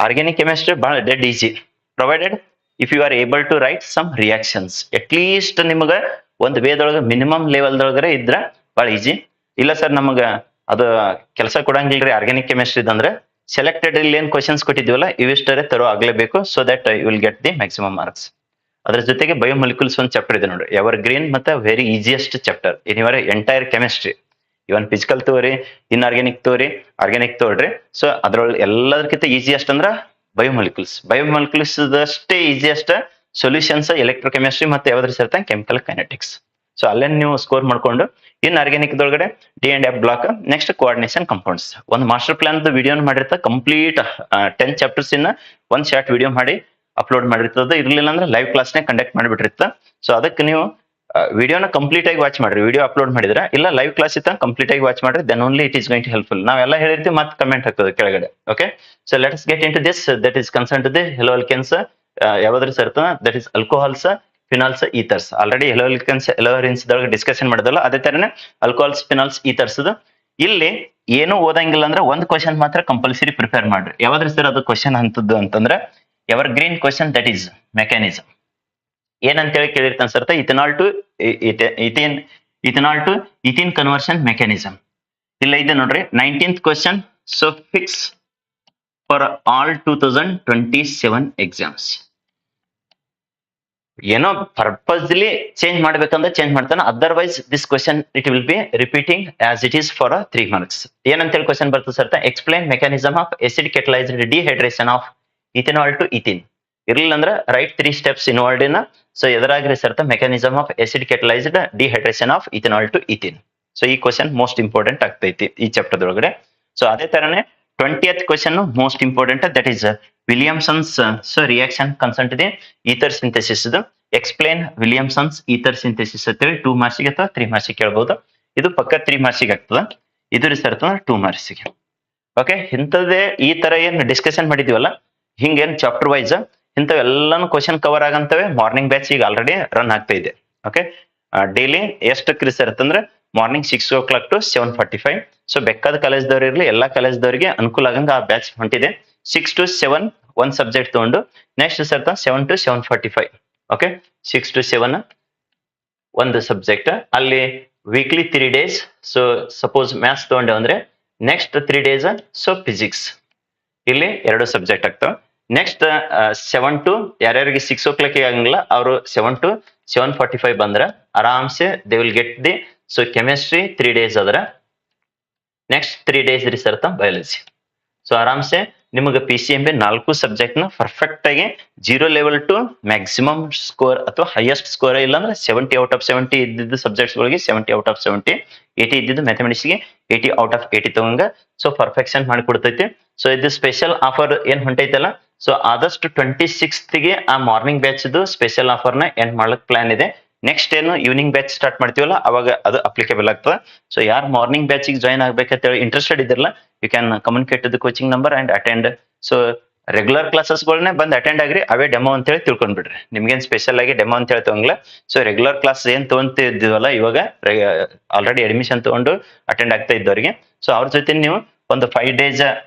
ಆರ್ಗ್ಯಾನಿಕ್ ಕೆಮಿಸ್ಟ್ರಿ ಬಹಳ dead easy, provided if you are able to write some reactions. At least ನಿಮ್ಗೆ ಒಂದು ವೇದೊಳಗೆ minimum ಲೆವೆಲ್ದೊಳಗರೆ ಇದ್ರ ಬಹಳ ಈಸಿ. ಇಲ್ಲ ಸರ್ ನಮಗ ಅದು ಕೆಲಸ ಕೊಡಂಗಿಲ್ರಿ ಆರ್ಗ್ಯಾನಿಕ್ ಕೆಮಿಸ್ಟ್ರಿ ಅಂದ್ರೆ ಸೆಲೆಕ್ಟೆಡ್ ಇಲ್ಲಿ ಏನ್ ಕ್ವಶನ್ಸ್ ಕೊಟ್ಟಿದ್ವಲ್ಲ ಇವಿಷ್ಟರೇ ತರೋ ಆಗ್ಲೇಬೇಕು, so that you will get the maximum marks. ಅದ್ರ ಜೊತೆಗೆ ಬಯೋಮಾಲಿಕ್ಯೂಲ್ಸ್ ಒಂದು ಚಾಪ್ಟರ್ ಇದೆ ನೋಡಿ, ಎವರ್ ಗ್ರೀನ್ ಮತ್ತೆ very easiest chapter in your entire chemistry. Even physical ತೋರಿ, ಇನ್ಆರ್ಗ್ಯಾನಿಕ್ ತೋರಿ, ಆರ್ಗ್ಯಾನಿಕ್ ತೋಡ್ರಿ. ಸೊ ಅದ್ರೊಳಗೆ ಎಲ್ಲದಕ್ಕಿಂತ ಈಸಿಯೆಸ್ಟ್ ಅಂದ್ರ ಬಯೋಮಾಲಿಕ್ಯೂಲ್ಸ್. ಬಯೋಮಾಲಿಕ್ಯೂಲ್ಸ್ ಅಷ್ಟೇ ಈಸಿಯೆಸ್ಟ್ ಸೊಲ್ಯೂಷನ್ಸ್ ಎಲೆಕ್ಟ್ರೋಕೆಮಿಸ್ಟ್ರಿ ಮತ್ತೆ ಯಾವ್ದ್ರ ಸೇರ್ತಾ ಕೆಮಿಕಲ್ ಕೈನೆಟಿಕ್ಸ್. ಸೊ ಅಲ್ಲೇ ನೀವು ಸ್ಕೋರ್ ಮಾಡ್ಕೊಂಡು ಇನ್ ಆರ್ಗ್ಯಾನಿಕ್ ದೊಳಗಡೆ d and F block, next coordination compounds. ಒಂದು ಮಾಸ್ಟರ್ ಪ್ಲಾನ್ ವಿಡಿಯೋ ಮಾಡಿರ್ತಾ ಕಂಪ್ಲೀಟ್ 10 ಚಾಪ್ಟರ್ಸ್ ಇನ್ನ ಒಂದ್ ಶಾರ್ಟ್ ವಿಡಿಯೋ ಮಾಡಿ ಅಪ್ಲೋಡ್ ಮಾಡಿರ್ತದ. ಇರ್ಲಿಲ್ಲ ಅಂದ್ರೆ ಲೈವ್ ಕ್ಲಾಸ್ನೇ ಕಂಡಕ್ಟ್ ಮಾಡಿಬಿಟ್ಟಿರ್ತ. ಸೊ ಅದಕ್ಕೆ ನೀವು ವಿಡಿಯೋನ ಕಂಪ್ಲೀಟ್ ಆಗಿ ವಾಚ್ ಮಾಡ್ರಿ. ವಿಡಿಯೋ ಅಪ್ಲೋಡ್ ಮಾಡಿದ್ರೆ ಇಲ್ಲ ಲೈವ್ ಕ್ಲಾಸ್ ಇತ್ತ ಕಂಪ್ಲೀಟ್ ಆಗಿ ವಾಚ್ ಮಾಡ್ರಿ, then only it is going to helpful. ನಾವೆಲ್ಲ ಹೇಳಿರ್ತೀವಿ ಮತ್ತೆ ಕಮೆಂಟ್ ಆಗ್ತದೆ ಕೆಳಗಡೆ. Okay, so let us get in to this that is concern to the haloalkanes. ಯಾವ್ದ್ರ ಸೇರ್ತದ that is alcohols, phenols, ethers. Already haloalkanes haloarenes discussion ಮಾಡಿದಲ್ಲ, ಅದೇ ತರನೇ ಆಲ್ಕೋಹಾಲ್ಸ್, ಫಿನಾಲ್ಸ್, ಈಥರ್ಸ್. ಇಲ್ಲಿ ಏನು ಓದಂಗಿಲ್ಲ ಅಂದ್ರೆ ಒಂದು ಕ್ವಶನ್ ಮಾತ್ರ ಕಂಪಲ್ಸರಿ ಪ್ರಿಪೇರ್ ಮಾಡ್ರಿ. ಯಾವ್ದ್ರ ಸರ್ ಅದು ಕ್ವಶನ್ ಅಂತದ್ದು ಅಂತಂದ್ರೆ evergreen question, that is mechanism. ಏನಂತೇಳಿ ಕೇಳಿರ್ತಾನೆ sir, ethanol to ethene conversion mechanism. ಇಲ್ಲ ಇದೆ ನೋಡ್ರಿ 19th question. So fix for all 2027 exams. ಏನೋ ಪರ್ಪಸ್ಲಿ ಚೇಂಜ್ ಮಾಡ್ಬೇಕಂದ್ರೆ ಚೇಂಜ್ ಮಾಡ್ತಾನೆ, otherwise this question it will be repeating as it is for 3 marks. ಏನಂತೇಳಿ question ಬರ್ತದೆ sir, explain mechanism of acid catalysed dehydration of ethanol to ethene. ಇರ್ಲಿಲ್ಲ ಅಂದ್ರೆ right 3 steps involved in. So ಎದುರಾಗ್ರಿ sir mechanism of acid catalysed dehydration of ethanol to ethene. So ಈ question most important ಆಗ್ತೈತಿ ಈ chapter ಒಳಗಡೆ. So ಅದೇ ತರನೇ 20th question most important, that is Williamson's reaction concern to the ether synthesis. Explain Williamson's ether synthesis ಅಂತೇಳಿ 2 marks ಅಥವಾ 3 marks ಕೇಳಬಹುದು. ಇದು ಪಕ್ಕ 3 marks ಆಗ್ತದ, ಇದು ರಿಸರ್ಟ್ 2 marks. ಓಕೆ, ಇಂಥದ್ದೇ ಈ ತರ ಏನ್ ಡಿಸ್ಕಷನ್ ಮಾಡಿದೀವಲ್ಲ ಹಿಂಗೇನ್ ಚಾಪ್ಟರ್ ವೈಸ್ ಇಂಥವೆಲ್ಲಾನು ಕ್ವಶನ್ ಕವರ್ ಆಗಂತವೆ. ಮಾರ್ನಿಂಗ್ ಬ್ಯಾಚ್ ಈಗ ಆಲ್ರೆಡಿ ರನ್ ಆಗ್ತಾ ಇದೆ. ಓಕೆ, ಡೈಲಿ ಎಷ್ಟಕ್ಕೆ ರಿಸರ್ಟ್ ಅಂದ್ರೆ ಮಾರ್ನಿಂಗ್ 6 o'clock to 7:45. ಸೊ ಬೇಕಾದ ಕಾಲೇಜ್ದವ್ರು ಇರ್ಲಿ, ಎಲ್ಲಾ ಕಾಲೇಜ್ದವ್ರಿಗೆ ಅನುಕೂಲ ಆಗಂಗ ಆ ಬ್ಯಾಚ್ ಹೊಂಟಿದೆ. 6 to 7 ಒಂದ್ ಸಬ್ಜೆಕ್ಟ್ ತಗೊಂಡು ನೆಕ್ಸ್ಟ್ ಸರ್ತ 7 to 7:45. ಓಕೆ, 6 to 7 ಒಂದು ಸಬ್ಜೆಕ್ಟ್. ಅಲ್ಲಿ weekly 3 days. So suppose maths ತಗೊಂಡೆ ಅಂದ್ರೆ ನೆಕ್ಸ್ಟ್ 3 days ಸೊ ಫಿಸಿಕ್ಸ್. ಇಲ್ಲಿ 2 ಸಬ್ಜೆಕ್ಟ್ ಆಗ್ತಾವ. ನೆಕ್ಸ್ಟ್ 7 to ಯಾರ್ಯಾರಿಗೆ 6 o'clock ಆಗಂಗಿಲ್ಲ ಅವರು 7 to 7:45 ಬಂದ್ರ ಆರಾಮ್ಸೆ they will get the. So chemistry 3 days ಅದರ ನೆಕ್ಸ್ಟ್ 3 days ರಿಸರ್ತ ಬಯಾಲಜಿ. ಸೊ ಆರಾಮ್ಸೆ ನಿಮಗೆ PCMB 4 ಸಬ್ಜೆಕ್ಟ್ ನ ಪರ್ಫೆಕ್ಟ್ ಆಗಿ 0 level ಟು ಮ್ಯಾಕ್ಸಿಮಮ್ ಸ್ಕೋರ್ ಅಥವಾ ಹೈಯೆಸ್ಟ್ ಸ್ಕೋರ್ ಇಲ್ಲ ಅಂದ್ರೆ 70 out of 70 ಇದ್ದಿದ್ದು ಸಬ್ಜೆಕ್ಟ್ಸ್ ಗಳಿಗೆ 70 out of 70, 80 ಇದ್ದಿದ್ದು ಮ್ಯಾಥಮೆಟಿಕ್ಸ್ ಗೆ 80 out of 80 ತಗೊಂಗ ಸೊ ಪರ್ಫೆಕ್ಷನ್ ಮಾಡಿ ಕೊಡ್ತೈತಿ. ಸೊ ಇದು ಸ್ಪೆಷಲ್ ಆಫರ್ ಏನ್ ಹೊಂಟೈತಲ್ಲ, ಸೊ ಆದಷ್ಟು 26th ಗೆ ಆ ಮಾರ್ನಿಂಗ್ ಬ್ಯಾಚ್ ಸ್ಪೆಷಲ್ ಆಫರ್ ನ ಎಂಡ್ ಮಾಡ್ಲಿಕ್ಕೆ ಪ್ಲಾನ್ ಇದೆ. ನೆಕ್ಸ್ಟ್ ಏನು ಈವ್ನಿಂಗ್ ಬ್ಯಾಚ್ ಸ್ಟಾರ್ಟ್ ಮಾಡ್ತೀವಲ್ಲ ಅವಾಗ ಅದು ಅಪ್ಲಿಕೇಬಲ್ ಆಗ್ತದೆ. ಸೊ ಯಾರು ಮಾರ್ನಿಂಗ್ ಬ್ಯಾಚ್ ಜಾಯ್ನ್ ಆಗ್ಬೇಕಂತ ಹೇಳಿ ಇಂಟ್ರೆಸ್ಟೆಡ್ ಇದ್ರಲ್ಲ, you can communicate to the coaching number and attend. So regular ಕ್ಲಾಸಸ್ಗಳನ್ನೇ ಬಂದು ಅಟೆಂಡ್ ಆಗ್ರಿ, ಅವೇ ಡೆಮೋ ಅಂತ ಹೇಳಿ ತಿಳ್ಕೊಂಡ್ಬಿಡ್ರಿ. ನಿಮ್ಗೇನ್ ಸ್ಪೆಷಲ್ ಆಗಿ ಡೆಮೋ ಅಂತ ಹೇಳಿ ತಗೊಂಗಿಲ್ಲ. ಸೊ ರೆಗ್ಯುಲರ್ ಕ್ಲಾಸ್ ಏನ್ ತಗೊಂತಿದ್ವಲ್ಲ ಇವಾಗ ಆಲ್ರೆಡಿ ಅಡ್ಮಿಷನ್ ತಗೊಂಡು ಅಟೆಂಡ್ ಆಗ್ತಾ ಇದ್ದವರಿಗೆ, ಸೊ ಅವ್ರ ಜೊತೆ ನೀವು ಒಂದು 5 days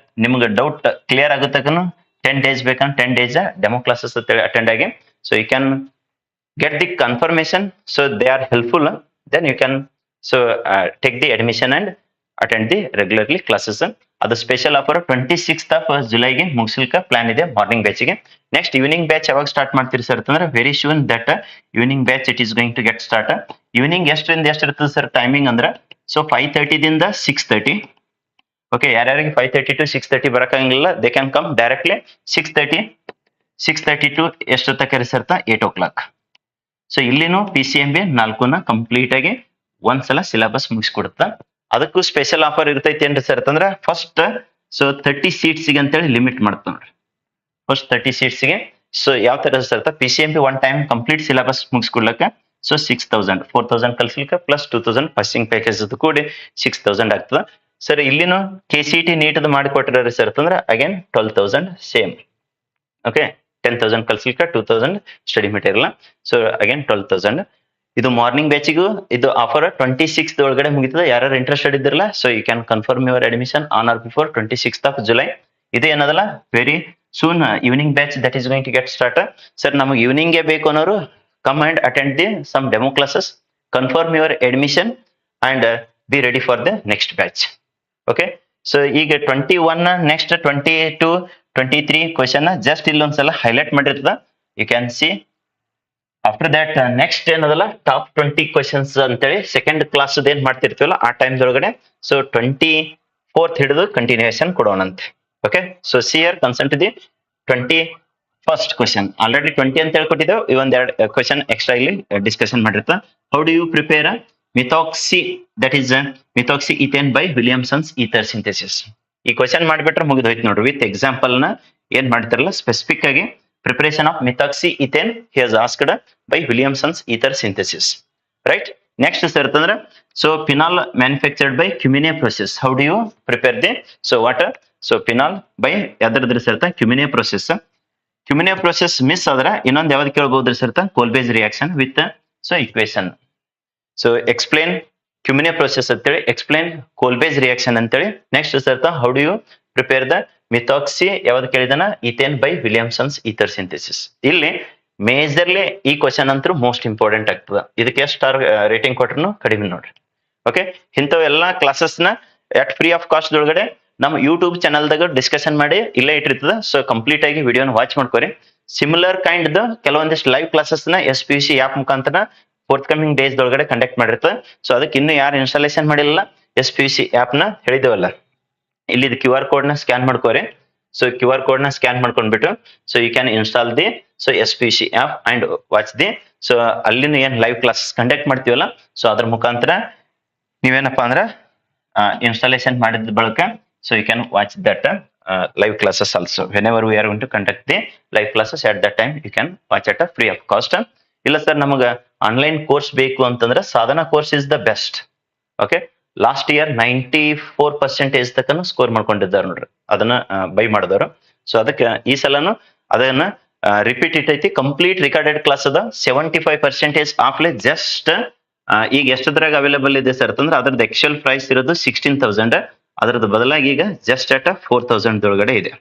ನಿಮ್ಗೆ ಡೌಟ್ ಕ್ಲಿಯರ್ ಆಗುತ್ತಕ್ಕನು 10 days ಬೇಕಂದ್ರೆ 10 days ಡೆಮೋ ಕ್ಲಾಸಸ್ ಅಂತ ಹೇಳಿ ಅಟೆಂಡ್ ಆಗಿ. So you can get the confirmation, so they are helpful, then you can take the admission and attend the regularly classes. ಅದು special offer 26th of July ಗೆ ಮುಗಿಸ್ಲಿಕ್ಕೆ plan ಇದೆ morning batch ಗೆ. Next evening batch ಯಾವಾಗ start ಮಾಡ್ತೀರಿ sir ಅಂತಂದ್ರೆ very soon that evening batch it is going to get start. Evening ಎಷ್ಟರಿಂದ ಎಷ್ಟು ಇರ್ತದೆ ಸರ್ ಟೈಮಿಂಗ್ ಅಂದ್ರೆ, ಸೊ 5:30 ದಿಂದ 6:30. ಓಕೆ, ಯಾರ್ಯಾರಿಗೆ 5:30 to 6:30 ಬರಕಾಗಿಲ್ಲ they can come directly 6:30 to ಎಷ್ಟು ತನಕ ರಿಸರ್ತ 8 o'clock. ಸೊ ಇಲ್ಲಿನೂ PCMB 4 ಕಂಪ್ಲೀಟ್ ಆಗಿ ಒಂದ್ಸಲ ಸಿಲೆಬಸ್ ಮುಗಿಸ್ಕೊಡುತ್ತಾ. ಅದಕ್ಕೂ ಸ್ಪೆಷಲ್ ಆಫರ್ ಇರ್ತೈತಿ ಏನ್ರಿ ಸರ್ ಅಂತಂದ್ರೆ ಫಸ್ಟ್ ಸೊ 30 seats ಗೆ ಅಂತೇಳಿ ಲಿಮಿಟ್ ಮಾಡ್ತಾ ನೋಡ್ರಿ. ಫಸ್ಟ್ 30 seats ಗೆ. ಸೊ ಯಾವ ತರ sir PCMB one time complete syllabus ಮುಗಿಸ್ಕೊಡ್ಲಕ್ಕ ಸೊ 6,000 4,000 ಕಲ್ಸ್ಲಿಕ್ಕೆ ಪ್ಲಸ್ 2,000 ಪಾಸಿಂಗ್ ಪ್ಯಾಕೇಜ್ ಕೂಡಿ 6,000 ಆಗ್ತದ. ಸರ್ ಇಲ್ಲಿನೂ KCET ನೀಟ್ ಮಾಡಿಕೊಟ್ಟಿರೋರಿ ಸರ್ ಅಂತಂದ್ರೆ ಅಗೇನ್ 12,000 ಸೇಮ್. ಓಕೆ, 10,000 ಕಲ್ಸ್ಲಿಕ್ಕೆ 2,000 ಸ್ಟಡಿ ಮೆಟೀರಿಯಲ್. So again 12,000. ಇದು ಮಾರ್ನಿಂಗ್ ಬ್ಯಾಚಿಗೂ ಇದು ಆಫರ್ 26th ಒಳಗಡೆ ಮುಗಿತದೆ. ಯಾರು ಇಂಟ್ರೆಸ್ಟೆಡ್ ಇದ್ದಿರಲ್ಲ so you can confirm your admission on or before 26th of July. ಇದು ಏನದಲ್ಲ very soon evening batch that is going to get started. Sir, ನಮಗೆ evening ಗೆ ಬೇಕು ಅನ್ನೋರು come and attend the some demo classes, confirm your admission and be ready for the next batch. Okay, so ಈಗ 21 next 22 23 question just ಇಲ್ಲೊಂದ್ಸಲ highlight ಮಾಡಿರ್ತದ. You can see after that next ಏನದಲ್ಲ top 20 questions ಅಂತೇಳಿ second class ಏನ್ ಮಾಡ್ತಿರ್ತೀವಲ್ಲ ಆ time ಒಳಗಡೆ. So 24th ಹಿಡಿದು ಕಂಟಿನ್ಯೂಯೇಷನ್ ಕೊಡೋಣಂತೆ. ಓಕೆ, ಸೊ ಸಿಯರ್ concern to the 21st question. ಆಲ್ರೆಡಿ 20 ಅಂತ ಹೇಳ್ಕೊಟ್ಟಿದ್ದೇವೆ, ಈ ಒಂದೆರಡು ಕ್ವೆಶ್ಚನ್ ಎಕ್ಸ್ಟ್ರಾ ಇಲ್ಲಿ ಡಿಸ್ಕಷನ್ ಮಾಡಿರ್ತ. How do you prepare methoxy, that is methoxy ethane by Williamson's ether synthesis. ಈ ಕ್ವೆಶ್ಚನ್ ಮಾಡಿಬಿಟ್ರೆ ಮುಗಿದು ಹೋಯ್ತು ನೋಡ್ರಿ. ವಿತ್ ಎಕ್ಸಾಂಪಲ್ ನ ಏನ್ ಮಾಡ್ತಾರಲ್ಲ ಸ್ಪೆಸಿಫಿಕ್ ಆಗಿ preparation of methoxy ethane he has asked by Williamson's ether synthesis. Right, next sir ಅಂತಂದ್ರೆ so phenol manufactured by cumene process. How do you prepare the so what so phenol by ಯಾವ್ದ್ರದ್ರಿ ಸರ್ತ cumene process. Cumene process miss ಆದ್ರೆ ಇನ್ನೊಂದು ಯಾವ್ದು ಕೇಳ್ಬೋದ್ರಿ ಸರ್ತ Kolbe's reaction with so equation. So explain cumene process ಅಂತೇಳಿ, explain Kolbe's reaction ಅಂತೇಳಿ. Next ಸರ್ತ how do you prepare the methoxy ಯಾವ್ದು ಕೇಳಿದಾನ ethane by Williamson's ether synthesis. ಇಲ್ಲಿ ಮೇಜರ್ಲಿ ಈ ಕ್ವಶನ್ ಅಂತೂ ಮೋಸ್ಟ್ ಇಂಪಾರ್ಟೆಂಟ್ ಆಗ್ತದ. ಇದಕ್ಕೆ ಎಷ್ಟು ಸ್ಟಾರ್ ರೇಟಿಂಗ್ ಕೊಟ್ರು ಕಡಿಮೆ ನೋಡ್ರಿ. ಓಕೆ, ಇಂಥವ್ ಎಲ್ಲಾ ಕ್ಲಾಸಸ್ ನ ಎಟ್ ಫ್ರೀ ಆಫ್ ಕಾಸ್ಟ್ ಒಳಗಡೆ ನಮ್ಮ ಯೂಟ್ಯೂಬ್ ಚಾನಲ್ದಾಗ ಡಿಸ್ಕಷನ್ ಮಾಡಿ ಇಲ್ಲೇ ಇಟ್ಟಿರ್ತದ. ಸೊ ಕಂಪ್ಲೀಟ್ ಆಗಿ ವಿಡಿಯೋನ ವಾಚ್ ಮಾಡ್ಕೋರಿ. ಸಿಮಿಲರ್ ಕೈಂಡ್ ದ ಕೆಲವೊಂದಿಷ್ಟು ಲೈವ್ ಕ್ಲಾಸಸ್ ನ SPUC ಆಪ್ ಮುಖಾಂತರ ಫೋರ್ತ್ ಕಮಿಂಗ್ ಡೇಸ್ ಒಳಗಡೆ ಕಂಡಕ್ಟ್ ಮಾಡಿರ್ತದೆ. ಸೊ ಅದಕ್ಕೆ ಇನ್ನು ಯಾರು ಇನ್ಸ್ಟಾಲೇಷನ್ ಮಾಡಿಲ್ಲ SPUC ಆಪ್ ನ ಹೇಳಿದೇವಲ್ಲ, ಇಲ್ಲಿ QR ಕೋಡ್ ನ ಸ್ಕ್ಯಾನ್ ಮಾಡ್ಕೋರಿ. ಸೊ QR ಕೋಡ್ ನ ಸ್ಕ್ಯಾನ್ ಮಾಡ್ಕೊಂಡ್ಬಿಟ್ಟು so you can install the so SPUC app and watch the so ಅಲ್ಲಿನ ಏನ್ ಲೈವ್ ಕ್ಲಾಸಸ್ ಕಂಡಕ್ಟ್ ಮಾಡ್ತೀವಲ್ಲ ಸೊ ಅದ್ರ ಮುಖಾಂತರ ನೀವೇನಪ್ಪಾ ಅಂದ್ರ ಇನ್ಸ್ಟಾಲೇಷನ್ ಮಾಡಿದ ಬಳಕ so you can watch that live classes also. Whenever we are going to conduct the live classes at that time you can watch at a free of cost. ಇಲ್ಲ sir ನಮಗ online course ಬೇಕು ಅಂತಂದ್ರೆ Sadhana course is the best. Okay, last year 94% ತಕ್ಕನು score ಮಾಡ್ಕೊಂಡಿದ್ದಾರೆ ನೋಡ್ರಿ ಅದನ್ನ by ಮಾಡಿದವರು. So ಅದಕ್ಕೆ ಈ ಸಲನು ಅದನ್ನ ರಿಪೀಟ್ ಇಟ್ಟೈತಿ. ಕಂಪ್ಲೀಟ್ ರಿಕಾರ್ಡೆಡ್ ಕ್ಲಾಸ್ ಅದ. 75% ಆಫ್ಲೆ ಜಸ್ಟ್ ಈಗ ಎಷ್ಟದ್ರಾಗ ಅವೈಲೇಬಲ್ ಇದೆ ಸರ್ ಅಂತಂದ್ರೆ ಅದ್ರದ್ದು ಆಕ್ಚುಯಲ್ ಪ್ರೈಸ್ ಇರೋದು 16,000. ಅದ್ರದ್ದು ಬದಲಾಗಿ ಈಗ ಜಸ್ಟ್ ಅಟ್ 4,000 ಒಳಗಡೆ ಇದೆ.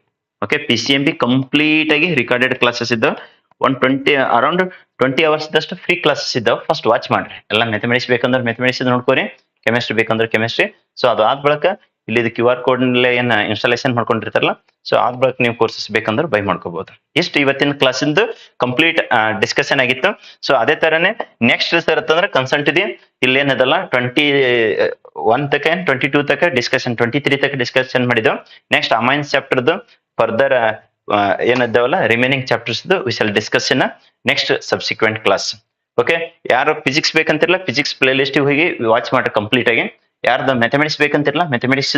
ಓಕೆ, PCMB ಕಂಪ್ಲೀಟ್ ಆಗಿ ರಿಕಾರ್ಡೆಡ್ ಕ್ಲಾಸಸ್ ಇದ್ದಾವೆ. 120 ಅರೌಂಡ್ 20 ಅವರ್ಸ್ ದಷ್ಟು ಫ್ರೀ ಕ್ಲಾಸಸ್ ಇದ್ದಾವೆ. ಫಸ್ಟ್ ವಾಚ್ ಮಾಡ್ರಿ. ಎಲ್ಲ ಮ್ಯಾಥಮೆಟಿಕ್ಸ್ ಬೇಕಂದ್ರೆ ಮ್ಯಾಥಮೆಟಿಕ್ಸ್ ನೋಡ್ಕೋರಿ, ಕೆಮಿಸ್ಟ್ರಿ ಬೇಕಂದ್ರೆ ಕೆಮಿಸ್ಟ್ರಿ. ಸೊ ಅದು ಆದ ಬಳಿಕ ಇಲ್ಲಿ QR ಕೋಡ್ ಏನ್ ಇನ್ಸ್ಟಾಲೇಷನ್ ಮಾಡ್ಕೊಂಡಿರ್ತಾರಲ್ಲ ಸೊ ಆದ ಬಳಿಕ ನೀವು ಕೋರ್ಸಸ್ ಬೇಕಂದ್ರೆ ಬೈ ಮಾಡ್ಕೋಬಹುದು. ಇಷ್ಟು ಇವತ್ತಿನ ಕ್ಲಾಸಿಂದು ಕಂಪ್ಲೀಟ್ ಡಿಸ್ಕಷನ್ ಆಗಿತ್ತು. ಸೊ ಅದೇ ತರನೇ ನೆಕ್ಸ್ಟ್ ಸರ್ ಅಂತಂದ್ರೆ ಕನ್ಸಲ್ಟ್ ಇದೆ ಇಲ್ಲಿ ಏನದಲ್ಲ 21 ತಕ 22 ತಕ ಡಿಸ್ಕಷನ್, 23 ತಕ ಡಿಸ್ಕಷನ್ ಮಾಡಿದೆವು. ನೆಕ್ಸ್ಟ್ ಅಮೈನ್ಸ್ ಚಾಪ್ಟರ್ದು ಫರ್ದರ್ ಏನಿದ್ದಾವಲ್ಲ remaining chapters we shall discuss in next subsequent class. Okay, ಯಾರು ಫಿಸಿಕ್ಸ್ ಬೇಕಂತಿರಲ್ಲ ಫಿಸಿಕ್ಸ್ ಪ್ಲೇ ಲಿಸ್ಟ್ ಹೋಗಿ ವಾಚ್ ಮಾಡ್ರಿ ಕಂಪ್ಲೀಟ್ ಆಗಿ. ಯಾರ್ದು ಮ್ಯಾಥಮೆಟಿಕ್ಸ್ ಬೇಕಂತಿರಲ್ಲ ಮ್ಯಾಥಮೆಟಿಕ್ಸ್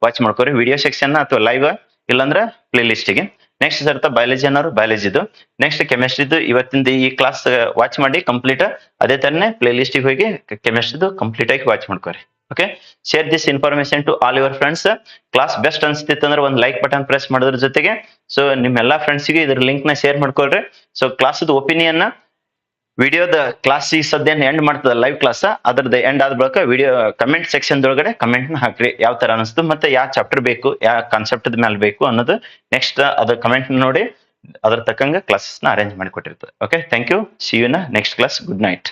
ವಾಚ್ ಮಾಡ್ಕೋರಿ ವಿಡಿಯೋ ಸೆಕ್ಷನ್ ಅಥವಾ ಲೈವ್ ಇಲ್ಲಾಂದ್ರೆ ಪ್ಲೇ ಲಿಸ್ಟ್ಗೆ. ನೆಕ್ಸ್ಟ್ ಸರ್ತ ಬಯಾಲಜಿ ಅನ್ನೋರು ಬಯಾಲಜಿದು, ನೆಕ್ಸ್ಟ್ ಕೆಮಿಸ್ಟ್ರಿದು ಇವತ್ತಿಂದ ಈ ಕ್ಲಾಸ್ ವಾಚ್ ಮಾಡಿ ಕಂಪ್ಲೀಟ್. ಅದೇ ತರನೇ ಪ್ಲೇ ಲಿಸ್ಟಿಗೆ ಹೋಗಿ ಕೆಮಿಸ್ಟ್ರಿದು ಕಂಪ್ಲೀಟ್ ಆಗಿ ವಾಚ್ ಮಾಡ್ಕೋರಿ. Okay, share this information to all your friends. Class best ಅನ್ಸ್ತಿತ್ತಂದ್ರೆ ಒಂದು ಲೈಕ್ ಬಟನ್ ಪ್ರೆಸ್ ಮಾಡೋದ್ರ ಜೊತೆಗೆ ಸೊ ನಿಮ್ಮೆಲ್ಲಾ ಫ್ರೆಂಡ್ಸ್ಗೆ ಇದ್ರ ಲಿಂಕ್ ನ ಶೇರ್ ಮಾಡ್ಕೊಳ್ರಿ. ಸೊ ಕ್ಲಾಸದ ಒಪಿನಿಯನ್ ವಿಡಿಯೋದ ಕ್ಲಾಸ್ ಈ ಸದ್ಯ ಎಂಡ್ ಮಾಡ್ತದ ಲೈವ್ ಕ್ಲಾಸ್, ಅದ್ರದ್ದು ಎಂಡ್ ಆದ ಬಳಿಕ ವಿಡಿಯೋ ಕಮೆಂಟ್ ಸೆಕ್ಷನ್ ಒಳಗಡೆ ಕಮೆಂಟ್ ನ ಹಾಕ್ರಿ. ಯಾವ ತರ ಅನಿಸ್ತು ಮತ್ತೆ ಯಾವ ಚಾಪ್ಟರ್ ಬೇಕು ಯಾವ ಕಾನ್ಸೆಪ್ಟ್ ಮೇಲೆ ಬೇಕು ಅನ್ನೋದು ನೆಕ್ಸ್ಟ್ ಅದ್ರ ಕಮೆಂಟ್ ನೋಡಿ ಅದ್ರ ತಕ್ಕಂಗೆ ಕ್ಲಾಸಸ್ ನ ಅರೇಂಜ್ ಮಾಡಿ ಕೊಟ್ಟಿರ್ತದೆ. Okay, thank you. See you in next class. Good night.